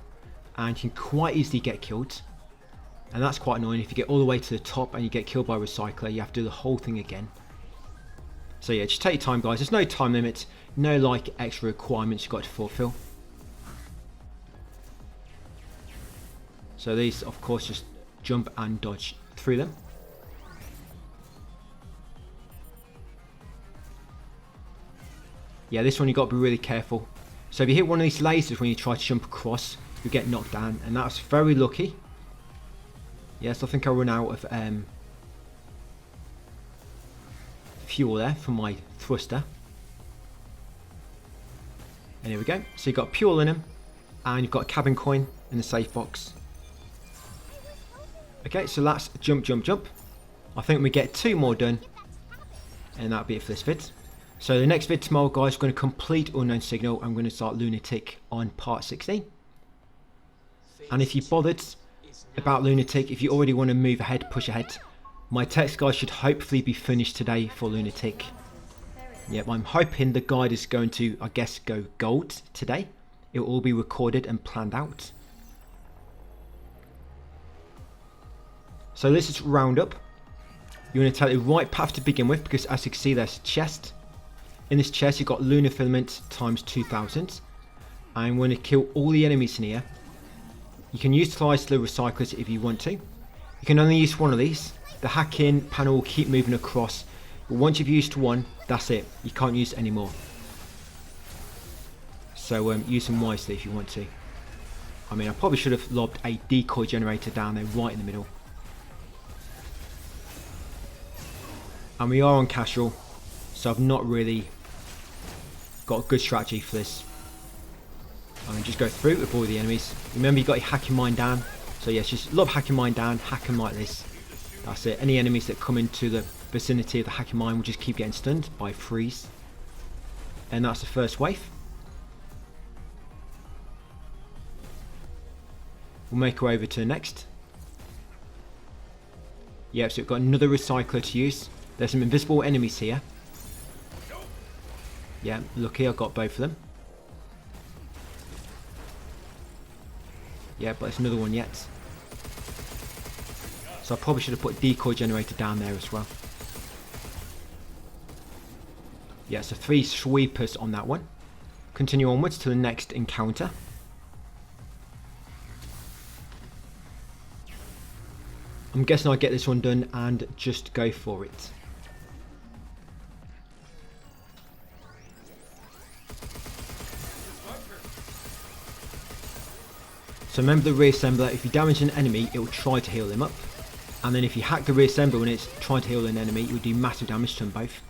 And you can quite easily get killed. And that's quite annoying. If you get all the way to the top and you get killed by a recycler, you have to do the whole thing again. So yeah, just take your time, guys. There's no time limit. No like extra requirements you've got to fulfill. So these, of course, just jump and dodge through them. Yeah, this one you've got to be really careful. So if you hit one of these lasers when you try to jump across, you get knocked down, and that's very lucky. Yes, I think I run out of fuel there from my thruster. And here we go. So you've got fuel in them, and you've got a cabin coin in the safe box. Okay, so that's jump, jump, jump. I think we get 2 more done, and that'll be it for this vid. So the next vid tomorrow, guys, we're going to complete Unknown Signal. I'm going to start Lunatic on part 16. And if you bothered about Lunatic, if you already want to move ahead, push ahead, my text guide should hopefully be finished today for Lunatic. Yep, I'm hoping the guide is going to, I guess, go gold today. It will all be recorded and planned out. So this is roundup. You want to take the right path to begin with, because as you can see, there's a chest. In this chest, you've got lunar filament times 2000. I'm going to kill all the enemies in here. You can utilise the recyclers if you want to. You can only use one of these. The hacking panel will keep moving across. But once you've used one, that's it. You can't use any more. So use them wisely if you want to. I mean, I probably should have lobbed a decoy generator down there right in the middle. And we are on casual, so I've not really got a good strategy for this. I mean, just go through, avoid the enemies. Remember, you've got your hacking mine down. So yes, just lob hacking mine down, hack them like this. That's it. Any enemies that come into the vicinity of the hacking mine will just keep getting stunned by freeze. And that's the first wave. We'll make our way over to the next. Yep, so we've got another recycler to use. There's some invisible enemies here. Yeah, lucky I got both of them. Yeah, but there's another one yet. So I probably should have put a decoy generator down there as well. Yeah, so 3 sweepers on that one. Continue onwards to the next encounter. I'm guessing I'll get this one done and just go for it. So remember the reassembler, if you damage an enemy, it will try to heal them up. And then if you hack the reassembler when it's trying to heal an enemy, it will do massive damage to them both.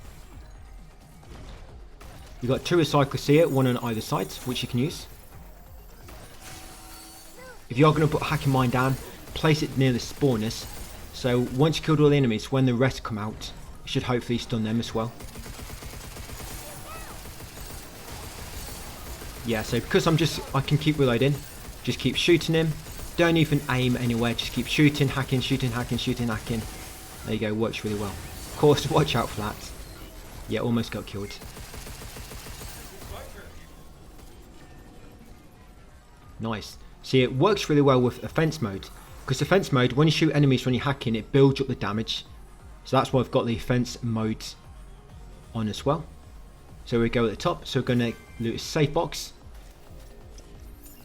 You've got 2 recyclers here, one on either side, which you can use. If you are going to put hacking mine down, place it near the spawners. So once you killed all the enemies, when the rest come out, it should hopefully stun them as well. Yeah, so because I can keep reloading, just keep shooting him. Don't even aim anywhere, just keep shooting, hacking, shooting, hacking, shooting, hacking. There you go, works really well. Of course, watch out for that. Yeah, almost got killed. Nice. See, it works really well with offense mode. Because offense mode, when you shoot enemies when you're hacking, it builds up the damage. So that's why I've got the offense mode on as well. So we go at the top. So we're going to loot a safe box.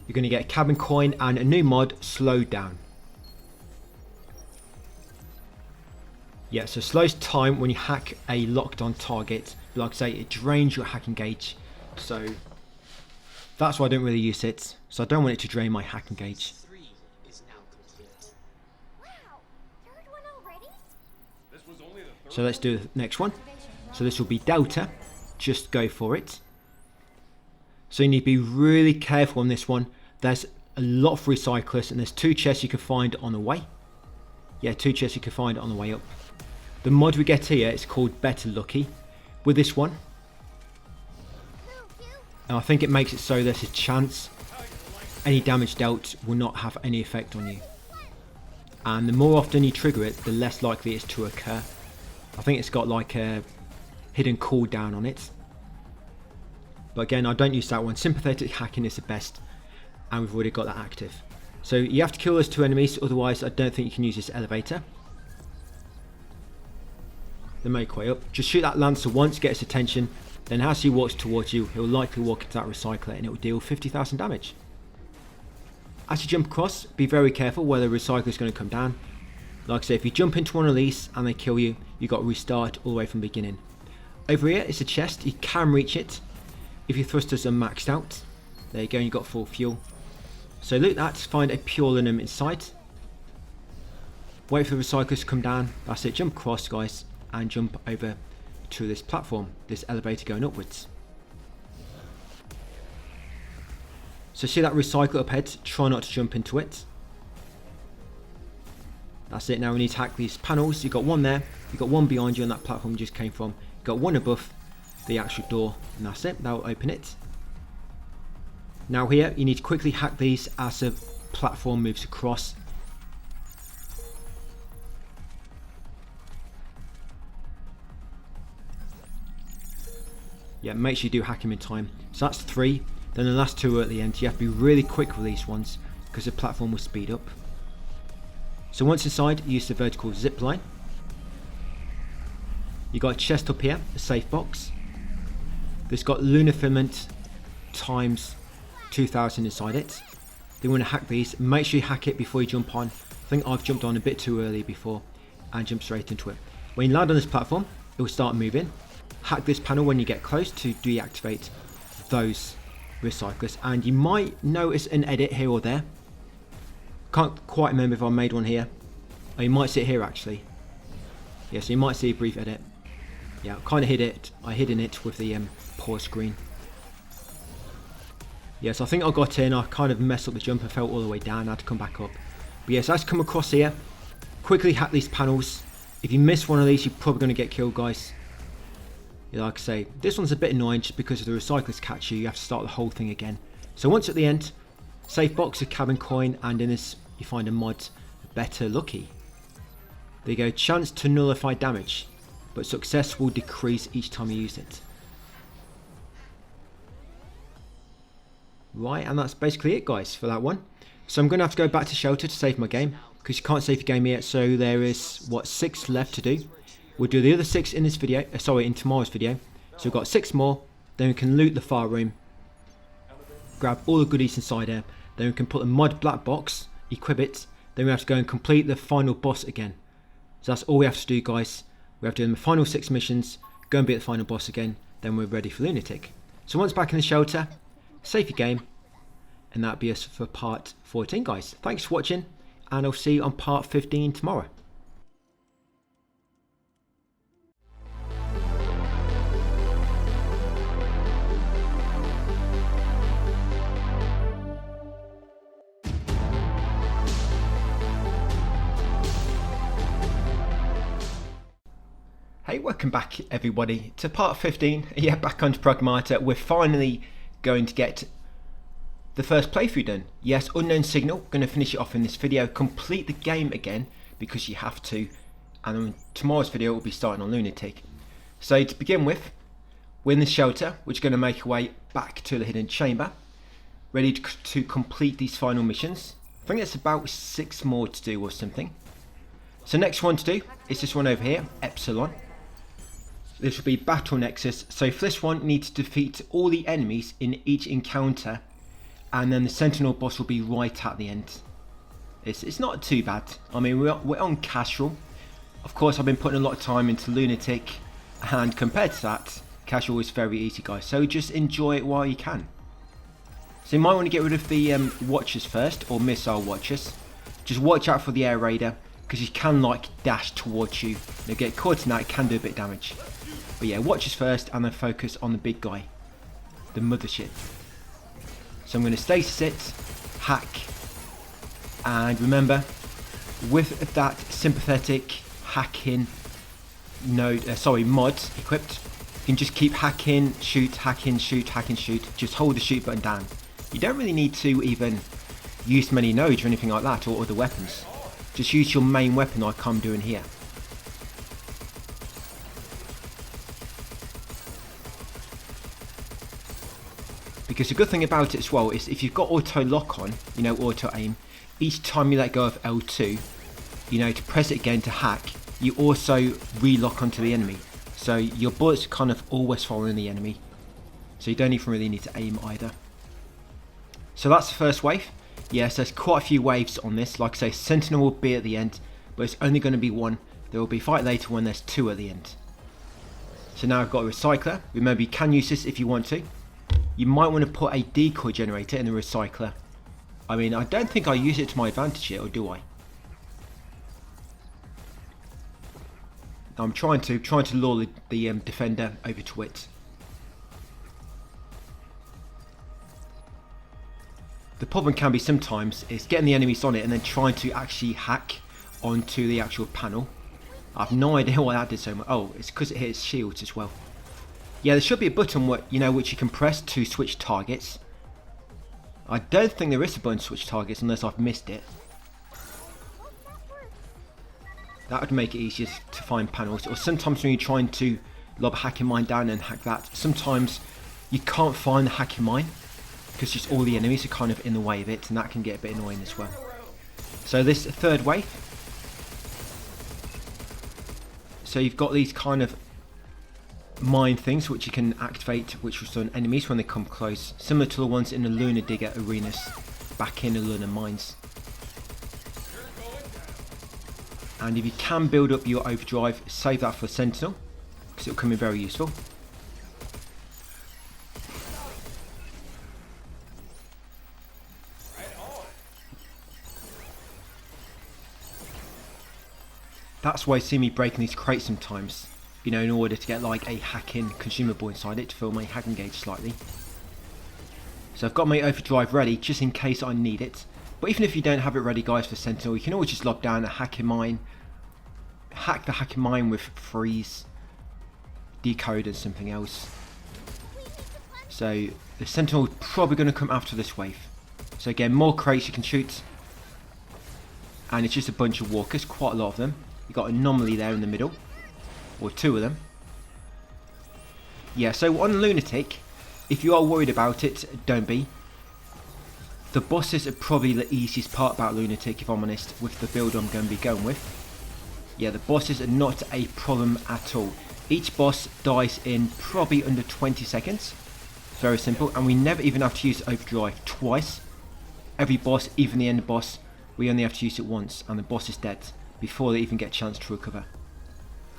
you're going to get a cabin coin and a new mod, Slow Down. Yeah, so slows time when you hack a locked on target. But like I say, it drains your hacking gauge. So that's why I don't really use it. So I don't want it to drain my hacking gauge. 3 is now complete. Wow, third one already? This was only the third. So let's do the next one. So this will be Delta. Just go for it. So you need to be really careful on this one. There's a lot of recyclers and there's 2 chests you can find on the way. Yeah, 2 chests you can find on the way up. The mod we get here is called Better Lucky. With this one, and I think it makes it so there's a chance any damage dealt will not have any effect on you. And the more often you trigger it, the less likely it is to occur. I think it's got like a hidden cooldown on it. But again, I don't use that one. Sympathetic hacking is the best, and we've already got that active. So you have to kill those 2 enemies, otherwise I don't think you can use this elevator. The make way up. Just shoot that lancer once, get his attention, then as he walks towards you, he'll likely walk into that recycler and it will deal 50,000 damage. As you jump across, be very careful where the recycler is going to come down. Like I say, if you jump into one of these and they kill you, you've got to restart all the way from the beginning. Over here is a chest, you can reach it if your thrusters are maxed out. There you go, you've got full fuel. So loot that, find a pure aluminum inside. Wait for the recyclers to come down, that's it, jump across guys. And jump over to this platform, this elevator going upwards. So see that recycle up ahead, try not to jump into it. That's it, now we need to hack these panels. You've got one there, you've got one behind you on that platform you just came from. You've got one above the actual door, and that's it, that'll open it. Now here, you need to quickly hack these as the platform moves across. Yeah, make sure you do hack him in time. So that's 3. Then the last 2 are at the end. You have to be really quick with these ones because the platform will speed up. So once inside, use the vertical zip line. You got a chest up here, a safe box. This got lunar filament times 2000 inside it. Then you want to hack these. Make sure you hack it before you jump on. I think I've jumped on a bit too early before and jumped straight into it. When you land on this platform, it will start moving. Hack this panel when you get close to deactivate those recyclers, and you might notice an edit here or there. Can't quite remember if I made one here. Oh, you might see it here actually. Yeah, so you might see a brief edit. Yeah, I kind of hid it. I hid in it with the pause screen. Yes, I think I got in. I kind of messed up the jump and fell all the way down. I had to come back up. But yes, as I come across here, quickly hack these panels. If you miss one of these, you're probably going to get killed, guys. Like I say, this one's a bit annoying just because of the recyclers catch you. You have to start the whole thing again. So once at the end, safe box, a cabin coin, and in this you find a mod, Better Lucky. There you go, chance to nullify damage, but success will decrease each time you use it. Right, and that's basically it guys for that one. So I'm going to have to go back to shelter to save my game, because you can't save your game yet, so there is, what, 6 left to do. We'll do the other 6 in this video, in tomorrow's video. So we've got 6 more, then we can loot the fire room, grab all the goodies inside there, then we can put the mod black box, equip it, then we have to go and complete the final boss again. So that's all we have to do guys. We have to do the final 6 missions, go and beat the final boss again, then we're ready for Lunatic. So once back in the shelter, save your game, and that'll be us for part 14 guys. Thanks for watching, and I'll see you on part 15 tomorrow. Hey, welcome back everybody to part 15. Yeah, back onto Pragmata. We're finally going to get the first playthrough done. Yes, unknown signal, going to finish it off in this video, complete the game again because you have to, and on tomorrow's video we'll be starting on Lunatic. So to begin with, we're in the shelter, which is going to make our way back to the hidden chamber, ready to complete these final missions. I think there's about 6 more to do or something. So next one to do is this one over here, Epsilon. This will be Battle Nexus. So for this one, you need to defeat all the enemies in each encounter and then the Sentinel boss will be right at the end. It's not too bad. I mean, we're on casual. Of course, I've been putting a lot of time into Lunatic, and compared to that, casual is very easy, guys. So just enjoy it while you can. So you might want to get rid of the watchers first, or missile watchers. Just watch out for the air raider, because he can like dash towards you. You'll get caught in that, it can do a bit of damage. But yeah, watchers first, and then focus on the big guy, the mothership. So I'm going to stasis it, hack, and remember, with that sympathetic hacking node, mod equipped, you can just keep hacking, shoot, hacking, shoot, hacking, shoot. Just hold the shoot button down. You don't really need to even use many nodes or anything like that, or other weapons. Just use your main weapon like I'm doing here. Because the good thing about it as well is if you've got auto lock on, you know, auto aim, each time you let go of L2, you know, to press it again to hack, you also relock onto the enemy. So your bullets kind of always following the enemy. So you don't even really need to aim either. So that's the first wave. Yes, there's quite a few waves on this. Like I say, Sentinel will be at the end, but it's only going to be one. There will be fight later when there's two at the end. So now I've got a recycler. Remember, you can use this if you want to. You might want to put a decoy generator in the recycler. I mean, I don't think I use it to my advantage here, or do I? I'm trying to lure the defender over to it. The problem can be sometimes is getting the enemies on it and then trying to actually hack onto the actual panel. I've no idea why that did so much. Oh, it's because it hits shields as well. Yeah, there should be a button which you can press to switch targets. I don't think there is a button to switch targets unless I've missed it. That would make it easier to find panels. Or sometimes when you're trying to lob a hacking mine down and hack that, sometimes you can't find the hacking mine because just all the enemies are kind of in the way of it, and that can get a bit annoying as well. So this third wave. So you've got these kind of mine things which you can activate, which will stun enemies when they come close, similar to the ones in the Lunar Digger arenas back in the Lunar Mines. And if you can build up your overdrive, save that for Sentinel, because it'll come in very useful. That's why you see me breaking these crates sometimes, you know, in order to get like a hacking consumable inside it to fill my hacking gauge slightly. So I've got my overdrive ready just in case I need it. But even if you don't have it ready, guys, for Sentinel, you can always just lob down a hacking mine, hack the hacking mine with freeze, decode and something else. So the Sentinel is probably going to come after this wave. So again, more crates you can shoot. And it's just a bunch of walkers, quite a lot of them. You've got an anomaly there in the middle, or two of them. Yeah, so on Lunatic, if you are worried about it, don't be. The bosses are probably the easiest part about Lunatic, if I'm honest, with the build I'm going to be going with. Yeah, the bosses are not a problem at all. Each boss dies in probably under 20 seconds. Very simple, and we never even have to use overdrive twice. Every boss, even the end boss, we only have to use it once, and the boss is dead before they even get a chance to recover.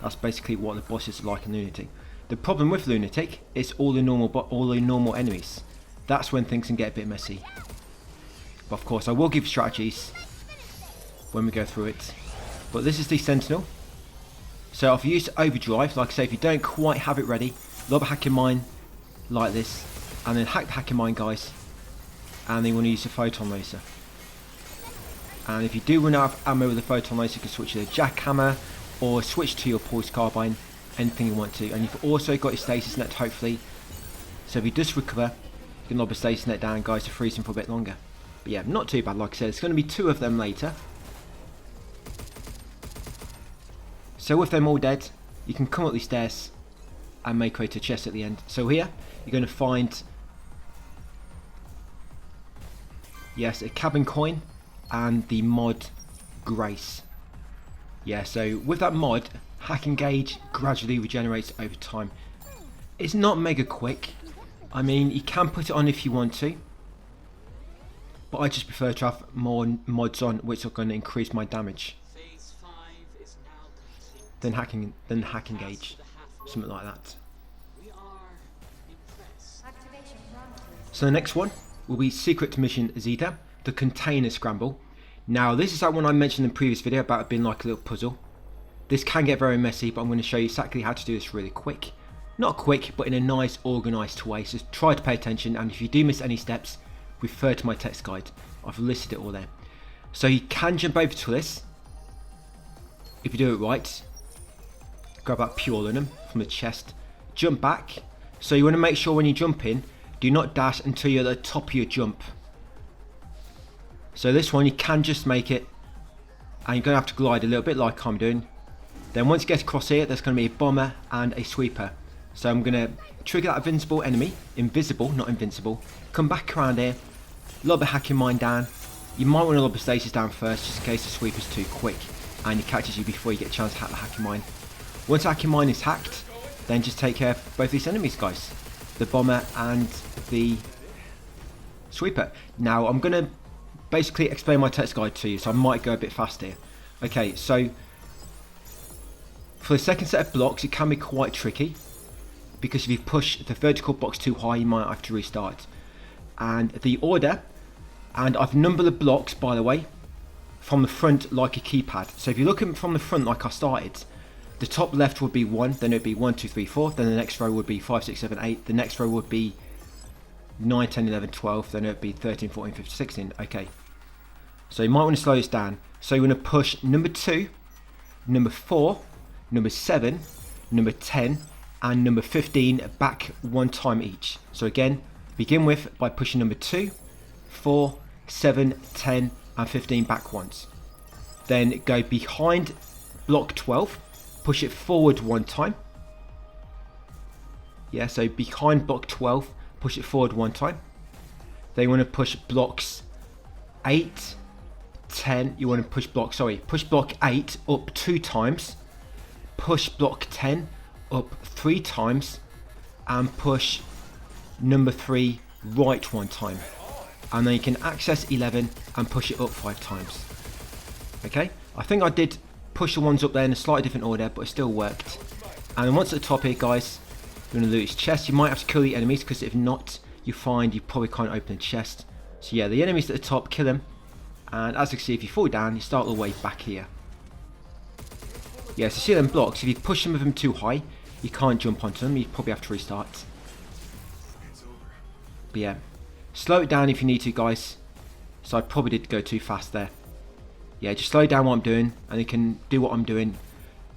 That's basically what the bosses are like in Lunatic. The problem with Lunatic is all the normal enemies. That's when things can get a bit messy. But of course, I will give strategies when we go through it. But this is the Sentinel. So if you use overdrive, like I say, if you don't quite have it ready, lob a hacking mine like this, and then hack the hacking mine, guys. And then you want to use a photon laser. And if you do run out of ammo with the photon laser, you can switch to the jackhammer or switch to your poised carbine, anything you want to. And you've also got your stasis net, hopefully. So if you just recover, you can lob a stasis net down, guys, to freeze them for a bit longer. But yeah, not too bad. Like I said, it's going to be two of them later. So with them all dead, you can come up these stairs and make way to a chest at the end. So here, you're going to find, yes, a cabin coin and the mod Grace. Yeah, so with that mod, hacking gauge gradually regenerates over time. It's not mega quick. I mean, you can put it on if you want to. but I just prefer to have more mods on which are going to increase my damage Phase 5 is now complete. than hacking gauge, something like that. We are impressed. So the next one will be Secret Mission Zeta, the container scramble. Now this is that one I mentioned in the previous video about it being like a little puzzle. This can get very messy, but I'm going to show you exactly how to do this really quick. Not quick, but in a nice organised way, so try to pay attention, and if you do miss any steps, refer to my text guide. I've listed it all there. So you can jump over to this, if you do it right. Grab that pure linen from the chest, jump back. So you want to make sure when you jump in, do not dash until you're at the top of your jump. So this one you can just make it, and you're going to have to glide a little bit like I'm doing. Then once you get across here, there's going to be a bomber and a sweeper. So I'm going to trigger that invisible enemy, not invincible. Come back around here, lob a hacking mine down. You might want to lob a stasis down first, just in case the sweeper's too quick and he catches you before you get a chance to hack the hacking mine. Once the hacking mine is hacked, then just take care of both these enemies, guys. The bomber and the sweeper. Now I'm going to basically explain my text guide to you, so I might go a bit fast here. Okay, so for the second set of blocks, it can be quite tricky, because if you push the vertical box too high, you might have to restart. And the order, and I've numbered the blocks, by the way, from the front like a keypad. So if you're looking from the front like I started, the top left would be 1, then it would be 1, 2, 3, 4, then the next row would be 5, 6, 7, 8, the next row would be 9, 10, 11, 12, then it would be 13, 14, 15, 16, okay. So you might want to slow this down. So you want to push number 2, number 4, number 7, number 10, and number 15 back one time each. So again, begin with by pushing number 2, 4, 7, 10, and 15 back once. Then go behind block 12, push it forward one time. Yeah, so behind block 12, push it forward one time. Then you want to push blocks 8, 10, you want to push block 8 up 2 times, push block 10 up 3 times, and push number 3 right one time, and then you can access 11 and push it up 5 times. Okay, I think I did push the ones up there in a slightly different order, but it still worked. And then once at the top here, guys, you're going to loot his chest. You might have to kill the enemies, because if not, you find you probably can't open the chest. So yeah, the enemies at the top, kill them. And as you can see, if you fall down, you start all the way back here. Yeah, so see them blocks, if you push some of them too high, you can't jump onto them, you probably have to restart. But yeah, slow it down if you need to, guys. So I probably did go too fast there. Yeah, just slow down what I'm doing, and you can do what I'm doing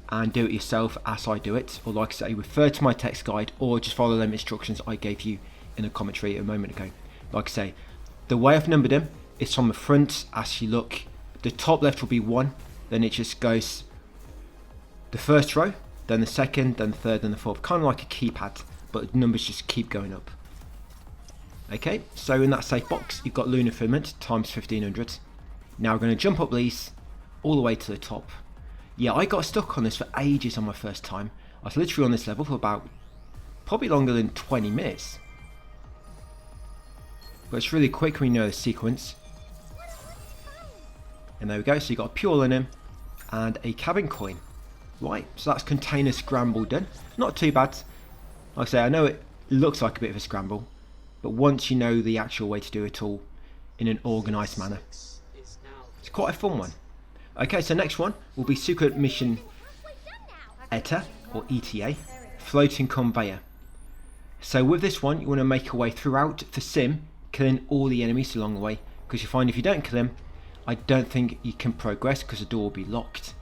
and do it yourself as I do it. Or like I say, refer to my text guide, or just follow them instructions I gave you in a commentary a moment ago. Like I say, the way I've numbered them, it's from the front as you look. The top left will be 1, then it just goes the first row, then the second, then the third, then the fourth, kind of like a keypad, but the numbers just keep going up. Okay, so in that safe box you've got lunar filament times 1500. Now we're going to jump up these all the way to the top. Yeah, I got stuck on this for ages on my first time. I was literally on this level for about probably longer than 20 minutes. But it's really quick when you know the sequence. And there we go, so you got a pure linen and a cabin coin. Right, so that's container scramble done. Not too bad. Like I say, I know it looks like a bit of a scramble, but once you know the actual way to do it all in an organised manner, it's quite a fun one. Okay, so next one will be Secret Mission ETA, or ETA, Floating Conveyor. So with this one, you want to make your way throughout the sim, killing all the enemies along the way, because you find if you don't kill them, I don't think you can progress because the door will be locked.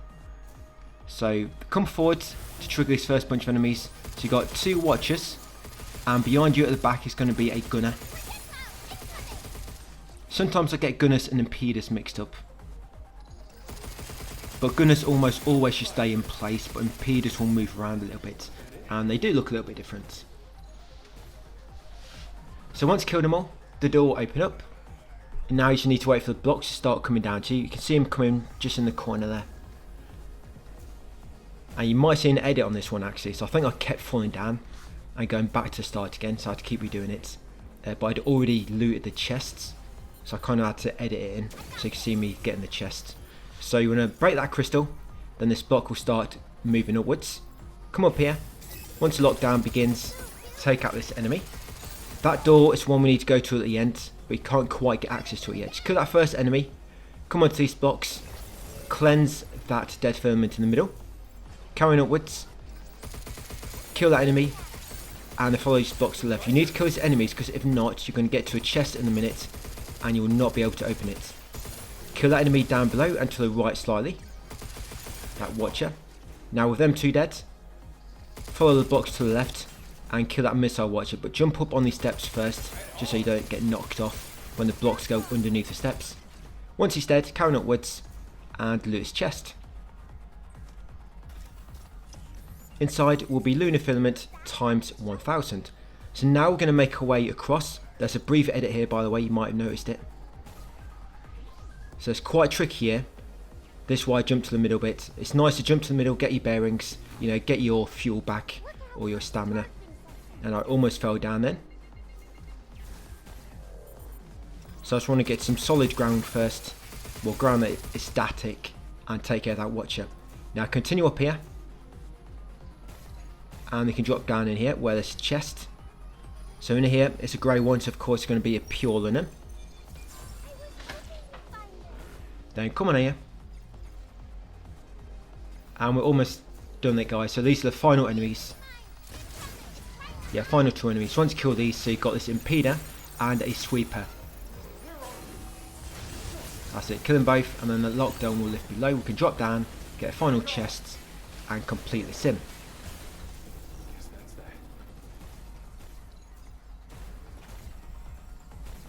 So come forward to trigger this first bunch of enemies. So you've got 2 watchers, and behind you at the back is going to be a gunner. Sometimes I get gunners and impeders mixed up, but gunners almost always should stay in place, but impeders will move around a little bit, and they do look a little bit different. So once you kill them all, the door will open up, and now you just need to wait for the blocks to start coming down to you. You can see them coming just in the corner there. And you might see an edit on this one actually, so I think I kept falling down and going back to the start again, so I had to keep redoing it. But I'd already looted the chests, so I kind of had to edit it in so you can see me getting the chest. So you want to break that crystal, then this block will start moving upwards. Come up here. Once the lockdown begins, take out this enemy. That door is one we need to go to at the end, but you can't quite get access to it yet. Just kill that first enemy, come onto these blocks, cleanse that dead filament in the middle, carry on upwards, kill that enemy, and then follow these blocks to the left. You need to kill these enemies because if not, you're going to get to a chest in a minute and you will not be able to open it. Kill that enemy down below and to the right slightly. That watcher. Now with them two dead, follow the blocks to the left and kill that missile watcher, but jump up on these steps first just so you don't get knocked off when the blocks go underneath the steps. Once he's dead, carry on upwards and loot his chest. Inside will be lunar filament times 1000. So now we're going to make our way across. There's a brief edit here, by the way, you might have noticed it. So it's quite tricky here. This is why I jumped to the middle bit. It's nice to jump to the middle, get your bearings, you know, get your fuel back or your stamina. And I almost fell down then. So I just want to get some solid ground first. Well, ground that is static and take care of that watcher. Now continue up here. And you can drop down in here where there's a chest. So in here, it's a grey one, so of course it's going to be a pure linen. Then come on here. And we're almost done it, guys. So these are the final enemies. Yeah, final two enemies. Once you kill these, so you've got this impeeder and a sweeper. That's it, kill them both, and then the lockdown will lift below. We can drop down, get a final chest, and complete the sim.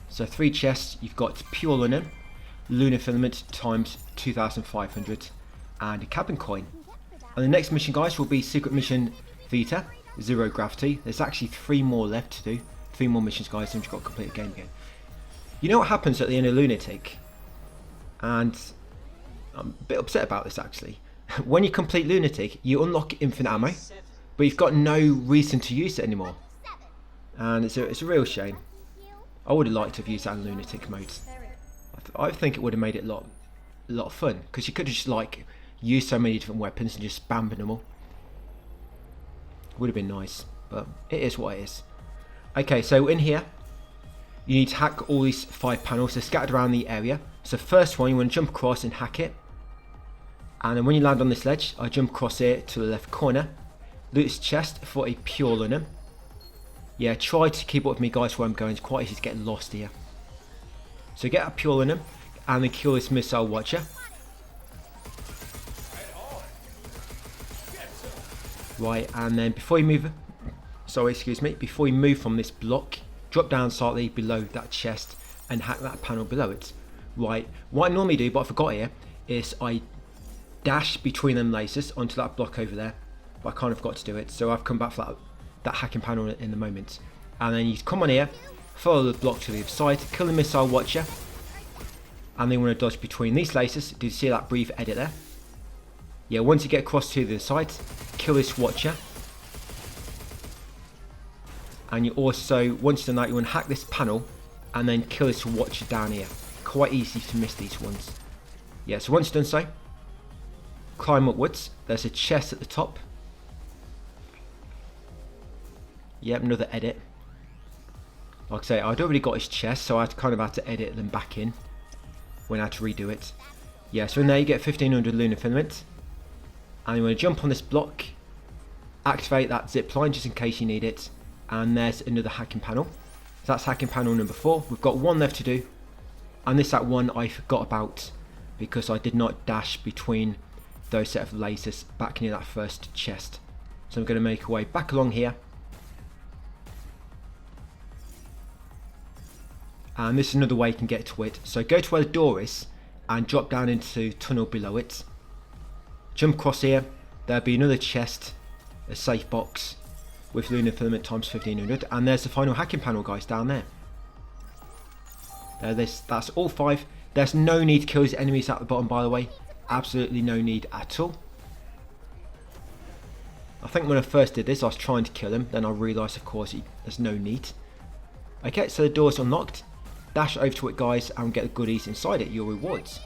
So 3 chests, you've got pure linen, lunar filament times 2500, and a cabin coin. And the next mission, guys, will be secret mission Vita, zero gravity. There's actually 3 more left to do. 3 more missions, guys, and you've got to complete the game again. You know what happens at the end of Lunatic? And I'm a bit upset about this actually. When you complete Lunatic, you unlock infinite ammo, but you've got no reason to use it anymore. And it's a real shame. I would have liked to have used that in Lunatic mode. I think it would have made it a lot of fun, because you could have just like used so many different weapons and just spammed them all. Would have been nice, but it is what it is. Okay, so in here, you need to hack all these 5 panels. They're scattered around the area. So first one, you want to jump across and hack it. And then when you land on this ledge, I jump across here to the left corner. Loot this chest for a pure linen. Yeah, try to keep up with me, guys, where I'm going. It's quite easy to get lost here. So get a pure linen and then kill this missile watcher. Right, and then before you move, before you move from this block, drop down slightly below that chest and hack that panel below it. Right, what I normally do, but I forgot here, is I dash between them lasers onto that block over there, but I kind of forgot to do it, so I've come back for that hacking panel in the moment. And then you come on here, follow the block to the other side, kill the missile watcher, and then you want to dodge between these lasers. Do you see that brief edit there? Yeah, once you get across to the other side, kill this watcher. And you also, once you've done that, you want to hack this panel and then kill this watcher down here. Quite easy to miss these ones. Yeah, so once you've done so, climb upwards. There's a chest at the top. Yep, another edit. Like I say, I'd already got his chest, so I kind of had to edit them back in when I had to redo it. Yeah, so in there you get 1500 lunar filament. And you want to jump on this block, activate that zip line just in case you need it. And there's another hacking panel. So that's hacking panel number 4. We've got 1 left to do. And this that one I forgot about because I did not dash between those set of lasers back near that first chest. So I'm going to make a way back along here. And this is another way you can get to it. So go to where the door is and drop down into tunnel below it. Jump across here. There'll be another chest, a safe box with lunar filament times 1500. And there's the final hacking panel, guys, down there. That's all 5. There's no need to kill these enemies at the bottom, by the way. Absolutely no need at all. I think when I first did this, I was trying to kill him. Then I realised, of course, there's no need. Okay, so the door's unlocked. dash over to it, guys, and get the goodies inside it, your rewards.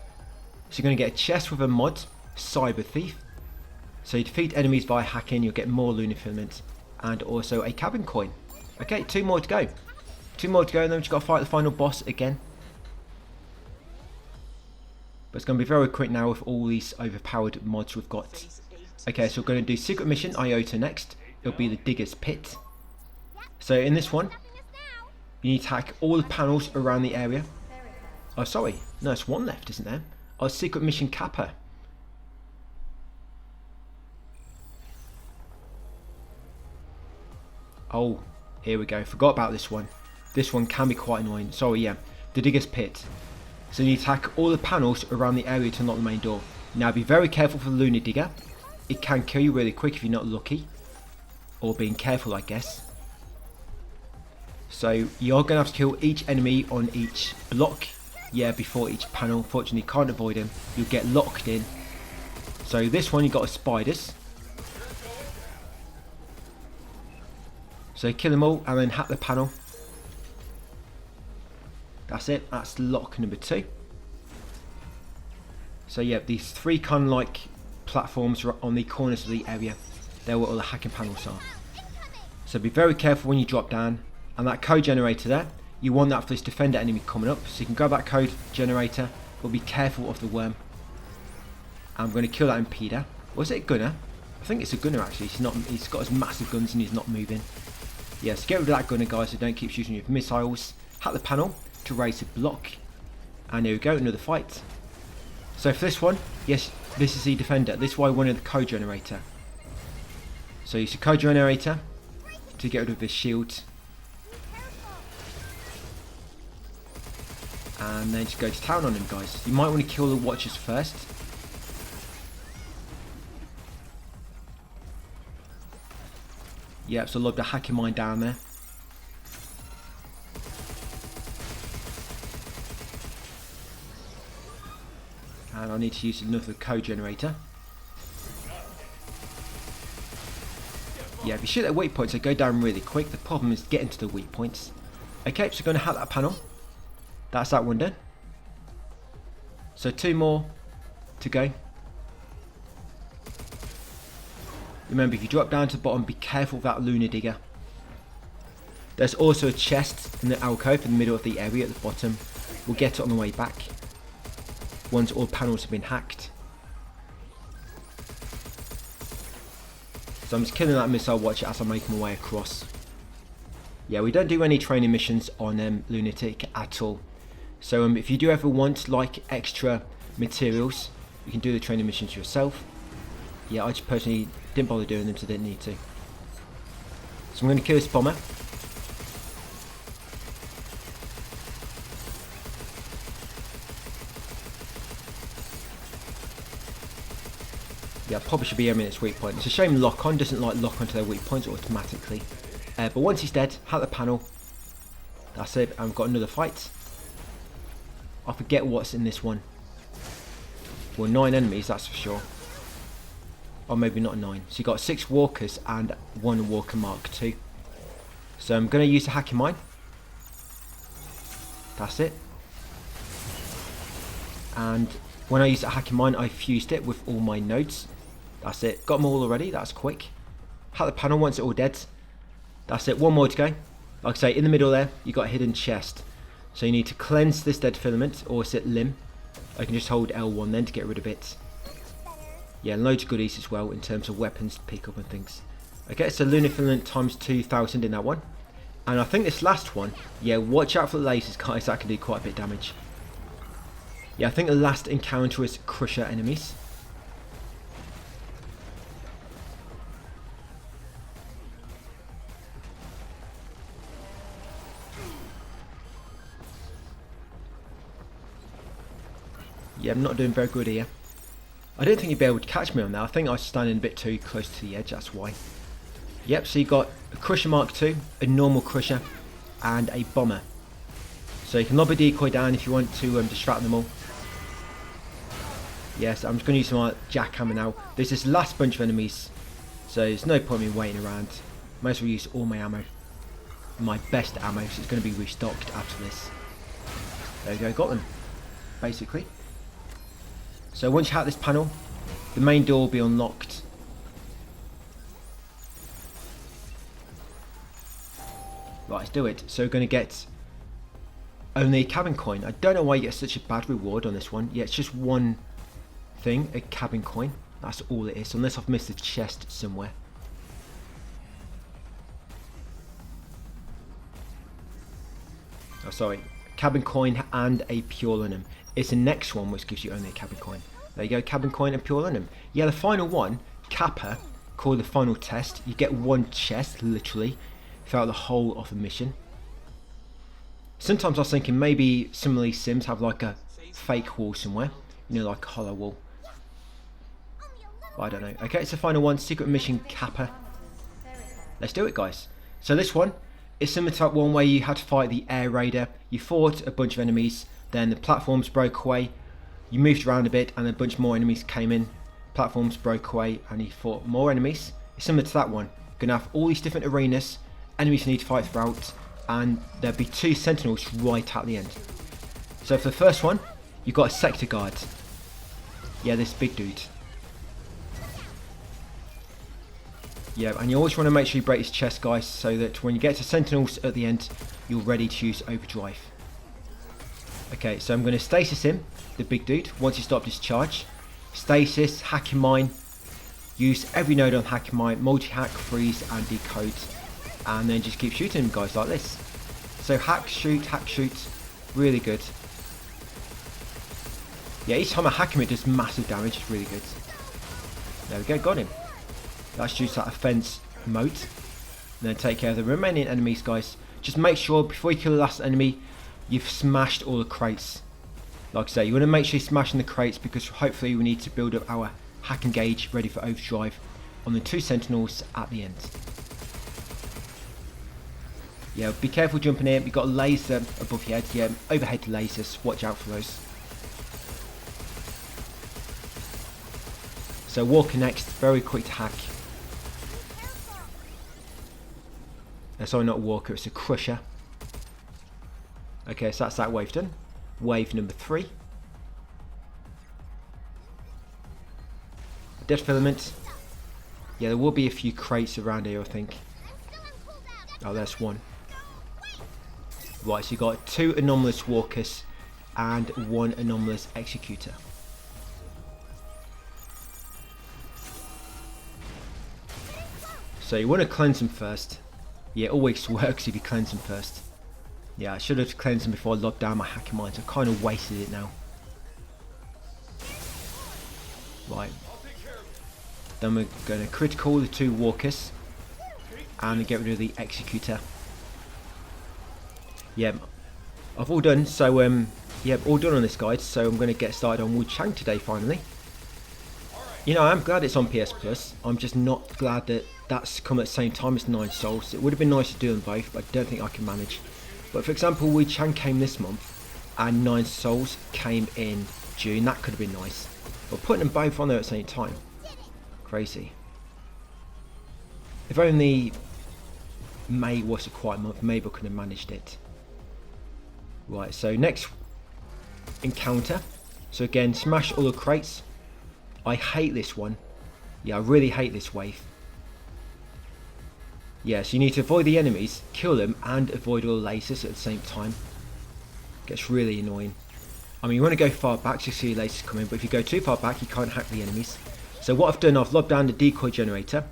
So you're going to get a chest with a mod, Cyber Thief. So you defeat enemies via hacking, you'll get more lunar filament, and also a cabin coin. Okay, 2 more to go. 2 more to go, and then we've just got to fight the final boss again. But it's going to be very quick now with all these overpowered mods we've got. Okay, so we're going to do secret mission Iota next. It'll be the Digger's Pit. So in this one, you need to hack all the panels around the area. Oh, sorry. No, it's 1 left, isn't there? Oh, secret mission Kappa. Oh, here we go. Forgot about this one. This one can be quite annoying. Sorry, yeah. The Digger's Pit. So you need to hack all the panels around the area to unlock the main door. Now be very careful for the Lunar Digger. It can kill you really quick if you're not lucky. Or being careful, I guess. So you're going to have to kill each enemy on each block. Yeah, before each panel. Fortunately, you can't avoid them. You'll get locked in. So this one, you got spiders. So kill them all and then hack the panel. That's it. That's lock number 2. So yeah, these 3 kind of like platforms are on the corners of the area. They're where all the hacking panels are. So be very careful when you drop down. And that code generator there, you want that for this defender enemy coming up. So you can grab that code generator, but be careful of the worm. And I'm going to kill that impeder. Was it a gunner? I think it's a gunner actually. He's got his massive guns and he's not moving. Yes, get rid of that gunner, guys, so don't keep shooting you with missiles. Hack the panel to raise a block. And here we go, another fight. So for this one, yes, this is the defender. This is why I wanted the code generator. So use the code generator to get rid of this shield. And then just go to town on him, guys. You might want to kill the watchers first. Yep, so I love the hacking mine down there. And I need to use another code generator. Yeah, if you shoot at weak points, they go down really quick. The problem is getting to the weak points. Okay, so we're going to hack that panel. That's that one done. So 2 more to go. Remember, if you drop down to the bottom, be careful of that Lunar Digger. There's also a chest in the alcove in the middle of the area at the bottom. We'll get it on the way back once all panels have been hacked. So I'm just killing that missile watcher as I make my way across. Yeah, we don't do any training missions on Lunatic at all. So if you do ever want like extra materials, you can do the training missions yourself. Yeah, I just personally didn't bother doing them, so I didn't need to. So I'm going to kill this bomber. Yeah, probably should be aiming at its weak point. It's a shame lock-on doesn't like lock onto their weak points automatically. But once he's dead, hack the panel. That's it, and we've got another fight. I forget what's in this one. Well, 9 enemies, that's for sure. Or maybe not 9. So you got 6 walkers and 1 walker mark 2. So I'm going to use the hacking mine. That's it. And when I used the hacking mine, I fused it with all my nodes. That's it. Got them all already. That's quick. Hack the panel once it's all dead. That's it. 1 more to go. Like I say, in the middle there, you got a hidden chest. So you need to cleanse this dead filament, or is it limb? I can just hold L1 then to get rid of it. Yeah, loads of goodies as well in terms of weapons to pick up and things. Okay, so lunar filament times 2,000 in that one. And I think this last one, yeah, watch out for the lasers, guys. That can do quite a bit of damage. Yeah, I think the last encounter is crusher enemies. Yeah, I'm not doing very good here. I don't think you'd be able to catch me on that. I think I was standing a bit too close to the edge, that's why. Yep, so you got a Crusher Mark II, a normal Crusher, and a Bomber. So you can lob a decoy down if you want to distract them all. Yes, I'm just going to use my jackhammer now. There's this last bunch of enemies, so there's no point in me waiting around. Might as well use all my ammo. My best ammo, so it's going to be restocked after this. There you go, got them, basically. So once you hack this panel, the main door will be unlocked. Right, let's do it. So we're going to get only a cabin coin. I don't know why you get such a bad reward on this one. Yeah, it's just one thing, a cabin coin. That's all it is, unless I've missed a chest somewhere. Oh, sorry. Cabin coin and a pure linum. It's the next one which gives you only a cabin coin. There you go, cabin coin and pure linum. Yeah, the final one, Kappa, called the final test. You get one chest, literally, throughout the whole of the mission. Sometimes I was thinking maybe some of these sims have like a fake wall somewhere. You know, like a hollow wall. But I don't know. Okay, it's the final one, secret mission Kappa. Let's do it, guys. So this one, it's similar to that one where you had to fight the air raider. You fought a bunch of enemies, then the platforms broke away. You moved around a bit and a bunch more enemies came in. Platforms broke away and you fought more enemies. It's similar to that one. You're going to have all these different arenas, enemies you need to fight throughout, and there'll be 2 sentinels right at the end. So for the first one, you've got a sector guard. Yeah, this big dude. Yeah, and you always want to make sure you break his chest, guys, so that when you get to sentinels at the end, you're ready to use overdrive. Okay, so I'm going to stasis him, the big dude, once he stopped his charge. Stasis, hacking mine, use every node on hacking mine, multi-hack, freeze and decode, and then just keep shooting him, guys, like this. So hack, shoot, really good. Yeah, each time I hack him it does massive damage, it's really good. There we go, got him. That's just that offense moat. And then take care of the remaining enemies, guys. Just make sure before you kill the last enemy, you've smashed all the crates. Like I say, you want to make sure you're smashing the crates because hopefully we need to build up our hack and gauge ready for overdrive on the 2 sentinels at the end. Yeah, be careful jumping in. You've got a laser above your head. Yeah, overhead lasers. Watch out for those. So walker next. Very quick to hack. Sorry, not walker. It's a crusher. Okay, so that's that wave done. Wave number 3. Dead filament. Yeah, there will be a few crates around here, I think. Oh, there's one. Right, so you got 2 anomalous walkers and 1 anomalous executor. So you want to cleanse them first. Yeah, it always works if you cleanse them first. Yeah, I should have cleansed them before I locked down my hacking mines. I kind of wasted it now. Right. Then we're going to critical the 2 walkers. And get rid of the executor. Yeah, I've all done. So, yeah, all done on this, guys. So I'm going to get started on Wu Chang today, finally. You know, I'm glad it's on PS Plus. I'm just not glad that that's come at the same time as 9 Souls. It would have been nice to do them both, but I don't think I can manage. But for example, Wu Chang came this month, and 9 Souls came in June. That could have been nice. But putting them both on there at the same time, crazy. If only May was a quiet month, maybe I could have managed it. Right, so next encounter. So again, smash all the crates. I hate this one. Yeah, I really hate this wave. Yeah, so you need to avoid the enemies, kill them, and avoid all the lasers at the same time. Gets really annoying. I mean, you want to go far back to see lasers come in, but if you go too far back, you can't hack the enemies. So what I've done, I've locked down the decoy generator,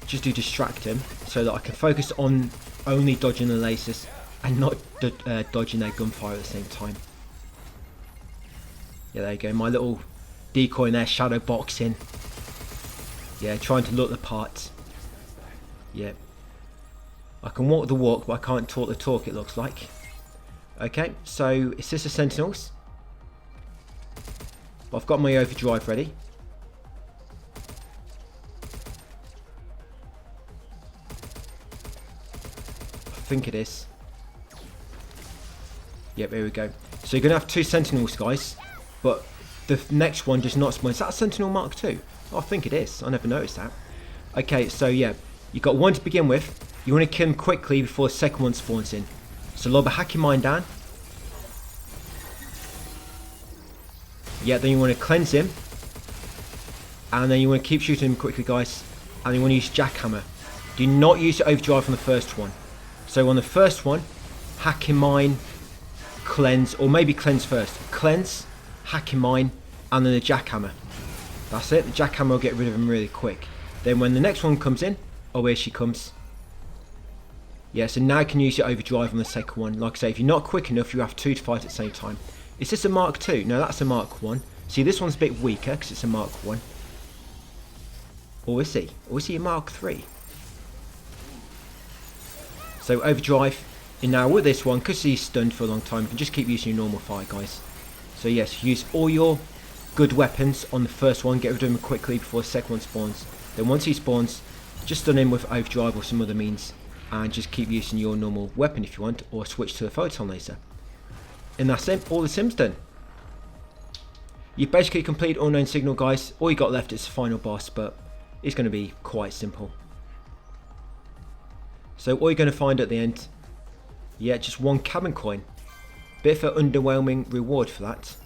just to distract him, so that I can focus on only dodging the lasers, and not dodging their gunfire at the same time. Yeah, there you go, my little decoy in there, shadow boxing. Yeah, trying to look the part. Yeah. I can walk the walk, but I can't talk the talk, it looks like. Okay, so it's just the sentinels. But I've got my overdrive ready. I think it is. Yep, here we go. So you're going to have 2 sentinels, guys. But the next one does not spawn. Is that a sentinel mark 2? Oh, I think it is. I never noticed that. Okay, so yeah. You've got 1 to begin with. You want to kill him quickly before the second one spawns in. So lob a hacking mine down. Yeah, then you want to cleanse him. And then you want to keep shooting him quickly, guys. And you want to use jackhammer. Do not use the overdrive on the first one. So on the first one, hack in mine, cleanse, or maybe cleanse first. Cleanse, hack in mine, and then the jackhammer. That's it. The jackhammer will get rid of him really quick. Then when the next one comes in, oh, here she comes. Yeah, so now you can use your overdrive on the second one. Like I say, if you're not quick enough, you have two to fight at the same time. Is this a Mark 2? No, that's a Mark 1. See, this one's a bit weaker because it's a Mark 1. Or is he? Or is he a Mark 3? So overdrive. And now with this one, because he's stunned for a long time, you can just keep using your normal fire, guys. So yes, use all your good weapons on the first one. Get rid of him quickly before the second one spawns. Then once he spawns, just stun him with overdrive or some other means. And just keep using your normal weapon if you want. Or switch to the photon laser. And that's it. All the sims done. You've basically completed Unknown Signal, guys. All you got left is the final boss, but it's going to be quite simple. So all you're going to find at the end, yeah, just one cabin coin. Bit of an underwhelming reward for that.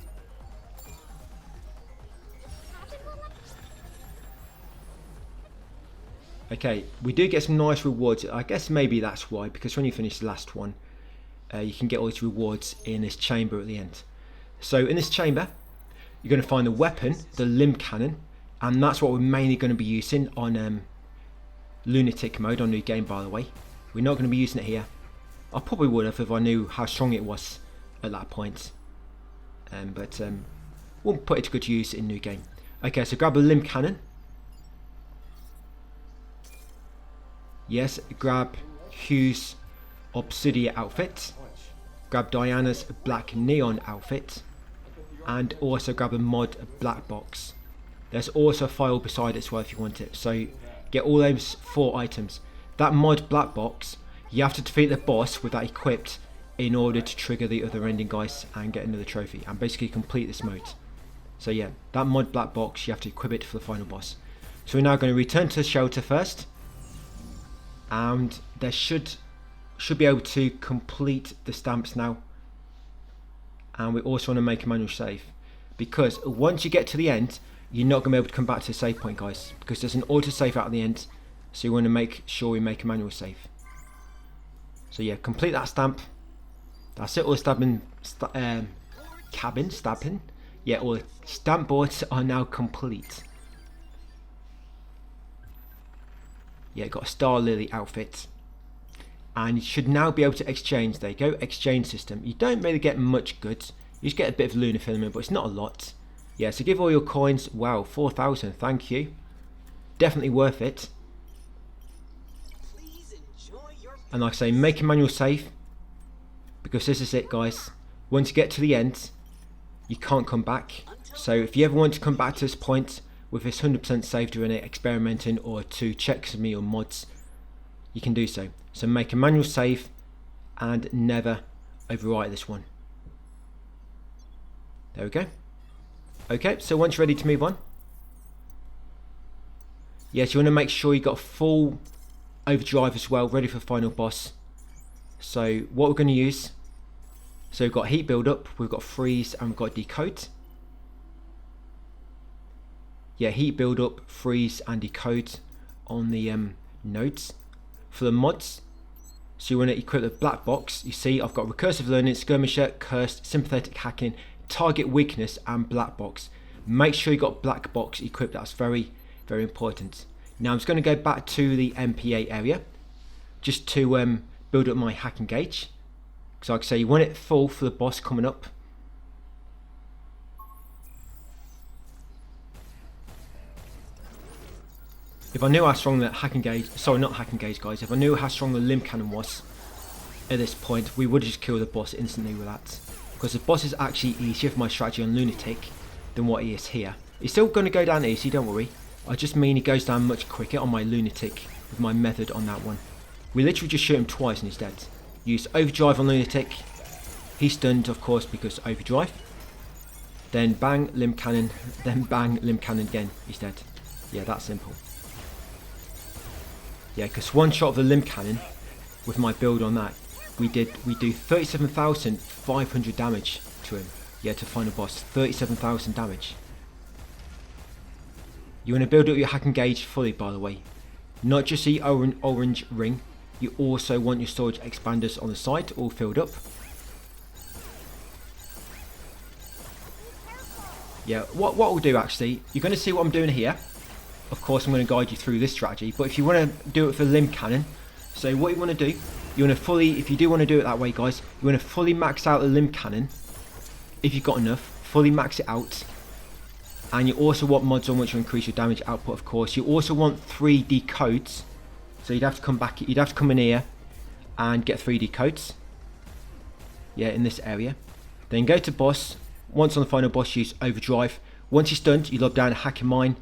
Okay, we do get some nice rewards. I guess maybe that's why, because when you finish the last one, you can get all these rewards in this chamber at the end. So in this chamber, you're going to find the weapon, the limb cannon, and that's what we're mainly going to be using on lunatic mode on new game, by the way. We're not going to be using it here. I probably would have if I knew how strong it was at that point. But we'll put it to good use in new game. Okay, so grab a limb cannon. Yes, grab Hugh's Obsidian outfit. Grab Diana's black neon outfit. And also grab a mod black box. There's also a file beside it as well if you want it. So get all those 4 items. That mod black box, you have to defeat the boss with that equipped in order to trigger the other ending, guys, and get another trophy and basically complete this mode. So yeah, that mod black box, you have to equip it for the final boss. So we're now going to return to the shelter first, and there should be able to complete the stamps now. And we also want to make a manual save, because once you get to the end, you're not going to be able to come back to the save point, guys, because there's an auto save out at the end. So you want to make sure we make a manual save. So yeah, complete that stamp. That's it. All the stabbing, stabbing. Yeah, all the stamp boards are now complete. Yeah, got a Star Lily outfit. And you should now be able to exchange. There you go, exchange system. You don't really get much goods. You just get a bit of lunar filament, but it's not a lot. Yeah, so give all your coins. Wow, 4,000, thank you. Definitely worth it. And like I say, make a manual save, because this is it, guys. Once you get to the end, you can't come back. So if you ever want to come back to this point with this 100% save doing it, experimenting, or to check some of your mods, you can do so. So make a manual save and never overwrite this one. There we go. Okay, so once you're ready to move on, yes, you want to make sure you got full overdrive as well, ready for the final boss. So what we're going to use, so we've got heat build up, we've got freeze, and we've got decode. Yeah, heat build up, freeze, and decode on the nodes. For the mods, so you want to equip the black box. You see I've got recursive learning, skirmisher, cursed, sympathetic hacking, target weakness, and black box. Make sure you got black box equipped. That's very, very important. Now I'm just going to go back to the MPA area just to build up my hacking gauge. So like I say, you want it full for the boss coming up. If I knew how strong the hacking gauge, sorry, not hacking gauge, guys, if I knew how strong the limb cannon was at this point, we would have just killed the boss instantly with that. Because the boss is actually easier for my strategy on Lunatic than what he is here. He's still going to go down easy, don't worry. I just mean he goes down much quicker on my Lunatic with my method on that one. We literally just shoot him twice and he's dead. Use overdrive on Lunatic. He's stunned, of course, because overdrive. Then bang, limb cannon. Then bang, limb cannon again. He's dead. Yeah, that's simple. Yeah, because one shot of the limb cannon with my build on that, we do 37,500 damage to him. Yeah, to final boss, 37,000 damage. You want to build up your hacking gauge fully, by the way. Not just the orange ring, you also want your storage expanders on the side all filled up. Yeah, what we'll do actually, you're going to see what I'm doing here. Of course I'm going to guide you through this strategy, but if you want to do it for limb cannon, so what you want to do, you want to fully, if you do want to do it that way guys, you want to fully max out the limb cannon, if you've got enough, fully max it out. And you also want mods on which will increase your damage output, of course. You also want 3D codes. So you'd have to come back, you'd have to come in here and get 3D codes. Yeah, in this area. Then go to boss. Once on the final boss, use overdrive. Once it's done, you lob down a hacking mine.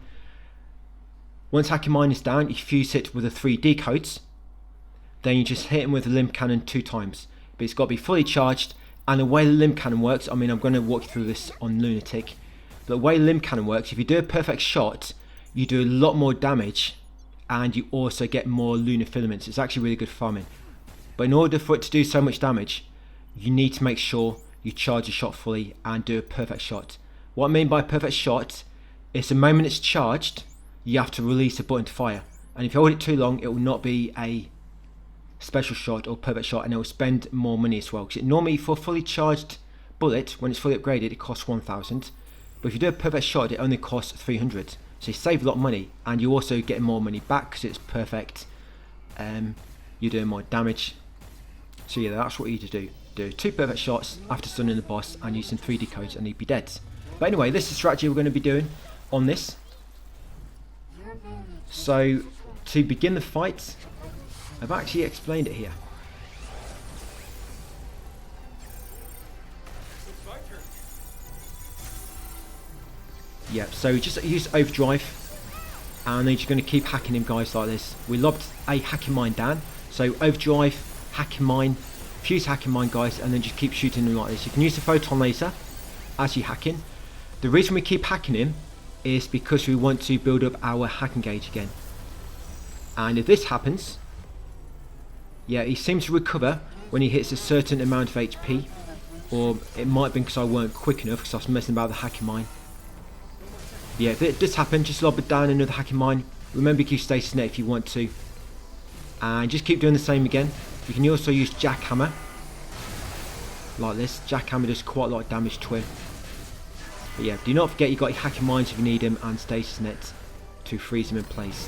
Once hacking mine is down, you fuse it with the 3D codes. Then you just hit him with the limb cannon 2 times. But it's got to be fully charged. And the way the limb cannon works, I mean, I'm going to walk you through this on Lunatic. But the way limb cannon works, if you do a perfect shot, you do a lot more damage, and you also get more lunar filaments. It's actually really good farming. But in order for it to do so much damage, you need to make sure you charge a shot fully and do a perfect shot. What I mean by perfect shot is the moment it's charged, you have to release the button to fire. And if you hold it too long, it will not be a special shot or perfect shot, and it will spend more money as well. Because normally for a fully charged bullet, when it's fully upgraded, it costs 1,000. But if you do a perfect shot, it only costs 300. So you save a lot of money, and you also get more money back because it's perfect. You're doing more damage. So yeah, that's what you need to do. Do 2 perfect shots after stunning the boss and use some 3D codes, and you'd be dead. But anyway, this is the strategy we're going to be doing on this. So to begin the fight, I've actually explained it here. Yeah, so just use overdrive, and then you're going to keep hacking him guys like this. We lobbed a hacking mine down, so overdrive, hacking mine, fuse hacking mine guys, and then just keep shooting him like this. You can use the photon laser as you hack him. The reason we keep hacking him is because we want to build up our hacking gauge again. And if this happens, yeah, he seems to recover when he hits a certain amount of HP, or it might have been because I weren't quick enough because I was messing about the hacking mine. Yeah, if it does happen, just lob it down another hacking mine. Remember to use stasis net if you want to. And just keep doing the same again. You can also use jackhammer. Like this. Jackhammer does quite a lot of damage to him. But yeah, do not forget you've got your hacking mines if you need them, and stasis net to freeze them in place.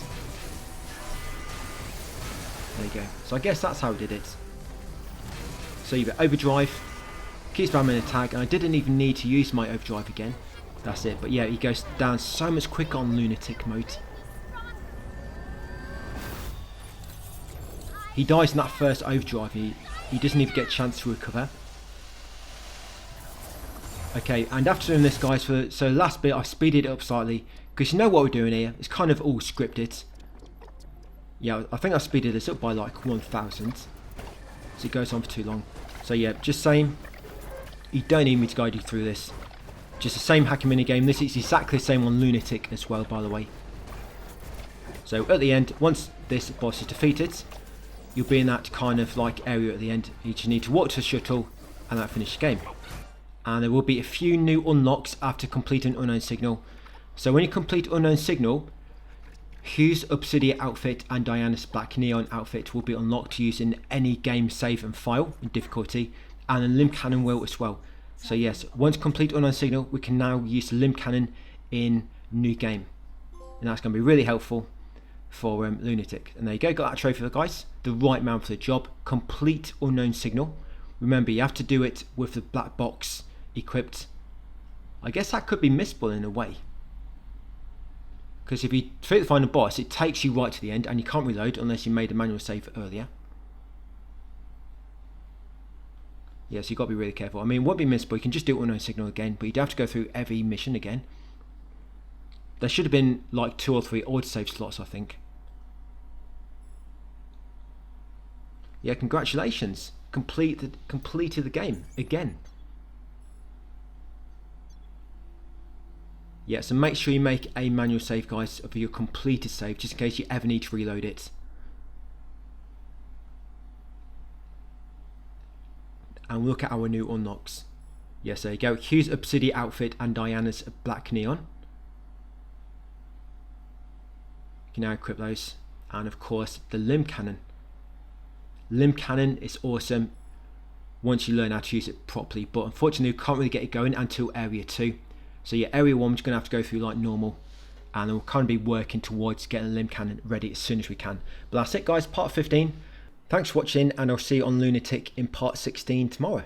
There you go. So I guess that's how we did it. So you've got overdrive, keep spamming attack, and I didn't even need to use my overdrive again. That's it. But yeah, he goes down so much quicker on lunatic mode. He dies in that first overdrive. He doesn't even get a chance to recover. Okay, and after doing this guys, so last bit I speeded it up slightly, because you know what we're doing here, it's kind of all scripted. Yeah, I think I speeded this up by like 1,000, so it goes on for too long. So yeah, just saying, you don't need me to guide you through this. Just the same hacking minigame. This is exactly the same on Lunatic as well, by the way. So at the end, once this boss is defeated, you'll be in that kind of like area at the end. You just need to walk to the shuttle, and that finishes the game. And there will be a few new unlocks after completing Unknown Signal. So when you complete Unknown Signal, Hugh's Obsidian outfit and Diana's Black Neon outfit will be unlocked to use in any game save and file in difficulty, and a limb cannon will as well. So yes, once complete Unknown Signal, we can now use the limb cannon in new game, and that's going to be really helpful for Lunatic. And there you go, got that trophy guys, the right man for the job. Complete Unknown Signal. Remember, you have to do it with the black box equipped. I guess that could be missable in a way, because if you defeat the final boss, it takes you right to the end, and you can't reload unless you made a manual save earlier. Yeah, so you've got to be really careful. I mean, it won't be missable. You can just do Unknown Signal again, but you'd have to go through every mission again. There should have been like 2 or 3 autosave slots, I think. Yeah, congratulations. Completed the game again. Yeah, so make sure you make a manual save, guys, of your completed save, just in case you ever need to reload it. And look at our new unlocks. Yes, there you go. Hugh's obsidian outfit and Diana's black neon. You can now equip those. And of course, the limb cannon. Limb cannon is awesome once you learn how to use it properly, but unfortunately you can't really get it going until area 2. So yeah, area 1 we're going to have to go through like normal, and we'll kind of be working towards getting a limb cannon ready as soon as we can. But that's it guys, part 15. Thanks for watching, and I'll see you on Lunatic in part 16 tomorrow.